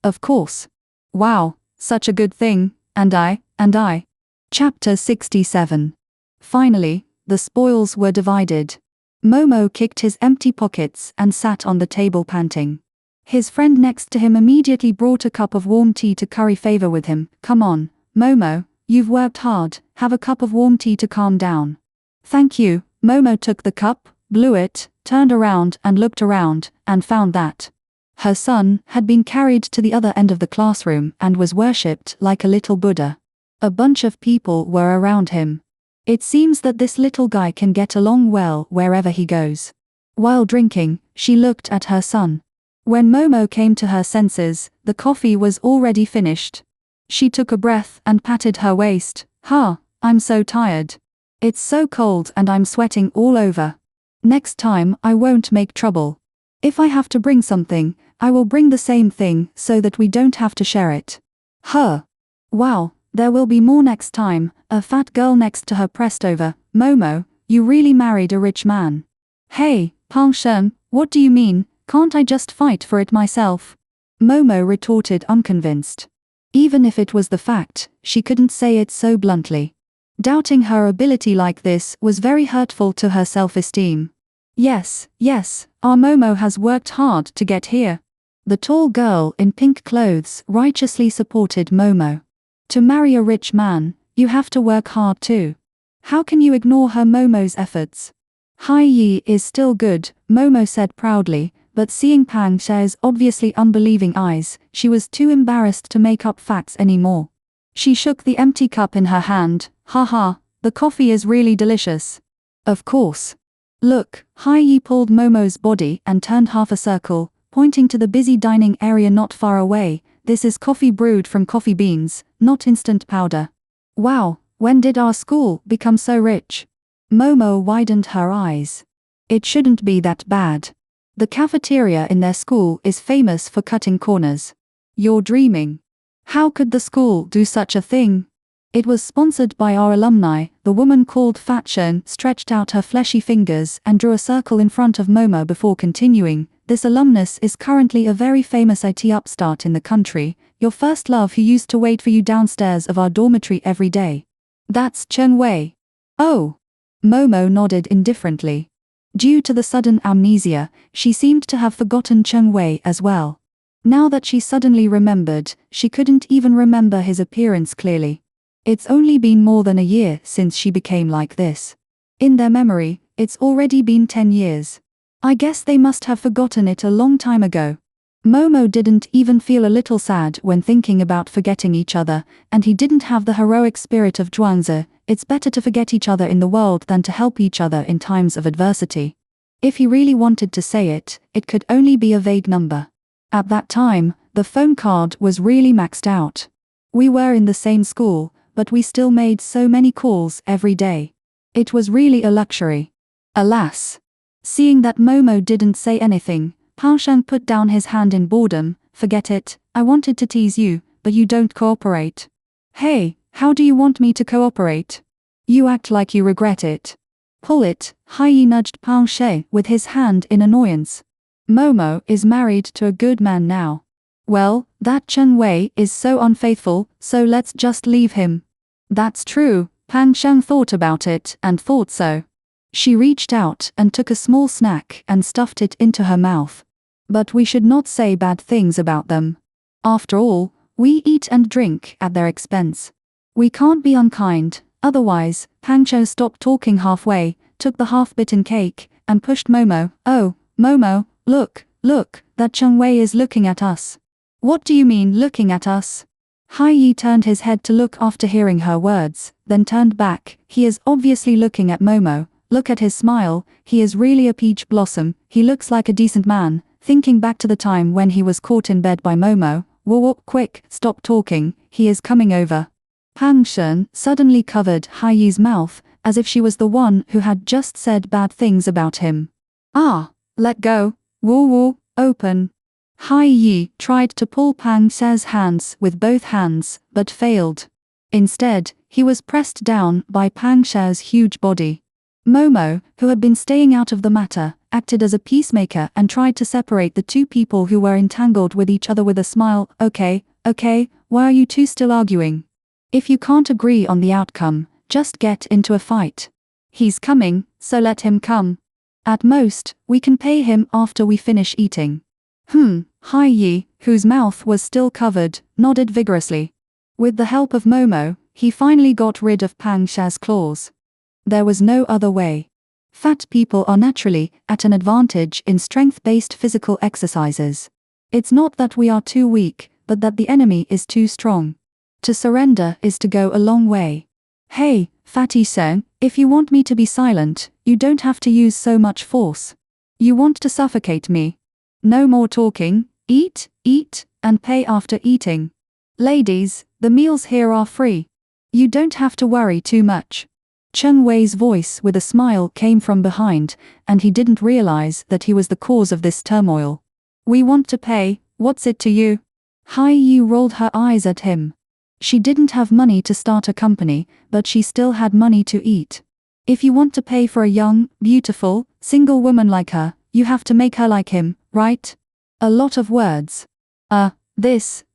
of course. Wow, such a good thing, and I. Chapter 67. Finally, the spoils were divided. Momo kicked his empty pockets and sat on the table panting. His friend next to him immediately brought a cup of warm tea to curry favor with him. Come on, Momo, you've worked hard, have a cup of warm tea to calm down. Thank you. Momo took the cup, blew it, turned around and looked around, and found that her son had been carried to the other end of the classroom and was worshipped like a little Buddha. A bunch of people were around him. It seems that this little guy can get along well wherever he goes. While drinking, she looked at her son. When Momo came to her senses, the coffee was already finished. She took a breath and patted her waist. I'm so tired. It's so cold and I'm sweating all over. Next time I won't make trouble. If I have to bring something, I will bring the same thing so that we don't have to share it. Wow, there will be more next time. A fat girl next to her pressed over. Momo, you really married a rich man. Hey, Pang Shen, what do you mean? Can't I just fight for it myself? Momo retorted unconvinced. Even if it was the fact, she couldn't say it so bluntly. Doubting her ability like this was very hurtful to her self-esteem. Yes, our Momo has worked hard to get here. The tall girl in pink clothes righteously supported Momo. To marry a rich man, you have to work hard too. How can you ignore her Momo's efforts? Hai Yi is still good, Momo said proudly, but seeing Pang She's obviously unbelieving eyes, she was too embarrassed to make up facts anymore. She shook the empty cup in her hand. The coffee is really delicious. Of course. Look, Hai Yi pulled Momo's body and turned half a circle, pointing to the busy dining area not far away. This is coffee brewed from coffee beans, not instant powder. Wow, when did our school become so rich? Momo widened her eyes. It shouldn't be that bad. The cafeteria in their school is famous for cutting corners. You're dreaming. How could the school do such a thing? It was sponsored by our alumni. The woman called Fat Shen stretched out her fleshy fingers and drew a circle in front of Momo before continuing. this alumnus is currently a very famous IT upstart in the country, your first love who used to wait for you downstairs of our dormitory every day. That's Chen Wei. Oh. Momo nodded indifferently. Due to the sudden amnesia, she seemed to have forgotten Chen Wei as well. Now that she suddenly remembered, she couldn't even remember his appearance clearly. It's only been more than a year since she became like this. In their memory, it's already been 10 years. I guess they must have forgotten it a long time ago. Momo didn't even feel a little sad when thinking about forgetting each other, and he didn't have the heroic spirit of Zhuangzi. It's better to forget each other in the world than to help each other in times of adversity. If he really wanted to say it, it could only be a vague number. At that time, the phone card was really maxed out. We were in the same school, but we still made so many calls every day. It was really a luxury. Alas. Seeing that Momo didn't say anything, Pao Sheng put down his hand in boredom. Forget it, I wanted to tease you, but you don't cooperate. Hey, how do you want me to cooperate? You act like you regret it. Pull it, Hai nudged Pao Sheng with his hand in annoyance. Momo is married to a good man now. Well, that Chen Wei is so unfaithful, so let's just leave him. That's true, Pang Sheng thought about it and thought so. She reached out and took a small snack and stuffed it into her mouth. But we should not say bad things about them. After all, we eat and drink at their expense. We can't be unkind, otherwise. Pang Sheng stopped talking halfway, took the half-bitten cake, and pushed Momo. Oh, Momo, look, that Chen Wei is looking at us. What do you mean looking at us? Hai Yi turned his head to look after hearing her words, then turned back. He is obviously looking at Momo. Look at his smile, he is really a peach blossom, he looks like a decent man. Thinking back to the time when he was caught in bed by Momo. Whoa, quick, stop talking, he is coming over. Pang Sheng suddenly covered Hai Yi's mouth, as if she was the one who had just said bad things about him. Ah, let go, woo, open. Hai Yi tried to pull Pang Sheng's hands with both hands, but failed. Instead, he was pressed down by Pang Sheng's huge body. Momo, who had been staying out of the matter, acted as a peacemaker and tried to separate the two people who were entangled with each other with a smile. Okay, why are you two still arguing? If you can't agree on the outcome, just get into a fight. He's coming, so let him come. At most, we can pay him after we finish eating. Hai Yi, whose mouth was still covered, nodded vigorously. With the help of Momo, he finally got rid of Pang Sheng's claws. There was no other way. Fat people are naturally at an advantage in strength-based physical exercises. It's not that we are too weak, but that the enemy is too strong. To surrender is to go a long way. Hey, Fatty Seng, if you want me to be silent, you don't have to use so much force. You want to suffocate me. No more talking, eat, and pay after eating. Ladies, the meals here are free. You don't have to worry too much. Chen Wei's voice with a smile came from behind, and he didn't realize that he was the cause of this turmoil. We want to pay, what's it to you? Hai Yi rolled her eyes at him. She didn't have money to start a company, but she still had money to eat. If you want to pay for a young, beautiful, single woman like her, you have to make her like him, right? A lot of words.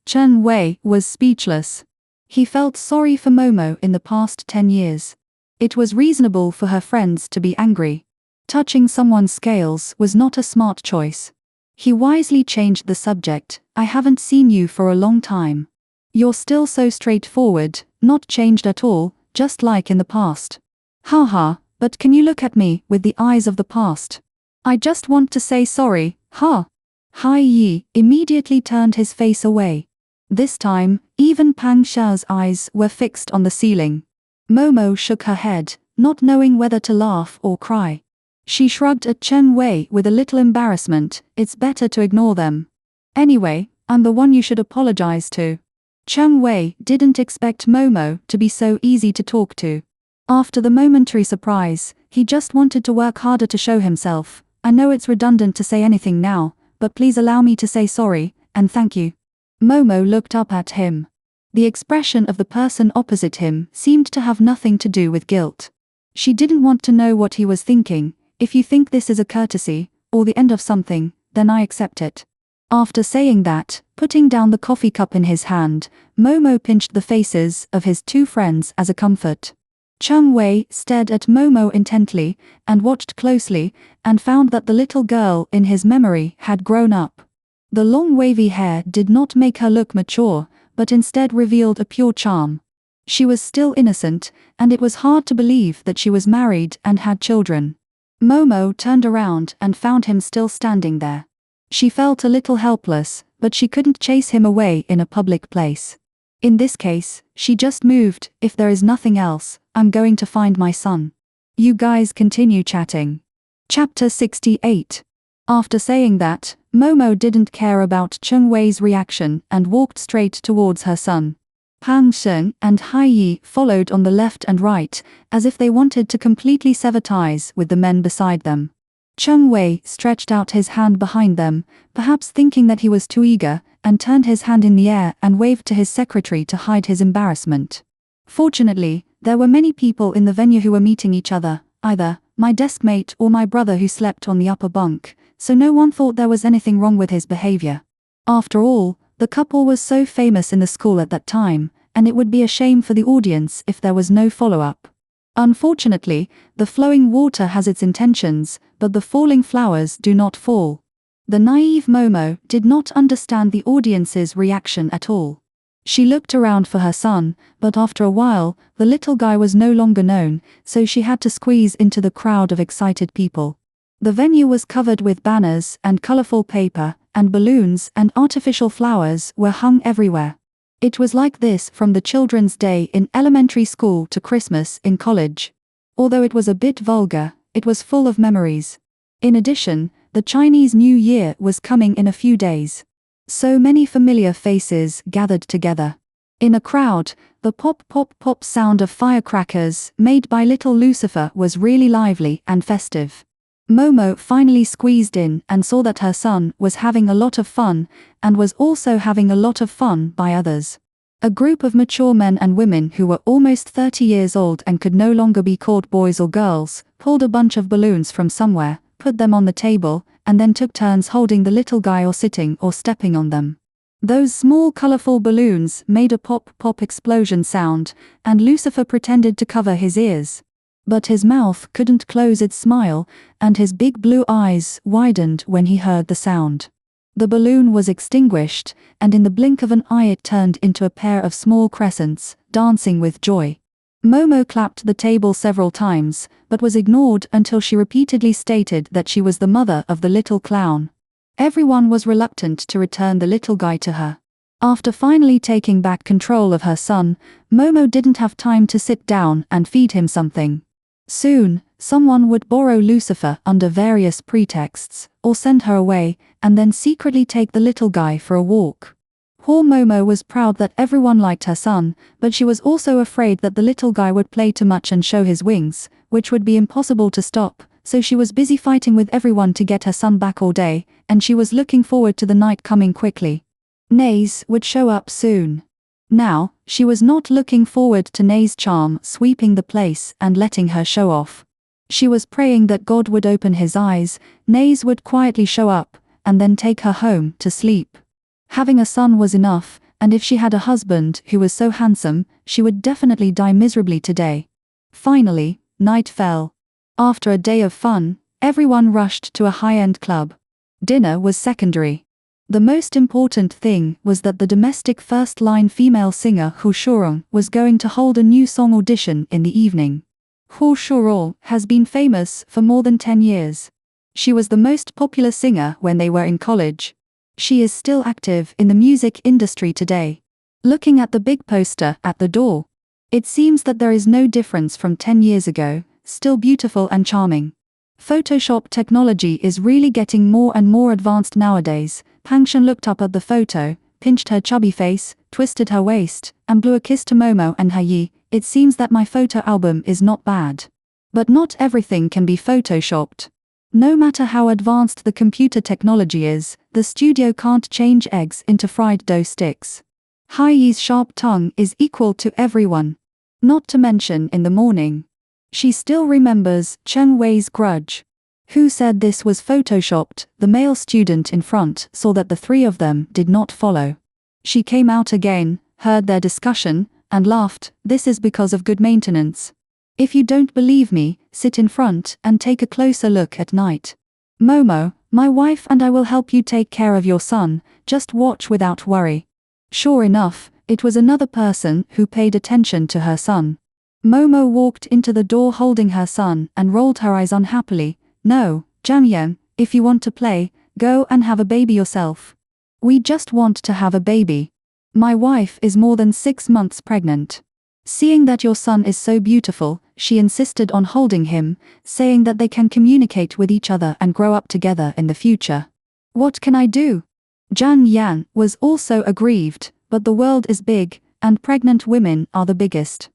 Chen Wei was speechless. He felt sorry for Momo in the past 10 years. It was reasonable for her friends to be angry. Touching someone's scales was not a smart choice. He wisely changed the subject. I haven't seen you for a long time. You're still so straightforward, not changed at all, just like in the past. Haha, but can you look at me with the eyes of the past? I just want to say sorry, ha. Hai Yi immediately turned his face away. This time, even Pang Sheng's eyes were fixed on the ceiling. Momo shook her head, not knowing whether to laugh or cry. She shrugged at Chen Wei with a little embarrassment. It's better to ignore them. Anyway, I'm the one you should apologize to. Chen Wei didn't expect Momo to be so easy to talk to. After the momentary surprise, he just wanted to work harder to show himself. I know it's redundant to say anything now, but please allow me to say sorry, and thank you. Momo looked up at him. The expression of the person opposite him seemed to have nothing to do with guilt. She didn't want to know what he was thinking. If you think this is a courtesy, or the end of something, then I accept it." After saying that, putting down the coffee cup in his hand, Momo pinched the faces of his two friends as a comfort. Cheng Wei stared at Momo intently, and watched closely, and found that the little girl in his memory had grown up. The long wavy hair did not make her look mature, but instead revealed a pure charm. She was still innocent, and it was hard to believe that she was married and had children. Momo turned around and found him still standing there. She felt a little helpless, but she couldn't chase him away in a public place. In this case, she just moved. "If there is nothing else, I'm going to find my son." You guys continue chatting. Chapter 68. After saying that, Momo didn't care about Cheng Wei's reaction and walked straight towards her son. Pang Sheng and Hai Yi followed on the left and right, as if they wanted to completely sever ties with the men beside them. Cheng Wei stretched out his hand behind them, perhaps thinking that he was too eager, and turned his hand in the air and waved to his secretary to hide his embarrassment. Fortunately, there were many people in the venue who were meeting each other, either my deskmate or my brother who slept on the upper bunk, so no one thought there was anything wrong with his behavior. After all, the couple was so famous in the school at that time, and it would be a shame for the audience if there was no follow-up. Unfortunately, the flowing water has its intentions, but the falling flowers do not fall. The naive Momo did not understand the audience's reaction at all. She looked around for her son, but after a while, the little guy was no longer known, so she had to squeeze into the crowd of excited people. The venue was covered with banners and colorful paper, and balloons and artificial flowers were hung everywhere. It was like this from the Children's Day in elementary school to Christmas in college. Although it was a bit vulgar, it was full of memories. In addition, the Chinese New Year was coming in a few days. So many familiar faces gathered together. In a crowd, the pop pop pop sound of firecrackers made by little Lucifer was really lively and festive. Momo finally squeezed in and saw that her son was having a lot of fun, and was also having a lot of fun by others. A group of mature men and women who were almost 30 years old and could no longer be called boys or girls, pulled a bunch of balloons from somewhere, put them on the table, and then took turns holding the little guy or sitting or stepping on them. Those small colorful balloons made a pop-pop explosion sound, and Lucifer pretended to cover his ears. But his mouth couldn't close its smile, and his big blue eyes widened when he heard the sound. The balloon was extinguished, and in the blink of an eye it turned into a pair of small crescents, dancing with joy. Momo clapped the table several times, but was ignored until she repeatedly stated that she was the mother of the little clown. Everyone was reluctant to return the little guy to her. After finally taking back control of her son, Momo didn't have time to sit down and feed him something. Soon, someone would borrow Lucifer under various pretexts, or send her away, and then secretly take the little guy for a walk. Poor Momo was proud that everyone liked her son, but she was also afraid that the little guy would play too much and show his wings, which would be impossible to stop, so she was busy fighting with everyone to get her son back all day, and she was looking forward to the night coming quickly. Nays would show up soon. Now, she was not looking forward to Nay's charm sweeping the place and letting her show off. She was praying that God would open his eyes, Nays would quietly show up, and then take her home to sleep. Having a son was enough, and if she had a husband who was so handsome, she would definitely die miserably today. Finally, night fell. After a day of fun, everyone rushed to a high-end club. Dinner was secondary. The most important thing was that the domestic first-line female singer Hu Shurong was going to hold a new song audition in the evening. Hu Shurong has been famous for more than 10 years. She was the most popular singer when they were in college. She is still active in the music industry today. Looking at the big poster at the door, it seems that there is no difference from 10 years ago, still beautiful and charming. Photoshop technology is really getting more and more advanced nowadays. Pangshan looked up at the photo, pinched her chubby face, twisted her waist, and blew a kiss to Momo and Hai. It seems that my photo album is not bad. But not everything can be photoshopped. No matter how advanced the computer technology is, the studio can't change eggs into fried dough sticks. Hai's sharp tongue is equal to everyone. Not to mention in the morning. She still remembers Cheng Wei's grudge. Who said this was photoshopped? The male student in front saw that the three of them did not follow. She came out again, heard their discussion, and laughed. This is because of good maintenance. If you don't believe me, sit in front and take a closer look at night. Momo, my wife and I will help you take care of your son, just watch without worry. Sure enough, it was another person who paid attention to her son. Momo walked into the door holding her son and rolled her eyes unhappily. No, Jang, if you want to play, go and have a baby yourself. We just want to have a baby. My wife is more than 6 months pregnant. Seeing that your son is so beautiful, she insisted on holding him, saying that they can communicate with each other and grow up together in the future. What can I do? Zhang Yan was also aggrieved, but the world is big, and pregnant women are the biggest.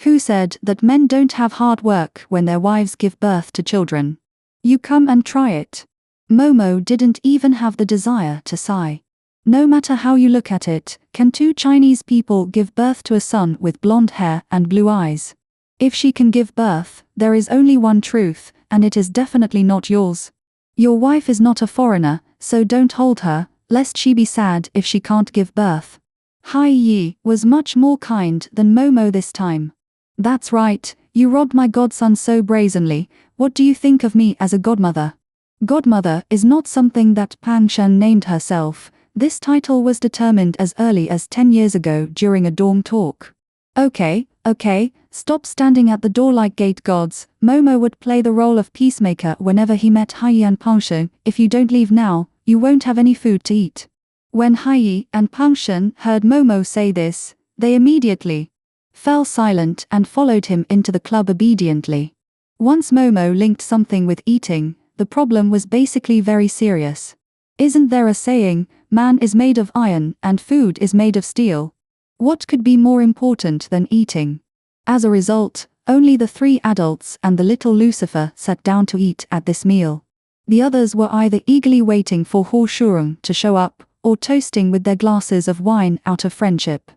Who said that men don't have hard work when their wives give birth to children? You come and try it. Momo didn't even have the desire to sigh. No matter how you look at it, can two Chinese people give birth to a son with blonde hair and blue eyes? If she can give birth, there is only one truth, and it is definitely not yours. Your wife is not a foreigner, so don't hold her, lest she be sad if she can't give birth. Hai Yi was much more kind than Momo this time. That's right, you robbed my godson so brazenly. What do you think of me as a godmother? Godmother is not something that Pang Shen named herself. This title was determined as early as 10 years ago during a dorm talk. Okay, stop standing at the door like gate gods. Momo would play the role of peacemaker whenever he met Hai and Pang Shen. If you don't leave now, you won't have any food to eat. When Hai and Pang Shen heard Momo say this, they immediately fell silent and followed him into the club obediently. Once Momo linked something with eating, the problem was basically very serious. Isn't there a saying, man is made of iron and food is made of steel? What could be more important than eating? As a result, only the 3 adults and the little Lucifer sat down to eat at this meal. The others were either eagerly waiting for Ho Shurong to show up, or toasting with their glasses of wine out of friendship.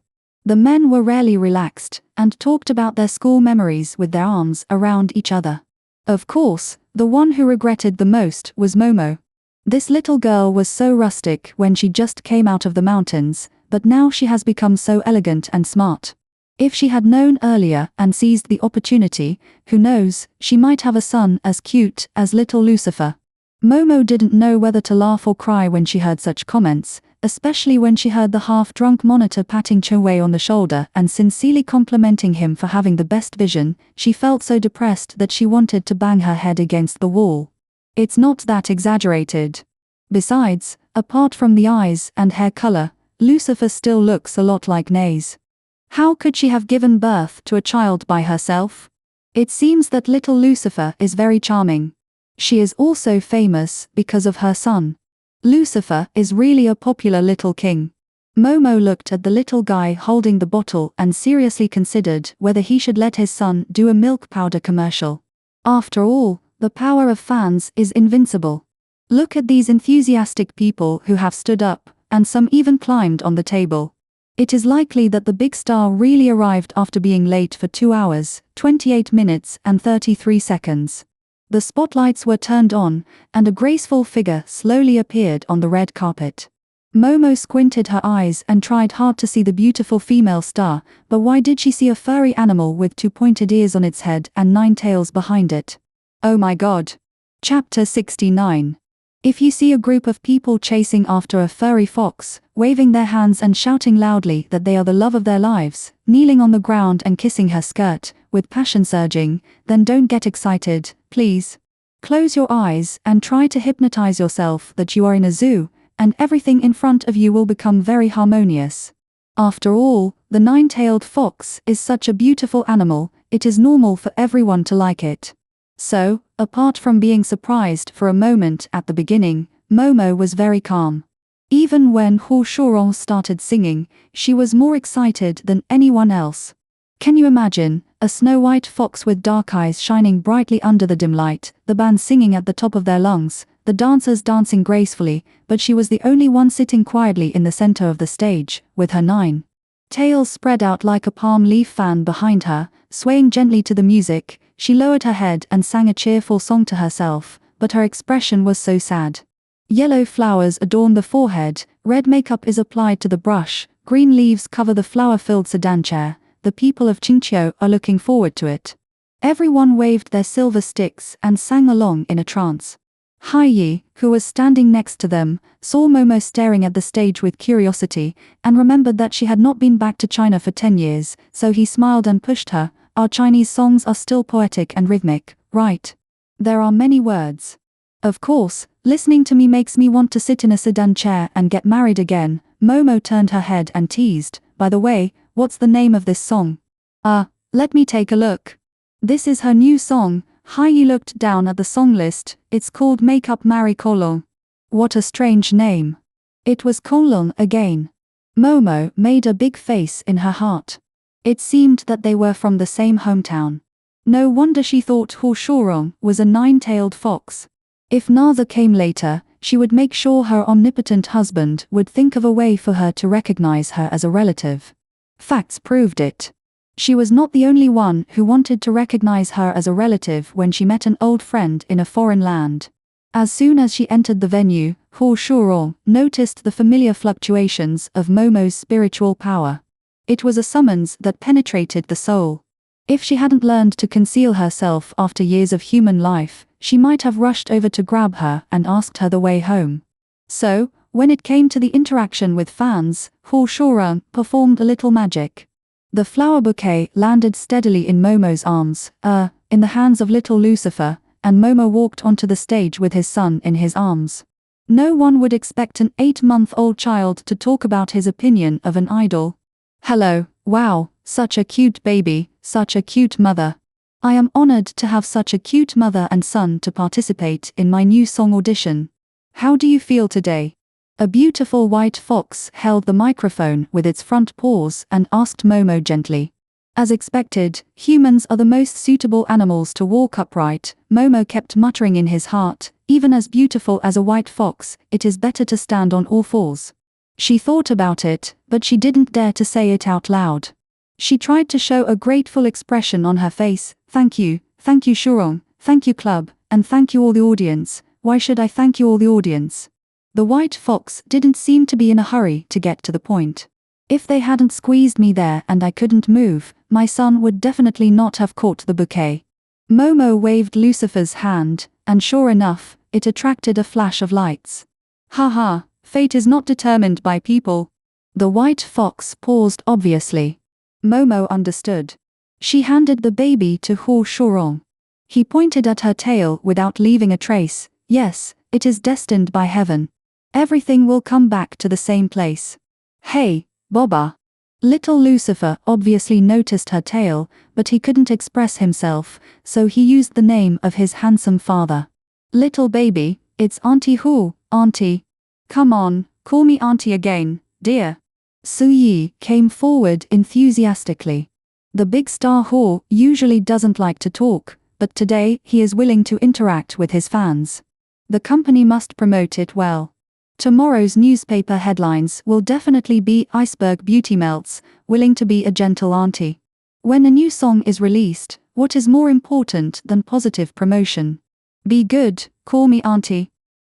The men were rarely relaxed, and talked about their school memories with their arms around each other. Of course, the one who regretted the most was Momo. This little girl was so rustic when she just came out of the mountains, but now she has become so elegant and smart. If she had known earlier and seized the opportunity, who knows, she might have a son as cute as little Lucifer. Momo didn't know whether to laugh or cry when she heard such comments, especially when she heard the half-drunk monitor patting Wei on the shoulder and sincerely complimenting him for having the best vision. She felt so depressed that she wanted to bang her head against the wall. It's not that exaggerated. Besides, apart from the eyes and hair color, Lucifer still looks a lot like Naze. How could she have given birth to a child by herself? It seems that little Lucifer is very charming. She is also famous because of her son. Lucifer is really a popular little king. Momo looked at the little guy holding the bottle and seriously considered whether he should let his son do a milk powder commercial. After all, the power of fans is invincible. Look at these enthusiastic people who have stood up, and some even climbed on the table. It is likely that the big star really arrived after being late for 2 hours, 28 minutes and 33 seconds. The spotlights were turned on, and a graceful figure slowly appeared on the red carpet. Momo squinted her eyes and tried hard to see the beautiful female star, but why did she see a furry animal with 2 pointed ears on its head and 9 tails behind it? Oh my god. Chapter 69. If you see a group of people chasing after a furry fox, waving their hands and shouting loudly that they are the love of their lives, kneeling on the ground and kissing her skirt, with passion surging, then don't get excited, please. Close your eyes and try to hypnotize yourself that you are in a zoo, and everything in front of you will become very harmonious. After all, the 9-tailed fox is such a beautiful animal, it is normal for everyone to like it. So, apart from being surprised for a moment at the beginning, Momo was very calm. Even when Ho Shurong started singing, she was more excited than anyone else. Can you imagine, a snow-white fox with dark eyes shining brightly under the dim light, the band singing at the top of their lungs, the dancers dancing gracefully, but she was the only one sitting quietly in the center of the stage, with her 9 tails spread out like a palm leaf fan behind her, swaying gently to the music. She lowered her head and sang a cheerful song to herself, but her expression was so sad. Yellow flowers adorn the forehead, red makeup is applied to the brush, green leaves cover the flower-filled sedan chair. The people of Qingqiu are looking forward to it. Everyone waved their silver sticks and sang along in a trance. Hai Yi, who was standing next to them, saw Momo staring at the stage with curiosity, and remembered that she had not been back to China for 10 years, so he smiled and pushed her. Our Chinese songs are still poetic and rhythmic, right? There are many words. Of course, listening to me makes me want to sit in a sedan chair and get married again. Momo turned her head and teased, by the way, what's the name of this song? Let me take a look. This is her new song. Hai Yi looked down at the song list. It's called Make Up Marry Kolong. What a strange name. It was Kolong again. Momo made a big face in her heart. It seemed that they were from the same hometown. No wonder she thought Hu Shurong was a nine-tailed fox. If neither came later, she would make sure her omnipotent husband would think of a way for her to recognize her as a relative. Facts proved it. She was not the only one who wanted to recognize her as a relative when she met an old friend in a foreign land. As soon as she entered the venue, Hu Shurong noticed the familiar fluctuations of Momo's spiritual power. It was a summons that penetrated the soul. If she hadn't learned to conceal herself after years of human life, she might have rushed over to grab her and asked her the way home. So, when it came to the interaction with fans, Hu Shurong performed a little magic. The flower bouquet landed steadily in Momo's arms, in the hands of little Lucifer, and Momo walked onto the stage with his son in his arms. No one would expect an 8-month-old child to talk about his opinion of an idol. Hello, wow, such a cute baby, such a cute mother. I am honored to have such a cute mother and son to participate in my new song audition. How do you feel today? A beautiful white fox held the microphone with its front paws and asked Momo gently. As expected, humans are the most suitable animals to walk upright. Momo kept muttering in his heart, even as beautiful as a white fox, it is better to stand on all fours. She thought about it, but she didn't dare to say it out loud. She tried to show a grateful expression on her face. Thank you Shurong, thank you club, and thank you all the audience. Why should I thank you all the audience? The white fox didn't seem to be in a hurry to get to the point. If they hadn't squeezed me there and I couldn't move, my son would definitely not have caught the bouquet. Momo waved Lucifer's hand, and sure enough, it attracted a flash of lights. Haha, fate is not determined by people. The white fox paused obviously. Momo understood. She handed the baby to Hu Shurong. He pointed at her tail without leaving a trace. Yes, it is destined by heaven. Everything will come back to the same place. Hey, Boba. Little Lucifer obviously noticed her tail, but he couldn't express himself, so he used the name of his handsome father. Little baby, it's Auntie Hu, Auntie. Come on, call me Auntie again, dear. Su Yi came forward enthusiastically. The big star Hu usually doesn't like to talk, but today he is willing to interact with his fans. The company must promote it well. Tomorrow's newspaper headlines will definitely be Iceberg Beauty Melts, willing to be a gentle auntie. When a new song is released, what is more important than positive promotion? Be good, call me Auntie.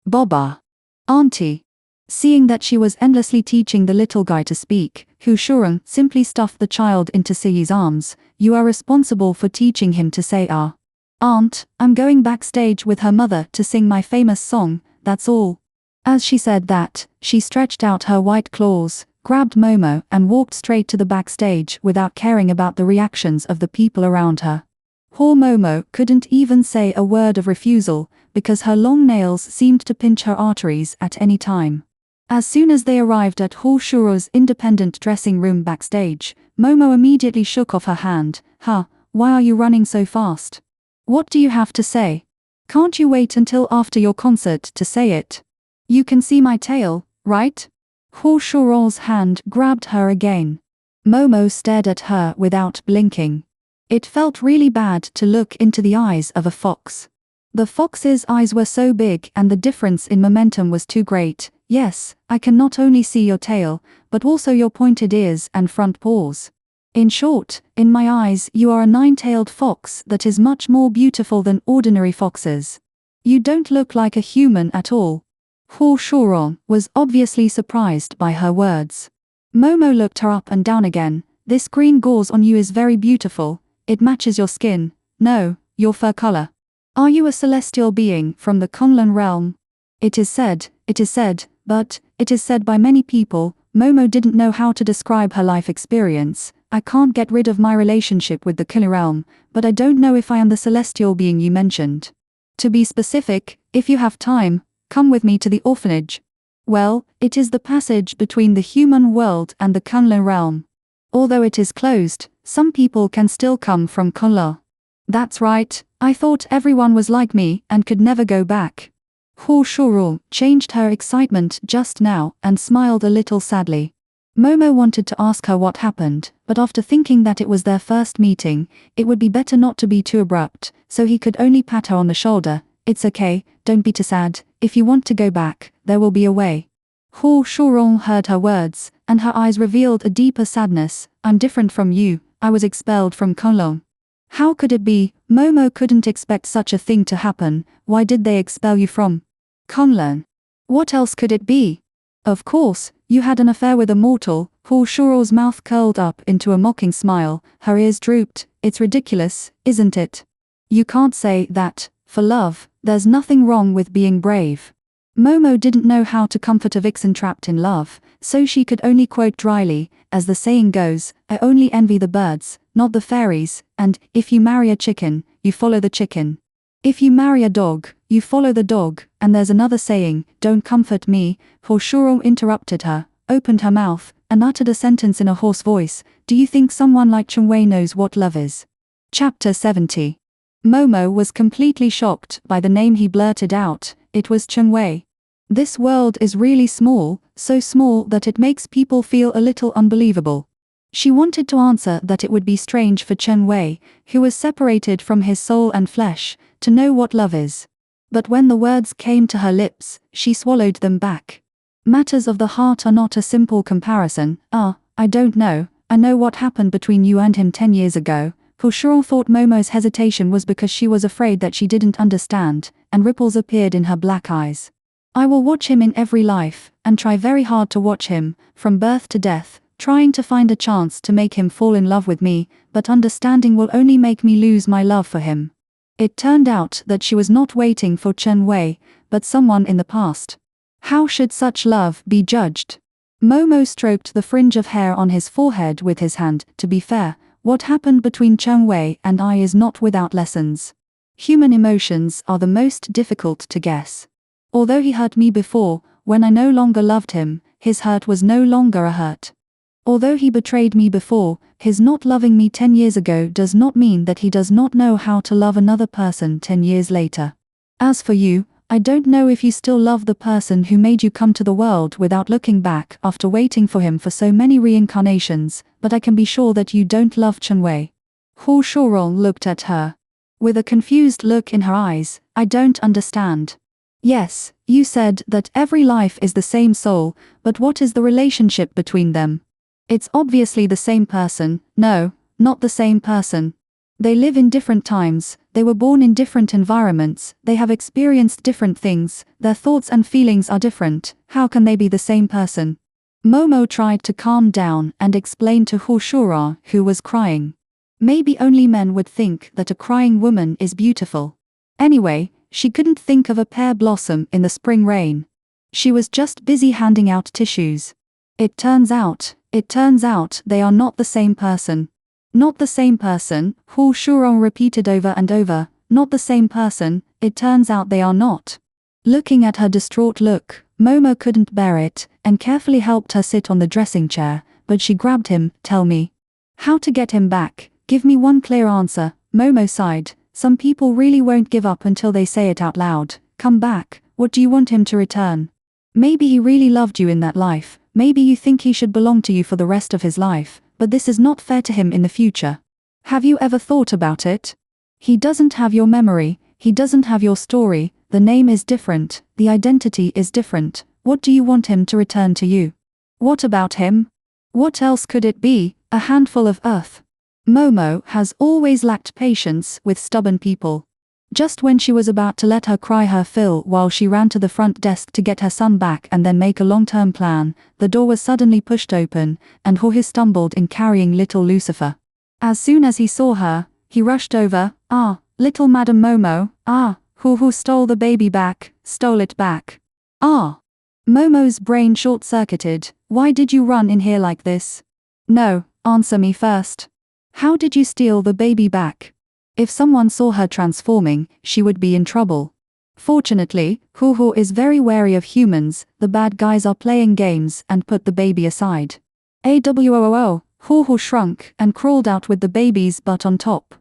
Boba. Auntie. Seeing that she was endlessly teaching the little guy to speak, Hu Shurong simply stuffed the child into Siyi's arms. You are responsible for teaching him to say ah. Aunt, I'm going backstage with her mother to sing my famous song, that's all. As she said that, she stretched out her white claws, grabbed Momo and walked straight to the backstage without caring about the reactions of the people around her. Poor Momo couldn't even say a word of refusal, because her long nails seemed to pinch her arteries at any time. As soon as they arrived at Hu Shurong's independent dressing room backstage, Momo immediately shook off her hand. Why are you running so fast? What do you have to say? Can't you wait until after your concert to say it? You can see my tail, right? Hu Shurong's hand grabbed her again. Momo stared at her without blinking. It felt really bad to look into the eyes of a fox. The fox's eyes were so big and the difference in momentum was too great. Yes, I can not only see your tail, but also your pointed ears and front paws. In short, in my eyes you are a nine-tailed fox that is much more beautiful than ordinary foxes. You don't look like a human at all. Hu Shuron was obviously surprised by her words. Momo looked her up and down again. This green gauze on you is very beautiful. It matches your skin. No, your fur color. Are you a celestial being from the Kunlun realm? It is said, but it is said by many people. Momo didn't know how to describe her life experience. I can't get rid of my relationship with the Kunlun realm, but I don't know if I am the celestial being you mentioned. To be specific, if you have time, come with me to the orphanage. Well, it is the passage between the human world and the Kunlun realm. Although it is closed, some people can still come from Kunlun. That's right, I thought everyone was like me and could never go back. Hu Shurul changed her excitement just now and smiled a little sadly. Momo wanted to ask her what happened, but after thinking that it was their first meeting, it would be better not to be too abrupt, so he could only pat her on the shoulder. It's okay, don't be too sad. If you want to go back, there will be a way. Hu Shurong heard her words, and her eyes revealed a deeper sadness. I'm different from you, I was expelled from Kunlun. How could it be? Momo couldn't expect such a thing to happen. Why did they expel you from Kunlun? What else could it be? Of course, you had an affair with a mortal. Hu Shurong's mouth curled up into a mocking smile, her ears drooped. It's ridiculous, isn't it? You can't say that. For love, there's nothing wrong with being brave. Momo didn't know how to comfort a vixen trapped in love, so she could only quote dryly, as the saying goes, I only envy the birds, not the fairies, and, if you marry a chicken, you follow the chicken. If you marry a dog, you follow the dog, and there's another saying, don't comfort me. For Shuro interrupted her, opened her mouth, and uttered a sentence in a hoarse voice, do you think someone like Chun Wei knows what love is? Chapter 70. Momo was completely shocked by the name he blurted out. It was Chun Wei. This world is really small, so small that it makes people feel a little unbelievable. She wanted to answer that it would be strange for Chun Wei, who was separated from his soul and flesh, to know what love is. But when the words came to her lips, she swallowed them back. Matters of the heart are not a simple comparison. I don't know. I know what happened between you and him 10 years ago. For sure thought Momo's hesitation was because she was afraid that she didn't understand, and ripples appeared in her black eyes. I will watch him in every life, and try very hard to watch him, from birth to death, trying to find a chance to make him fall in love with me, but understanding will only make me lose my love for him. It turned out that she was not waiting for Chun Wei, but someone in the past. How should such love be judged? Momo stroked the fringe of hair on his forehead with his hand. To be fair, what happened between Chun Wei and I is not without lessons. Human emotions are the most difficult to guess. Although he hurt me before, when I no longer loved him, his hurt was no longer a hurt. Although he betrayed me before, his not loving me 10 years ago does not mean that he does not know how to love another person 10 years later. As for you, I don't know if you still love the person who made you come to the world without looking back after waiting for him for so many reincarnations, but I can be sure that you don't love Chun Wei. Hu Shurong looked at her with a confused look in her eyes. I don't understand. Yes, you said that every life is the same soul, but what is the relationship between them? It's obviously the same person. No, not the same person. They live in different times, they were born in different environments, they have experienced different things, their thoughts and feelings are different. How can they be the same person? Momo tried to calm down and explain to Hu Shura, who was crying. Maybe only men would think that a crying woman is beautiful. Anyway, she couldn't think of a pear blossom in the spring rain. She was just busy handing out tissues. It turns out they are not the same person. Not the same person, Hu Shurong repeated over and over. Not the same person, it turns out they are not. Looking at her distraught look, Momo couldn't bear it, and carefully helped her sit on the dressing chair, but she grabbed him. Tell me. How to get him back? Give me one clear answer. Momo sighed. Some people really won't give up until they say it out loud. Come back. What do you want him to return? Maybe he really loved you in that life. Maybe you think he should belong to you for the rest of his life, but this is not fair to him in the future. Have you ever thought about it? He doesn't have your memory, he doesn't have your story, the name is different, the identity is different. What do you want him to return to you? What about him? What else could it be? A handful of earth. Momo has always lacked patience with stubborn people. Just when she was about to let her cry her fill while she ran to the front desk to get her son back and then make a long-term plan, the door was suddenly pushed open, and Jorge stumbled in carrying little Lucifer. As soon as he saw her, he rushed over. "Ah, little Madam Momo, ah, who stole the baby back, stole it back. Ah." Momo's brain short-circuited. "Why did you run in here like this? No, answer me first. How did you steal the baby back?" If someone saw her transforming, she would be in trouble. Fortunately, Jorge is very wary of humans. The bad guys are playing games and put the baby aside. AWOOO, Jorge shrunk and crawled out with the baby's butt on top.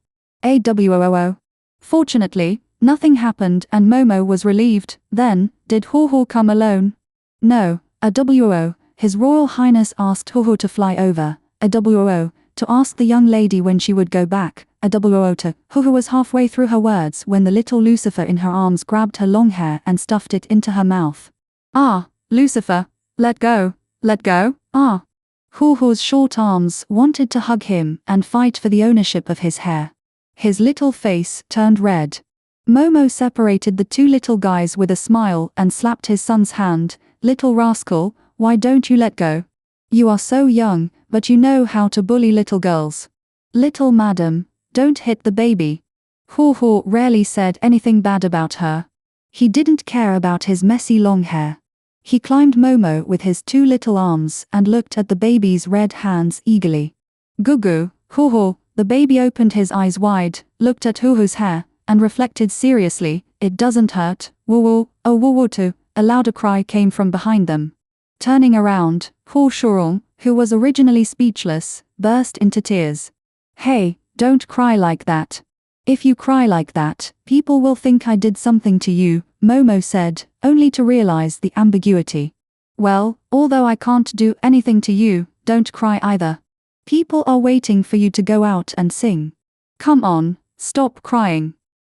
AWOOO. Fortunately, nothing happened and Momo was relieved. Then, did Jorge come alone? No. AWOO, His Royal Highness asked Jorge to fly over. AWOO, to ask the young lady when she would go back. AWOO to. Jorge was halfway through her words when the little Lucifer in her arms grabbed her long hair and stuffed it into her mouth. "Ah, Lucifer, let go, let go, ah." Jorge's short arms wanted to hug him and fight for the ownership of his hair. His little face turned red. Momo separated the two little guys with a smile and slapped his son's hand. "Little rascal, why don't you let go? You are so young, but you know how to bully little girls. Little madam, don't hit the baby." Jorge rarely said anything bad about her. He didn't care about his messy long hair. He climbed Momo with his two little arms and looked at the baby's red hands eagerly. "Gugu, Jorge." The baby opened his eyes wide, looked at Jorge's hair, and reflected seriously. "It doesn't hurt. Woo-woo, oh woo-woo too." A louder cry came from behind them. Turning around, Jorge, who was originally speechless, burst into tears. "Hey, don't cry like that. If you cry like that, people will think I did something to you," Momo said, only to realize the ambiguity. "Well, although I can't do anything to you, don't cry either. People are waiting for you to go out and sing. Come on, stop crying.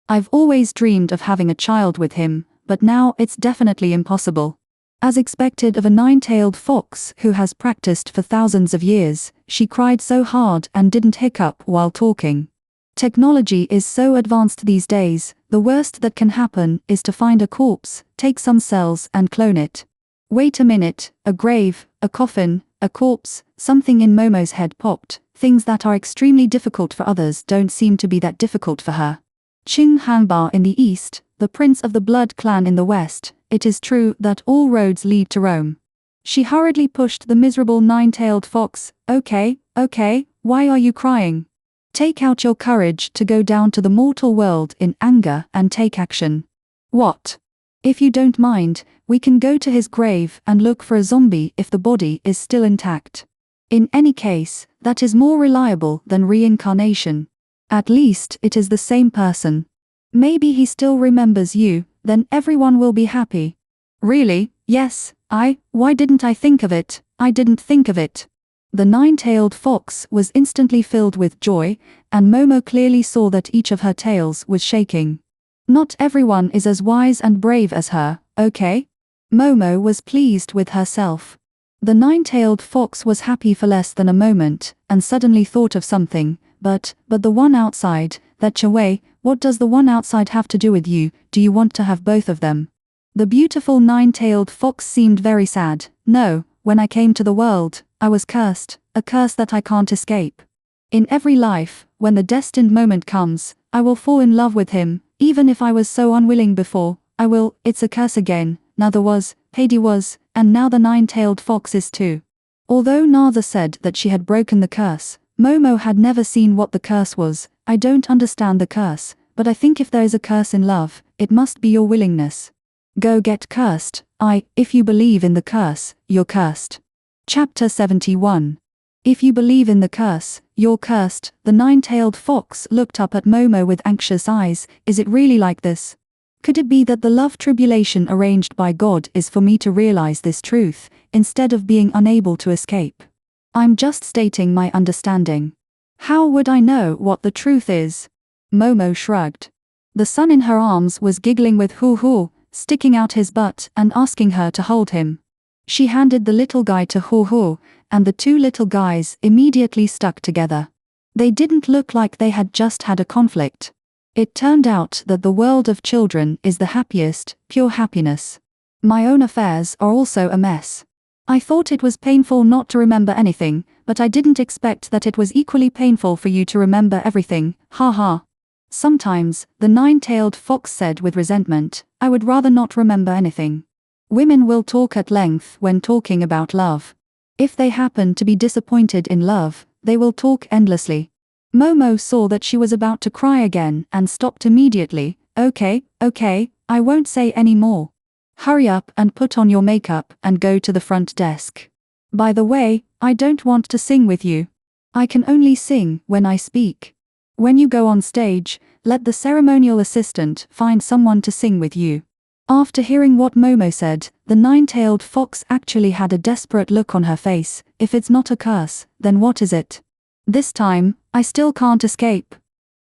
I've always dreamed of having a child with him, but now it's definitely impossible." As expected of a nine-tailed fox who has practiced for thousands of years, she cried so hard and didn't hiccup while talking. Technology is so advanced these days, the worst that can happen is to find a corpse, take some cells and clone it. Wait a minute, a grave, a coffin, a corpse, something in Momo's head popped. Things that are extremely difficult for others don't seem to be that difficult for her. Qing Hanba in the east, the prince of the blood clan in the west. It is true that all roads lead to Rome. She hurriedly pushed the miserable nine-tailed fox. Okay, why are you crying? Take out your courage to go down to the mortal world in anger and take action. What? If you don't mind, we can go to his grave and look for a zombie if the body is still intact. In any case, that is more reliable than reincarnation. At least it is the same person. Maybe he still remembers you, then everyone will be happy. Really? Yes, why didn't I think of it? I didn't think of it. The nine-tailed fox was instantly filled with joy, and Momo clearly saw that each of her tails was shaking. Not everyone is as wise and brave as her, okay? Momo was pleased with herself. The nine-tailed fox was happy for less than a moment, and suddenly thought of something. But the one outside, that Chawei, what does the one outside have to do with you? Do you want to have both of them? The beautiful nine-tailed fox seemed very sad. No, when I came to the world, I was cursed, a curse that I can't escape. In every life, when the destined moment comes, I will fall in love with him, even if I was so unwilling before, I will. It's a curse again. Nather was, Paddy was, and now the nine-tailed fox is too. Although Nather said that she had broken the curse, Momo had never seen what the curse was. I don't understand the curse, but I think if there is a curse in love, it must be your willingness. Go get cursed. If you believe in the curse, you're cursed. Chapter 71. If you believe in the curse, you're cursed. The nine-tailed fox looked up at Momo with anxious eyes. Is it really like this? Could it be that the love tribulation arranged by God is for me to realize this truth, instead of being unable to escape? I'm just stating my understanding. How would I know what the truth is? Momo shrugged. The son in her arms was giggling with Hoo-hoo, sticking out his butt and asking her to hold him. She handed the little guy to Hoo-hoo, and the two little guys immediately stuck together. They didn't look like they had just had a conflict. It turned out that the world of children is the happiest, pure happiness. My own affairs are also a mess. I thought it was painful not to remember anything, but I didn't expect that it was equally painful for you to remember everything, ha ha. Sometimes, the nine-tailed fox said with resentment, I would rather not remember anything. Women will talk at length when talking about love. If they happen to be disappointed in love, they will talk endlessly. Momo saw that she was about to cry again and stopped immediately. Okay, I won't say any more. Hurry up and put on your makeup and go to the front desk. By the way, I don't want to sing with you. I can only sing when I speak. When you go on stage, let the ceremonial assistant find someone to sing with you. After hearing what Momo said, the nine-tailed fox actually had a desperate look on her face. If it's not a curse, then what is it? This time, I still can't escape.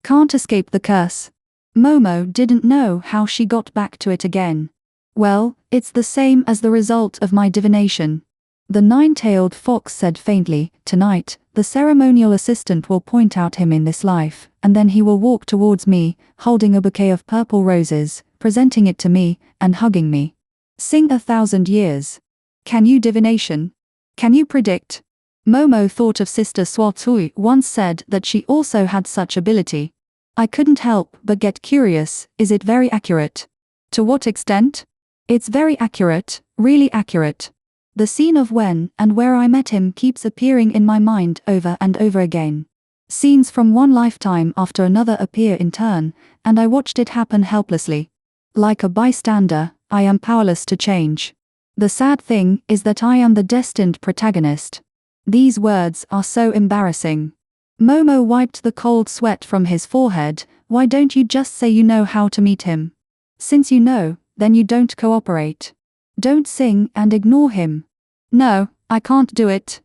Can't escape the curse. Momo didn't know how she got back to it again. Well, it's the same as the result of my divination. The nine-tailed fox said faintly, tonight, the ceremonial assistant will point out him in this life, and then he will walk towards me, holding a bouquet of purple roses, presenting it to me, and hugging me. Sing 1,000 years. Can you divination? Can you predict? Momo thought of Sister Suotui once said that she also had such ability. I couldn't help but get curious, is it very accurate? To what extent? It's very accurate, really accurate. The scene of when and where I met him keeps appearing in my mind over and over again. Scenes from one lifetime after another appear in turn, and I watched it happen helplessly. Like a bystander, I am powerless to change. The sad thing is that I am the destined protagonist. These words are so embarrassing. Momo wiped the cold sweat from his forehead. Why don't you just say you know how to meet him? Since you know, then you don't cooperate. Don't sing and ignore him. No, I can't do it,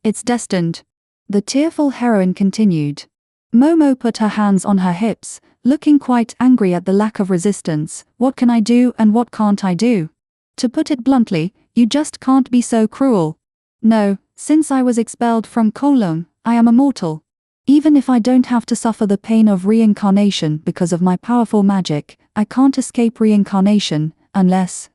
it's destined. The tearful heroine continued. Momo put her hands on her hips, looking quite angry at the lack of resistance. What can I do and what can't I do? To put it bluntly, you just can't be so cruel. No, since I was expelled from Kowloon, I am immortal. Even if I don't have to suffer the pain of reincarnation because of my powerful magic, I can't escape reincarnation, unless,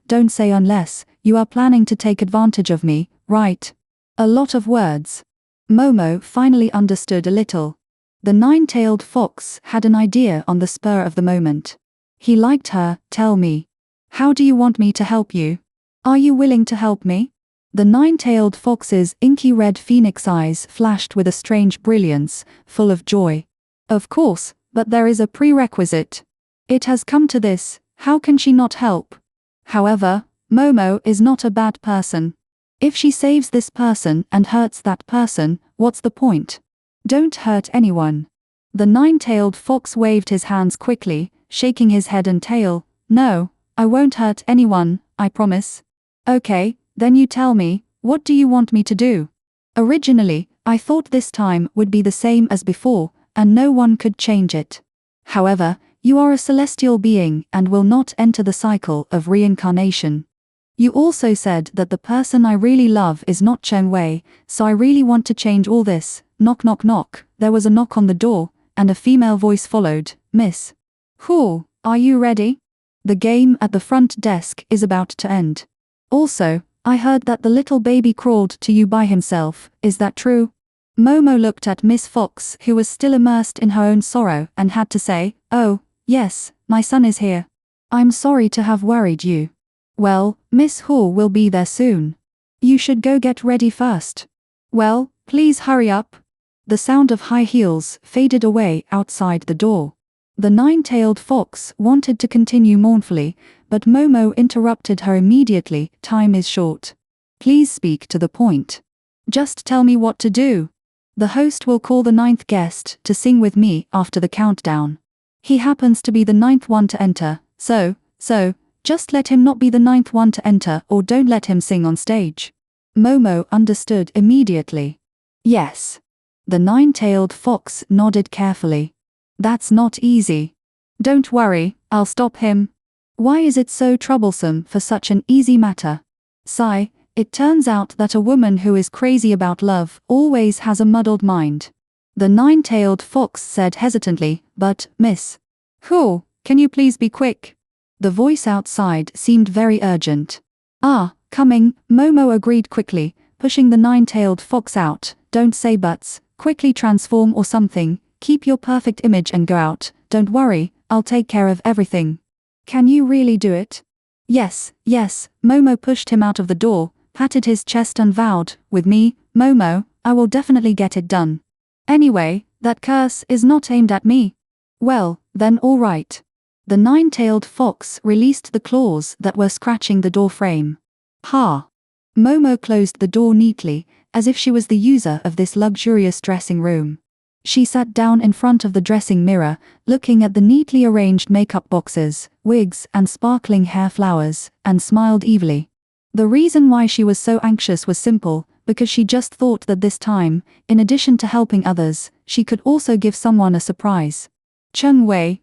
don't say unless, you are planning to take advantage of me, right? A lot of words. Momo finally understood a little. The nine-tailed fox had an idea on the spur of the moment. He liked her. Tell me. How do you want me to help you? Are you willing to help me? The nine-tailed fox's inky red phoenix eyes flashed with a strange brilliance, full of joy. Of course, but there is a prerequisite. It has come to this, how can she not help? However, Momo is not a bad person. If she saves this person and hurts that person, what's the point? Don't hurt anyone. The nine-tailed fox waved his hands quickly, shaking his head and tail. No, I won't hurt anyone, I promise. Okay. Then you tell me, what do you want me to do? Originally, I thought this time would be the same as before, and no one could change it. However, you are a celestial being and will not enter the cycle of reincarnation. You also said that the person I really love is not Chen Wei, so I really want to change all this. Knock knock knock. There was a knock on the door, and a female voice followed. Miss Hu, are you ready? The game at the front desk is about to end. Also, I heard that the little baby crawled to you by himself, is that true? Momo looked at Miss Fox, who was still immersed in her own sorrow, and had to say, oh, yes, my son is here. I'm sorry to have worried you. Well, Miss Hu will be there soon. You should go get ready first. Well, please hurry up. The sound of high heels faded away outside the door. The nine-tailed fox wanted to continue mournfully, but Momo interrupted her immediately. Time is short. Please speak to the point. Just tell me what to do. The host will call the 9th guest to sing with me after the countdown. He happens to be the 9th one to enter, so, just let him not be the 9th one to enter or don't let him sing on stage. Momo understood immediately. Yes. The nine-tailed fox nodded carefully. That's not easy. Don't worry, I'll stop him. Why is it so troublesome for such an easy matter? Sigh, it turns out that a woman who is crazy about love always has a muddled mind. The nine-tailed fox said hesitantly, "But, miss. Who, can you please be quick?" The voice outside seemed very urgent. "Ah, coming," Momo agreed quickly, pushing the nine-tailed fox out. "Don't say buts, quickly transform or something, keep your perfect image and go out, don't worry, I'll take care of everything." "Can you really do it?" Yes, Momo pushed him out of the door, patted his chest and vowed, "With me, Momo, I will definitely get it done. Anyway, that curse is not aimed at me." "Well, then all right." The nine-tailed fox released the claws that were scratching the door frame. "Ha!" Momo closed the door neatly, as if she was the user of this luxurious dressing room. She sat down in front of the dressing mirror, looking at the neatly arranged makeup boxes, wigs and sparkling hair flowers, and smiled evilly. The reason why she was so anxious was simple, because she just thought that this time, in addition to helping others, she could also give someone a surprise. Chun Wei,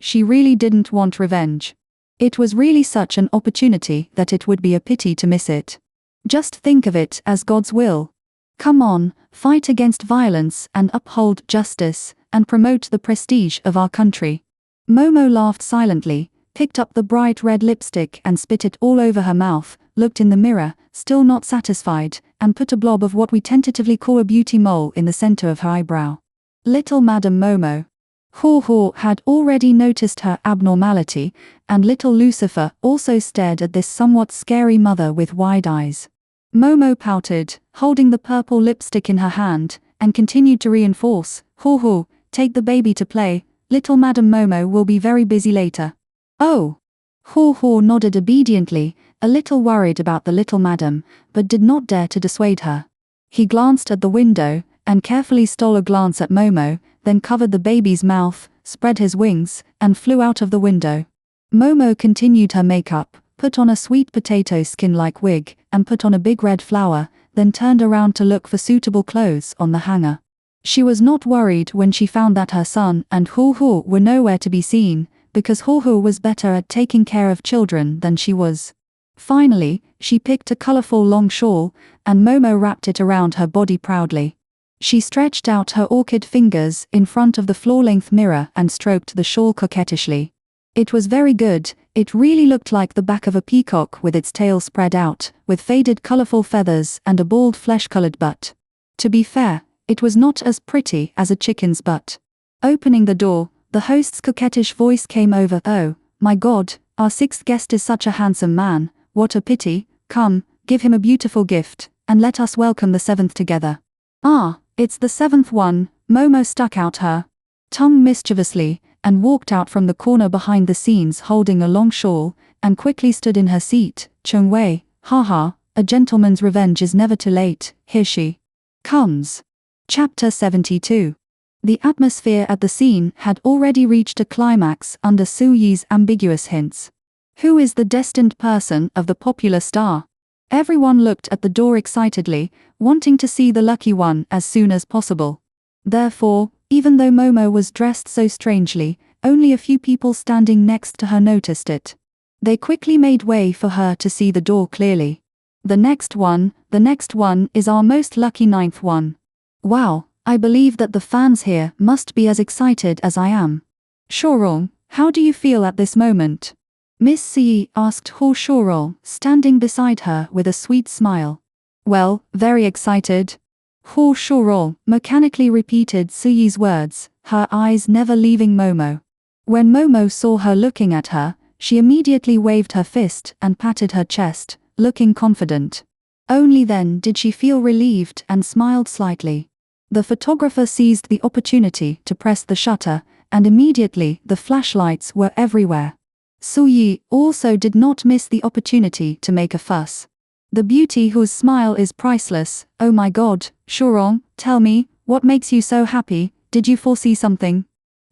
she really didn't want revenge. It was really such an opportunity that it would be a pity to miss it. Just think of it as God's will. Come on, fight against violence and uphold justice, and promote the prestige of our country. Momo laughed silently, picked up the bright red lipstick and spit it all over her mouth, looked in the mirror, still not satisfied, and put a blob of what we tentatively call a beauty mole in the center of her eyebrow. Little Madam Momo. Haw had already noticed her abnormality, and little Lucifer also stared at this somewhat scary mother with wide eyes. Momo pouted, holding the purple lipstick in her hand, and continued to reinforce, "Haw, take the baby to play, little Madam Momo will be very busy later." "Oh." Haw nodded obediently, a little worried about the little madam, but did not dare to dissuade her. He glanced at the window, and carefully stole a glance at Momo, then covered the baby's mouth, spread his wings, and flew out of the window. Momo continued her makeup, put on a sweet potato skin-like wig, and put on a big red flower, then turned around to look for suitable clothes on the hanger. She was not worried when she found that her son and Haw were nowhere to be seen, because Haw was better at taking care of children than she was. Finally, she picked a colorful long shawl, and Momo wrapped it around her body proudly. She stretched out her orchid fingers in front of the floor-length mirror and stroked the shawl coquettishly. It was very good, it really looked like the back of a peacock with its tail spread out, with faded colorful feathers and a bald flesh-colored butt. To be fair, it was not as pretty as a chicken's butt. Opening the door, the host's coquettish voice came over. "Oh, my God, our sixth guest is such a handsome man, what a pity, come, give him a beautiful gift, and let us welcome the seventh together." "Ah, it's the seventh one," Momo stuck out her tongue mischievously, and walked out from the corner behind the scenes holding a long shawl, and quickly stood in her seat. "Chun Wei, a gentleman's revenge is never too late, here she comes." Chapter 72. The atmosphere at the scene had already reached a climax under Su Yi's ambiguous hints. Who is the destined person of the popular star? Everyone looked at the door excitedly, wanting to see the lucky one as soon as possible. Therefore, even though Momo was dressed so strangely, only a few people standing next to her noticed it. They quickly made way for her to see the door clearly. The next one is our most lucky ninth one. Wow, I believe that the fans here must be as excited as I am. Shorong, how do you feel at this moment? Miss Si asked Ho Shorong, standing beside her with a sweet smile. Well, very excited. Ho Shorong mechanically repeated Su Yi's words, her eyes never leaving Momo. When Momo saw her looking at her, she immediately waved her fist and patted her chest, looking confident. Only then did she feel relieved and smiled slightly. The photographer seized the opportunity to press the shutter, and immediately the flashlights were everywhere. Su Yi also did not miss the opportunity to make a fuss. The beauty whose smile is priceless. "Oh my God, Shorong, tell me, what makes you so happy? Did you foresee something?"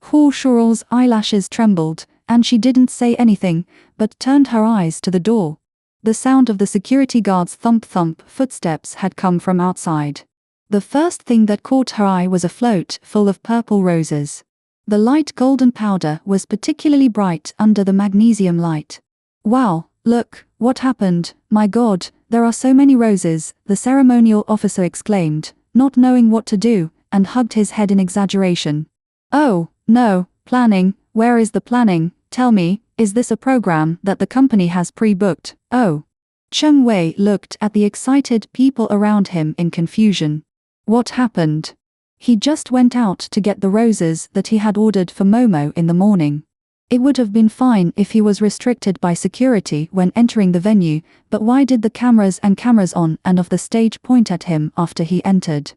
Ho Shorong's eyelashes trembled, and she didn't say anything, but turned her eyes to the door. The sound of the security guard's thump-thump footsteps had come from outside. The first thing that caught her eye was a float full of purple roses. The light golden powder was particularly bright under the magnesium light. "Wow, look, what happened? My God, there are so many roses," the ceremonial officer exclaimed, not knowing what to do, and hugged his head in exaggeration. "Oh, no, planning, where is the planning? Tell me, is this a program that the company has pre-booked?" "Oh." Cheng Wei looked at the excited people around him in confusion. What happened? He just went out to get the roses that he had ordered for Momo in the morning. It would have been fine if he was restricted by security when entering the venue, but why did the cameras on and off the stage point at him after he entered?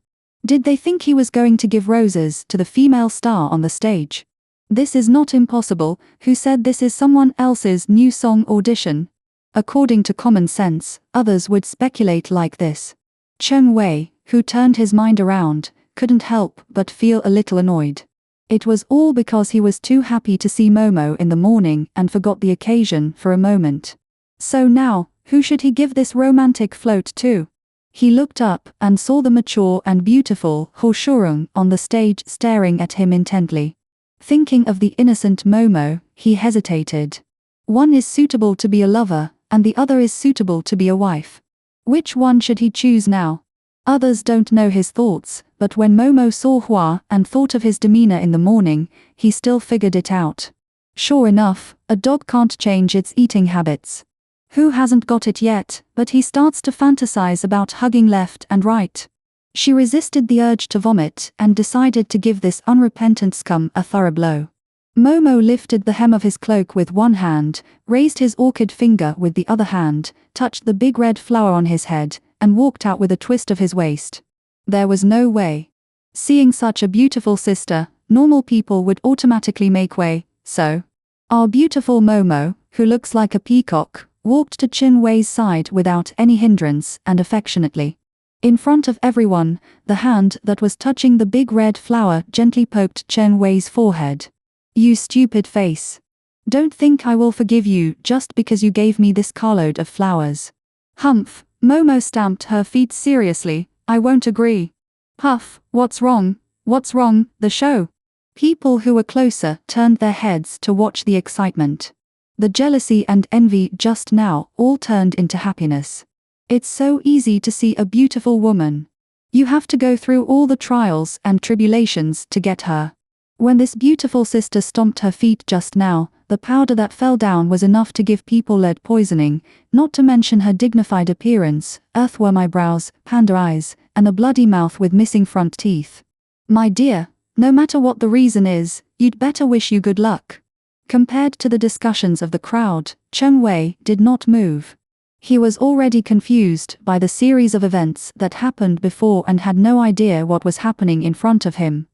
Did they think he was going to give roses to the female star on the stage? This is not impossible. Who said this is someone else's new song audition? According to common sense, others would speculate like this. Cheng Wei, who turned his mind around, couldn't help but feel a little annoyed. It was all because he was too happy to see Momo in the morning and forgot the occasion for a moment. So now, who should he give this romantic float to? He looked up and saw the mature and beautiful Ho Shurung on the stage staring at him intently. Thinking of the innocent Momo, he hesitated. One is suitable to be a lover, and the other is suitable to be a wife. Which one should he choose now? Others don't know his thoughts, but when Momo saw Hua and thought of his demeanor in the morning, he still figured it out. Sure enough, a dog can't change its eating habits. Who hasn't got it yet, but he starts to fantasize about hugging left and right. She resisted the urge to vomit and decided to give this unrepentant scum a thorough blow. Momo lifted the hem of his cloak with one hand, raised his orchid finger with the other hand, touched the big red flower on his head, and walked out with a twist of his waist. There was no way. Seeing such a beautiful sister, normal people would automatically make way, so our beautiful Momo, who looks like a peacock, walked to Cheng Wei's side without any hindrance and affectionately. In front of everyone, the hand that was touching the big red flower gently poked Cheng Wei's forehead. "You stupid face. Don't think I will forgive you just because you gave me this carload of flowers." "Humph," Momo stamped her feet seriously, "I won't agree." "Huff, what's wrong? What's wrong?" The show. People who were closer turned their heads to watch the excitement. The jealousy and envy just now all turned into happiness. It's so easy to see a beautiful woman. You have to go through all the trials and tribulations to get her. When this beautiful sister stomped her feet just now, the powder that fell down was enough to give people lead poisoning, not to mention her dignified appearance, earthworm eyebrows, panda eyes, and a bloody mouth with missing front teeth. My dear, no matter what the reason is, you'd better wish you good luck. Compared to the discussions of the crowd, Cheng Wei did not move. He was already confused by the series of events that happened before and had no idea what was happening in front of him.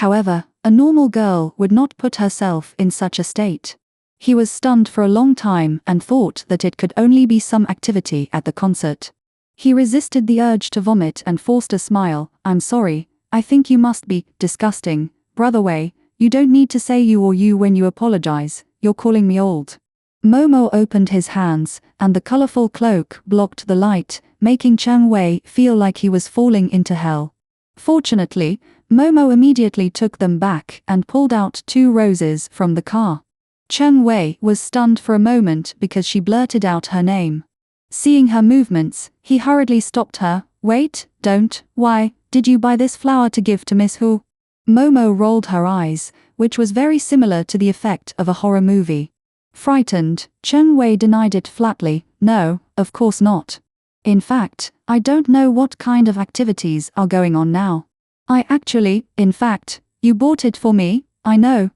However, a normal girl would not put herself in such a state. He was stunned for a long time and thought that it could only be some activity at the concert. He resisted the urge to vomit and forced a smile. "I'm sorry, I think you must be disgusting. Brother Wei, you don't need to say you or you when you apologize, you're calling me old." Momo opened his hands, and the colorful cloak blocked the light, making Cheng Wei feel like he was falling into hell. Fortunately, Momo immediately took them back and pulled out 2 roses from the car. Cheng Wei was stunned for a moment because she blurted out her name. Seeing her movements, he hurriedly stopped her. "Wait, don't, why, did you buy this flower to give to Miss Hu?" Momo rolled her eyes, which was very similar to the effect of a horror movie. Frightened, Cheng Wei denied it flatly. "No, of course not. In fact, I don't know what kind of activities are going on now. In fact, you bought it for me, I know."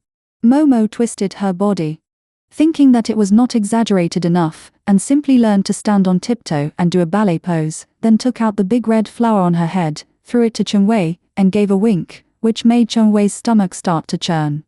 Momo twisted her body, thinking that it was not exaggerated enough, and simply learned to stand on tiptoe and do a ballet pose, then took out the big red flower on her head, threw it to Cheng Wei, and gave a wink, which made Cheng Wei's stomach start to churn.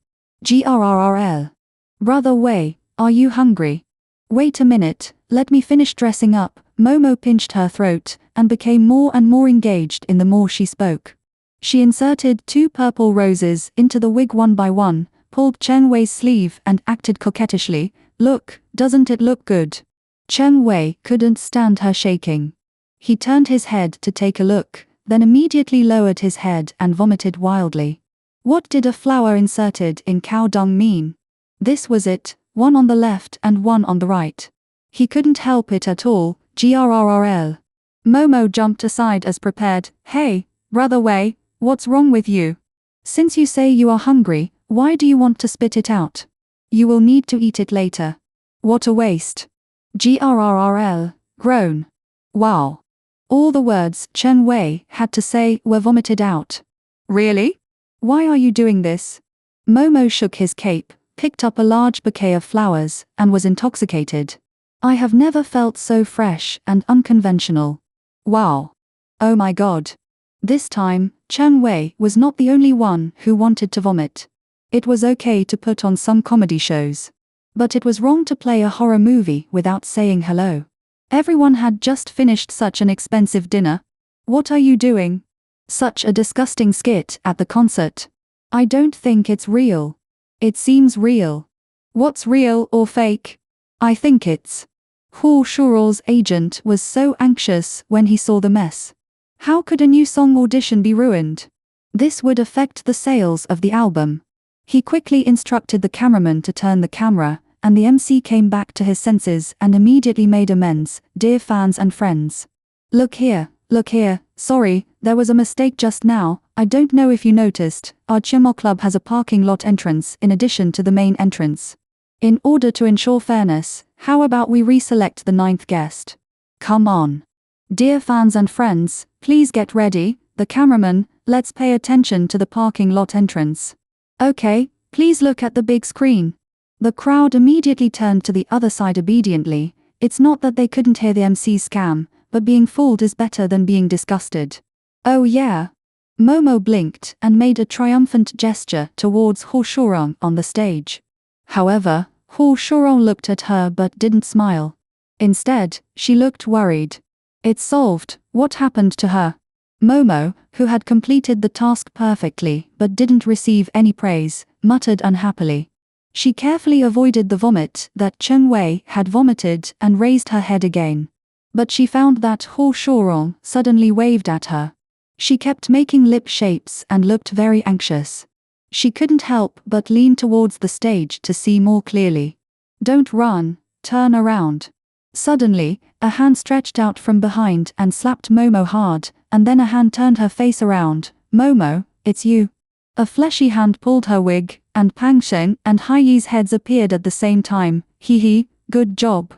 "Grrrl. Brother Wei, are you hungry? Wait a minute, let me finish dressing up." Momo pinched her throat, and became more and more engaged in the more she spoke. She inserted 2 purple roses into the wig one by one, pulled Cheng Wei's sleeve and acted coquettishly. "Look, doesn't it look good?" Cheng Wei couldn't stand her shaking. He turned his head to take a look, then immediately lowered his head and vomited wildly. What did a flower inserted in cow dung mean? This was it, one on the left and one on the right. He couldn't help it at all. Grrrl. Momo jumped aside as prepared. "Hey, Brother Wei, What's wrong with you? Since you say you are hungry, why do you want to spit it out? You will need to eat it later. What a waste. Grrrl, groan. Wow. All the words Chen Wei had to say were vomited out. Really? Why are you doing this? Momo shook his cape, picked up a large bouquet of flowers, and was intoxicated. I have never felt so fresh and unconventional. Wow. Oh my god. This time, Chen Wei was not the only one who wanted to vomit. It was okay to put on some comedy shows. But it was wrong to play a horror movie without saying hello. Everyone had just finished such an expensive dinner. What are you doing? Such a disgusting skit at the concert. I don't think it's real. It seems real. What's real or fake? I think it's. Hu Shuro's agent was so anxious when he saw the mess. How could a new song audition be ruined? This would affect the sales of the album. He quickly instructed the cameraman to turn the camera, and the MC came back to his senses and immediately made amends. Dear fans and friends. Look here, sorry, there was a mistake just now. I don't know if you noticed, our Chimo Club has a parking lot entrance in addition to the main entrance. In order to ensure fairness, how about we reselect the 9th guest? Come on. Dear fans and friends, please get ready, the cameraman, let's pay attention to the parking lot entrance. Okay, please look at the big screen. The crowd immediately turned to the other side obediently. It's not that they couldn't hear the MC's scam, but being fooled is better than being disgusted. Oh yeah. Momo blinked and made a triumphant gesture towards Hu Shurong on the stage. However, Hu Shurong looked at her but didn't smile. Instead, she looked worried. It's solved, what happened to her? Momo, who had completed the task perfectly but didn't receive any praise, muttered unhappily. She carefully avoided the vomit that Chen Wei had vomited and raised her head again. But she found that Hu Shurong suddenly waved at her. She kept making lip shapes and looked very anxious. She couldn't help but lean towards the stage to see more clearly. Don't run, turn around. Suddenly, a hand stretched out from behind and slapped Momo hard, and then a hand turned her face around. Momo, it's you. A fleshy hand pulled her wig, and Pang Sheng and Hai Yi's heads appeared at the same time. Hee hee, good job.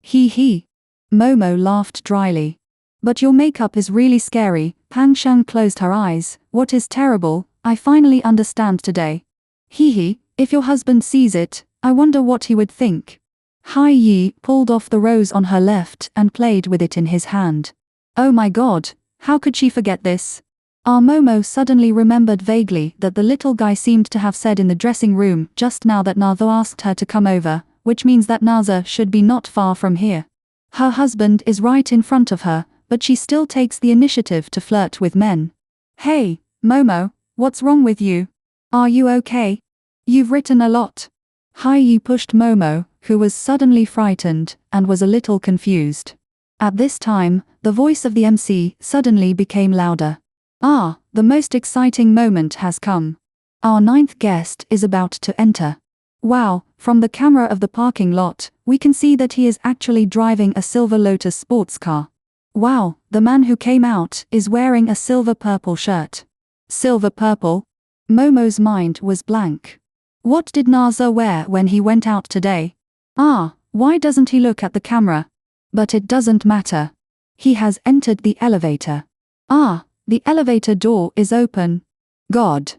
Hee hee. Momo laughed dryly. But your makeup is really scary. Pang Sheng closed her eyes. What is terrible? I finally understand today. Hee hee, if your husband sees it, I wonder what he would think. Hai Yi pulled off the rose on her left and played with it in his hand. Oh my god, how could she forget this? Momo suddenly remembered vaguely that the little guy seemed to have said in the dressing room just now that Nazo asked her to come over, which means that Naza should be not far from here. Her husband is right in front of her, but she still takes the initiative to flirt with men. Hey, Momo, what's wrong with you? Are you okay? You've written a lot. Hai Yi pushed Momo, who was suddenly frightened and was a little confused. At this time, the voice of the MC suddenly became louder. Ah, the most exciting moment has come. Our 9th guest is about to enter. Wow, from the camera of the parking lot, we can see that he is actually driving a silver Lotus sports car. Wow, the man who came out is wearing a silver-purple shirt. Silver-purple? Momo's mind was blank. What did Naza wear when he went out today? Ah, why doesn't he look at the camera? But it doesn't matter. He has entered the elevator. Ah, the elevator door is open. God.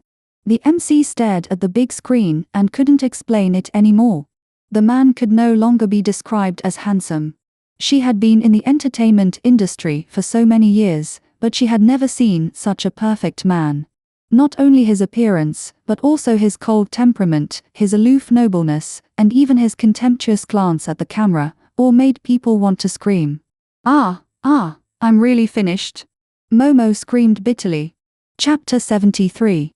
The MC stared at the big screen and couldn't explain it anymore. The man could no longer be described as handsome. She had been in the entertainment industry for so many years, but she had never seen such a perfect man. Not only his appearance, but also his cold temperament, his aloof nobleness, and even his contemptuous glance at the camera, all made people want to scream. I'm really finished. Momo screamed bitterly. Chapter 73.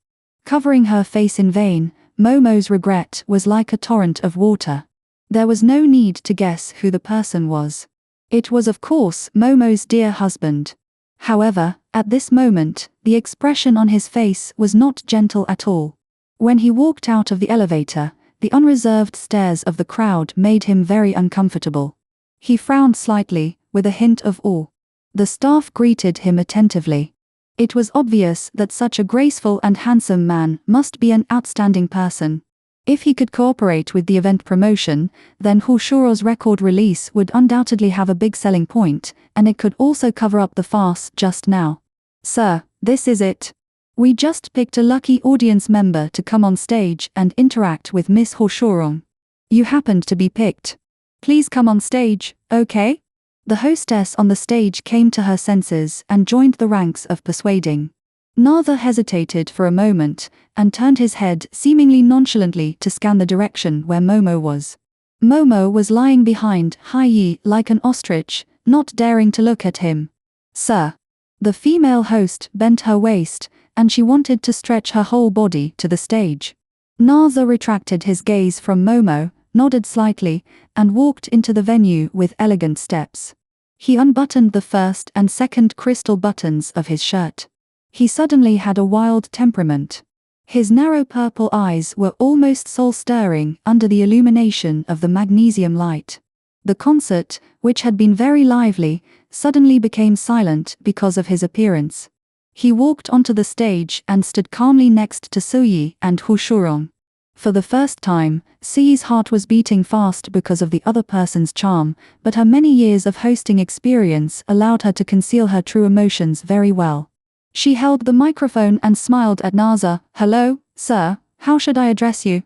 Covering her face in vain, Momo's regret was like a torrent of water. There was no need to guess who the person was. It was of course Momo's dear husband. However, at this moment, the expression on his face was not gentle at all. When he walked out of the elevator, the unreserved stares of the crowd made him very uncomfortable. He frowned slightly, with a hint of awe. The staff greeted him attentively. It was obvious that such a graceful and handsome man must be an outstanding person. If he could cooperate with the event promotion, then Hu Shuro's record release would undoubtedly have a big selling point, and it could also cover up the farce just now. Sir, this is it. We just picked a lucky audience member to come on stage and interact with Miss Hu Shurong. You happened to be picked. Please come on stage, okay? The hostess on the stage came to her senses and joined the ranks of persuading. Narza hesitated for a moment, and turned his head seemingly nonchalantly to scan the direction where Momo was. Momo was lying behind Hai Yi like an ostrich, not daring to look at him. Sir. The female host bent her waist, and she wanted to stretch her whole body to the stage. Narza retracted his gaze from Momo, nodded slightly, and walked into the venue with elegant steps. He unbuttoned the first and second crystal buttons of his shirt. He suddenly had a wild temperament. His narrow purple eyes were almost soul-stirring under the illumination of the magnesium light. The concert, which had been very lively, suddenly became silent because of his appearance. He walked onto the stage and stood calmly next to Suyi and Hu Shurong. For the first time, Suyi's heart was beating fast because of the other person's charm, but her many years of hosting experience allowed her to conceal her true emotions very well. She held the microphone and smiled at Narza. Hello, sir, how should I address you?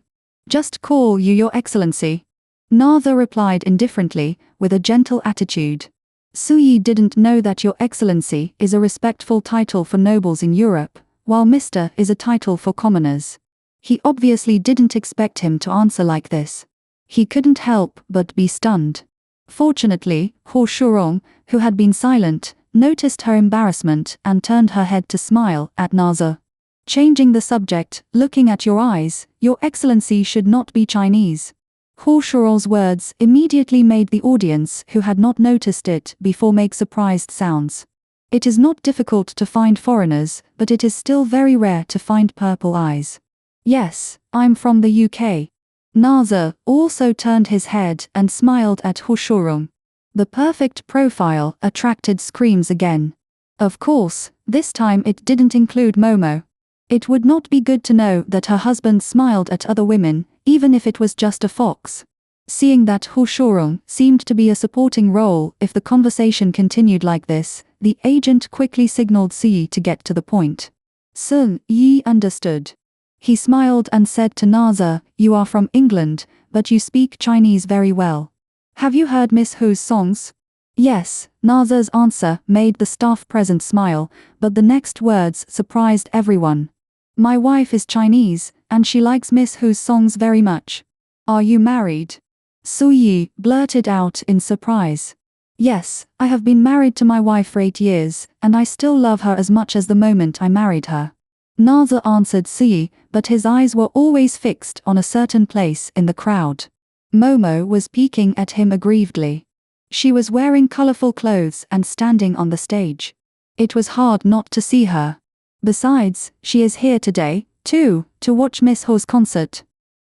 Just call you Your Excellency. Narza replied indifferently, with a gentle attitude. Suyi didn't know that Your Excellency is a respectful title for nobles in Europe, while Mr. is a title for commoners. He obviously didn't expect him to answer like this. He couldn't help but be stunned. Fortunately, Hu Shurong, who had been silent, noticed her embarrassment and turned her head to smile at Narza. Changing the subject, looking at your eyes, Your Excellency should not be Chinese. Hu Shurong's words immediately made the audience who had not noticed it before make surprised sounds. It is not difficult to find foreigners, but it is still very rare to find purple eyes. Yes, I'm from the UK. Narza also turned his head and smiled at Hu Shurong. The perfect profile attracted screams again. Of course, this time it didn't include Momo. It would not be good to know that her husband smiled at other women, even if it was just a fox. Seeing that Hu Shurong seemed to be a supporting role if the conversation continued like this, the agent quickly signaled Suyi to get to the point. Sun Yi understood. He smiled and said to Narza, You are from England, but you speak Chinese very well. Have you heard Miss Hu's songs? Yes, Narza's answer made the staff present smile, but the next words surprised everyone. My wife is Chinese, and she likes Miss Hu's songs very much. Are you married? Suyi blurted out in surprise. Yes, I have been married to my wife for 8 years, and I still love her as much as the moment I married her. Narza answered Suyi, but his eyes were always fixed on a certain place in the crowd. Momo was peeking at him aggrievedly. She was wearing colorful clothes and standing on the stage. It was hard not to see her. Besides, she is here today, too, to watch Miss Hu's concert.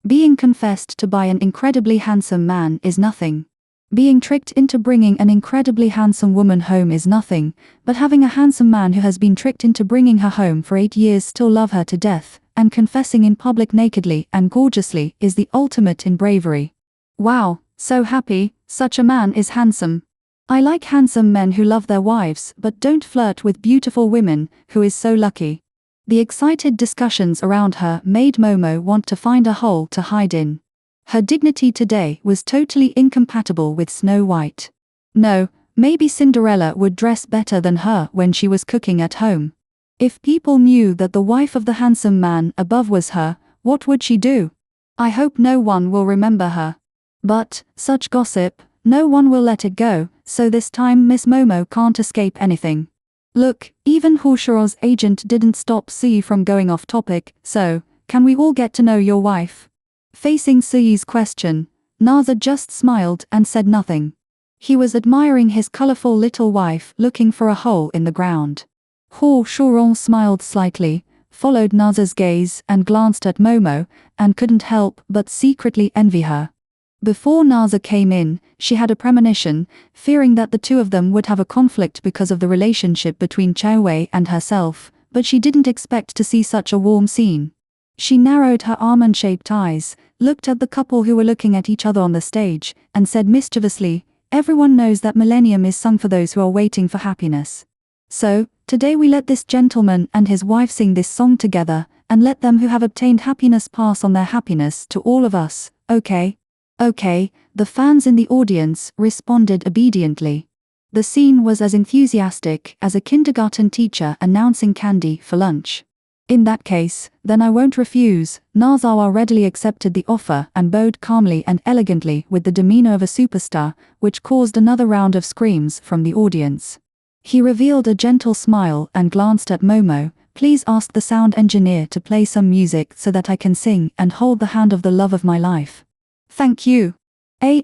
Being confessed to by an incredibly handsome man is nothing. Being tricked into bringing an incredibly handsome woman home is nothing, but having a handsome man who has been tricked into bringing her home for 8 years still love her to death, and confessing in public nakedly and gorgeously is the ultimate in bravery. Wow, so happy, such a man is handsome. I like handsome men who love their wives but don't flirt with beautiful women, who is so lucky. The excited discussions around her made Momo want to find a hole to hide in. Her dignity today was totally incompatible with Snow White. No, maybe Cinderella would dress better than her when she was cooking at home. If people knew that the wife of the handsome man above was her, what would she do? I hope no one will remember her. But, such gossip, no one will let it go, so this time Miss Momo can't escape anything. Look, even Hu Shurong's agent didn't stop Suyi from going off topic, so, can we all get to know your wife? Facing Suyi's question, Narza just smiled and said nothing. He was admiring his colorful little wife looking for a hole in the ground. Hu Shurong smiled slightly, followed Narza's gaze and glanced at Momo, and couldn't help but secretly envy her. Before Naza came in, she had a premonition, fearing that the two of them would have a conflict because of the relationship between Chao Wei and herself, but she didn't expect to see such a warm scene. She narrowed her almond-shaped eyes, looked at the couple who were looking at each other on the stage, and said mischievously, "Everyone knows that millennium is sung for those who are waiting for happiness. So, today we let this gentleman and his wife sing this song together, and let them who have obtained happiness pass on their happiness to all of us, okay?" "Okay," the fans in the audience responded obediently. The scene was as enthusiastic as a kindergarten teacher announcing candy for lunch. "In that case, then I won't refuse." Nazawa readily accepted the offer and bowed calmly and elegantly with the demeanor of a superstar, which caused another round of screams from the audience. He revealed a gentle smile and glanced at Momo. "Please ask the sound engineer to play some music so that I can sing and hold the hand of the love of my life." "Thank you." The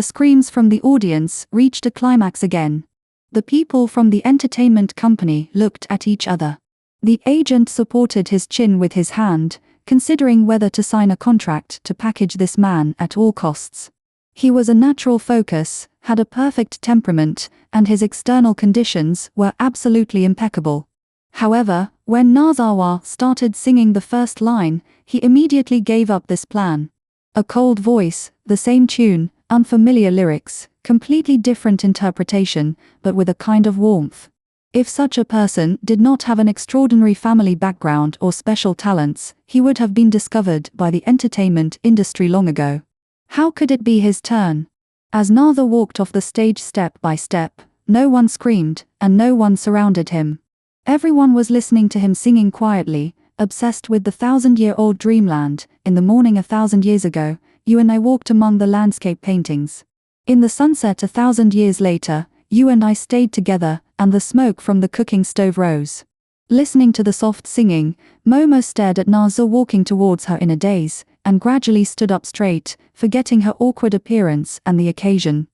screams from the audience reached a climax again. The people from the entertainment company looked at each other. The agent supported his chin with his hand, considering whether to sign a contract to package this man at all costs. He was a natural focus, had a perfect temperament, and his external conditions were absolutely impeccable. However, when Nazawa started singing the first line, he immediately gave up this plan. A cold voice, the same tune, unfamiliar lyrics, completely different interpretation, but with a kind of warmth. If such a person did not have an extraordinary family background or special talents, he would have been discovered by the entertainment industry long ago. How could it be his turn? As Naza walked off the stage step by step, no one screamed, and no one surrounded him. Everyone was listening to him singing quietly, obsessed with the 1,000-year-old dreamland. "In the morning 1,000 years ago, you and I walked among the landscape paintings. In the sunset 1,000 years later, you and I stayed together, and the smoke from the cooking stove rose." Listening to the soft singing, Momo stared at Naza walking towards her in a daze, and gradually stood up straight, forgetting her awkward appearance and the occasion.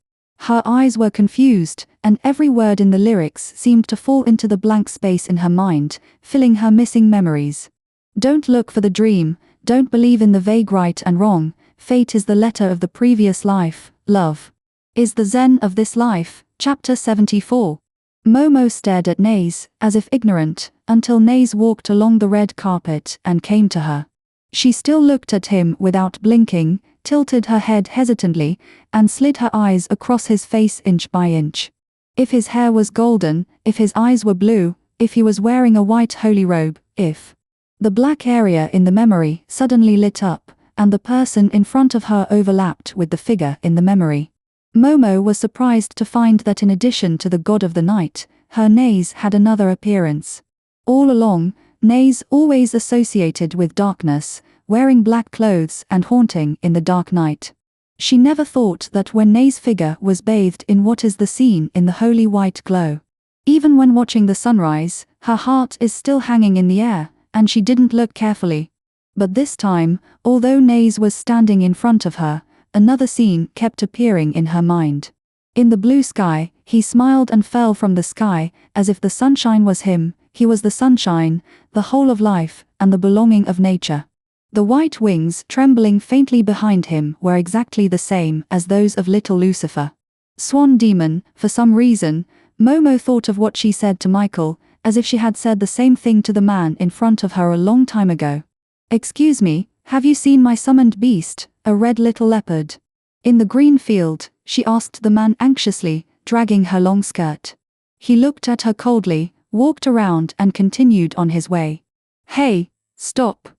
Her eyes were confused, and every word in the lyrics seemed to fall into the blank space in her mind, filling her missing memories. "Don't look for the dream, don't believe in the vague right and wrong, fate is the letter of the previous life, love is the zen of this life." Chapter 74. Momo stared at Naze, as if ignorant, until Naze walked along the red carpet and came to her. She still looked at him without blinking, tilted her head hesitantly, and slid her eyes across his face inch by inch. If his hair was golden, if his eyes were blue, if he was wearing a white holy robe, if the black area in the memory suddenly lit up, and the person in front of her overlapped with the figure in the memory. Momo was surprised to find that in addition to the god of the night, her Naze had another appearance. All along, Naze always associated with darkness, wearing black clothes and haunting in the dark night. She never thought that when Naze's figure was bathed in what is the scene in the holy white glow. Even when watching the sunrise, her heart is still hanging in the air, and she didn't look carefully. But this time, although Naze was standing in front of her, another scene kept appearing in her mind. In the blue sky, he smiled and fell from the sky, as if the sunshine was him. He was the sunshine, the whole of life, and the belonging of nature. The white wings trembling faintly behind him were exactly the same as those of little Lucifer. Swan demon, for some reason, Momo thought of what she said to Michael, as if she had said the same thing to the man in front of her a long time ago. "Excuse me, have you seen my summoned beast, a red little leopard?" "In the green field," she asked the man anxiously, dragging her long skirt. He looked at her coldly, walked around and continued on his way. "Hey, stop."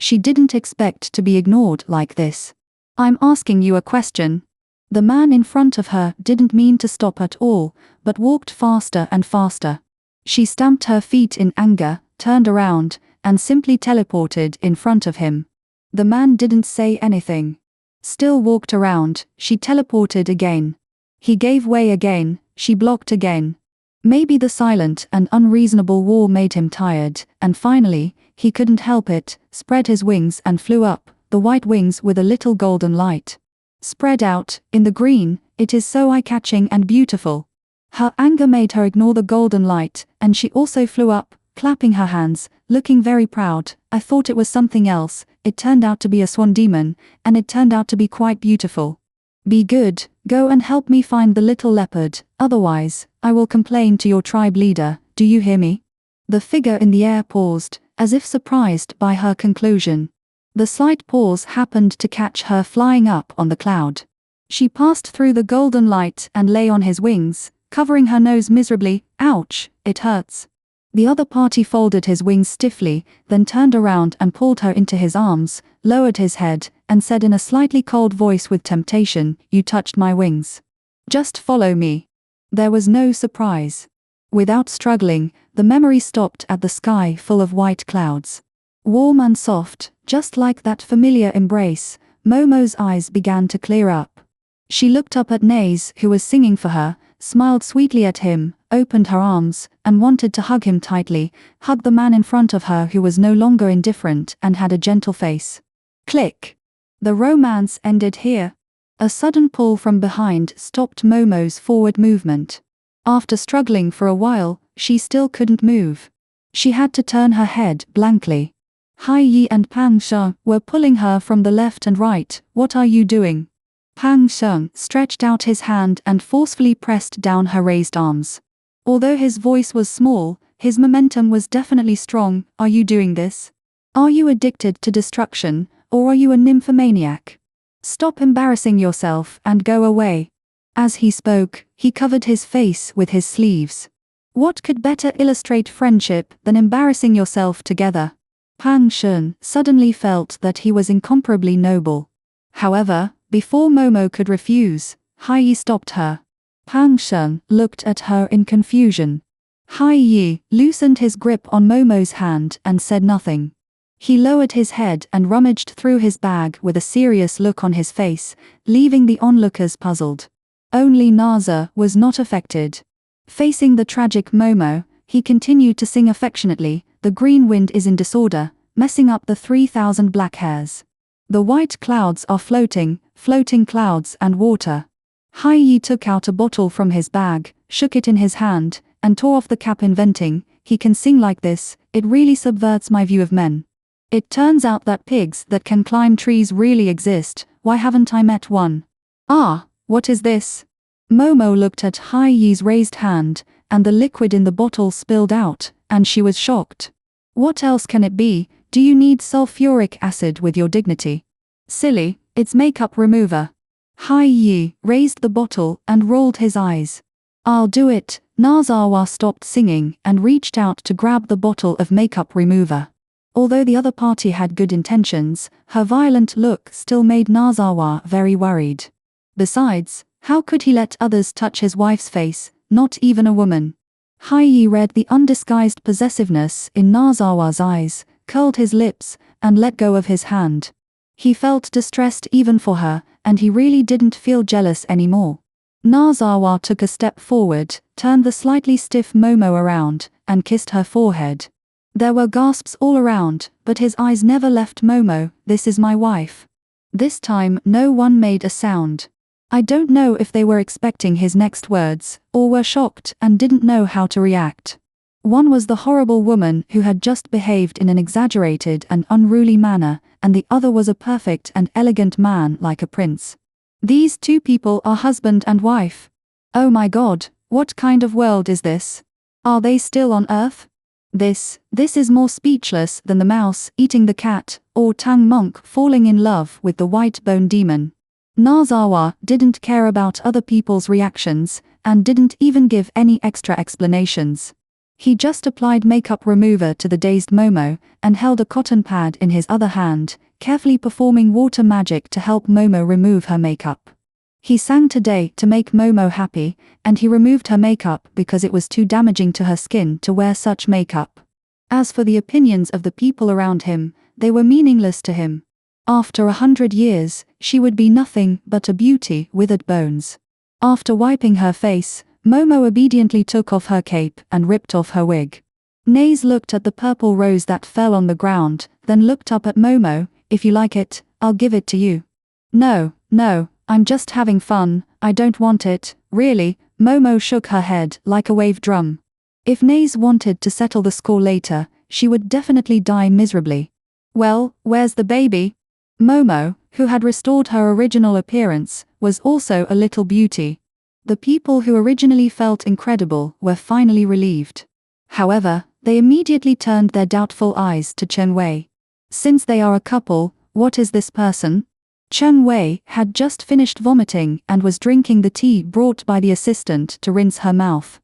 She didn't expect to be ignored like this. "I'm asking you a question." The man in front of her didn't mean to stop at all, but walked faster and faster. She stamped her feet in anger, turned around, and simply teleported in front of him. The man didn't say anything. Still walked around, she teleported again. He gave way again, she blocked again. Maybe the silent and unreasonable wall made him tired, and finally, he couldn't help it, spread his wings and flew up, the white wings with a little golden light. Spread out, in the green, it is so eye-catching and beautiful. Her anger made her ignore the golden light, and she also flew up, clapping her hands, looking very proud. "I thought it was something else, it turned out to be a swan demon, and it turned out to be quite beautiful. Be good, go and help me find the little leopard, otherwise, I will complain to your tribe leader, do you hear me? The figure in the air paused, as if surprised by her conclusion. The slight pause happened to catch her flying up on the cloud. She passed through the golden light and lay on his wings, covering her nose miserably. Ouch, it hurts. The other party folded his wings stiffly, then turned around and pulled her into his arms, lowered his head, and said in a slightly cold voice with temptation, "You touched my wings. Just follow me." There was no surprise. Without struggling, the memory stopped at the sky full of white clouds. Warm and soft, just like that familiar embrace, Momo's eyes began to clear up. She looked up at Naze, who was singing for her, smiled sweetly at him, opened her arms, and wanted to hug him tightly, hug the man in front of her who was no longer indifferent and had a gentle face. Click. The romance ended here. A sudden pull from behind stopped Momo's forward movement. After struggling for a while, she still couldn't move. She had to turn her head blankly. Hai Yi and Pang Sheng were pulling her from the left and right. What are you doing? Pang Sheng stretched out his hand and forcefully pressed down her raised arms. Although his voice was small, his momentum was definitely strong. Are you doing this? Are you addicted to destruction, or are you a nymphomaniac? Stop embarrassing yourself and go away. As he spoke, he covered his face with his sleeves. What could better illustrate friendship than embarrassing yourself together? Pang Sheng suddenly felt that he was incomparably noble. However, before Momo could refuse, Hai Yi stopped her. Pang Sheng looked at her in confusion. Hai Yi loosened his grip on Momo's hand and said nothing. He lowered his head and rummaged through his bag with a serious look on his face, leaving the onlookers puzzled. Only Naza was not affected. Facing the tragic Momo, he continued to sing affectionately, "The green wind is in disorder, messing up the 3,000 black hairs. The white clouds are floating, floating clouds and water." Hai Yi took out a bottle from his bag, shook it in his hand, and tore off the cap, inventing, "He can sing like this, it really subverts my view of men. It turns out that pigs that can climb trees really exist. Why haven't I met one? Ah, what is this?" Momo looked at Hai Yi's raised hand, and the liquid in the bottle spilled out, and she was shocked. "What else can it be? Do you need sulfuric acid with your dignity? Silly, it's makeup remover." Hai Yi raised the bottle and rolled his eyes. "I'll do it." Nazawa stopped singing and reached out to grab the bottle of makeup remover. Although the other party had good intentions, her violent look still made Nazawa very worried. Besides, how could he let others touch his wife's face, not even a woman? Hai Yi read the undisguised possessiveness in Nazawa's eyes, curled his lips, and let go of his hand. He felt distressed even for her, and he really didn't feel jealous anymore. Nazawa took a step forward, turned the slightly stiff Momo around, and kissed her forehead. There were gasps all around, but his eyes never left Momo. "This is my wife." This time no one made a sound. I don't know if they were expecting his next words, or were shocked and didn't know how to react. One was the horrible woman who had just behaved in an exaggerated and unruly manner, and the other was a perfect and elegant man like a prince. These two people are husband and wife. Oh my God, what kind of world is this? Are they still on Earth? This is more speechless than the mouse eating the cat, or Tang monk falling in love with the white bone demon. Nazawa didn't care about other people's reactions, and didn't even give any extra explanations. He just applied makeup remover to the dazed Momo, and held a cotton pad in his other hand, carefully performing water magic to help Momo remove her makeup. He sang today to make Momo happy, and he removed her makeup because it was too damaging to her skin to wear such makeup. As for the opinions of the people around him, they were meaningless to him. After 100 years, she would be nothing but a beauty withered bones. After wiping her face, Momo obediently took off her cape and ripped off her wig. Naze looked at the purple rose that fell on the ground, then looked up at Momo. "If you like it, I'll give it to you." No, I'm just having fun, I don't want it, really." Momo shook her head like a wave drum. If Naze wanted to settle the score later, she would definitely die miserably. Well, where's the baby? Momo, who had restored her original appearance, was also a little beauty. The people who originally felt incredible were finally relieved. However, they immediately turned their doubtful eyes to Chen Wei. Since they are a couple, what is this person? Chen Wei had just finished vomiting and was drinking the tea brought by the assistant to rinse her mouth.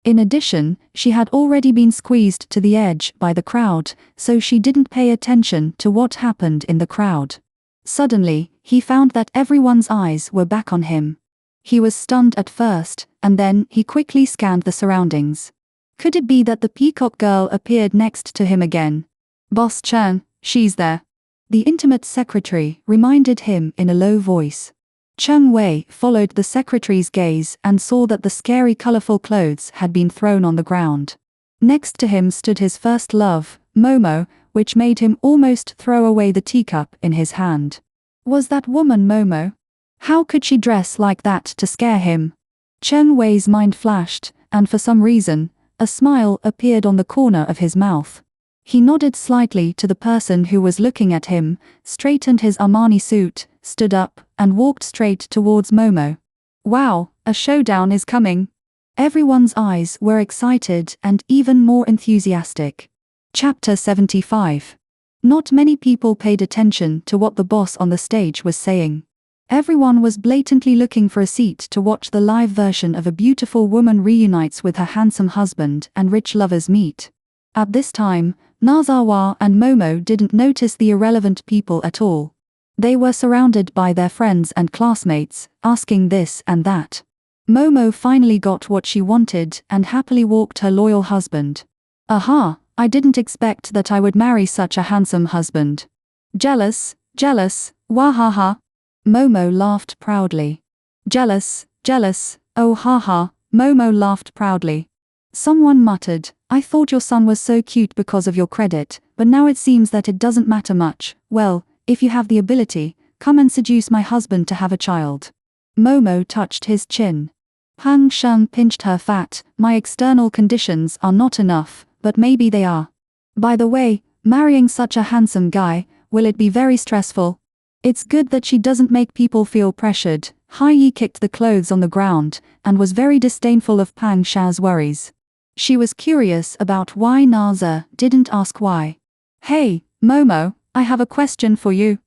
In addition, she had already been squeezed to the edge by the crowd, so she didn't pay attention to what happened in the crowd. Suddenly, he found that everyone's eyes were back on him. He was stunned at first, and then he quickly scanned the surroundings. Could it be that the peacock girl appeared next to him again? Boss Chen, she's there. The intimate secretary reminded him in a low voice. Chen Wei followed the secretary's gaze and saw that the scary colorful clothes had been thrown on the ground. Next to him stood his first love, Momo, which made him almost throw away the teacup in his hand. Was that woman Momo? How could she dress like that to scare him? Chen Wei's mind flashed, and for some reason, a smile appeared on the corner of his mouth. He nodded slightly to the person who was looking at him, straightened his Armani suit, stood up, and walked straight towards Momo. Wow, a showdown is coming. Everyone's eyes were excited and even more enthusiastic. Chapter 75. Not many people paid attention to what the boss on the stage was saying. Everyone was blatantly looking for a seat to watch the live version of a beautiful woman reunites with her handsome husband and rich lovers meet. At this time, Nazawa and Momo didn't notice the irrelevant people at all. They were surrounded by their friends and classmates, asking this and that. Momo finally got what she wanted and happily walked her loyal husband. Aha, I didn't expect that I would marry such a handsome husband. Jealous, jealous, wahaha. Momo laughed proudly. Jealous, jealous, oh haha, Momo laughed proudly. Someone muttered, I thought your son was so cute because of your credit, but now it seems that it doesn't matter much. Well, if you have the ability, come and seduce my husband to have a child. Momo touched his chin. Pang Sheng pinched her fat. My external conditions are not enough, but maybe they are. By the way, marrying such a handsome guy, will it be very stressful? It's good that she doesn't make people feel pressured. Hai Yi kicked the clothes on the ground, and was very disdainful of Pang Sheng's worries. She was curious about why Naza didn't ask why. Hey, Momo, I have a question for you.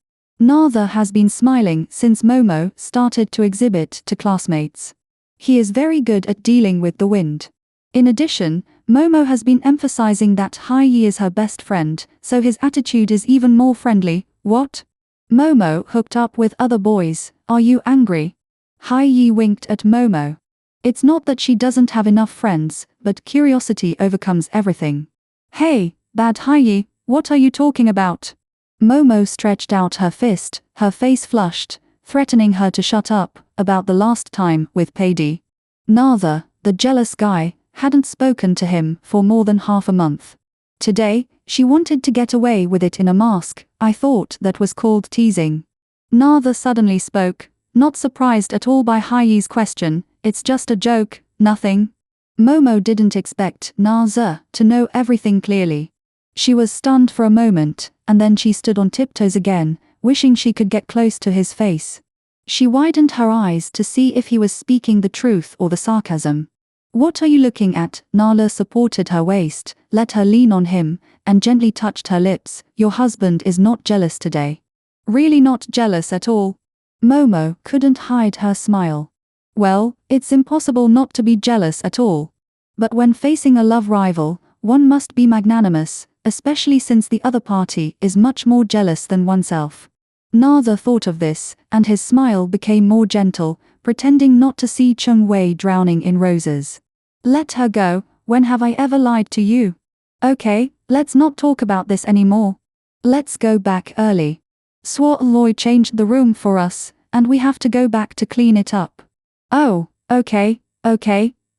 Naza has been smiling since Momo started to exhibit to classmates. He is very good at dealing with the wind. In addition, Momo has been emphasizing that Hai Yi is her best friend, so his attitude is even more friendly. What? Momo hooked up with other boys, are you angry? Hai Yi winked at Momo. It's not that she doesn't have enough friends, but curiosity overcomes everything. Hey, bad Hai Yi, what are you talking about? Momo stretched out her fist, her face flushed, threatening her to shut up about the last time with Paddy. Naza, the jealous guy, hadn't spoken to him for more than half a month. Today, she wanted to get away with it in a mask. I thought that was called teasing. Naza suddenly spoke, not surprised at all by Hai Yi's question. It's just a joke, nothing. Momo didn't expect Naza to know everything clearly. She was stunned for a moment, and then she stood on tiptoes again, wishing she could get close to his face. She widened her eyes to see if he was speaking the truth or the sarcasm. What are you looking at? Nala supported her waist, let her lean on him, and gently touched her lips. Your husband is not jealous today. Really not jealous at all. Momo couldn't hide her smile. Well, it's impossible not to be jealous at all. But when facing a love rival, one must be magnanimous, especially since the other party is much more jealous than oneself. Naza thought of this, and his smile became more gentle, pretending not to see Chen Wei drowning in roses. Let her go, when have I ever lied to you? Okay, let's not talk about this anymore. Let's go back early. Swat Loy changed the room for us, and we have to go back to clean it up. Oh, okay,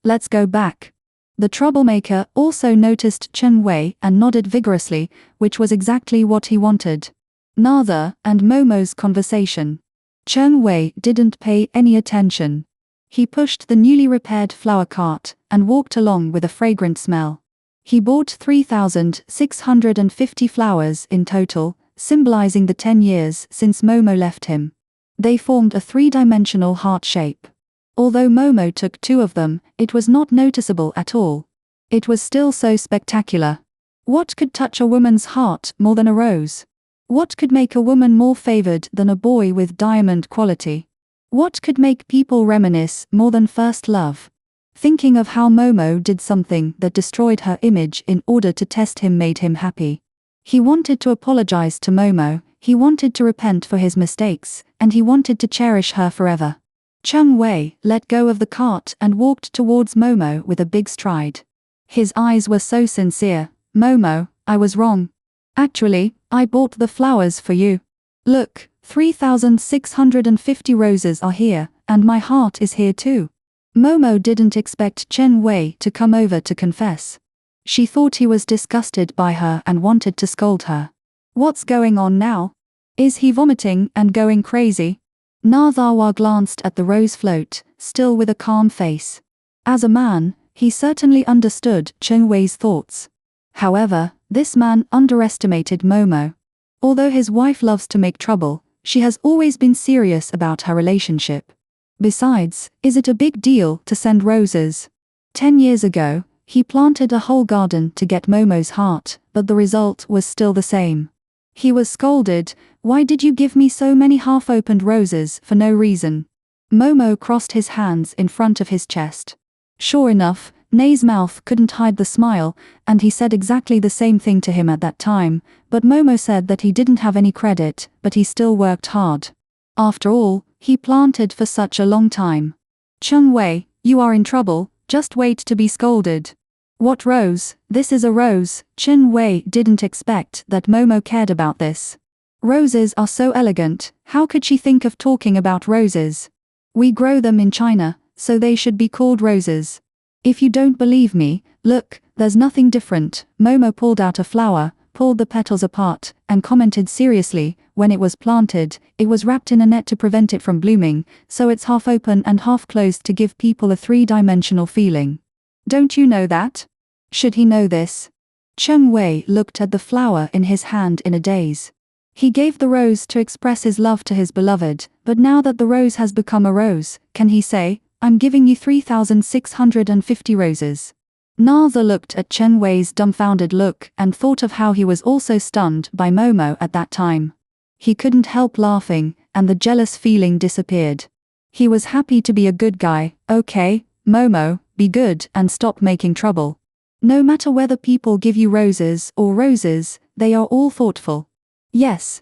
let's go back. The troublemaker also noticed Chen Wei and nodded vigorously, which was exactly what he wanted. Naza and Momo's conversation. Chen Wei didn't pay any attention. He pushed the newly repaired flower cart and walked along with a fragrant smell. He bought 3,650 flowers in total, symbolizing the 10 years since Momo left him. They formed a three-dimensional heart shape. Although Momo took 2 of them, it was not noticeable at all. It was still so spectacular. What could touch a woman's heart more than a rose? What could make a woman more favored than a boy with diamond quality? What could make people reminisce more than first love? Thinking of how Momo did something that destroyed her image in order to test him made him happy. He wanted to apologize to Momo, he wanted to repent for his mistakes, and he wanted to cherish her forever. Cheng Wei let go of the cart and walked towards Momo with a big stride. His eyes were so sincere. Momo, I was wrong. Actually, I bought the flowers for you. Look, 3,650 roses are here, and my heart is here too. Momo didn't expect Cheng Wei to come over to confess. She thought he was disgusted by her and wanted to scold her. What's going on now? Is he vomiting and going crazy? Na Zawa glanced at the rose float, still with a calm face. As a man, he certainly understood Cheng Wei's thoughts. However, this man underestimated Momo. Although his wife loves to make trouble, she has always been serious about her relationship. Besides, is it a big deal to send roses? 10 years ago, he planted a whole garden to get Momo's heart, but the result was still the same. He was scolded, "Why did you give me so many half-opened roses for no reason?" Momo crossed his hands in front of his chest. Sure enough, Nei's mouth couldn't hide the smile, and he said exactly the same thing to him at that time, but Momo said that he didn't have any credit, but he still worked hard. After all, he planted for such a long time. Cheng Wei, you are in trouble, just wait to be scolded. What rose? This is a rose. Cheng Wei didn't expect that Momo cared about this. Roses are so elegant, how could she think of talking about roses? We grow them in China, so they should be called roses. If you don't believe me, look, there's nothing different. Momo pulled out a flower, pulled the petals apart, and commented seriously, when it was planted, it was wrapped in a net to prevent it from blooming, so it's half open and half closed to give people a three-dimensional feeling. Don't you know that? Should he know this? Cheng Wei looked at the flower in his hand in a daze. He gave the rose to express his love to his beloved, but now that the rose has become a rose, can he say, "I'm giving you 3,650 roses"? Naza looked at Cheng Wei's dumbfounded look and thought of how he was also stunned by Momo at that time. He couldn't help laughing, and the jealous feeling disappeared. He was happy to be a good guy. Okay, Momo, be good and stop making trouble. No matter whether people give you roses or roses, they are all thoughtful. Yes,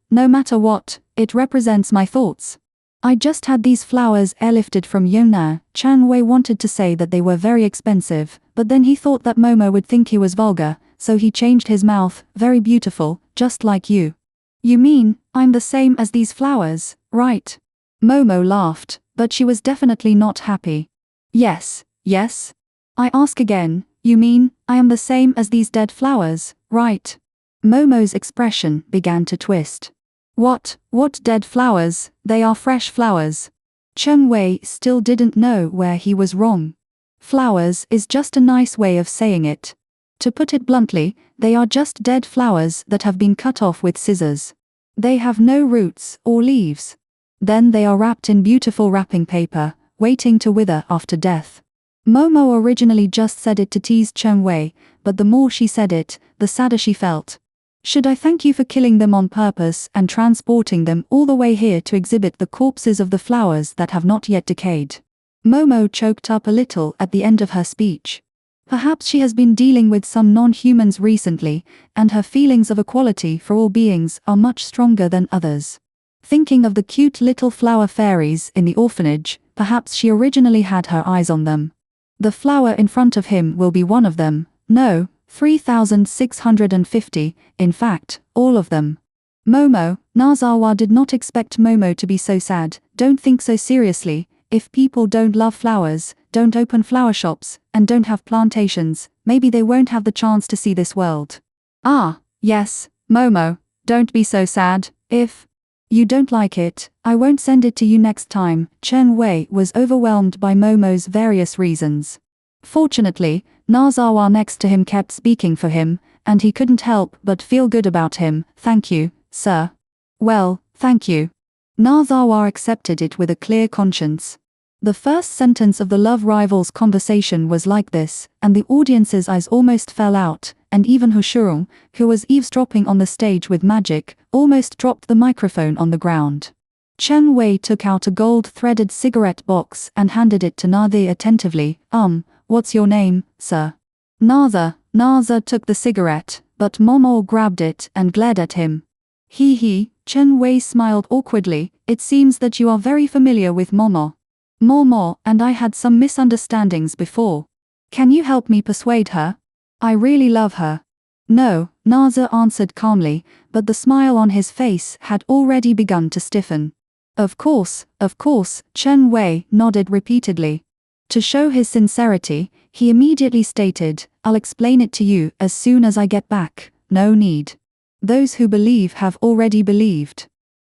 no matter what, it represents my thoughts. I just had these flowers airlifted from Yunnan. Cheng Wei wanted to say that they were very expensive, but then he thought that Momo would think he was vulgar, so he changed his mouth. Very beautiful, just like you. You mean, I'm the same as these flowers, right? Momo laughed, but she was definitely not happy. Yes. I ask again, you mean, I am the same as these dead flowers, right? Momo's expression began to twist. What dead flowers? They are fresh flowers. Cheng Wei still didn't know where he was wrong. Flowers is just a nice way of saying it. To put it bluntly, they are just dead flowers that have been cut off with scissors. They have no roots or leaves. Then they are wrapped in beautiful wrapping paper, waiting to wither after death. Momo originally just said it to tease Cheng Wei, but the more she said it, the sadder she felt. Should I thank you for killing them on purpose and transporting them all the way here to exhibit the corpses of the flowers that have not yet decayed? Momo choked up a little at the end of her speech. Perhaps she has been dealing with some non-humans recently, and her feelings of equality for all beings are much stronger than others. Thinking of the cute little flower fairies in the orphanage, perhaps she originally had her eyes on them. The flower in front of him will be one of them. No, 3,650, in fact, all of them. Momo, Nazawa did not expect Momo to be so sad. Don't think so seriously. If people don't love flowers, don't open flower shops, and don't have plantations, maybe they won't have the chance to see this world. Ah, yes, Momo, don't be so sad. If you don't like it, I won't send it to you next time. Cheng Wei was overwhelmed by Momo's various reasons. Fortunately, Nazawa next to him kept speaking for him, and he couldn't help but feel good about him. Thank you, sir. Well, thank you. Nazawa accepted it with a clear conscience. The first sentence of the love rivals' conversation was like this, and the audience's eyes almost fell out, and even Hushurung, who was eavesdropping on the stage with magic, almost dropped the microphone on the ground. Chen Wei took out a gold-threaded cigarette box and handed it to Nazi attentively. What's your name, sir? Naza took the cigarette, but Momo grabbed it and glared at him. He, Chen Wei smiled awkwardly. It seems that you are very familiar with Momo. Momo and I had some misunderstandings before. Can you help me persuade her? I really love her. No, Naza answered calmly, but the smile on his face had already begun to stiffen. Of course, Chen Wei nodded repeatedly. To show his sincerity, he immediately stated, I'll explain it to you as soon as I get back. No need. Those who believe have already believed.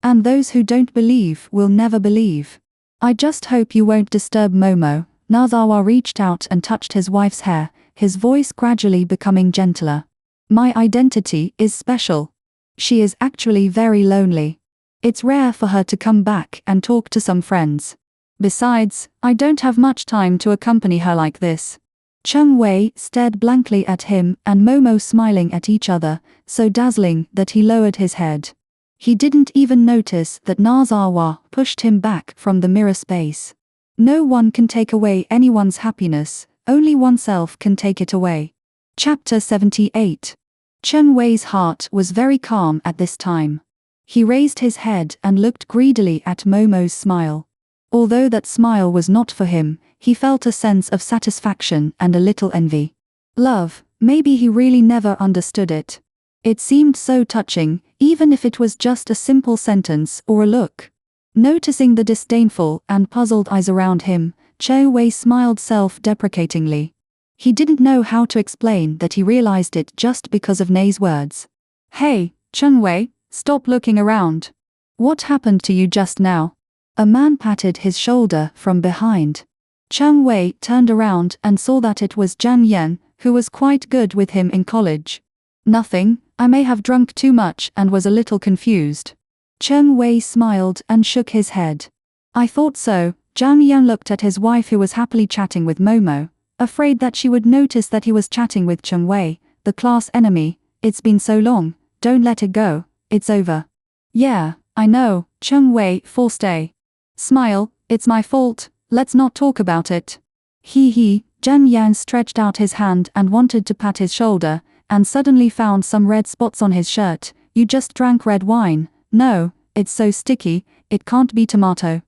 And those who don't believe will never believe. I just hope you won't disturb Momo. Nazawa reached out and touched his wife's hair, his voice gradually becoming gentler. My identity is special. She is actually very lonely. It's rare for her to come back and talk to some friends. Besides, I don't have much time to accompany her like this. Chen Wei stared blankly at him and Momo smiling at each other, so dazzling that he lowered his head. He didn't even notice that Nazawa pushed him back from the mirror space. No one can take away anyone's happiness, only oneself can take it away. Chapter 78. Chen Wei's heart was very calm at this time. He raised his head and looked greedily at Momo's smile. Although that smile was not for him, he felt a sense of satisfaction and a little envy. Love, maybe he really never understood it. It seemed so touching, even if it was just a simple sentence or a look. Noticing the disdainful and puzzled eyes around him, Chen Wei smiled self-deprecatingly. He didn't know how to explain that he realized it just because of Nei's words. Hey, Chen Wei, stop looking around. What happened to you just now? A man patted his shoulder from behind. Chen Wei turned around and saw that it was Jiang Yan, who was quite good with him in college. Nothing, I may have drunk too much and was a little confused. Chen Wei smiled and shook his head. I thought so. Jiang Yan looked at his wife who was happily chatting with Momo, afraid that she would notice that he was chatting with Chen Wei, the class enemy. It's been so long, don't let it go, it's over. Yeah, I know, Chen Wei forced a smile. It's my fault, let's not talk about it. Jiang Yan stretched out his hand and wanted to pat his shoulder, and suddenly found some red spots on his shirt. You just drank red wine. No, it's so sticky, it can't be tomato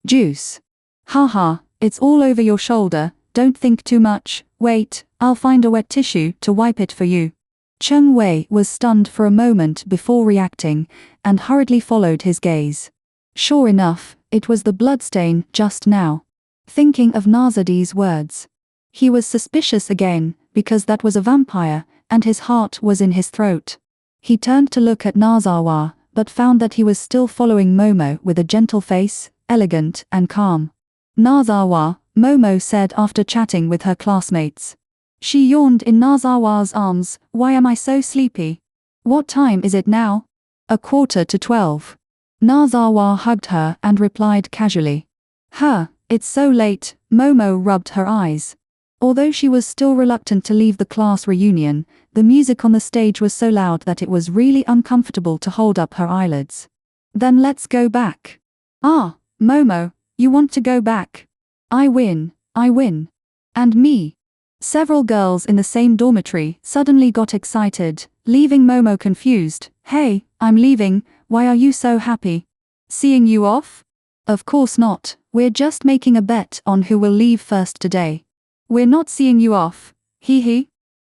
juice. Haha, it's all over your shoulder, don't think too much, wait, I'll find a wet tissue to wipe it for you. Chen Wei was stunned for a moment before reacting, and hurriedly followed his gaze. Sure enough, it was the bloodstain just now. Thinking of Nazadi's words. He was suspicious again, because that was a vampire, and his heart was in his throat. He turned to look at Nazawa, but found that he was still following Momo with a gentle face, elegant and calm. Nazawa, Momo said after chatting with her classmates. She yawned in Nazawa's arms. Why am I so sleepy? What time is it now? 11:45. Nazawa hugged her and replied casually. It's so late. Momo rubbed her eyes. Although she was still reluctant to leave the class reunion, the music on the stage was so loud that it was really uncomfortable to hold up her eyelids. Then let's go back. Ah, Momo, you want to go back? I win. And me. Several girls in the same dormitory suddenly got excited, leaving Momo confused. Hey, I'm leaving, why are you so happy? Seeing you off? Of course not, we're just making a bet on who will leave first today. We're not seeing you off.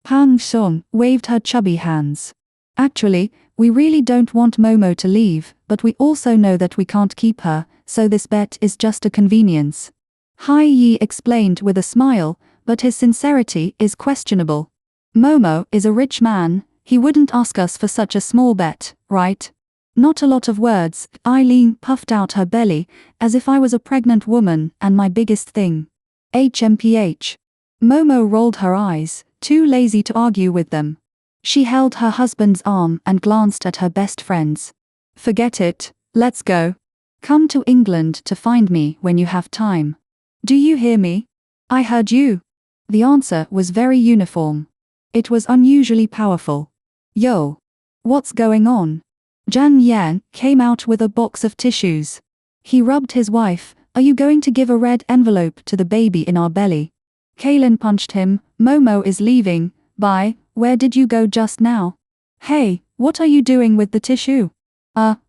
Pang Song waved her chubby hands. Actually, we really don't want Momo to leave, but we also know that we can't keep her, so this bet is just a convenience. Hai Yi explained with a smile, but his sincerity is questionable. Momo is a rich man, he wouldn't ask us for such a small bet, right? Not a lot of words. Eileen puffed out her belly, as if I was a pregnant woman and my biggest thing. HMPH. Momo rolled her eyes, too lazy to argue with them. She held her husband's arm and glanced at her best friends. Forget it, let's go. Come to England to find me when you have time. Do you hear me? I heard you. The answer was very uniform. It was unusually powerful. Yo. What's going on? Jan Yan came out with a box of tissues. He rubbed his wife. Are you going to give a red envelope to the baby in our belly? Kaylin punched him. Momo is leaving. Bye, where did you go just now? Hey, what are you doing with the tissue?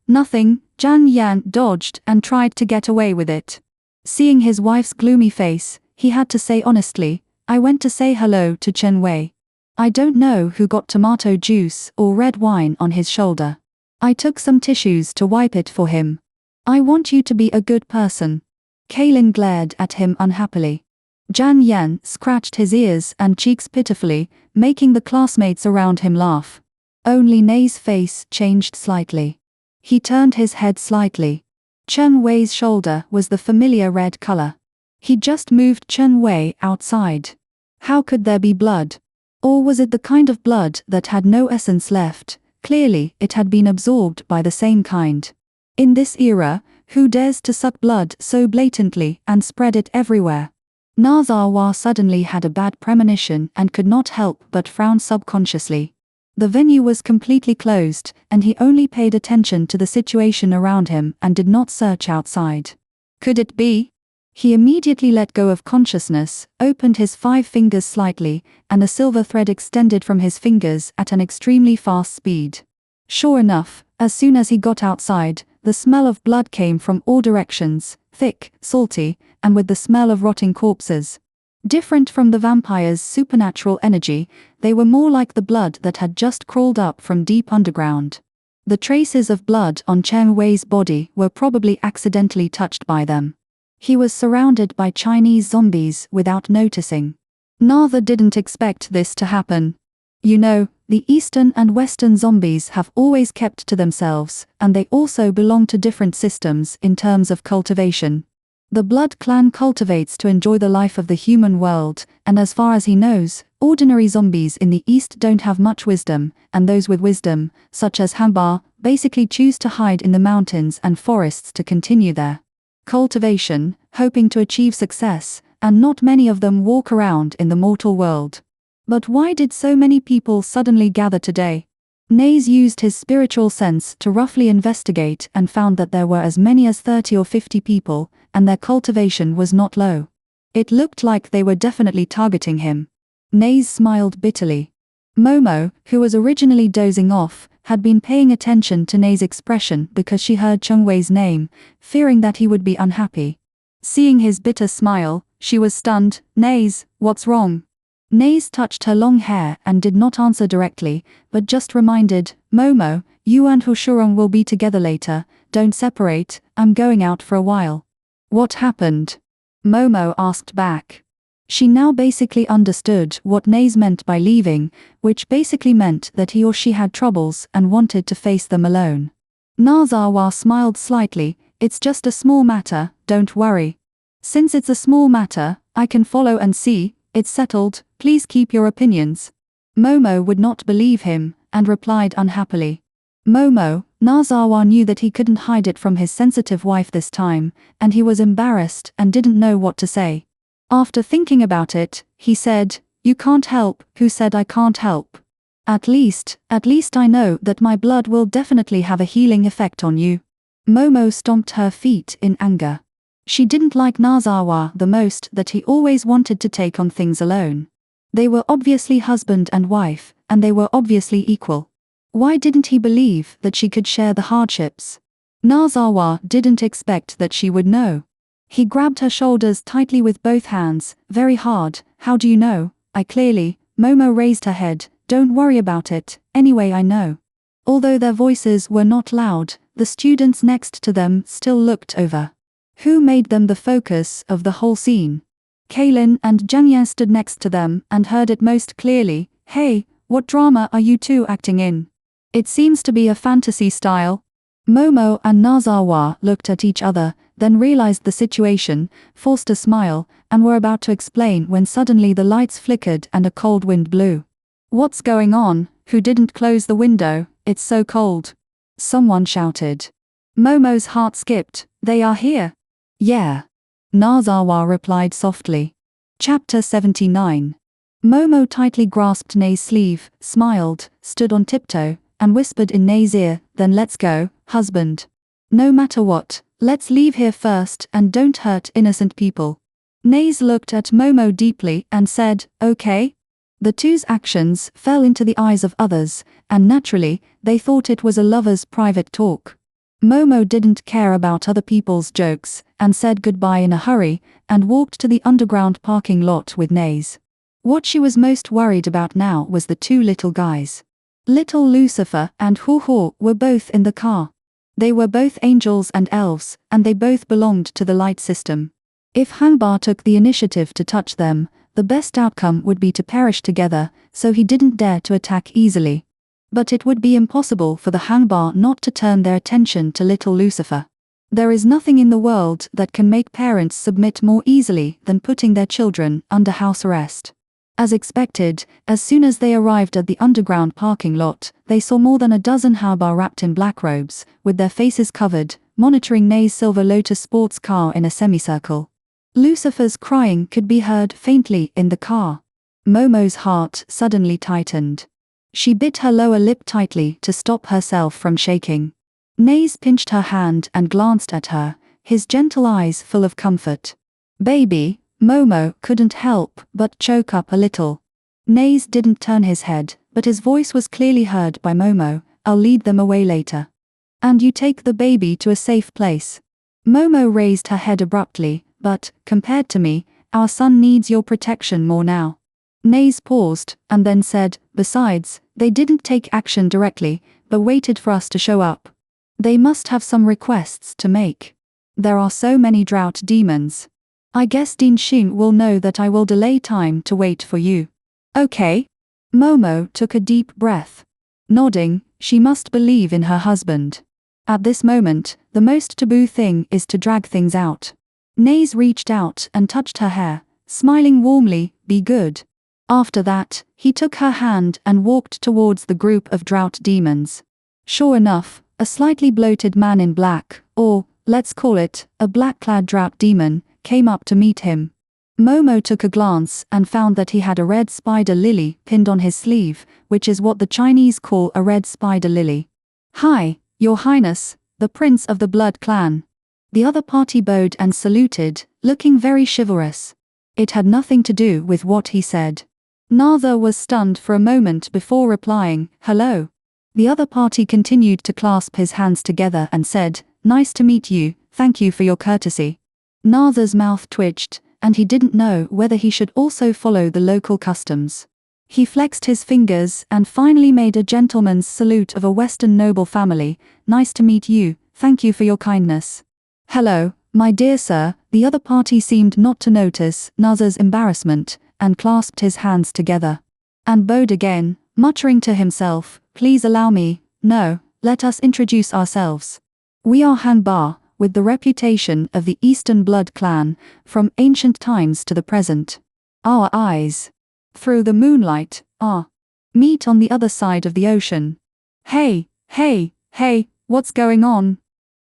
Nothing. Jan Yan dodged and tried to get away with it. Seeing his wife's gloomy face, he had to say honestly, I went to say hello to Chen Wei. I don't know who got tomato juice or red wine on his shoulder. I took some tissues to wipe it for him. I want you to be a good person. Kaylin glared at him unhappily. Jan Yan scratched his ears and cheeks pitifully, making the classmates around him laugh. Only Nei's face changed slightly. He turned his head slightly. Chen Wei's shoulder was the familiar red color. He just moved Chen Wei outside. How could there be blood? Or was it the kind of blood that had no essence left? Clearly, it had been absorbed by the same kind. In this era, who dares to suck blood so blatantly and spread it everywhere? Nazawa suddenly had a bad premonition and could not help but frown subconsciously. The venue was completely closed, and he only paid attention to the situation around him and did not search outside. Could it be? He immediately let go of consciousness, opened his 5 fingers slightly, and a silver thread extended from his fingers at an extremely fast speed. Sure enough, as soon as he got outside, the smell of blood came from all directions, thick, salty, and with the smell of rotting corpses. Different from the vampire's supernatural energy, they were more like the blood that had just crawled up from deep underground. The traces of blood on Chen Wei's body were probably accidentally touched by them. He was surrounded by Chinese zombies without noticing. Natha didn't expect this to happen. You know, the Eastern and Western zombies have always kept to themselves, and they also belong to different systems in terms of cultivation. The Blood Clan cultivates to enjoy the life of the human world, and as far as he knows, ordinary zombies in the East don't have much wisdom, and those with wisdom, such as Hanba, basically choose to hide in the mountains and forests to continue their cultivation, hoping to achieve success, and not many of them walk around in the mortal world. But why did so many people suddenly gather today? Nays used his spiritual sense to roughly investigate and found that there were as many as 30 or 50 people, and their cultivation was not low. It looked like they were definitely targeting him. Nays smiled bitterly. Momo, who was originally dozing off, had been paying attention to Nei's expression because she heard Cheng Wei's name, fearing that he would be unhappy. Seeing his bitter smile, she was stunned. Neys, what's wrong? Neys touched her long hair and did not answer directly, but just reminded, Momo, you and Hushurong will be together later, don't separate, I'm going out for a while. What happened? Momo asked back. She now basically understood what Neys meant by leaving, which basically meant that he or she had troubles and wanted to face them alone. Nazawa smiled slightly. It's just a small matter, don't worry. Since it's a small matter, I can follow and see, it's settled, please keep your opinions. Momo would not believe him, and replied unhappily. Momo, Nazawa knew that he couldn't hide it from his sensitive wife this time, and he was embarrassed and didn't know what to say. After thinking about it, he said, You can't help. Who said I can't help? At least I know that my blood will definitely have a healing effect on you. Momo stomped her feet in anger. She didn't like Nazawa the most that he always wanted to take on things alone. They were obviously husband and wife, and they were obviously equal. Why didn't he believe that she could share the hardships? Nazawa didn't expect that she would know. He grabbed her shoulders tightly with both hands, very hard. How do you know? I clearly. Momo raised her head. Don't worry about it, anyway I know. Although their voices were not loud, the students next to them still looked over. Who made them the focus of the whole scene? Kaylin and Jiangyan stood next to them and heard it most clearly. Hey, what drama are you two acting in? It seems to be a fantasy style. Momo and Nazawa looked at each other, then realized the situation, forced a smile, and were about to explain when suddenly the lights flickered and a cold wind blew. What's going on? who didn't close the window? It's so cold. Someone shouted. Momo's heart skipped. They are here. Yeah. Nazawa replied softly. Chapter 79. Momo tightly grasped Nei's sleeve, smiled, stood on tiptoe, and whispered in Nei's ear, then let's go, husband. No matter what, let's leave here first and don't hurt innocent people. Neis looked at Momo deeply and said, okay. The two's actions fell into the eyes of others, and naturally, they thought it was a lover's private talk. Momo didn't care about other people's jokes, and said goodbye in a hurry, and walked to the underground parking lot with Neis. What she was most worried about now was the two little guys. Little Lucifer and Hoo-Hoo were both in the car. They were both angels and elves, and they both belonged to the light system. If Hanba took the initiative to touch them, the best outcome would be to perish together, so he didn't dare to attack easily. But it would be impossible for the Hanba not to turn their attention to little Lucifer. There is nothing in the world that can make parents submit more easily than putting their children under house arrest. As expected, as soon as they arrived at the underground parking lot, they saw more than a dozen Hanba wrapped in black robes, with their faces covered, monitoring Nei's silver Lotus sports car in a semicircle. Lucifer's crying could be heard faintly in the car. Momo's heart suddenly tightened. She bit her lower lip tightly to stop herself from shaking. Nei's pinched her hand and glanced at her, his gentle eyes full of comfort. Baby, Momo couldn't help but choke up a little. Nei's didn't turn his head, but his voice was clearly heard by Momo. I'll lead them away later. And you take the baby to a safe place. Momo raised her head abruptly, but, compared to me, our son needs your protection more now. Nei's paused, and then said, besides, they didn't take action directly, but waited for us to show up. They must have some requests to make. There are so many drought demons. I guess Din Xing will know that I will delay time to wait for you. Okay. Momo took a deep breath. Nodding, she must believe in her husband. At this moment, the most taboo thing is to drag things out. Nei's reached out and touched her hair, smiling warmly, be good. After that, he took her hand and walked towards the group of drought demons. Sure enough, a slightly bloated man in black, or, let's call it, a black-clad drought demon, came up to meet him. Momo took a glance and found that he had a red spider lily pinned on his sleeve, which is what the Chinese call a red spider lily. Hi, Your Highness, the Prince of the Blood Clan. The other party bowed and saluted, looking very chivalrous. It had nothing to do with what he said. Natha was stunned for a moment before replying, hello. The other party continued to clasp his hands together and said, nice to meet you, thank you for your courtesy. Natha's mouth twitched, and he didn't know whether he should also follow the local customs. He flexed his fingers and finally made a gentleman's salute of a Western noble family, nice to meet you, thank you for your kindness. Hello, my dear sir. The other party seemed not to notice Natha's embarrassment, and clasped his hands together. And bowed again, muttering to himself, please allow me, no, let us introduce ourselves. We are Hanba, with the reputation of the Eastern Blood Clan, from ancient times to the present. Our eyes, through the moonlight, meet on the other side of the ocean. Hey, what's going on?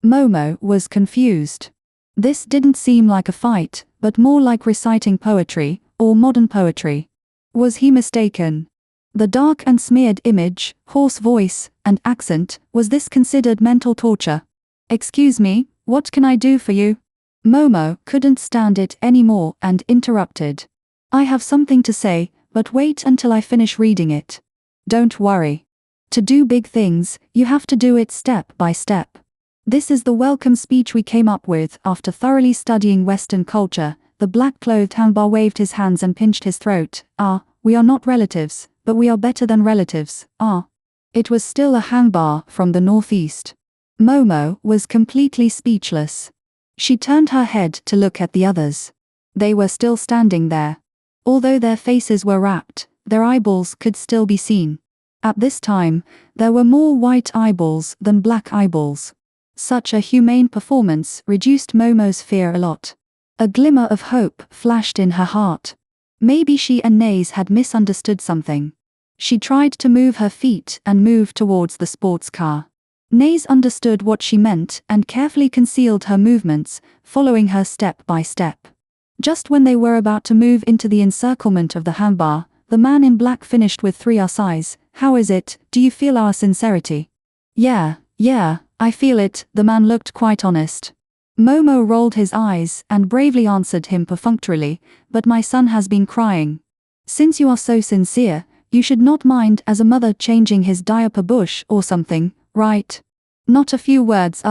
Momo was confused. This didn't seem like a fight, but more like reciting poetry, or modern poetry. Was he mistaken? The dark and smeared image, hoarse voice, and accent, was this considered mental torture? Excuse me, what can I do for you? Momo couldn't stand it anymore and interrupted. I have something to say, but wait until I finish reading it. Don't worry. To do big things, you have to do it step by step. This is the welcome speech we came up with after thoroughly studying Western culture. The black-clothed Hanba waved his hands and pinched his throat. We are not relatives, but we are better than relatives. It was still a Hanba from the northeast. Momo was completely speechless. She turned her head to look at the others. They were still standing there. Although their faces were wrapped, their eyeballs could still be seen. At this time, there were more white eyeballs than black eyeballs. Such a humane performance reduced Momo's fear a lot. A glimmer of hope flashed in her heart. Maybe she and Neis had misunderstood something. She tried to move her feet and move towards the sports car. Naze understood what she meant and carefully concealed her movements, following her step by step. Just when they were about to move into the encirclement of the handbar, the man in black finished with 3 sighs. How is it? Do you feel our sincerity? Yeah, I feel it. The man looked quite honest. Momo rolled his eyes and bravely answered him perfunctorily, but my son has been crying. Since you are so sincere, you should not mind as a mother changing his diaper bush or something, right? Not a few words,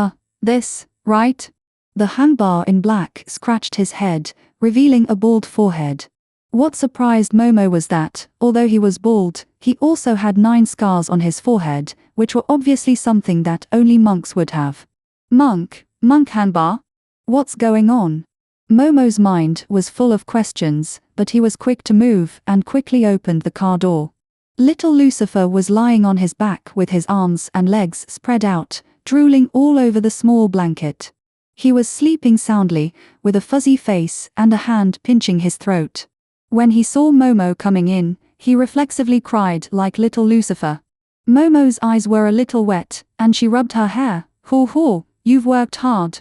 this, right? The handbar in black scratched his head, revealing a bald forehead. What surprised Momo was that, although he was bald, he also had 9 scars on his forehead, which were obviously something that only monks would have. Monk handbar? What's going on? Momo's mind was full of questions, but he was quick to move and quickly opened the car door. Little Lucifer was lying on his back with his arms and legs spread out, drooling all over the small blanket. He was sleeping soundly, with a fuzzy face and a hand pinching his throat. When he saw Momo coming in, he reflexively cried like little Lucifer. Momo's eyes were a little wet, and she rubbed her hair. Hoo, you've worked hard.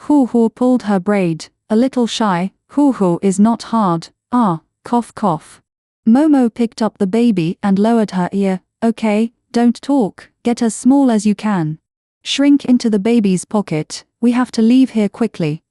Hoo pulled her braid, a little shy. Hoo is not hard. Cough. Momo picked up the baby and lowered her ear. Okay, don't talk, get as small as you can. Shrink into the baby's pocket, we have to leave here quickly.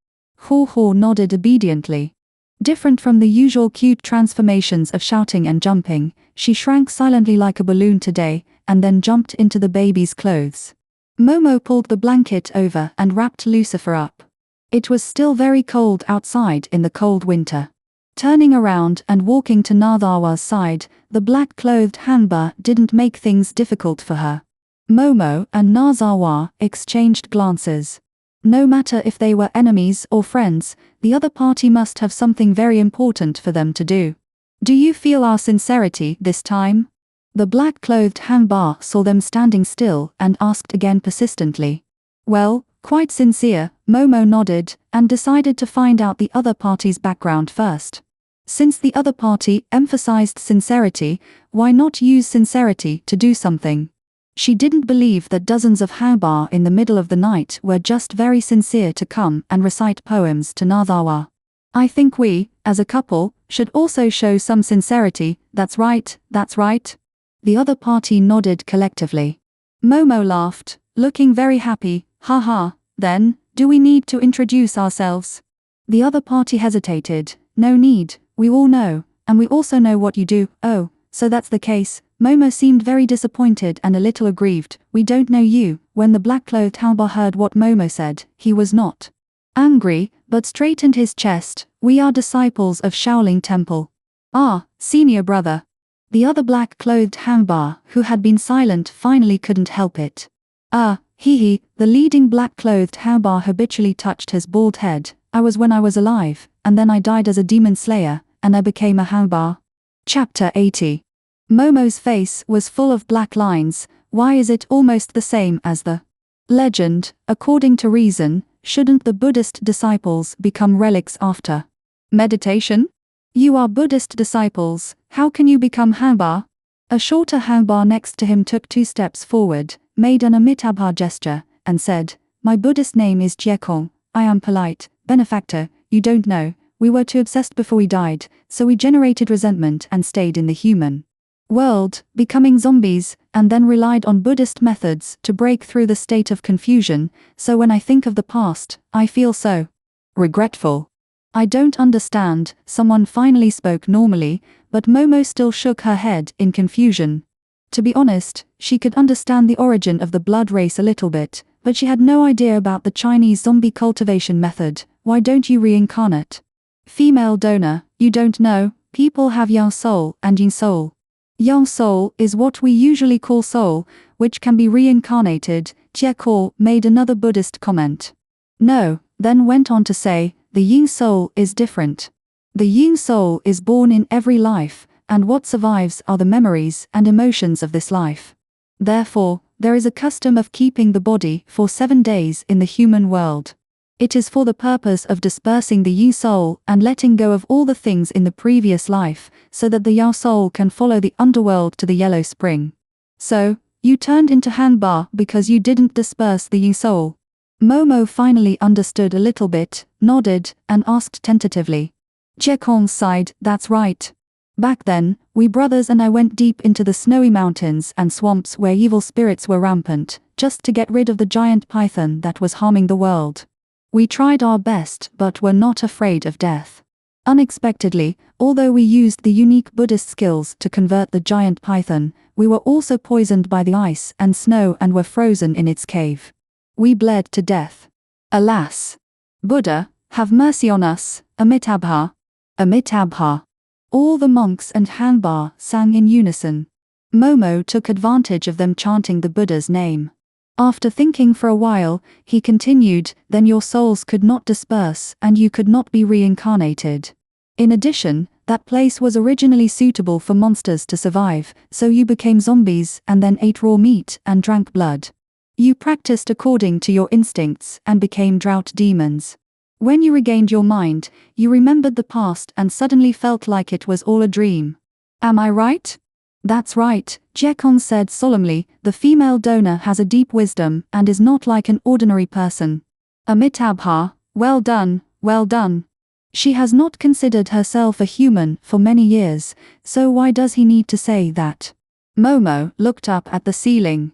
Hoo nodded obediently. Different from the usual cute transformations of shouting and jumping, she shrank silently like a balloon today, and then jumped into the baby's clothes. Momo pulled the blanket over and wrapped Lucifer up. It was still very cold outside in the cold winter. Turning around and walking to Nardawa's side, the black-clothed handbar didn't make things difficult for her. Momo and Narzawa exchanged glances. No matter if they were enemies or friends, the other party must have something very important for them to do. Do you feel our sincerity this time? The black-clothed handbar saw them standing still and asked again persistently. Well, quite sincere, Momo nodded and decided to find out the other party's background first. Since the other party emphasized sincerity, why not use sincerity to do something? She didn't believe that dozens of handbar in the middle of the night were just very sincere to come and recite poems to Nardawa. I think we, as a couple, should also show some sincerity. That's right. The other party nodded collectively. Momo laughed, looking very happy. Haha, then, do we need to introduce ourselves? The other party hesitated. No need, we all know, and we also know what you do. Oh, so that's the case. Momo seemed very disappointed and a little aggrieved. We don't know you. When the black-clothed handbar heard what Momo said, he was not angry, but straightened his chest. We are disciples of Shaolin Temple. Senior brother. The other black-clothed handbar, who had been silent, finally couldn't help it. The leading black-clothed handbar habitually touched his bald head. I was when I was alive, and then I died as a demon slayer, and I became a handbar. Chapter 80. Momo's face was full of black lines. Why is it almost the same as the legend? According to reason, shouldn't the Buddhist disciples become relics after meditation? You are Buddhist disciples, how can you become handbar? A shorter handbar next to him took 2 steps forward, made an Amitabha gesture, and said, My Buddhist name is Jiekong. I am polite, benefactor, you don't know, we were too obsessed before we died, so we generated resentment and stayed in the human world, becoming zombies, and then relied on Buddhist methods to break through the state of confusion, so when I think of the past, I feel so regretful. I don't understand, someone finally spoke normally, but Momo still shook her head in confusion. To be honest, she could understand the origin of the blood race a little bit, but she had no idea about the Chinese zombie cultivation method. Why don't you reincarnate? Female donor, you don't know, people have yang soul and yin soul. Yang soul is what we usually call soul, which can be reincarnated. Jieko made another Buddhist comment. No, then went on to say, the yin soul is different. The yin soul is born in every life, and what survives are the memories and emotions of this life. Therefore, there is a custom of keeping the body for 7 days in the human world. It is for the purpose of dispersing the Yu soul and letting go of all the things in the previous life, so that the Yao soul can follow the underworld to the yellow spring. So, you turned into Hanba because you didn't disperse the Yu soul. Momo finally understood a little bit, nodded, and asked tentatively. Jekong sighed, that's right. Back then, we brothers and I went deep into the snowy mountains and swamps where evil spirits were rampant, just to get rid of the giant python that was harming the world. We tried our best but were not afraid of death. Unexpectedly, although we used the unique Buddhist skills to convert the giant python, we were also poisoned by the ice and snow and were frozen in its cave. We bled to death. Alas! Buddha, have mercy on us, Amitabha. Amitabha. All the monks and Hanba sang in unison. Momo took advantage of them chanting the Buddha's name. After thinking for a while, he continued, then your souls could not disperse and you could not be reincarnated. In addition, that place was originally suitable for monsters to survive, so you became zombies and then ate raw meat and drank blood. You practiced according to your instincts and became drought demons. When you regained your mind, you remembered the past and suddenly felt like it was all a dream. Am I right? That's right, Jekong said solemnly, the female donor has a deep wisdom and is not like an ordinary person. Amitabha, well done, well done. She has not considered herself a human for many years, so why does he need to say that? Momo looked up at the ceiling.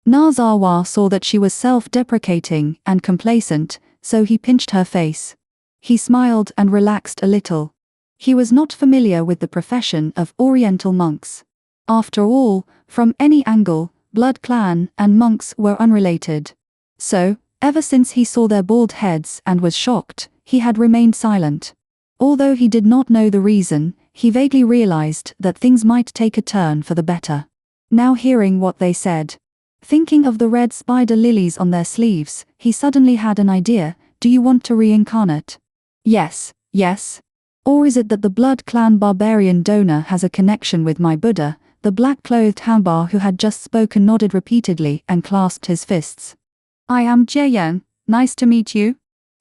Nazawa saw that she was self-deprecating and complacent, so he pinched her face. He smiled and relaxed a little. He was not familiar with the profession of Oriental monks. After all, from any angle, blood clan and monks were unrelated. So, ever since he saw their bald heads and was shocked, he had remained silent. Although he did not know the reason, he vaguely realized that things might take a turn for the better. Now hearing what they said, thinking of the red spider lilies on their sleeves, he suddenly had an idea. Do you want to reincarnate? Yes, yes. Or is it that the blood clan barbarian donor has a connection with my Buddha? The black-clothed Hanba who had just spoken nodded repeatedly and clasped his fists. I am Jieyan, nice to meet you.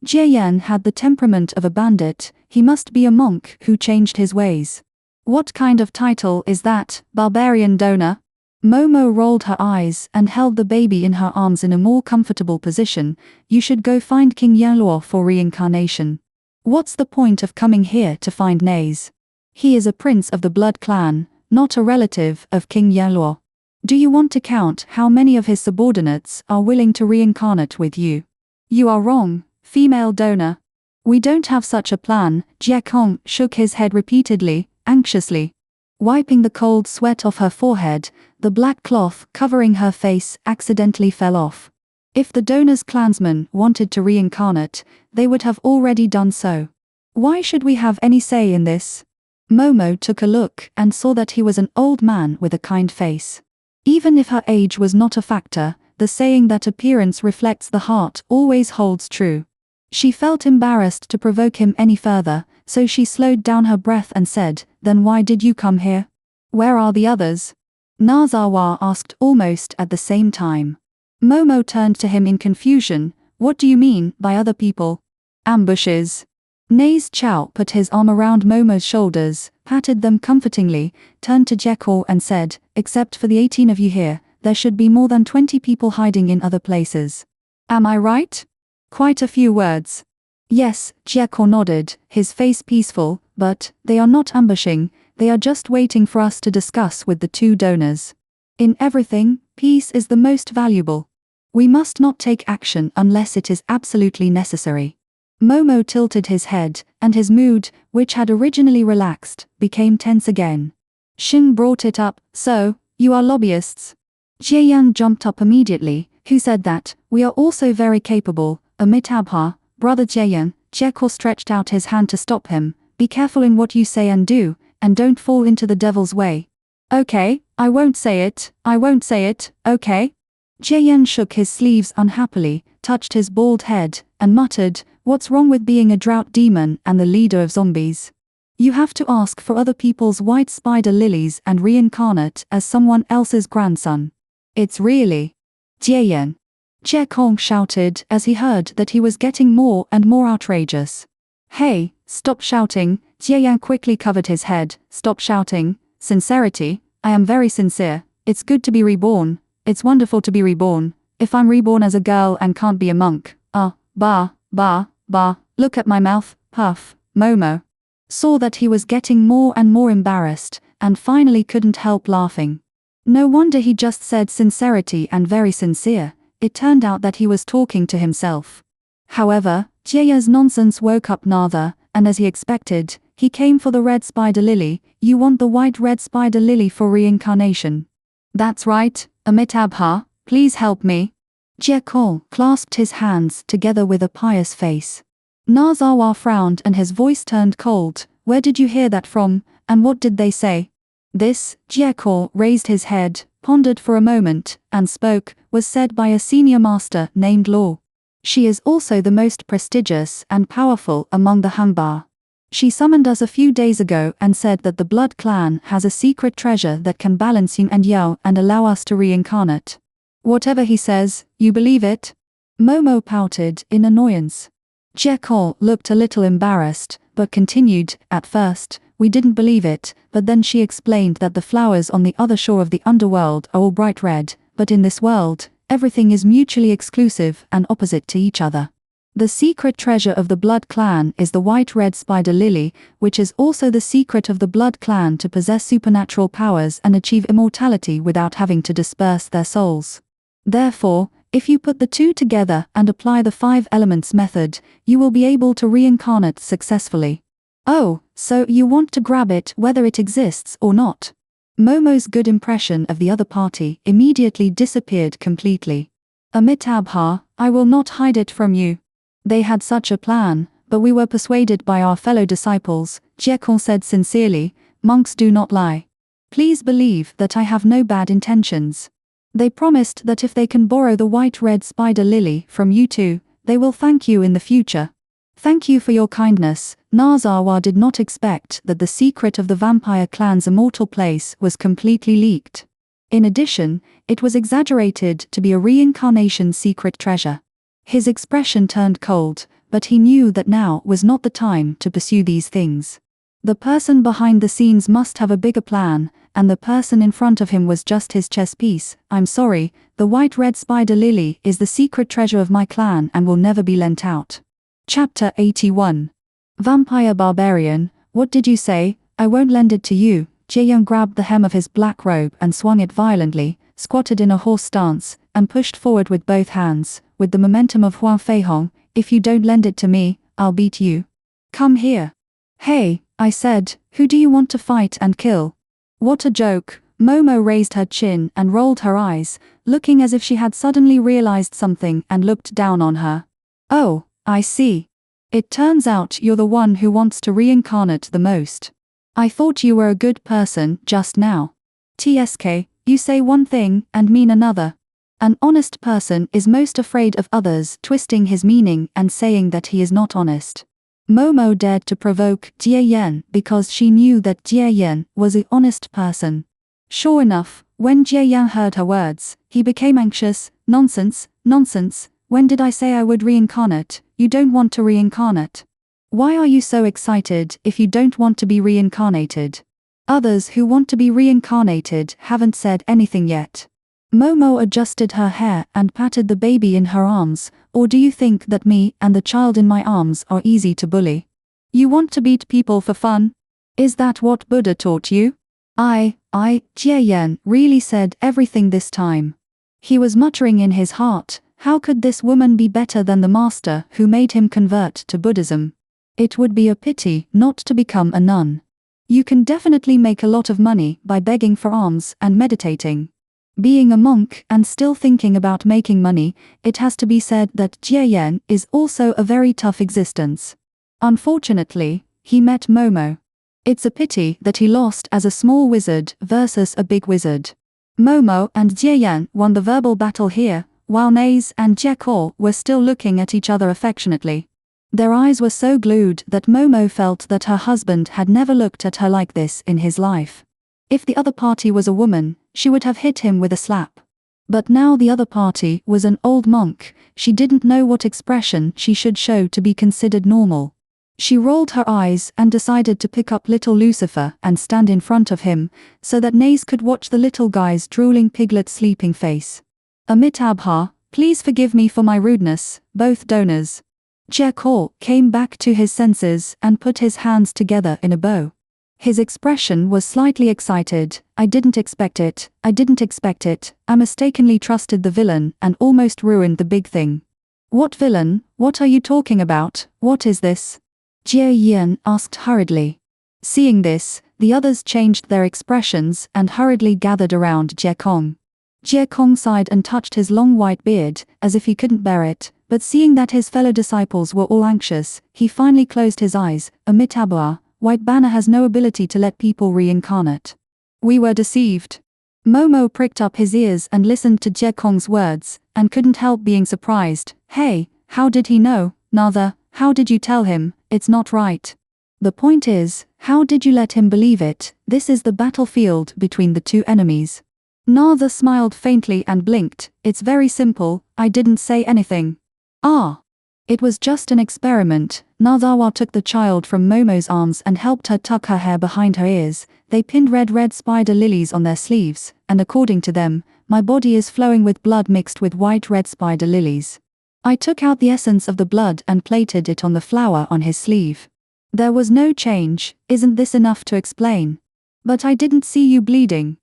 Jieyan had the temperament of a bandit, he must be a monk who changed his ways. What kind of title is that, barbarian donor? Momo rolled her eyes and held the baby in her arms in a more comfortable position. You should go find King Yanluo for reincarnation. What's the point of coming here to find Naze? He is a prince of the blood clan, not a relative of King Yanluo. Do you want to count how many of his subordinates are willing to reincarnate with you? You are wrong, female donor. We don't have such a plan. Jiekong shook his head repeatedly, anxiously. Wiping the cold sweat off her forehead, the black cloth covering her face accidentally fell off. If the donor's clansmen wanted to reincarnate, they would have already done so. Why should we have any say in this? Momo took a look and saw that he was an old man with a kind face. Even if her age was not a factor, the saying that appearance reflects the heart always holds true. She felt embarrassed to provoke him any further, so she slowed down her breath and said, then why did you come here? Where are the others? Nazawa asked almost at the same time. Momo turned to him in confusion. What do you mean by other people? Ambushes. Naze Chao put his arm around Momo's shoulders, patted them comfortingly, turned to Jekor and said, except for the 18 of you here, there should be more than 20 people hiding in other places. Am I right? Quite a few words. Yes, Jekor nodded, his face peaceful, but they are not ambushing, they are just waiting for us to discuss with the two donors. In everything, peace is the most valuable. We must not take action unless it is absolutely necessary. Momo tilted his head, and his mood, which had originally relaxed, became tense again. Shin brought it up, so, you are lobbyists. Jieyan jumped up immediately. Who said that? We are also very capable, Amitabha, brother Jieyan. Jekor stretched out his hand to stop him. Be careful in what you say and do, and don't fall into the devil's way. Okay, I won't say it, okay? Jieyan shook his sleeves unhappily, touched his bald head, and muttered, what's wrong with being a drought demon and the leader of zombies? You have to ask for other people's white spider lilies and reincarnate as someone else's grandson. It's really... Jieyan. Jie Kong shouted as he heard that he was getting more and more outrageous. Hey, stop shouting. Jie Yan quickly covered his head. Stop shouting. Sincerity. I am very sincere. It's good to be reborn. It's wonderful to be reborn. If I'm reborn as a girl and can't be a monk. Bah. Look at my mouth. Puff. Momo saw that he was getting more and more embarrassed, and finally couldn't help laughing. No wonder he just said sincerity and very sincere. It turned out that he was talking to himself. However, Jie's nonsense woke up Natha, and as he expected, he came for the red spider lily. You want the white red spider lily for reincarnation? That's right, Amitabha, please help me. Jie Kong clasped his hands together with a pious face. Nazawa frowned and his voice turned cold. Where did you hear that from, and what did they say? This, Jie Kong raised his head, pondered for a moment, and spoke, was said by a senior master named Law. She is also the most prestigious and powerful among the Hangba. She summoned us a few days ago and said that the Blood Clan has a secret treasure that can balance yin and yang and allow us to reincarnate. Whatever he says, you believe it? Momo pouted in annoyance. Jie Kong looked a little embarrassed, but continued, at first, we didn't believe it, but then she explained that the flowers on the other shore of the underworld are all bright red, but in this world, everything is mutually exclusive and opposite to each other. The secret treasure of the Blood Clan is the white red spider lily, which is also the secret of the Blood Clan to possess supernatural powers and achieve immortality without having to disperse their souls. Therefore, if you put the two together and apply the 5 elements method, you will be able to reincarnate successfully. Oh, so you want to grab it whether it exists or not. Momo's good impression of the other party immediately disappeared completely. Amitabha, I will not hide it from you. They had such a plan, but we were persuaded by our fellow disciples. Jie Kong said sincerely, monks do not lie. Please believe that I have no bad intentions. They promised that if they can borrow the white red spider lily from you two, they will thank you in the future. Thank you for your kindness. Nazawa did not expect that the secret of the vampire clan's immortal place was completely leaked. In addition, it was exaggerated to be a reincarnation secret treasure. His expression turned cold, but he knew that now was not the time to pursue these things. The person behind the scenes must have a bigger plan, and the person in front of him was just his chess piece. I'm sorry, the white red spider lily is the secret treasure of my clan and will never be lent out. Chapter 81. Vampire Barbarian, what did you say? I won't lend it to you. Jie Yang grabbed the hem of his black robe and swung it violently, squatted in a horse stance, and pushed forward with both hands, with the momentum of Huang Feihong. If you don't lend it to me, I'll beat you. Come here. Hey, I said, who do you want to fight and kill? What a joke. Momo raised her chin and rolled her eyes, looking as if she had suddenly realized something and looked down on her. Oh, I see. It turns out you're the one who wants to reincarnate the most. I thought you were a good person just now. TSK, you say one thing and mean another. An honest person is most afraid of others twisting his meaning and saying that he is not honest. Momo dared to provoke Jie Yan because she knew that Jie Yan was an honest person. Sure enough, when Jie Yan heard her words, he became anxious. Nonsense. When did I say I would reincarnate? You don't want to reincarnate. Why are you so excited if you don't want to be reincarnated? Others who want to be reincarnated haven't said anything yet. Momo adjusted her hair and patted the baby in her arms. Or do you think that me and the child in my arms are easy to bully? You want to beat people for fun? Is that what Buddha taught you? Jie Yan really said everything this time. He was muttering in his heart, how could this woman be better than the master who made him convert to Buddhism? It would be a pity not to become a nun. You can definitely make a lot of money by begging for alms and meditating. Being a monk and still thinking about making money, it has to be said that Jie Yan is also a very tough existence. Unfortunately, he met Momo. It's a pity that he lost as a small wizard versus a big wizard. Momo and Jie Yan won the verbal battle here, while Naze and Jie Kong were still looking at each other affectionately. Their eyes were so glued that Momo felt that her husband had never looked at her like this in his life. If the other party was a woman, she would have hit him with a slap. But now the other party was an old monk. She didn't know what expression she should show to be considered normal. She rolled her eyes and decided to pick up little Lucifer and stand in front of him, so that Nace could watch the little guy's drooling piglet sleeping face. Amitabha, please forgive me for my rudeness, both donors. Jekor came back to his senses and put his hands together in a bow. His expression was slightly excited. I didn't expect it. I mistakenly trusted the villain and almost ruined the big thing. What villain? What are you talking about? What is this? Jie Yan asked hurriedly. Seeing this, the others changed their expressions and hurriedly gathered around Jie Kong. Jie Kong sighed and touched his long white beard, as if he couldn't bear it, but seeing that his fellow disciples were all anxious, he finally closed his eyes. Amitabha, White Banner has no ability to let people reincarnate. We were deceived. Momo pricked up his ears and listened to Jie Kong's words, and couldn't help being surprised. Hey, how did he know? Natha, how did you tell him? It's not right. The point is, how did you let him believe it? This is the battlefield between the two enemies. Natha smiled faintly and blinked. It's very simple, I didn't say anything. Ah. It was just an experiment. Nathawa took the child from Momo's arms and helped her tuck her hair behind her ears. They pinned red spider lilies on their sleeves, and according to them, my body is flowing with blood mixed with white red spider lilies. I took out the essence of the blood and plated it on the flower on his sleeve. There was no change. Isn't this enough to explain? But I didn't see you bleeding.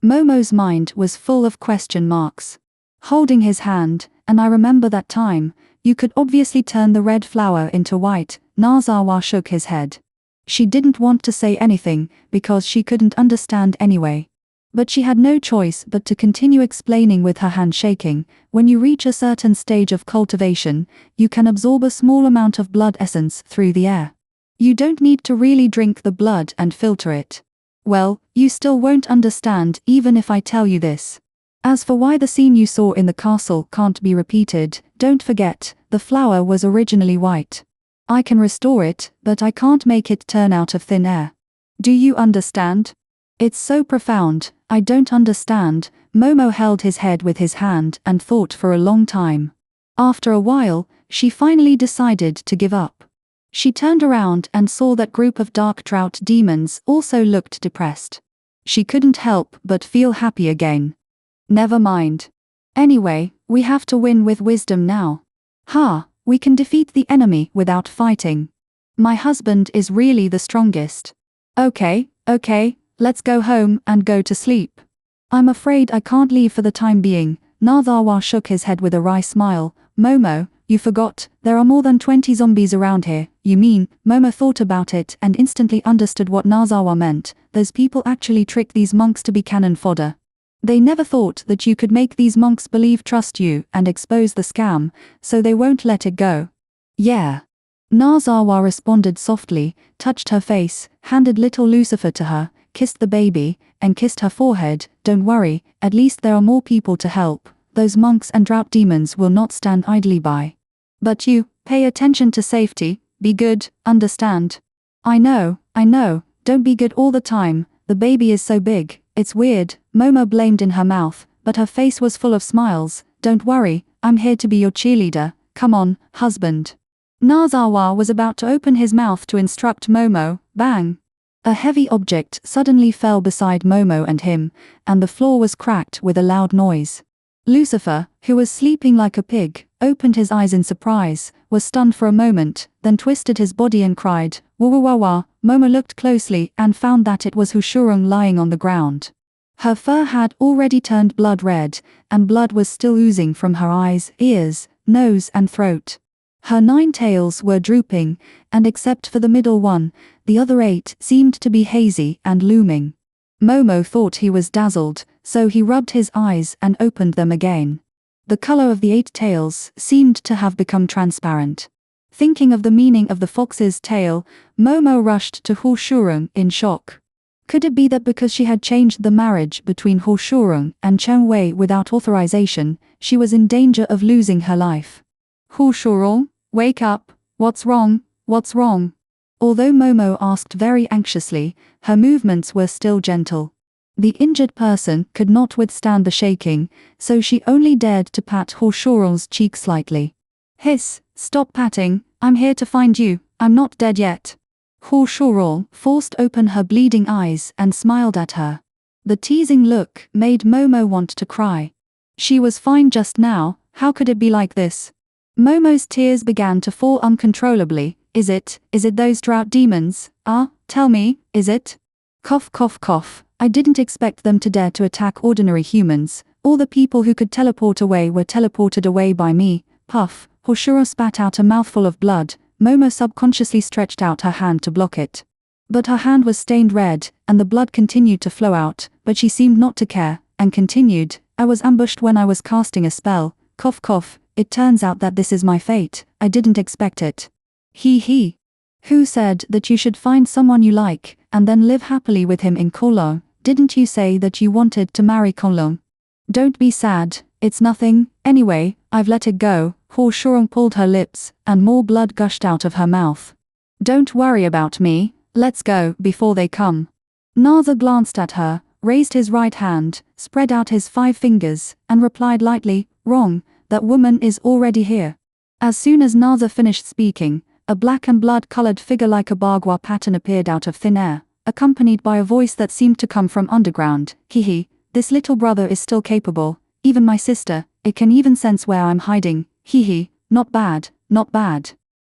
Momo's mind was full of question marks. Holding his hand, and I remember that time, you could obviously turn the red flower into white. Nathawa shook his head. She didn't want to say anything, because she couldn't understand anyway. But she had no choice but to continue explaining with her hand shaking. When you reach a certain stage of cultivation, you can absorb a small amount of blood essence through the air. You don't need to really drink the blood and filter it. Well, you still won't understand even if I tell you this. As for why the scene you saw in the castle can't be repeated, don't forget, the flower was originally white. I can restore it, but I can't make it turn out of thin air. Do you understand? It's so profound. I don't understand. Momo held his head with his hand and thought for a long time. After a while, she finally decided to give up. She turned around and saw that group of dark drought demons also looked depressed. She couldn't help but feel happy again. Never mind. Anyway, we have to win with wisdom now. We can defeat the enemy without fighting. My husband is really the strongest. Okay, let's go home and go to sleep. I'm afraid I can't leave for the time being. Nathawa shook his head with a wry smile. Momo, you forgot, there are more than 20 zombies around here. You mean? Momo thought about it and instantly understood what Nathawa meant. Those people actually tricked these monks to be cannon fodder. They never thought that you could make these monks trust you and expose the scam, so they won't let it go. Yeah. Nathawa responded softly, touched her face, handed little Lucifer to her, kissed the baby, and kissed her forehead. Don't worry, at least there are more people to help. Those monks and drought demons will not stand idly by. But you, pay attention to safety, be good, understand? I know, don't be good all the time, the baby is so big, it's weird, Momo blamed in her mouth, but her face was full of smiles. Don't worry, I'm here to be your cheerleader, come on, husband. Nathawa was about to open his mouth to instruct Momo. Bang! A heavy object suddenly fell beside Momo and him, and the floor was cracked with a loud noise. Lucifer, who was sleeping like a pig, opened his eyes in surprise, was stunned for a moment, then twisted his body and cried, "Wah wah wah wah." Momo looked closely and found that it was Hushurung lying on the ground. Her fur had already turned blood red, and blood was still oozing from her eyes, ears, nose and throat. Her 9 tails were drooping, and except for the middle one, the other 8 seemed to be hazy and looming. Momo thought he was dazzled, so he rubbed his eyes and opened them again. The color of the 8 tails seemed to have become transparent. Thinking of the meaning of the fox's tail, Momo rushed to Hushurung in shock. Could it be that because she had changed the marriage between Hushurung and Chen Wei without authorization, she was in danger of losing her life? Hushurung, wake up, what's wrong, what's wrong? Although Momo asked very anxiously, her movements were still gentle. The injured person could not withstand the shaking, so she only dared to pat Hoshoral's cheek slightly. Hiss, stop patting, I'm here to find you, I'm not dead yet. Hoshoral forced open her bleeding eyes and smiled at her. The teasing look made Momo want to cry. She was fine just now, how could it be like this? Momo's tears began to fall uncontrollably. Is it those drought demons? Tell me, is it? Cough cough cough, I didn't expect them to dare to attack ordinary humans. All the people who could teleport away were teleported away by me. Puff, Hoshiro spat out a mouthful of blood. Momo subconsciously stretched out her hand to block it. But her hand was stained red, and the blood continued to flow out, but she seemed not to care, and continued, I was ambushed when I was casting a spell. Cough cough, it turns out that this is my fate, I didn't expect it. He. Who said that you should find someone you like, and then live happily with him in Kolo? Didn't you say that you wanted to marry Kolo? Don't be sad, it's nothing, anyway, I've let it go. Hoshorong pulled her lips, and more blood gushed out of her mouth. Don't worry about me, let's go before they come. Naza glanced at her, raised his right hand, spread out his 5 fingers, and replied lightly, wrong, that woman is already here. As soon as Naza finished speaking, a black and blood-colored figure like a bagua pattern appeared out of thin air, accompanied by a voice that seemed to come from underground. Hehe, this little brother is still capable, even my sister, it can even sense where I'm hiding. Hehe, not bad, not bad.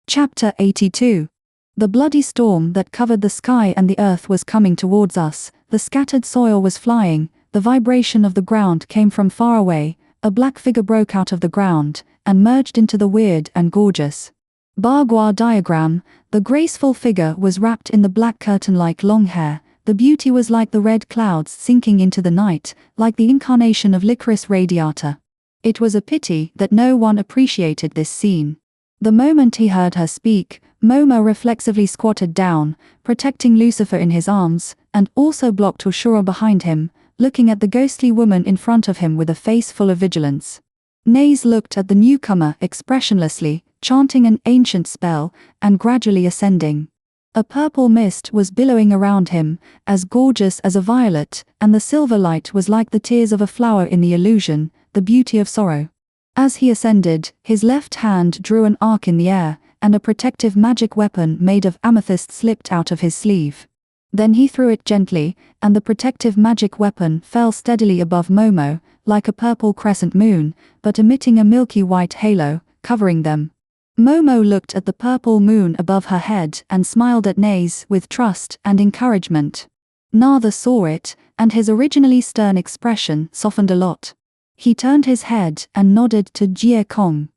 Chapter 82. The bloody storm that covered the sky and the earth was coming towards us, the scattered soil was flying, the vibration of the ground came from far away, a black figure broke out of the ground, and merged into the weird and gorgeous Bagua diagram. The graceful figure was wrapped in the black curtain-like long hair, the beauty was like the red clouds sinking into the night, like the incarnation of Licorice radiata. It was a pity that no one appreciated this scene. The moment he heard her speak, Momo reflexively squatted down, protecting Lucifer in his arms, and also blocked Ushura behind him, looking at the ghostly woman in front of him with a face full of vigilance. Naze looked at the newcomer expressionlessly, chanting an ancient spell, and gradually ascending. A purple mist was billowing around him, as gorgeous as a violet, and the silver light was like the tears of a flower in the illusion, the beauty of sorrow. As he ascended, his left hand drew an arc in the air, and a protective magic weapon made of amethyst slipped out of his sleeve. Then he threw it gently, and the protective magic weapon fell steadily above Momo, like a purple crescent moon, but emitting a milky white halo, covering them. Momo looked at the purple moon above her head and smiled at Naze with trust and encouragement. Natha saw it, and his originally stern expression softened a lot. He turned his head and nodded to Jie Kong.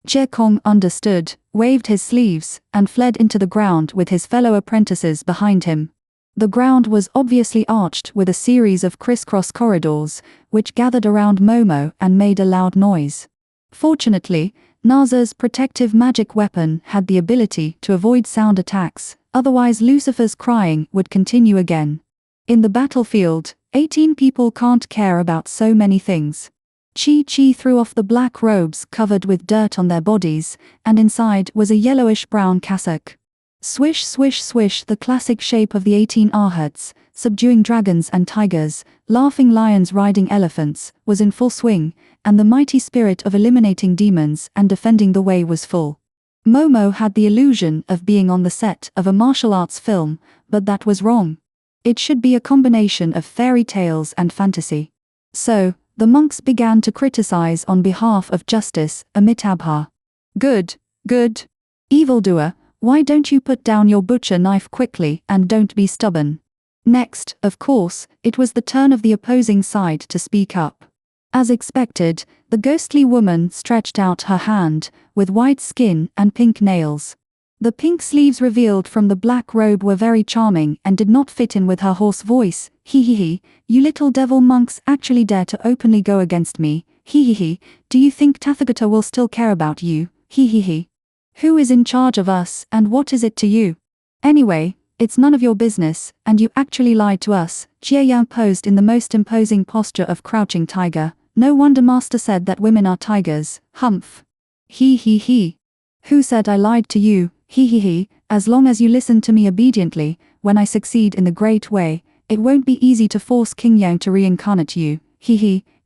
Jie Kong understood, waved his sleeves, and fled into the ground with his fellow apprentices behind him. The ground was obviously arched with a series of crisscross corridors, which gathered around Momo and made a loud noise. Fortunately, Naza's protective magic weapon had the ability to avoid sound attacks, otherwise Lucifer's crying would continue again. In the battlefield, 18 people can't care about so many things. Chi threw off the black robes covered with dirt on their bodies, and inside was a yellowish-brown cassock. Swish swish swish, the classic shape of the 18 Arhats, subduing dragons and tigers, laughing lions riding elephants, was in full swing, and the mighty spirit of eliminating demons and defending the way was full. Momo had the illusion of being on the set of a martial arts film, but that was wrong. It should be a combination of fairy tales and fantasy. So, the monks began to criticize on behalf of justice, Amitabha. Good. Evildoer, why don't you put down your butcher knife quickly and don't be stubborn? Next, of course, it was the turn of the opposing side to speak up. As expected, the ghostly woman stretched out her hand, with white skin and pink nails. The pink sleeves revealed from the black robe were very charming and did not fit in with her hoarse voice. He, you little devil monks actually dare to openly go against me. He, do you think Tathagata will still care about you? He. Who is in charge of us and what is it to you? Anyway, it's none of your business, and you actually lied to us. Jie Yang posed in the most imposing posture of crouching tiger. No wonder Master said that women are tigers. Humph. He. Who said I lied to you? He, as long as you listen to me obediently, when I succeed in the great way, it won't be easy to force King Yang to reincarnate you,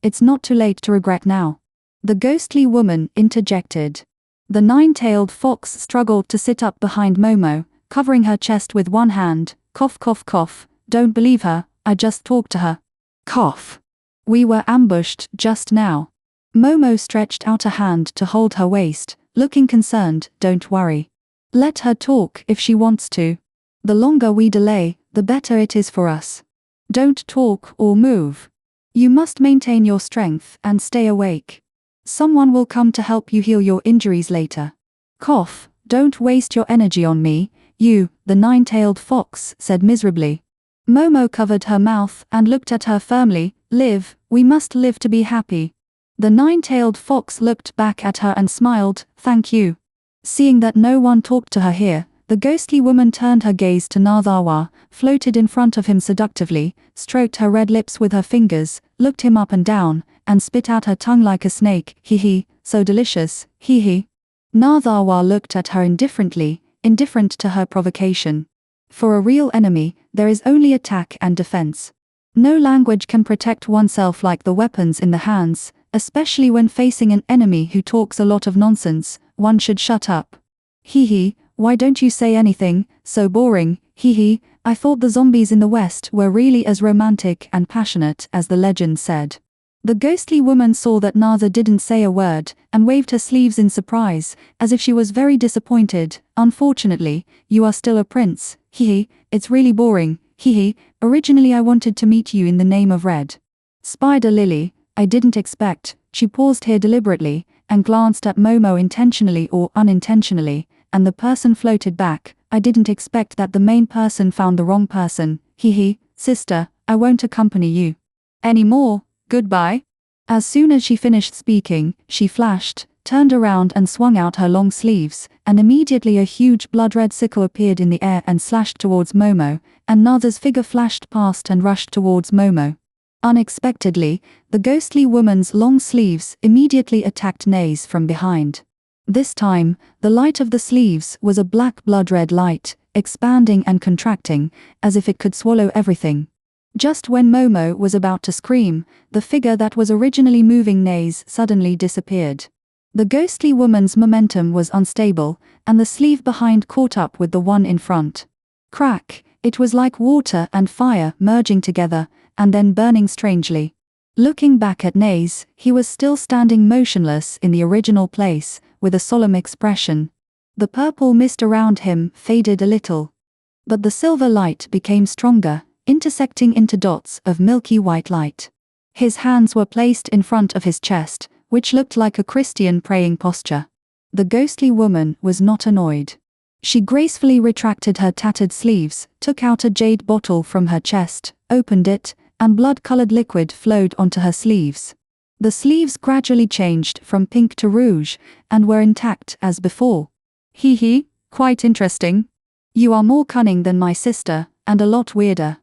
it's not too late to regret now. The ghostly woman interjected. The nine-tailed fox struggled to sit up behind Momo, covering her chest with one hand. Cough cough cough, don't believe her, I just talked to her. Cough. We were ambushed just now. Momo stretched out a hand to hold her waist, looking concerned. Don't worry. Let her talk if she wants to. The longer we delay, the better it is for us. Don't talk or move. You must maintain your strength and stay awake. Someone will come to help you heal your injuries later. Cough, don't waste your energy on me, you, the nine-tailed fox said miserably. Momo covered her mouth and looked at her firmly. Live, we must live to be happy. The nine-tailed fox looked back at her and smiled. Thank you. Seeing that no one talked to her here, the ghostly woman turned her gaze to Narthawa, floated in front of him seductively, stroked her red lips with her fingers, looked him up and down, and spit out her tongue like a snake. So delicious, Narthawa looked at her indifferently, indifferent to her provocation. For a real enemy, there is only attack and defense. No language can protect oneself like the weapons in the hands, especially when facing an enemy who talks a lot of nonsense. One should shut up. Why don't you say anything? So boring. I thought the zombies in the West were really as romantic and passionate as the legend said. The ghostly woman saw that Nartha didn't say a word, and waved her sleeves in surprise, as if she was very disappointed. Unfortunately, you are still a prince. It's really boring. Originally I wanted to meet you in the name of Red Spider Lily. I didn't expect. She paused here deliberately, and glanced at Momo intentionally or unintentionally, and the person floated back. I didn't expect that the main person found the wrong person. Sister, I won't accompany you anymore. Goodbye. As soon as she finished speaking, she flashed, turned around and swung out her long sleeves, and immediately a huge blood-red sickle appeared in the air and slashed towards Momo, and Nartha's figure flashed past and rushed towards Momo. Unexpectedly, the ghostly woman's long sleeves immediately attacked Naze from behind. This time, the light of the sleeves was a black blood-red light, expanding and contracting, as if it could swallow everything. Just when Momo was about to scream, the figure that was originally moving Naze suddenly disappeared. The ghostly woman's momentum was unstable, and the sleeve behind caught up with the one in front. Crack! It was like water and fire merging together, and then burning strangely. Looking back at Naze, he was still standing motionless in the original place, with a solemn expression. The purple mist around him faded a little. But the silver light became stronger, intersecting into dots of milky white light. His hands were placed in front of his chest, which looked like a Christian praying posture. The ghostly woman was not annoyed. She gracefully retracted her tattered sleeves, took out a jade bottle from her chest, opened it, and blood-colored liquid flowed onto her sleeves. The sleeves gradually changed from pink to rouge, and were intact as before. Quite interesting. You are more cunning than my sister, and a lot weirder.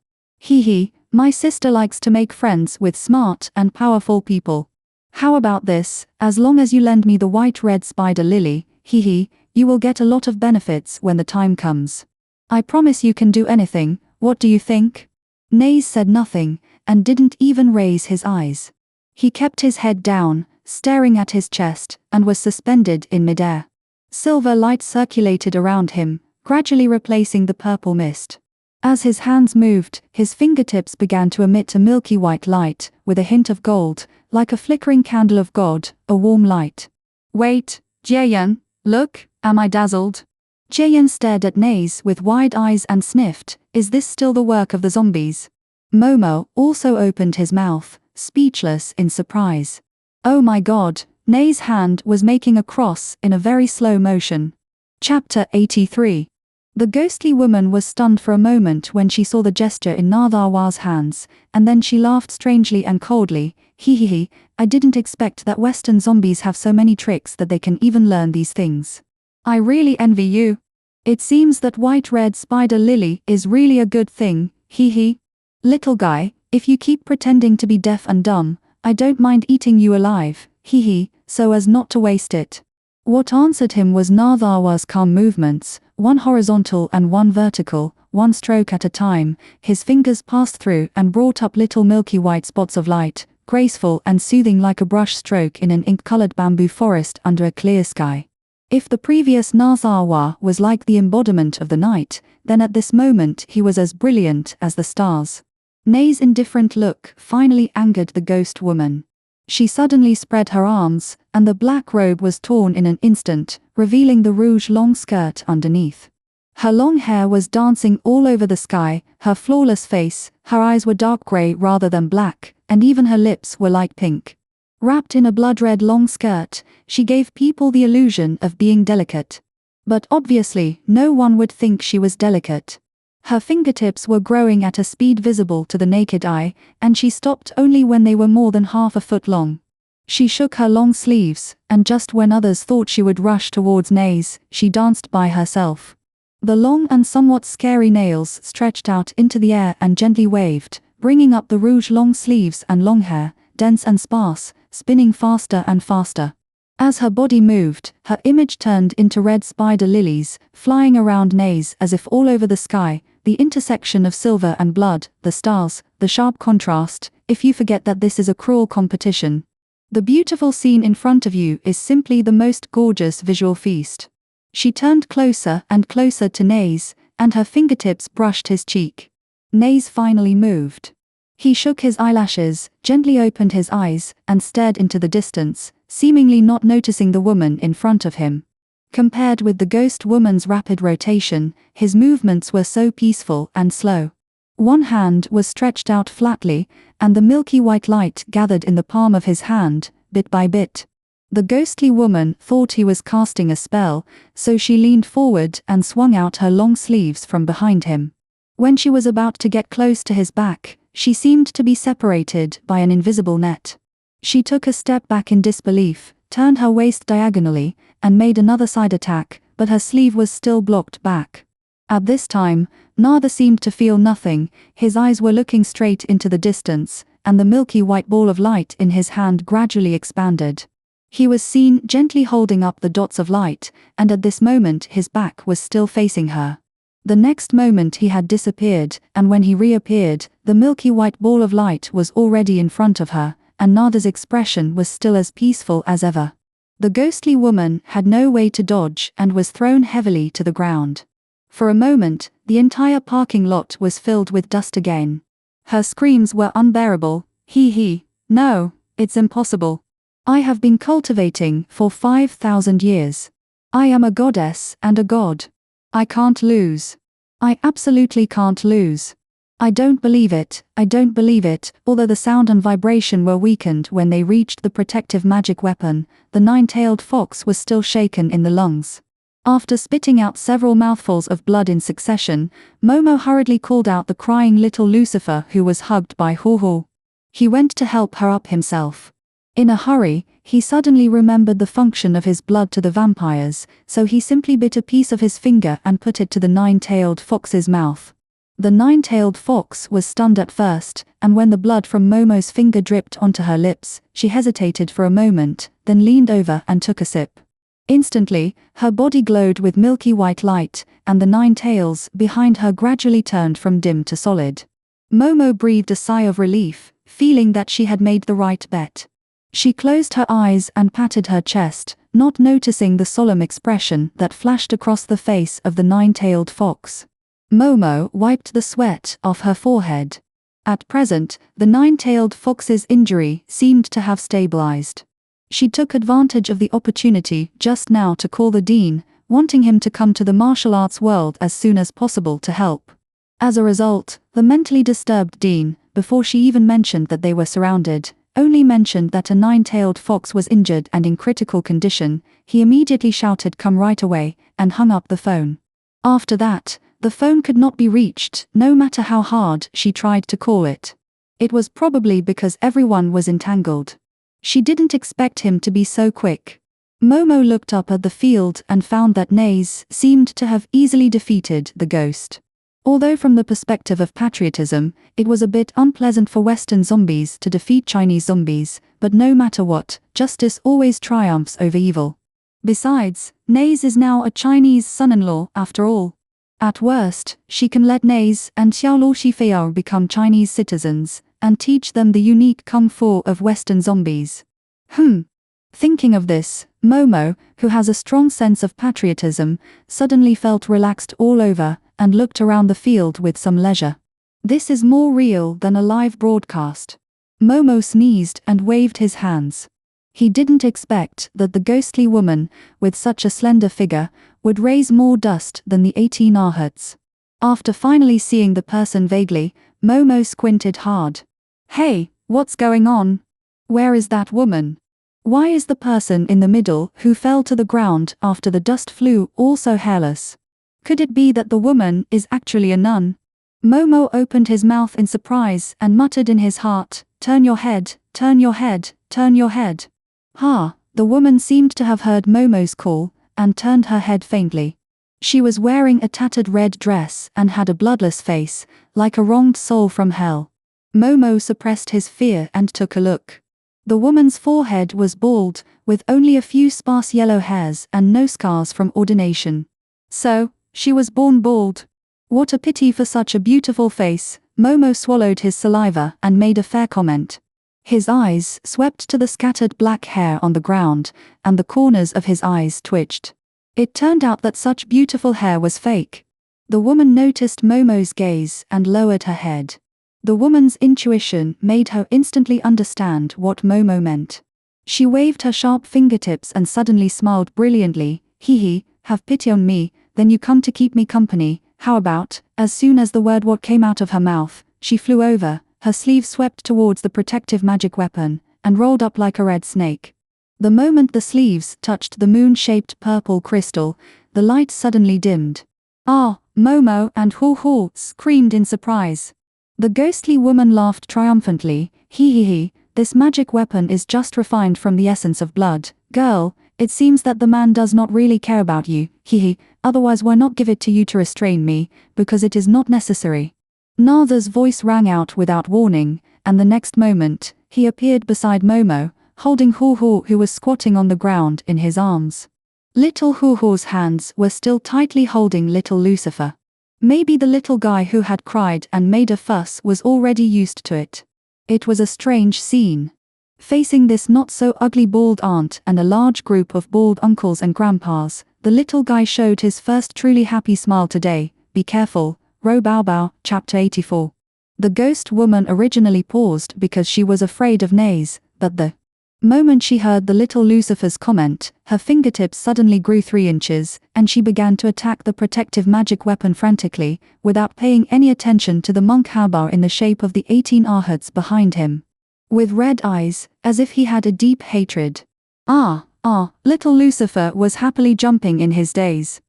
My sister likes to make friends with smart and powerful people. How about this? As long as you lend me the white red spider lily, you will get a lot of benefits when the time comes. I promise you can do anything. What do you think? Naze said nothing, and didn't even raise his eyes. He kept his head down, staring at his chest, and was suspended in midair. Silver light circulated around him, gradually replacing the purple mist. As his hands moved, his fingertips began to emit a milky white light, with a hint of gold, like a flickering candle of God, a warm light. Wait, Jiayan, look, am I dazzled? Jiayan stared at Naze with wide eyes and sniffed. Is this still the work of the zombies? Momo also opened his mouth, speechless in surprise. Oh my god, Naze's hand was making a cross in a very slow motion. Chapter 83. The ghostly woman was stunned for a moment when she saw the gesture in Narthawa's hands, and then she laughed strangely and coldly. I didn't expect that Western zombies have so many tricks that they can even learn these things. I really envy you. It seems that white red spider lily is really a good thing, Little guy, if you keep pretending to be deaf and dumb, I don't mind eating you alive, so as not to waste it. What answered him was Narthawa's calm movements, one horizontal and one vertical, one stroke at a time, his fingers passed through and brought up little milky white spots of light, graceful and soothing like a brush stroke in an ink-colored bamboo forest under a clear sky. If the previous Nazawa was like the embodiment of the night, then at this moment he was as brilliant as the stars. Nei's indifferent look finally angered the ghost woman. She suddenly spread her arms, and the black robe was torn in an instant, revealing the rouge long skirt underneath. Her long hair was dancing all over the sky, her flawless face, her eyes were dark grey rather than black, and even her lips were light pink. Wrapped in a blood-red long skirt, she gave people the illusion of being delicate. But obviously, no one would think she was delicate. Her fingertips were growing at a speed visible to the naked eye, and she stopped only when they were more than half a foot long. She shook her long sleeves, and just when others thought she would rush towards Nei's, she danced by herself. The long and somewhat scary nails stretched out into the air and gently waved, bringing up the rouge long sleeves and long hair, dense and sparse, spinning faster and faster. As her body moved, her image turned into red spider lilies, flying around Nei's as if all over the sky, the intersection of silver and blood, the stars, the sharp contrast, if you forget that this is a cruel competition. The beautiful scene in front of you is simply the most gorgeous visual feast. She turned closer and closer to Nei's, and her fingertips brushed his cheek. Nei's finally moved. He shook his eyelashes, gently opened his eyes, and stared into the distance, seemingly not noticing the woman in front of him. Compared with the ghost woman's rapid rotation, his movements were so peaceful and slow. One hand was stretched out flatly, and the milky white light gathered in the palm of his hand, bit by bit. The ghostly woman thought he was casting a spell, so she leaned forward and swung out her long sleeves from behind him. When she was about to get close to his back, she seemed to be separated by an invisible net. She took a step back in disbelief, turned her waist diagonally, and made another side attack, but her sleeve was still blocked back. At this time, Nada seemed to feel nothing, his eyes were looking straight into the distance, and the milky white ball of light in his hand gradually expanded. He was seen gently holding up the dots of light, and at this moment his back was still facing her. The next moment he had disappeared, and when he reappeared, the milky white ball of light was already in front of her, and Nada's expression was still as peaceful as ever. The ghostly woman had no way to dodge and was thrown heavily to the ground. For a moment, the entire parking lot was filled with dust again. Her screams were unbearable. No, it's impossible. I have been cultivating for 5,000 years. I am a goddess and a god. I can't lose. I absolutely can't lose. I don't believe it, although the sound and vibration were weakened when they reached the protective magic weapon, the nine-tailed fox was still shaken in the lungs. After spitting out several mouthfuls of blood in succession, Momo hurriedly called out the crying little Lucifer who was hugged by Ho-Ho. He went to help her up himself. In a hurry, he suddenly remembered the function of his blood to the vampires, so he simply bit a piece of his finger and put it to the nine-tailed fox's mouth. The nine-tailed fox was stunned at first, and when the blood from Momo's finger dripped onto her lips, she hesitated for a moment, then leaned over and took a sip. Instantly, her body glowed with milky white light, and the nine tails behind her gradually turned from dim to solid. Momo breathed a sigh of relief, feeling that she had made the right bet. She closed her eyes and patted her chest, not noticing the solemn expression that flashed across the face of the nine-tailed fox. Momo wiped the sweat off her forehead. At present, the nine-tailed fox's injury seemed to have stabilized. She took advantage of the opportunity just now to call the dean, wanting him to come to the martial arts world as soon as possible to help. As a result, the mentally disturbed dean, before she even mentioned that they were surrounded, only mentioned that a nine-tailed fox was injured and in critical condition. He immediately shouted "Come right away," and hung up the phone. After that, the phone could not be reached, no matter how hard she tried to call it. It was probably because everyone was entangled. She didn't expect him to be so quick. Momo looked up at the field and found that Nei's seemed to have easily defeated the ghost. Although from the perspective of patriotism, it was a bit unpleasant for Western zombies to defeat Chinese zombies, but no matter what, justice always triumphs over evil. Besides, Nei's is now a Chinese son-in-law after all. At worst, she can let Nays and Xiaoluo Shifeiao become Chinese citizens, and teach them the unique kung fu of Western zombies. Thinking of this, Momo, who has a strong sense of patriotism, suddenly felt relaxed all over, and looked around the field with some leisure. This is more real than a live broadcast. Momo sneezed and waved his hands. He didn't expect that the ghostly woman, with such a slender figure, would raise more dust than the 18 arhats. After finally seeing the person vaguely, Momo squinted hard. Hey, what's going on? Where is that woman? Why is the person in the middle who fell to the ground after the dust flew also hairless? Could it be that the woman is actually a nun? Momo opened his mouth in surprise and muttered in his heart, "Turn your head, turn your head, turn your head." The woman seemed to have heard Momo's call, and turned her head faintly. She was wearing a tattered red dress and had a bloodless face, like a wronged soul from hell. Momo suppressed his fear and took a look. The woman's forehead was bald, with only a few sparse yellow hairs and no scars from ordination. So, she was born bald. What a pity for such a beautiful face. Momo swallowed his saliva and made a fair comment. His eyes swept to the scattered black hair on the ground, and the corners of his eyes twitched. It turned out that such beautiful hair was fake. The woman noticed Momo's gaze and lowered her head. The woman's intuition made her instantly understand what Momo meant. She waved her sharp fingertips and suddenly smiled brilliantly. "Hee, have pity on me, then you come to keep me company, how about?" As soon as the word "what" came out of her mouth, she flew over, her sleeve swept towards the protective magic weapon, and rolled up like a red snake. The moment the sleeves touched the moon-shaped purple crystal, the light suddenly dimmed. Momo and Hu screamed in surprise. The ghostly woman laughed triumphantly. Hee, this magic weapon is just refined from the essence of blood. Girl, it seems that the man does not really care about you. Otherwise why not give it to you to restrain me, because it is not necessary. Natha's voice rang out without warning, and the next moment, he appeared beside Momo, holding Hu who was squatting on the ground in his arms. Little Hu's hands were still tightly holding little Lucifer. Maybe the little guy who had cried and made a fuss was already used to it. It was a strange scene. Facing this not-so-ugly bald aunt and a large group of bald uncles and grandpas, the little guy showed his first truly happy smile today. Be careful, Ro Bao Bao, Chapter 84. The ghost woman originally paused because she was afraid of Nays, but the moment she heard the little Lucifer's comment, her fingertips suddenly grew 3 inches, and she began to attack the protective magic weapon frantically, without paying any attention to the monk Haobar in the shape of the 18 arhats behind him. With red eyes, as if he had a deep hatred. Little Lucifer was happily jumping in his daze,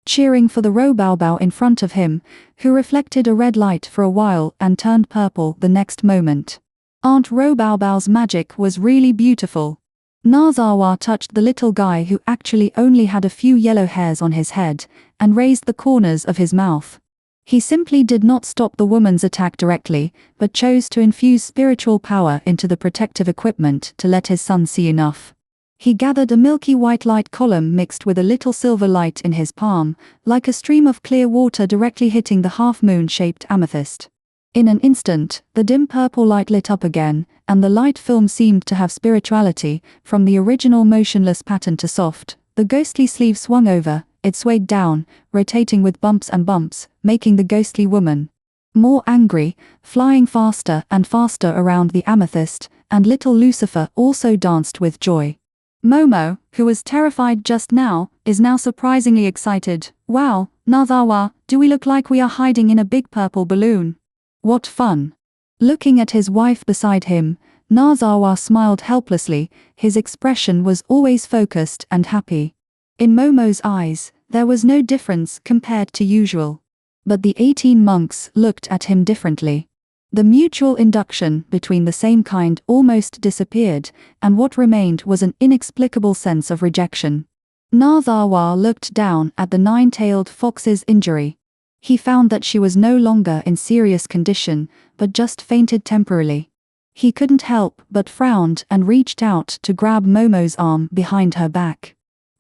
cheering for the Ro Bao Bao in front of him, who reflected a red light for a while and turned purple the next moment. Aunt Ro Bao Bao's magic was really beautiful. Nazawa touched the little guy who actually only had a few yellow hairs on his head, and raised the corners of his mouth. He simply did not stop the woman's attack directly, but chose to infuse spiritual power into the protective equipment to let his son see enough. He gathered a milky white light column mixed with a little silver light in his palm, like a stream of clear water directly hitting the half-moon-shaped amethyst. In an instant, the dim purple light lit up again, and the light film seemed to have spirituality, from the original motionless pattern to soft. The ghostly sleeve swung over, it swayed down, rotating with bumps and bumps, making the ghostly woman more angry, flying faster and faster around the amethyst, and little Lucifer also danced with joy. Momo, who was terrified just now, is now surprisingly excited. Wow, Nazawa, do we look like we are hiding in a big purple balloon? What fun! Looking at his wife beside him, Nazawa smiled helplessly. His expression was always focused and happy. In Momo's eyes, there was no difference compared to usual. But the 18 monks looked at him differently. The mutual induction between the same kind almost disappeared, and what remained was an inexplicable sense of rejection. Nazawa looked down at the 9-tailed fox's injury. He found that she was no longer in serious condition, but just fainted temporarily. He couldn't help but frowned and reached out to grab Momo's arm behind her back.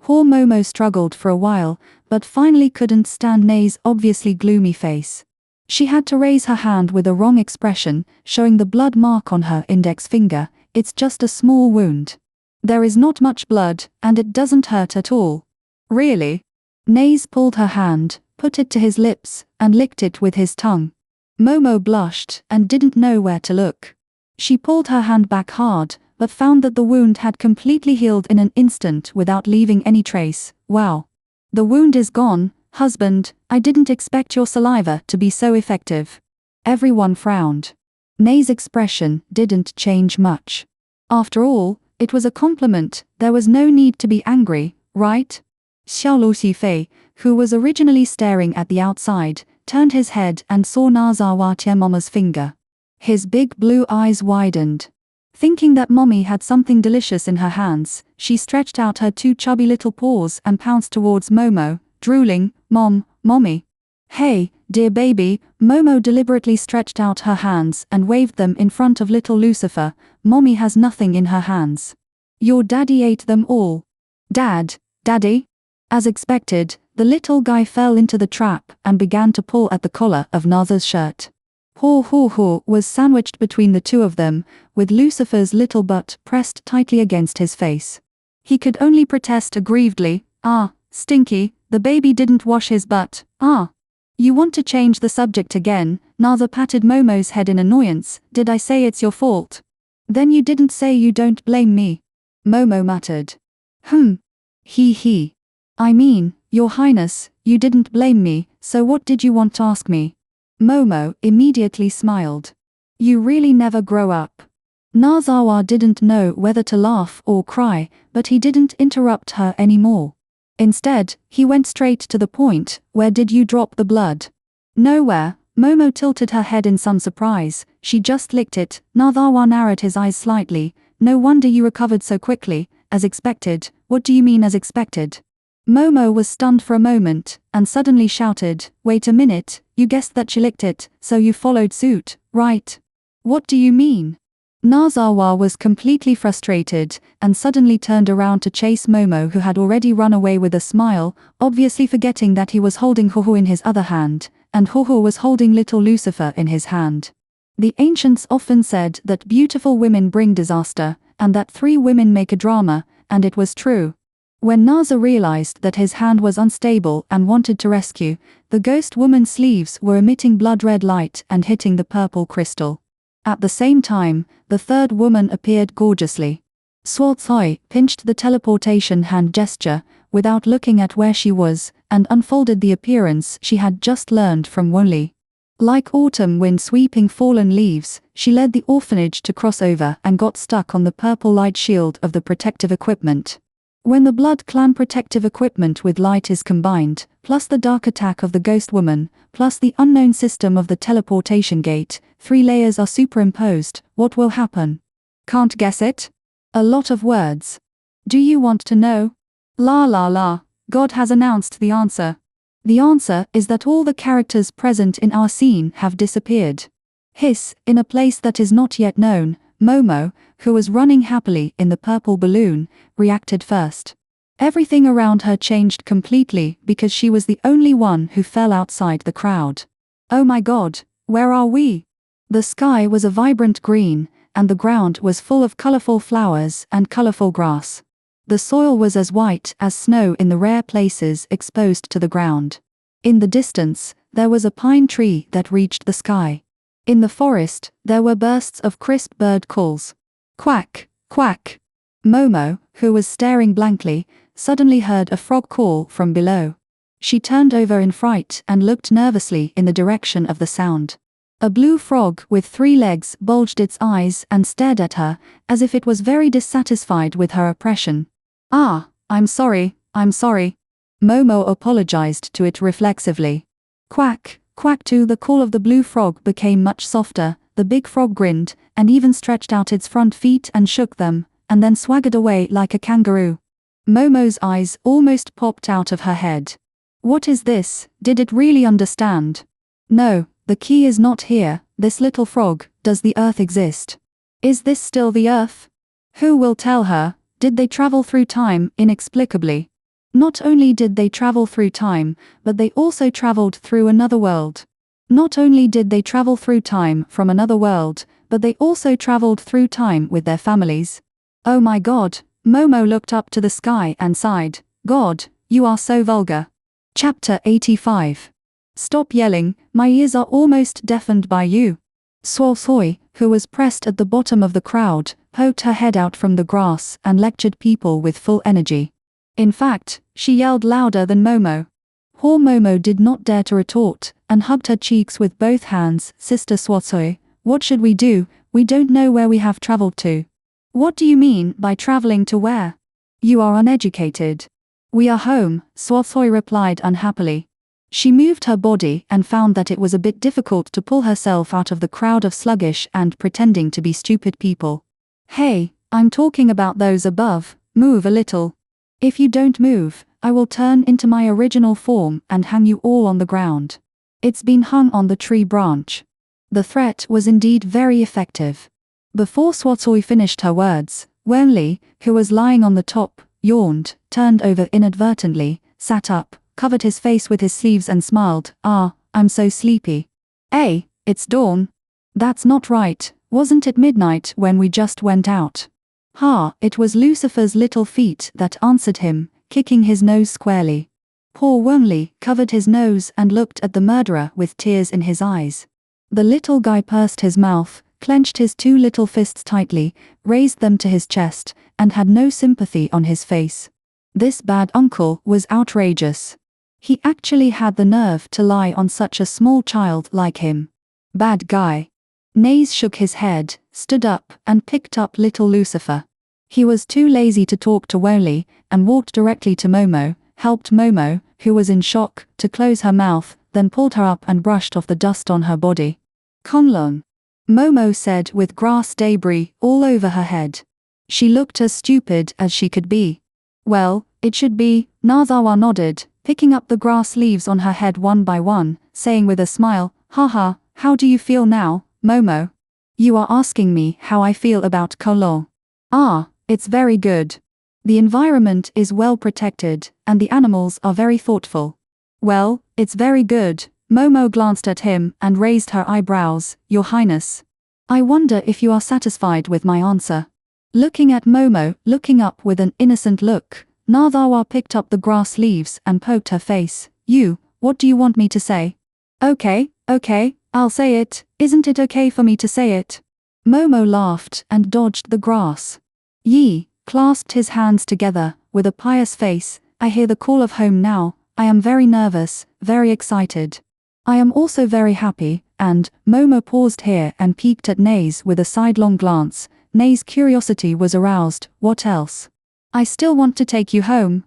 Poor Momo struggled for a while, but finally couldn't stand Nei's obviously gloomy face. She had to raise her hand with a wrong expression, showing the blood mark on her index finger. It's just a small wound. There is not much blood, and it doesn't hurt at all. Really? Nei's pulled her hand, put it to his lips, and licked it with his tongue. Momo blushed and didn't know where to look. She pulled her hand back hard, but found that the wound had completely healed in an instant without leaving any trace. Wow. The wound is gone, husband. I didn't expect your saliva to be so effective. Everyone frowned. Nei's expression didn't change much. After all, it was a compliment. There was no need to be angry, right? Xiaolu Xifei, who was originally staring at the outside, turned his head and saw Nazawa Tianmama's finger. His big blue eyes widened. Thinking that Mommy had something delicious in her hands, she stretched out her two chubby little paws and pounced towards Momo, drooling, Mommy. Hey, dear baby. Momo deliberately stretched out her hands and waved them in front of little Lucifer. Mommy has nothing in her hands. Your daddy ate them all. Daddy? As expected, the little guy fell into the trap and began to pull at the collar of Naza's shirt. Ho was sandwiched between the two of them, with Lucifer's little butt pressed tightly against his face. He could only protest aggrievedly, Stinky, the baby didn't wash his butt. You want to change the subject again? Naza patted Momo's head in annoyance. Did I say it's your fault? Then you didn't say you don't blame me. Momo muttered. He. I mean, Your Highness, you didn't blame me, so what did you want to ask me? Momo immediately smiled. You really never grow up. Nazawa didn't know whether to laugh or cry, but he didn't interrupt her anymore. Instead, he went straight to the point. Where did you drop the blood? Nowhere. Momo tilted her head in some surprise. She just licked it. Nazawa narrowed his eyes slightly. No wonder you recovered so quickly. As expected. What do you mean as expected? Momo was stunned for a moment, and suddenly shouted, Wait a minute, you guessed that she licked it, so you followed suit, right? What do you mean? Nazawa was completely frustrated, and suddenly turned around to chase Momo, who had already run away with a smile, obviously forgetting that he was holding Huhu in his other hand, and Huhu was holding little Lucifer in his hand. The ancients often said that beautiful women bring disaster, and that 3 women make a drama, and it was true. When Naza realized that his hand was unstable and wanted to rescue, the ghost woman's sleeves were emitting blood-red light and hitting the purple crystal. At the same time, the 3rd woman appeared gorgeously. Suozhoi pinched the teleportation hand gesture, without looking at where she was, and unfolded the appearance she had just learned from Wonli. Like autumn wind sweeping fallen leaves, she led the orphanage to cross over and got stuck on the purple light shield of the protective equipment. When the Blood Clan protective equipment with light is combined, plus the dark attack of the ghost woman, plus the unknown system of the teleportation gate, 3 layers are superimposed, what will happen? Can't guess it? A lot of words. Do you want to know? La. God has announced the answer. The answer is that all the characters present in our scene have disappeared. Hiss, in a place that is not yet known, Momo, who was running happily in the purple balloon, reacted first. Everything around her changed completely because she was the only one who fell outside the crowd. Oh my God, where are we? The sky was a vibrant green, and the ground was full of colorful flowers and colorful grass. The soil was as white as snow in the rare places exposed to the ground. In the distance, there was a pine tree that reached the sky. In the forest, there were bursts of crisp bird calls. Quack, quack. Momo, who was staring blankly, suddenly heard a frog call from below. She turned over in fright and looked nervously in the direction of the sound. A blue frog with 3 legs bulged its eyes and stared at her, as if it was very dissatisfied with her oppression. I'm sorry. Momo apologized to it reflexively. Quack, quack too. The call of the blue frog became much softer. The big frog grinned, and even stretched out its front feet and shook them, and then swaggered away like a kangaroo. Momo's eyes almost popped out of her head. What is this? Did it really understand? No, the key is not here. This little frog, does the earth exist? Is this still the earth? Who will tell her? Did they travel through time inexplicably? Not only did they travel through time, but they also traveled through another world. Not only did they travel through time from another world, but they also traveled through time with their families. Oh my God, Momo looked up to the sky and sighed. God, you are so vulgar. Chapter 85. Stop yelling, my ears are almost deafened by you. Suosoi, who was pressed at the bottom of the crowd, poked her head out from the grass and lectured people with full energy. In fact, she yelled louder than Momo. Poor Momo did not dare to retort, and hugged her cheeks with both hands. Sister Suosoi, what should we do? We don't know where we have traveled to. What do you mean by traveling to where? You are uneducated. We are home, Suosoi replied unhappily. She moved her body and found that it was a bit difficult to pull herself out of the crowd of sluggish and pretending to be stupid people. Hey, I'm talking about those above, move a little. If you don't move, I will turn into my original form and hang you all on the ground. It's been hung on the tree branch. The threat was indeed very effective. Before Suosoi finished her words, Wenli, who was lying on the top, yawned, turned over inadvertently, sat up, covered his face with his sleeves and smiled. Ah, I'm so sleepy. Hey, it's dawn. That's not right, wasn't it midnight when we just went out? Ha, it was Lucifer's little feet that answered him, kicking his nose squarely. Poor Wenli covered his nose and looked at the murderer with tears in his eyes. The little guy pursed his mouth, clenched his two little fists tightly, raised them to his chest, and had no sympathy on his face. This bad uncle was outrageous. He actually had the nerve to lie on such a small child like him. Bad guy. Naze shook his head, stood up, and picked up little Lucifer. He was too lazy to talk to Wenli, and walked directly to Momo, helped Momo, who was in shock, to close her mouth, then pulled her up and brushed off the dust on her body. Konlong, Momo said with grass debris all over her head. She looked as stupid as she could be. Well, it should be, Nazawa nodded, picking up the grass leaves on her head one by one, saying with a smile, haha, how do you feel now, Momo? You are asking me how I feel about Konlong. Ah, it's very good. The environment is well protected, and the animals are very thoughtful. Well, it's very good. Momo glanced at him and raised her eyebrows. Your Highness. I wonder if you are satisfied with my answer. Looking at Momo, looking up with an innocent look, Nazawa picked up the grass leaves and poked her face. What do you want me to say? Okay, I'll say it. Isn't it okay for me to say it? Momo laughed and dodged the grass. Yi clasped his hands together, with a pious face. I hear the call of home now. I am very nervous, very excited. I am also very happy, and, Momo paused here and peeked at Naze with a sidelong glance. Naze's curiosity was aroused. What else? I still want to take you home.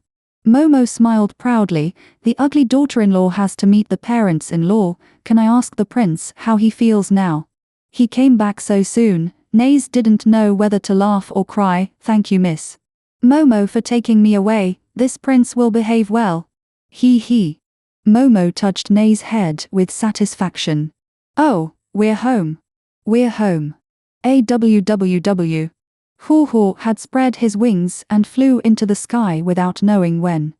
Momo smiled proudly. The ugly daughter-in-law has to meet the parents-in-law. Can I ask the prince how he feels now? He came back so soon. Naze didn't know whether to laugh or cry. Thank you, miss Momo, for taking me away. This prince will behave well. He. Momo touched Naze's head with satisfaction. Oh, we're home. We're home. AWWW. Haw had spread his wings and flew into the sky without knowing when.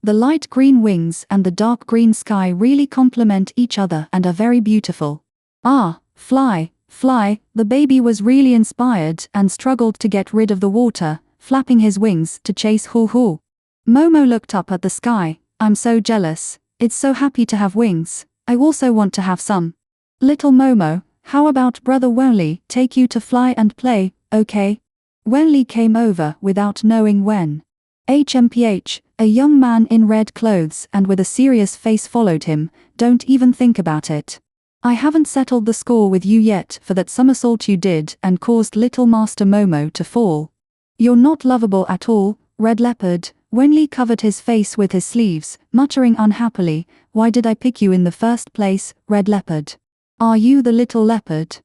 The light green wings and the dark green sky really complement each other and are very beautiful. Ah, fly, the baby was really inspired and struggled to get rid of the water, flapping his wings to chase Haw. Momo looked up at the sky. I'm so jealous. It's so happy to have wings. I also want to have some. Little Momo, how about brother Wenli take you to fly and play, okay? Wenli came over without knowing when. HMPH, a young man in red clothes and with a serious face followed him. Don't even think about it. I haven't settled the score with you yet for that somersault you did and caused little Master Momo to fall. You're not lovable at all, Red Leopard. Wenli covered his face with his sleeves, muttering unhappily, why did I pick you in the first place, Red Leopard? Are you the little leopard?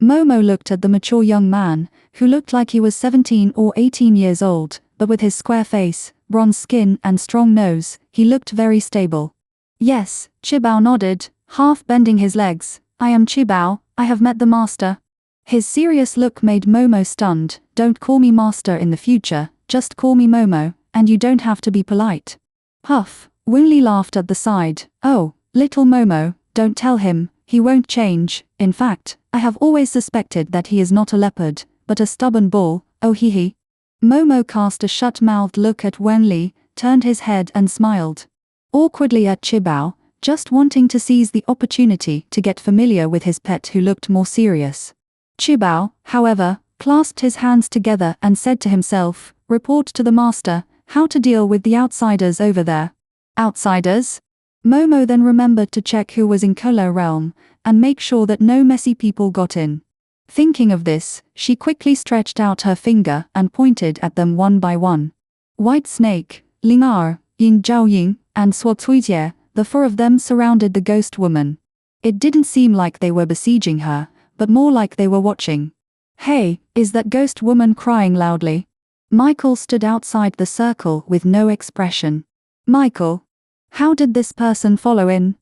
Momo looked at the mature young man, who looked like he was 17 or 18 years old, but with his square face, bronze skin and strong nose, he looked very stable. Yes, Chibao nodded, half bending his legs. I am Chibao, I have met the master. His serious look made Momo stunned. Don't call me master in the future, just call me Momo, and you don't have to be polite. Puff, Winley laughed at the side. Oh, little Momo, don't tell him, he won't change. In fact, I have always suspected that he is not a leopard, but a stubborn bull. Oh hee hee. Momo cast a shut-mouthed look at Wenli, turned his head and smiled awkwardly at Chibao, just wanting to seize the opportunity to get familiar with his pet who looked more serious. Chibao, however, clasped his hands together and said to himself, report to the master, how to deal with the outsiders over there. Outsiders? Momo then remembered to check who was in Kolo Realm, and make sure that no messy people got in. Thinking of this, she quickly stretched out her finger and pointed at them one by one. White Snake, Lingar, Yin Zhaoying, and Suotuijie, the four of them surrounded the ghost woman. It didn't seem like they were besieging her, but more like they were watching. Hey, is that ghost woman crying loudly? Michael stood outside the circle with no expression. Michael? How did this person follow in?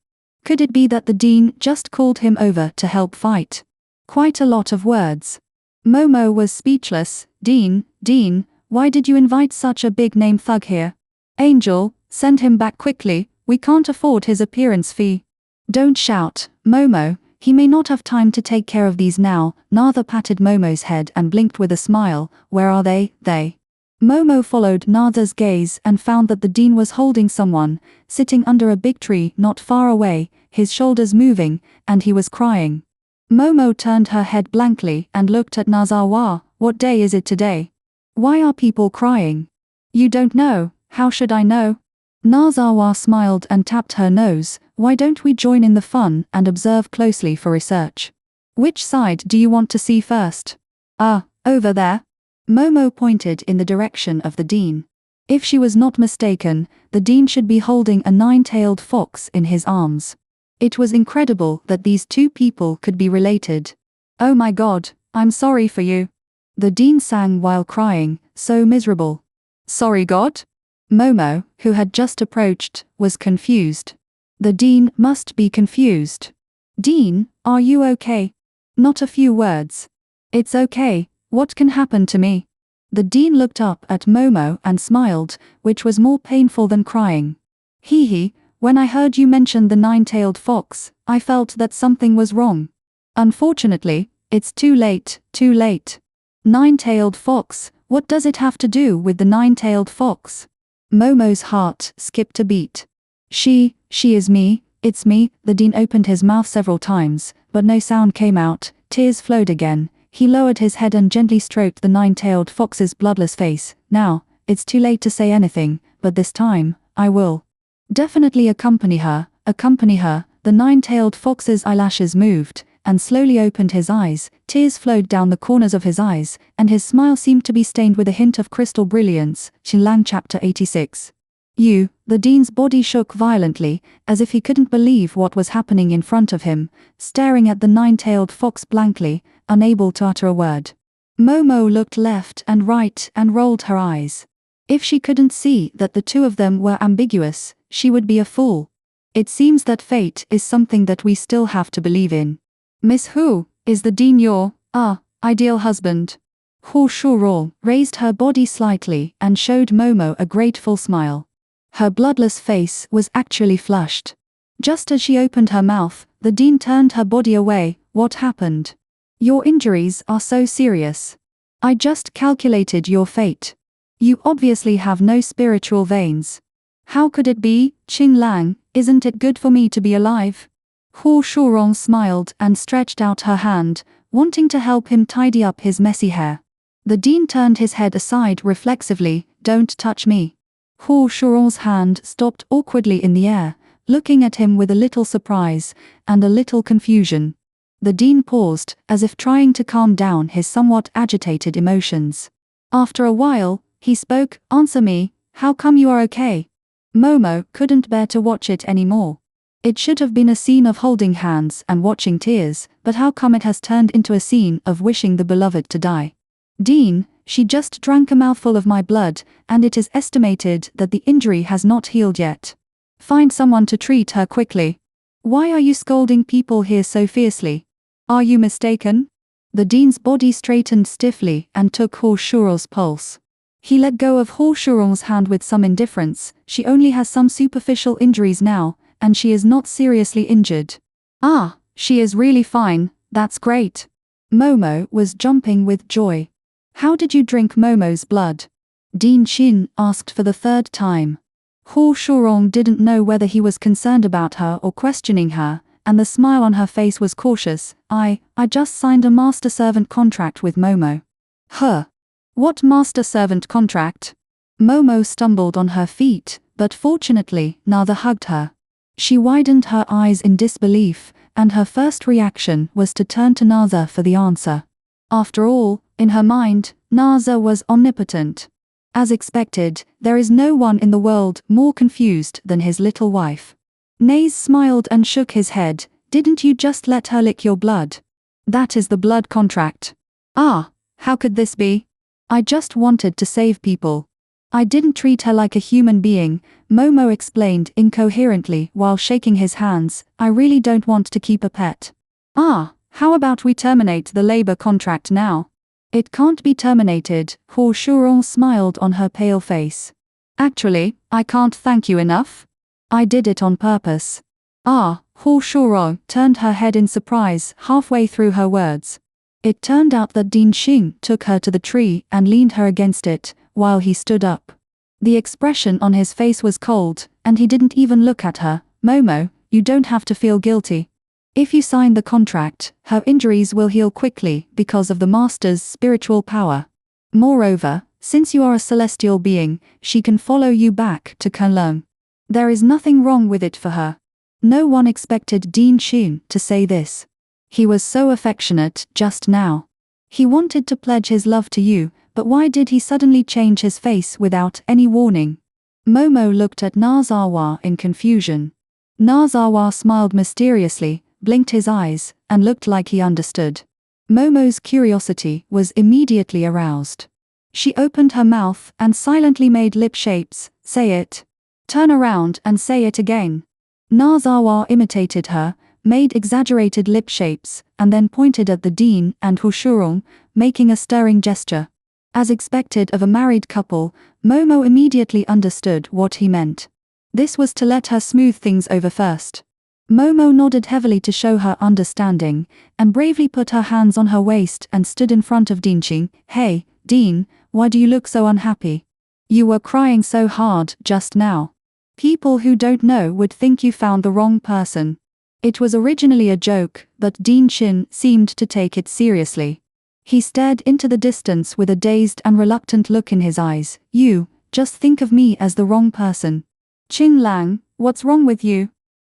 Could it be that the dean just called him over to help fight? Quite a lot of words. Momo was speechless. Dean, why did you invite such a big-name thug here? Angel, send him back quickly, we can't afford his appearance fee. Don't shout, Momo, he may not have time to take care of these now. Natha patted Momo's head and blinked with a smile. Where are they? Momo followed Natha's gaze and found that the dean was holding someone, sitting under a big tree not far away, his shoulders moving, and he was crying. Momo turned her head blankly and looked at Nazawa. What day is it today? Why are people crying? You don't know, how should I know? Nazawa smiled and tapped her nose. Why don't we join in the fun and observe closely for research? Which side do you want to see first? Over there. Momo pointed in the direction of the dean. If she was not mistaken, the dean should be holding a nine-tailed fox in his arms. It was incredible that these two people could be related. Oh my God, I'm sorry for you. The dean sang while crying, so miserable. Sorry God? Momo, who had just approached, was confused. The dean must be confused. Dean, are you okay? Not a few words. It's okay, what can happen to me? The dean looked up at Momo and smiled, which was more painful than crying. Hee hee. When I heard you mention the nine-tailed fox, I felt that something was wrong. Unfortunately, it's too late. Nine-tailed fox, what does it have to do with the nine-tailed fox? Momo's heart skipped a beat. She is me, it's me. The dean opened his mouth several times, but no sound came out. Tears flowed again. He lowered his head and gently stroked the nine-tailed fox's bloodless face. Now, it's too late to say anything, but this time, I will. Definitely accompany her. The nine-tailed fox's eyelashes moved, and slowly opened his eyes. Tears flowed down the corners of his eyes, and his smile seemed to be stained with a hint of crystal brilliance. Xinlang chapter 86. The dean's body shook violently, as if he couldn't believe what was happening in front of him, staring at the nine-tailed fox blankly, unable to utter a word. Momo looked left and right and rolled her eyes. If she couldn't see that the two of them were ambiguous, she would be a fool. It seems that fate is something that we still have to believe in. Miss Hu, is the dean your, ideal husband? Hu Shurol raised her body slightly and showed Momo a grateful smile. Her bloodless face was actually flushed. Just as she opened her mouth, the dean turned her body away. What happened? Your injuries are so serious. I just calculated your fate. You obviously have no spiritual veins. How could it be, Xinlang, isn't it good for me to be alive? Hu Shurong smiled and stretched out her hand, wanting to help him tidy up his messy hair. The dean turned his head aside reflexively. Don't touch me. Hu Shurong's hand stopped awkwardly in the air, looking at him with a little surprise and a little confusion. The dean paused, as if trying to calm down his somewhat agitated emotions. After a while, he spoke. Answer me, how come you are okay? Momo couldn't bear to watch it anymore. It should have been a scene of holding hands and watching tears, but how come it has turned into a scene of wishing the beloved to die? Dean, she just drank a mouthful of my blood, and it is estimated that the injury has not healed yet. Find someone to treat her quickly. Why are you scolding people here so fiercely? Are you mistaken? The dean's body straightened stiffly and took Hu Shural's pulse. He let go of He Shurong's hand with some indifference. She only has some superficial injuries now, and she is not seriously injured. Ah, she is really fine, that's great. Momo was jumping with joy. How did you drink Momo's blood? Dean Chin asked for the third time. He Shurong didn't know whether he was concerned about her or questioning her, and the smile on her face was cautious. I just signed a master-servant contract with Momo. Huh. What master-servant contract? Momo stumbled on her feet, but fortunately, Naza hugged her. She widened her eyes in disbelief, and her first reaction was to turn to Naza for the answer. After all, in her mind, Naza was omnipotent. As expected, there is no one in the world more confused than his little wife. Naze smiled and shook his head. Didn't you just let her lick your blood? That is the blood contract. Ah, how could this be? I just wanted to save people. I didn't treat her like a human being, Momo explained incoherently while shaking his hands. I really don't want to keep a pet. Ah, how about we terminate the labor contract now? It can't be terminated, He Shurong smiled on her pale face. Actually, I can't thank you enough. I did it on purpose. Ah, He Shurong turned her head in surprise halfway through her words. It turned out that Dean Xing took her to the tree and leaned her against it, while he stood up. The expression on his face was cold, and he didn't even look at her. Momo, you don't have to feel guilty. If you sign the contract, her injuries will heal quickly because of the Master's spiritual power. Moreover, since you are a celestial being, she can follow you back to Kunlun. There is nothing wrong with it for her. No one expected Dean Xing to say this. He was so affectionate just now. He wanted to pledge his love to you, but why did he suddenly change his face without any warning? Momo looked at Nazawa in confusion. Nazawa smiled mysteriously, blinked his eyes, and looked like he understood. Momo's curiosity was immediately aroused. She opened her mouth and silently made lip shapes. Say it. Turn around and say it again. Nazawa imitated her, made exaggerated lip shapes, and then pointed at the Dean and He Shurong, making a stirring gesture. As expected of a married couple, Momo immediately understood what he meant. This was to let her smooth things over first. Momo nodded heavily to show her understanding, and bravely put her hands on her waist and stood in front of Dean Xing. Hey, Dean, why do you look so unhappy? You were crying so hard just now. People who don't know would think you found the wrong person. It was originally a joke, but Dean Xing seemed to take it seriously. He stared into the distance with a dazed and reluctant look in his eyes. You, just think of me as the wrong person. Qing Lang, what's wrong with you?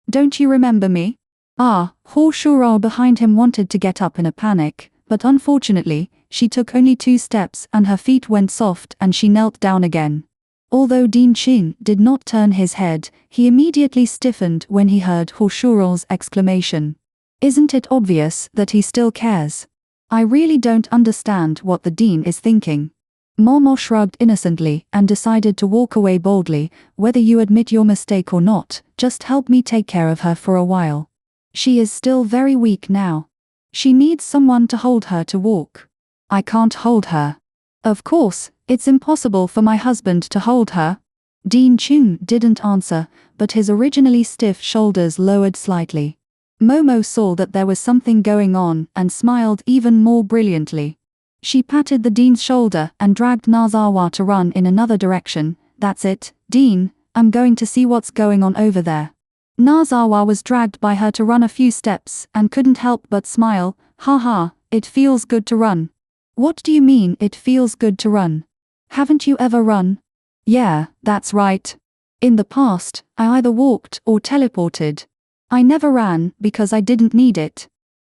Don't you remember me? Ah, He Shurong behind him wanted to get up in a panic, but unfortunately, she took only 2 steps and her feet went soft and she knelt down again. Although Dean Xing did not turn his head, he immediately stiffened when he heard He Shurong's exclamation. Isn't it obvious that he still cares? I really don't understand what the Dean is thinking. Momo shrugged innocently and decided to walk away boldly. Whether you admit your mistake or not, just help me take care of her for a while. She is still very weak now. She needs someone to hold her to walk. I can't hold her. Of course, it's impossible for my husband to hold her. Dean Xing didn't answer, but his originally stiff shoulders lowered slightly. Momo saw that there was something going on and smiled even more brilliantly. She patted the Dean's shoulder and dragged Nazawa to run in another direction. That's it, Dean, I'm going to see what's going on over there. Nazawa was dragged by her to run a few steps and couldn't help but smile. Haha, it feels good to run. What do you mean it feels good to run? Haven't you ever run? Yeah, that's right. In the past, I either walked or teleported. I never ran because I didn't need it.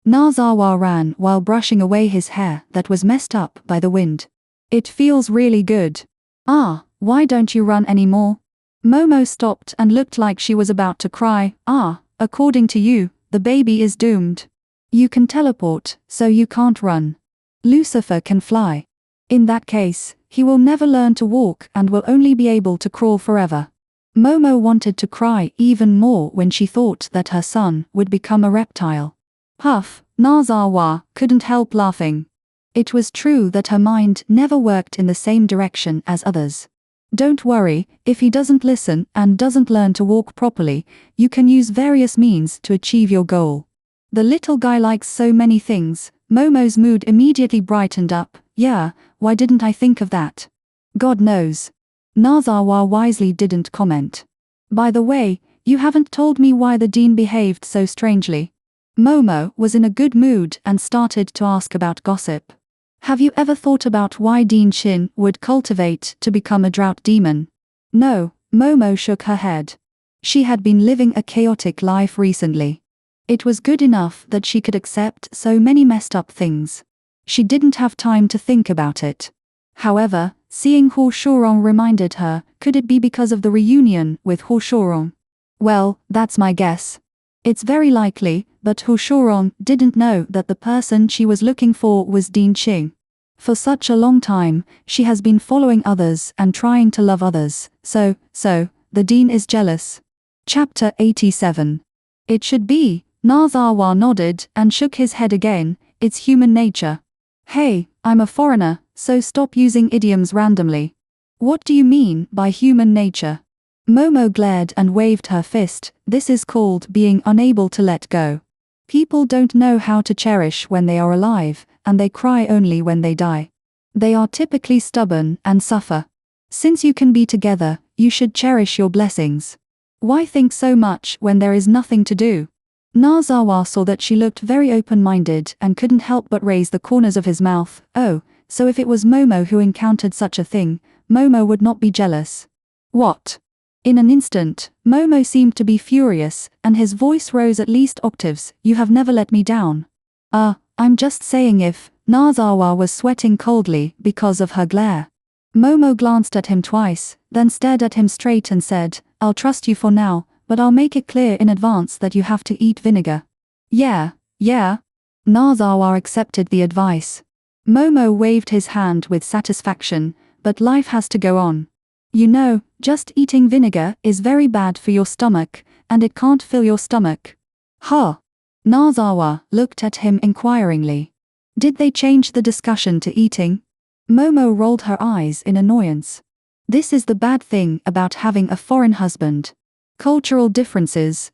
Nazawa ran while brushing away his hair that was messed up by the wind. It feels really good. Ah, why don't you run anymore? Momo stopped and looked like she was about to cry. Ah, according to you, the baby is doomed. You can teleport, so you can't run. Lucifer can fly. In that case, he will never learn to walk and will only be able to crawl forever. Momo wanted to cry even more when she thought that her son would become a reptile. Huff, Nazawa couldn't help laughing. It was true that her mind never worked in the same direction as others. Don't worry, if he doesn't listen and doesn't learn to walk properly, you can use various means to achieve your goal. The little guy likes so many things. Momo's mood immediately brightened up. Yeah, why didn't I think of that? God knows. Nazawa wisely didn't comment. By the way, you haven't told me why the dean behaved so strangely. Momo was in a good mood and started to ask about gossip. Have you ever thought about why Dean Shin would cultivate to become a drought demon? No, Momo shook her head. She had been living a chaotic life recently. It was good enough that she could accept so many messed up things. She didn't have time to think about it. However, seeing Hu Shurong reminded her, could it be because of the reunion with Hu Shurong? Well, that's my guess. It's very likely, but Hu Shurong didn't know that the person she was looking for was Dean Qing. For such a long time, she has been following others and trying to love others, so, the dean is jealous. Chapter 87. It should be. Nazawa nodded and shook his head again. It's human nature. Hey, I'm a foreigner, so stop using idioms randomly. What do you mean by human nature? Momo glared and waved her fist. This is called being unable to let go. People don't know how to cherish when they are alive, and they cry only when they die. They are typically stubborn and suffer. Since you can be together, you should cherish your blessings. Why think so much when there is nothing to do? Nazawa saw that she looked very open-minded and couldn't help but raise the corners of his mouth. Oh, so if it was Momo who encountered such a thing, Momo would not be jealous. What? In an instant, Momo seemed to be furious, and his voice rose at least octaves. You have never let me down. I'm just saying if. Nazawa was sweating coldly because of her glare. Momo glanced at him twice, then stared at him straight and said, I'll trust you for now, but I'll make it clear in advance that you have to eat vinegar. Yeah. Nazawa accepted the advice. Momo waved his hand with satisfaction, but life has to go on. You know, just eating vinegar is very bad for your stomach, and it can't fill your stomach. Huh? Nazawa looked at him inquiringly. Did they change the discussion to eating? Momo rolled her eyes in annoyance. This is the bad thing about having a foreign husband. Cultural differences.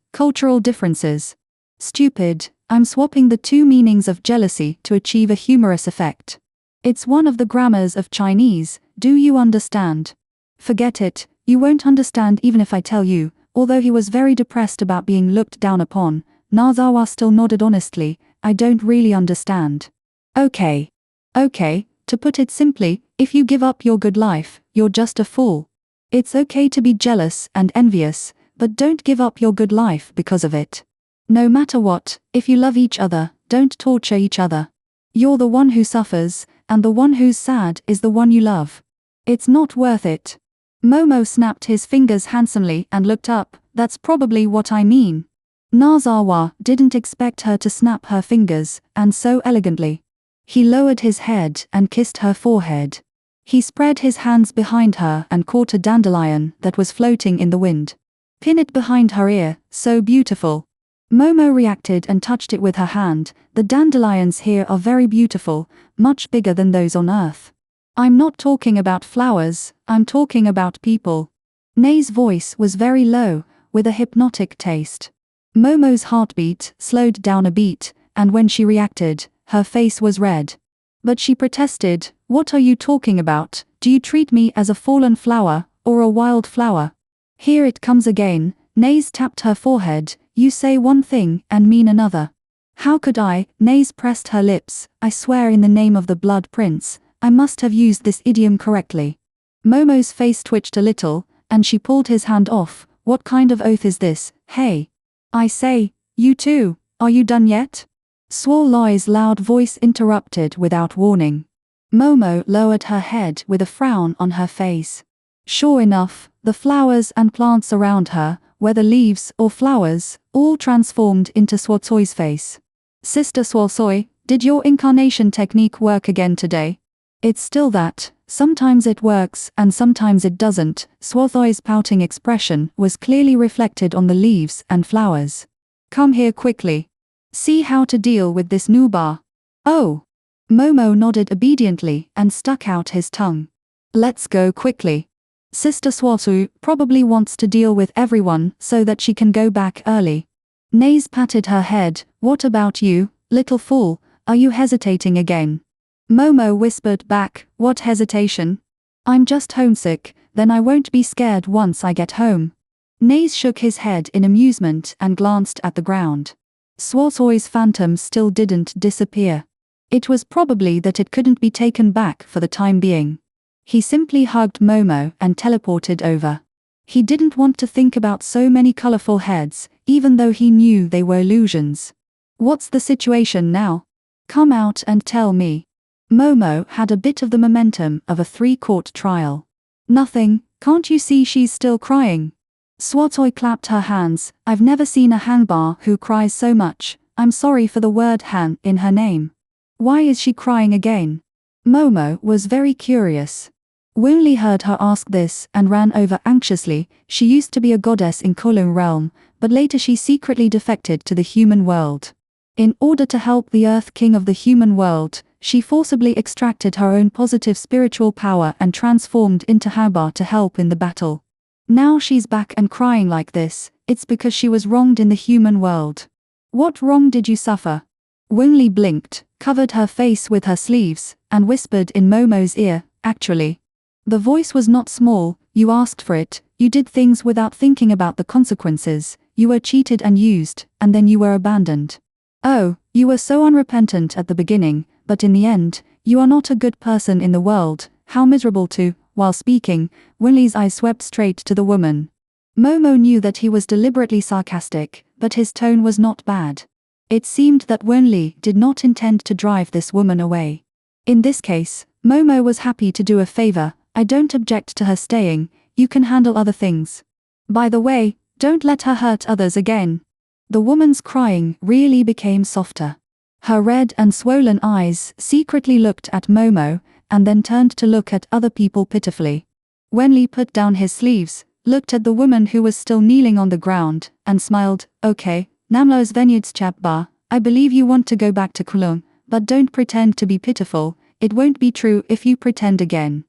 Stupid, I'm swapping the two meanings of jealousy to achieve a humorous effect. It's one of the grammars of Chinese, do you understand? Forget it, you won't understand even if I tell you. Although he was very depressed about being looked down upon, Nazawa still nodded honestly. I don't really understand. Okay, to put it simply, if you give up your good life, you're just a fool. It's okay to be jealous and envious, but don't give up your good life because of it. No matter what, if you love each other, don't torture each other. You're the one who suffers, and the one who's sad is the one you love. It's not worth it. Momo snapped his fingers handsomely and looked up. That's probably what I mean. Nazawa didn't expect her to snap her fingers, and so elegantly. He lowered his head and kissed her forehead. He spread his hands behind her and caught a dandelion that was floating in the wind. Pin it behind her ear, so beautiful. Momo reacted and touched it with her hand. The dandelions here are very beautiful, much bigger than those on Earth. I'm not talking about flowers, I'm talking about people. Nei's voice was very low, with a hypnotic taste. Momo's heartbeat slowed down a beat, and when she reacted, her face was red. But she protested, what are you talking about? Do you treat me as a fallen flower, or a wild flower? Here it comes again. Nei's tapped her forehead. You say one thing and mean another. How could I? Nei's pressed her lips. I swear in the name of the Blood Prince, I must have used this idiom correctly. Momo's face twitched a little, and she pulled his hand off. What kind of oath is this? Hey. I say, you too, are you done yet? Swore Loi's loud voice interrupted without warning. Momo lowered her head with a frown on her face. Sure enough, the flowers and plants around her, whether leaves or flowers, all transformed into Swasoi's face. Sister Swasoi, did your incarnation technique work again today? It's still that, sometimes it works and sometimes it doesn't. Swathoi's pouting expression was clearly reflected on the leaves and flowers. Come here quickly. See how to deal with this newbar. Oh. Momo nodded obediently and stuck out his tongue. Let's go quickly. Sister Swatu probably wants to deal with everyone so that she can go back early. Naze patted her head. What about you, little fool, are you hesitating again? Momo whispered back, what hesitation? I'm just homesick, then I won't be scared once I get home. Naze shook his head in amusement and glanced at the ground. Swatoi's phantom still didn't disappear. It was probably that it couldn't be taken back for the time being. He simply hugged Momo and teleported over. He didn't want to think about so many colorful heads, even though he knew they were illusions. What's the situation now? Come out and tell me. Momo had a bit of the momentum of a 3-court trial. Nothing, can't you see she's still crying? Swatoi clapped her hands. I've never seen a Hanbar who cries so much. I'm sorry for the word Han in her name. Why is she crying again? Momo was very curious. Winli heard her ask this and ran over anxiously. She used to be a goddess in Kowloon realm, but later she secretly defected to the human world. In order to help the Earth King of the human world, she forcibly extracted her own positive spiritual power and transformed into Hanbar to help in the battle. Now she's back and crying like this. It's because she was wronged in the human world. What wrong did you suffer? Winli blinked, covered her face with her sleeves, and whispered in Momo's ear, actually. The voice was not small. You asked for it, you did things without thinking about the consequences, you were cheated and used, and then you were abandoned. Oh, you were so unrepentant at the beginning, but in the end, you are not a good person in the world. How miserable too. While speaking, Winli's eyes swept straight to the woman. Momo knew that he was deliberately sarcastic, but his tone was not bad. It seemed that Winli did not intend to drive this woman away. In this case, Momo was happy to do a favor. I don't object to her staying, you can handle other things. By the way, don't let her hurt others again. The woman's crying really became softer. Her red and swollen eyes secretly looked at Momo, and then turned to look at other people pitifully. Winli put down his sleeves, looked at the woman who was still kneeling on the ground, and smiled. Okay, Namlo's Venuts Chapba, I believe you want to go back to Kowloon, but don't pretend to be pitiful, it won't be true if you pretend again.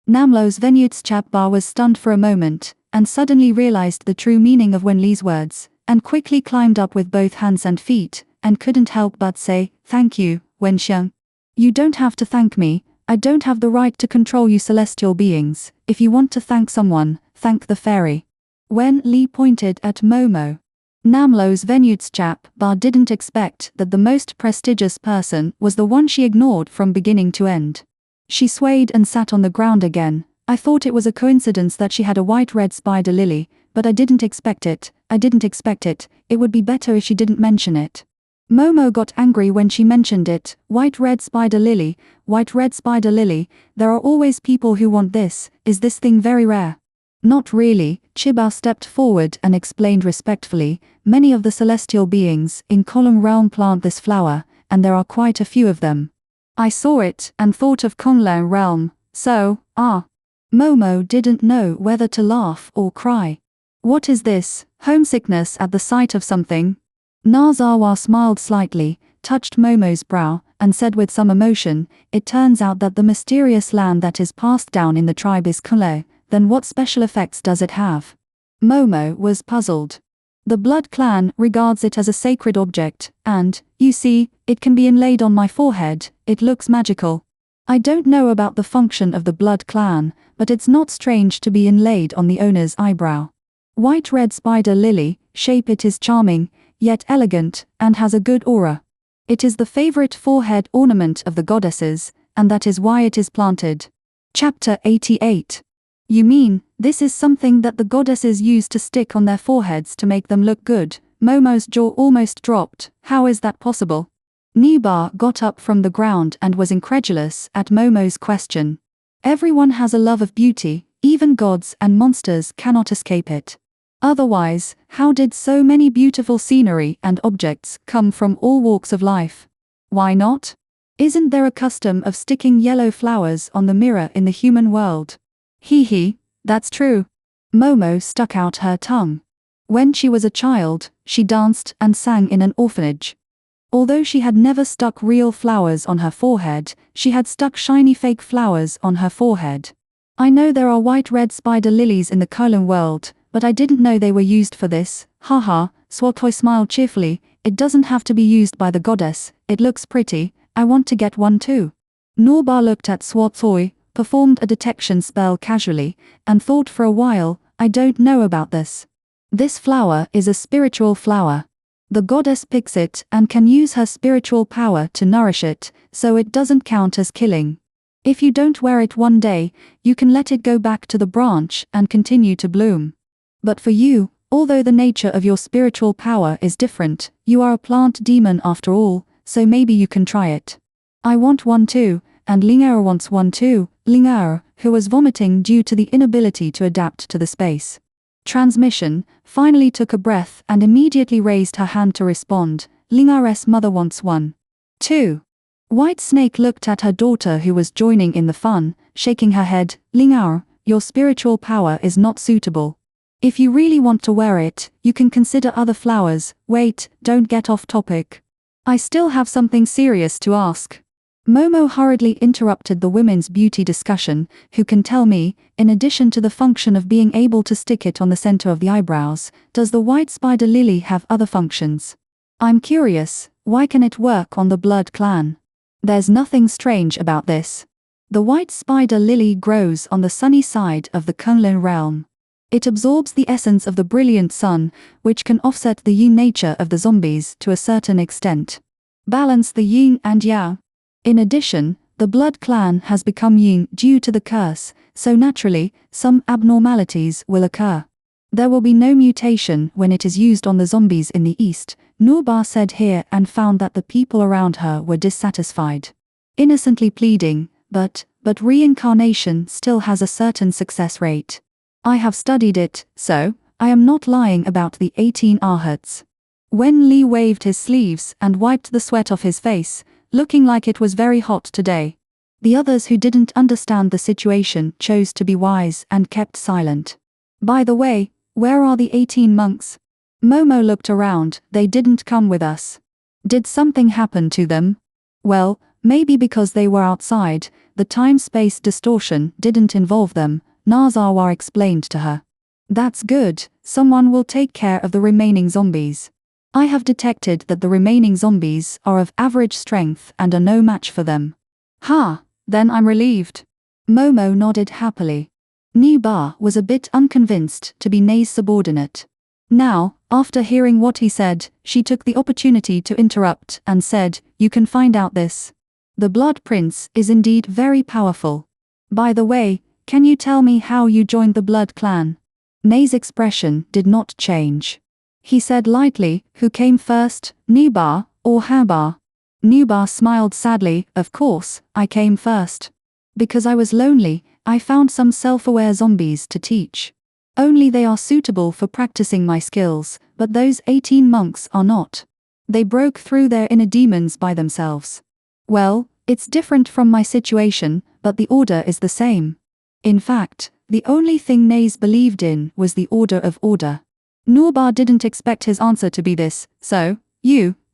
Namlo's Venuts Chapba was stunned for a moment, and suddenly realized the true meaning of Winli's words, and quickly climbed up with both hands and feet, and couldn't help but say, thank you, Wenxiang. You don't have to thank me, I don't have the right to control you celestial beings. If you want to thank someone, thank the fairy. Wenli pointed at Momo. Namlo's Venuts Chapba didn't expect that the most prestigious person was the one she ignored from beginning to end. She swayed and sat on the ground again. I thought it was a coincidence that she had a white-red spider lily, but I didn't expect it, it would be better if she didn't mention it. Momo got angry when she mentioned it. White-red spider lily, there are always people who want this. Is this thing very rare? Not really. Chibao stepped forward and explained respectfully, many of the celestial beings in Kowloon realm plant this flower, and there are quite a few of them. I saw it and thought of Kowloon realm, so, Momo didn't know whether to laugh or cry. What is this, homesickness at the sight of something? Nazawa smiled slightly, touched Momo's brow, and said with some emotion, it turns out that the mysterious land that is passed down in the tribe is Kowloon, then what special effects does it have? Momo was puzzled. The Blood Clan regards it as a sacred object, and, you see, it can be inlaid on my forehead, it looks magical. I don't know about the function of the Blood Clan, but it's not strange to be inlaid on the owner's eyebrow. White-red spider lily, shape it is charming, yet elegant, and has a good aura. It is the favorite forehead ornament of the goddesses, and that is why it is planted. Chapter 88. You mean, this is something that the goddesses use to stick on their foreheads to make them look good? Momo's jaw almost dropped. How is that possible? Niba got up from the ground and was incredulous at Momo's question. Everyone has a love of beauty, even gods and monsters cannot escape it. Otherwise, how did so many beautiful scenery and objects come from all walks of life? Why not? Isn't there a custom of sticking yellow flowers on the mirror in the human world? Hee, that's true. Momo stuck out her tongue. When she was a child, she danced and sang in an orphanage. Although she had never stuck real flowers on her forehead, she had stuck shiny fake flowers on her forehead. I know there are white red spider lilies in the Kolan world, but I didn't know they were used for this. Haha, Swatoy smiled cheerfully. It doesn't have to be used by the goddess, it looks pretty, I want to get one too. Norba looked at Swatoy, performed a detection spell casually, and thought for a while, I don't know about this. This flower is a spiritual flower. The goddess picks it and can use her spiritual power to nourish it, so it doesn't count as killing. If you don't wear it one day, you can let it go back to the branch and continue to bloom. But for you, although the nature of your spiritual power is different, you are a plant demon after all, so maybe you can try it. I want one too, and Ling'er wants one too. Ling'er, who was vomiting due to the inability to adapt to the space transmission, finally took a breath and immediately raised her hand to respond. Ling'er's mother wants one too. White Snake looked at her daughter who was joining in the fun, shaking her head. Ling'er, your spiritual power is not suitable. If you really want to wear it, you can consider other flowers. Wait, don't get off topic. I still have something serious to ask. Momo hurriedly interrupted the women's beauty discussion. Who can tell me, in addition to the function of being able to stick it on the center of the eyebrows, does the white spider lily have other functions? I'm curious, why can it work on the blood clan? There's nothing strange about this. The white spider lily grows on the sunny side of the Kunlun realm. It absorbs the essence of the brilliant sun, which can offset the yin nature of the zombies to a certain extent. Balance the yin and yang. In addition, the blood clan has become yin due to the curse, so naturally, some abnormalities will occur. There will be no mutation when it is used on the zombies in the east, Norba said here and found that the people around her were dissatisfied. Innocently pleading, but reincarnation still has a certain success rate. I have studied it, so I am not lying about the 18 Arhats. When Li waved his sleeves and wiped the sweat off his face, looking like it was very hot today. The others who didn't understand the situation chose to be wise and kept silent. By the way, where are the 18 monks? Momo looked around. They didn't come with us. Did something happen to them? Well, maybe because they were outside, the time-space distortion didn't involve them, Nazawa explained to her. That's good, someone will take care of the remaining zombies. I have detected that the remaining zombies are of average strength and are no match for them. Then I'm relieved. Momo nodded happily. Niba was a bit unconvinced to be Nei's subordinate. Now, after hearing what he said, she took the opportunity to interrupt and said, you can find out this. The Blood Prince is indeed very powerful. By the way, can you tell me how you joined the Blood Clan? Nei's expression did not change. He said lightly, who came first, Niba or Haba? Niba smiled sadly. Of course, I came first. Because I was lonely, I found some self-aware zombies to teach. Only they are suitable for practicing my skills, but those 18 monks are not. They broke through their inner demons by themselves. Well, it's different from my situation, but the order is the same. In fact, the only thing Nei's believed in was the order of order. Norba didn't expect his answer to be this, so,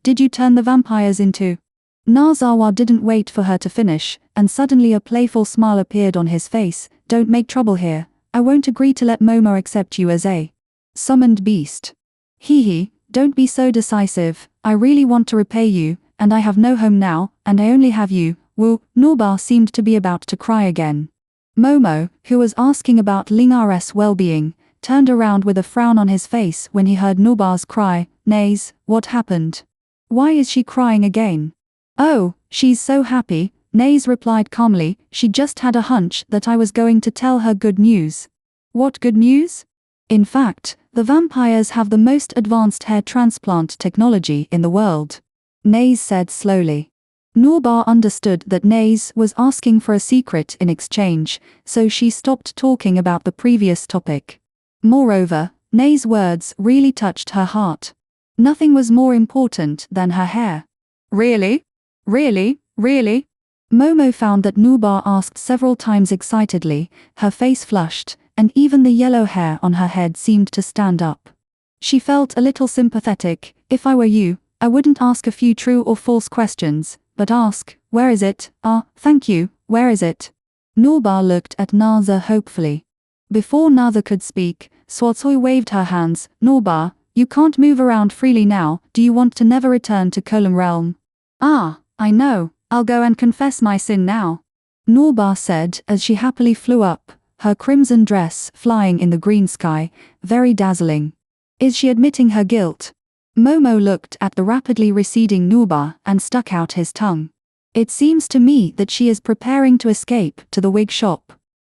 did you turn the vampires into? Nazawa didn't wait for her to finish, and suddenly a playful smile appeared on his face. Don't make trouble here, I won't agree to let Momo accept you as a summoned beast. Hee, don't be so decisive, I really want to repay you, and I have no home now, and I only have you. Woo, Norba seemed to be about to cry again. Momo, who was asking about Ling'er's well-being, turned around with a frown on his face when he heard Norba's cry. Nei's, what happened? Why is she crying again? Oh, she's so happy, Nei's replied calmly. She just had a hunch that I was going to tell her good news. What good news? In fact, the vampires have the most advanced hair transplant technology in the world. Nei's said slowly. Norba understood that Nei's was asking for a secret in exchange, so she stopped talking about the previous topic. Moreover, Nei's words really touched her heart. Nothing was more important than her hair. Really? Really? Really? Momo found that Norba asked several times excitedly, her face flushed, and even the yellow hair on her head seemed to stand up. She felt a little sympathetic. If I were you, I wouldn't ask a few true or false questions, but ask, where is it? Ah, thank you, where is it? Norba looked at Naza hopefully. Before Naza could speak, Swatsoi waved her hands. Norba, you can't move around freely now. Do you want to never return to Kolam realm? Ah, I know, I'll go and confess my sin now. Norba said as she happily flew up, her crimson dress flying in the green sky, very dazzling. Is she admitting her guilt? Momo looked at the rapidly receding Norba and stuck out his tongue. It seems to me that she is preparing to escape to the wig shop.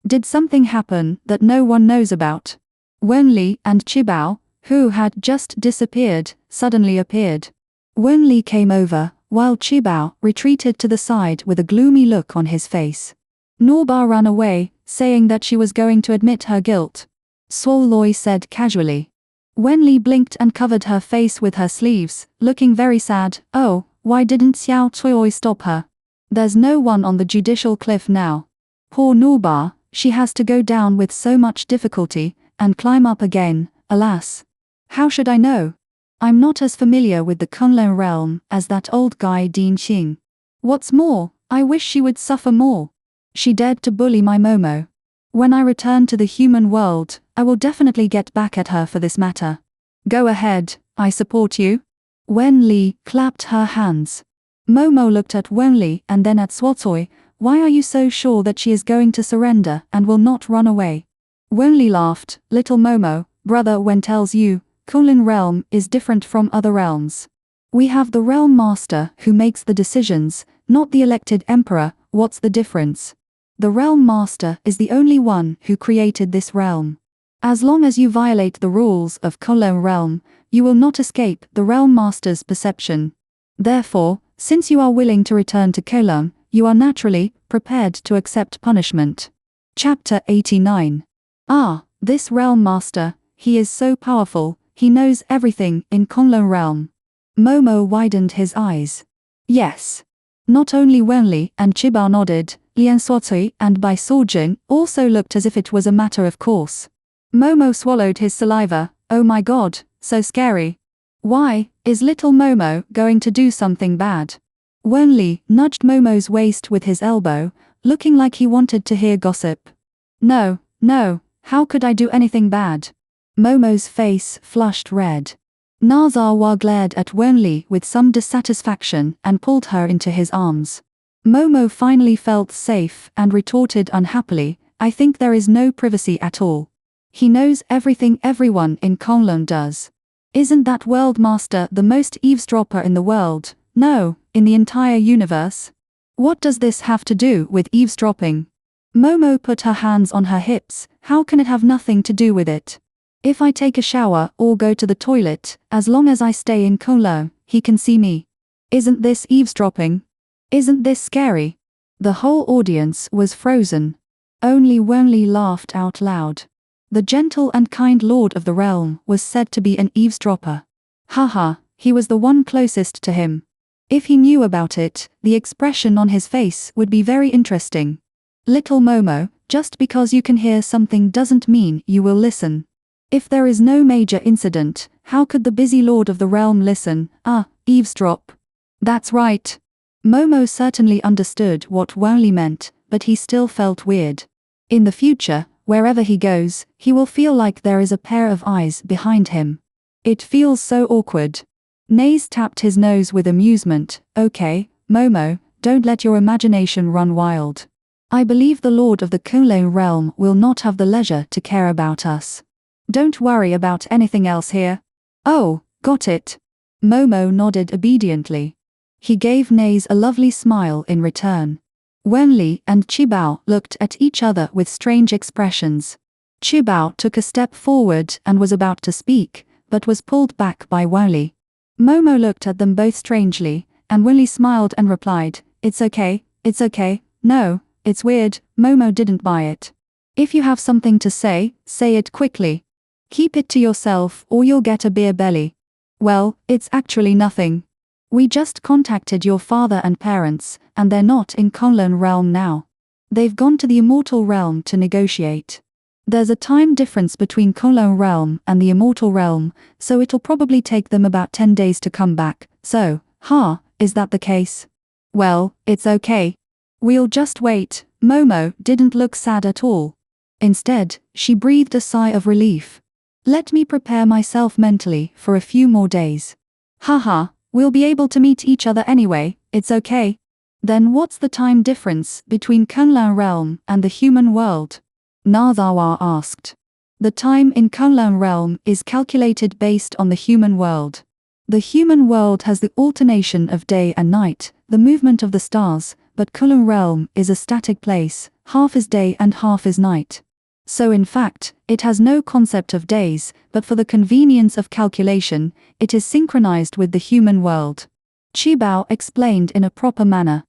Did something happen that no one knows about? Wenli and Chibao, who had just disappeared, suddenly appeared. Wenli came over, while Chibao retreated to the side with a gloomy look on his face. Norba ran away, saying that she was going to admit her guilt. Swoloi said casually. Wenli blinked and covered her face with her sleeves, looking very sad. Oh, why didn't Xiao Tuoi stop her? There's no one on the judicial cliff now. Poor Norba, she has to go down with so much difficulty, and climb up again, alas. How should I know? I'm not as familiar with the Kunlun realm as that old guy Dean Xing. What's more, I wish she would suffer more. She dared to bully my Momo. When I return to the human world, I will definitely get back at her for this matter. Go ahead, I support you. Wenli clapped her hands. Momo looked at Wenli and then at Swatsoi. Why are you so sure that she is going to surrender and will not run away? Wenli laughed. Little Momo, brother Wen tells you, Kunlun realm is different from other realms. We have the realm master who makes the decisions, not the elected emperor. What's the difference? The realm master is the only one who created this realm. As long as you violate the rules of Kunlun realm, you will not escape the realm master's perception. Therefore, since you are willing to return to Kolam, you are naturally prepared to accept punishment. Chapter 89. Ah, this realm master, he is so powerful, he knows everything in Kunlun realm. Momo widened his eyes. Yes. Not only Wenli and Chibao nodded, Lian Suotui and Bai Sojin also looked as if it was a matter of course. Momo swallowed his saliva. Oh my god, so scary. Why, is little Momo going to do something bad? Wenli nudged Momo's waist with his elbow, looking like he wanted to hear gossip. No, how could I do anything bad? Momo's face flushed red. Nazawa glared at Wenli with some dissatisfaction and pulled her into his arms. Momo finally felt safe and retorted unhappily, I think there is no privacy at all. He knows everything everyone in Kunlun does. Isn't that world master the most eavesdropper in the world? No, in the entire universe. What does this have to do with eavesdropping? Momo put her hands on her hips. How can it have nothing to do with it? If I take a shower or go to the toilet, as long as I stay in Kunlun, he can see me. Isn't this eavesdropping? Isn't this scary? The whole audience was frozen. Only Wenli laughed out loud. The gentle and kind lord of the realm was said to be an eavesdropper. Haha, he was the one closest to him. If he knew about it, the expression on his face would be very interesting. Little Momo, just because you can hear something doesn't mean you will listen. If there is no major incident, how could the busy lord of the realm listen? Eavesdrop. That's right. Momo certainly understood what Wenli meant, but he still felt weird. In the future, wherever he goes, he will feel like there is a pair of eyes behind him. It feels so awkward. Naze tapped his nose with amusement. Okay, Momo, don't let your imagination run wild. I believe the lord of the Kunlun realm will not have the leisure to care about us. Don't worry about anything else here. Oh, got it. Momo nodded obediently. He gave Naze a lovely smile in return. Wenli and Chibao looked at each other with strange expressions. Chibao took a step forward and was about to speak, but was pulled back by Wenli. Momo looked at them both strangely, and Wenli smiled and replied, It's okay. No, it's weird. Momo didn't buy it. If you have something to say it quickly. Keep it to yourself or you'll get a beer belly. Well, it's actually nothing. We just contacted your father and parents, and they're not in Kunlun realm now. They've gone to the immortal realm to negotiate. There's a time difference between Kunlun realm and the immortal realm, so it'll probably take them about 10 days to come back. So, is that the case? Well, it's okay. We'll just wait. Momo didn't look sad at all. Instead, she breathed a sigh of relief. Let me prepare myself mentally for a few more days. We'll be able to meet each other anyway, it's okay. Then what's the time difference between Kunlun realm and the human world? Narzawa asked. The time in Kunlun realm is calculated based on the human world. The human world has the alternation of day and night, the movement of the stars, but Kunlun realm is a static place, half is day and half is night. So in fact, it has no concept of days, but for the convenience of calculation, it is synchronized with the human world. Qibao explained in a proper manner.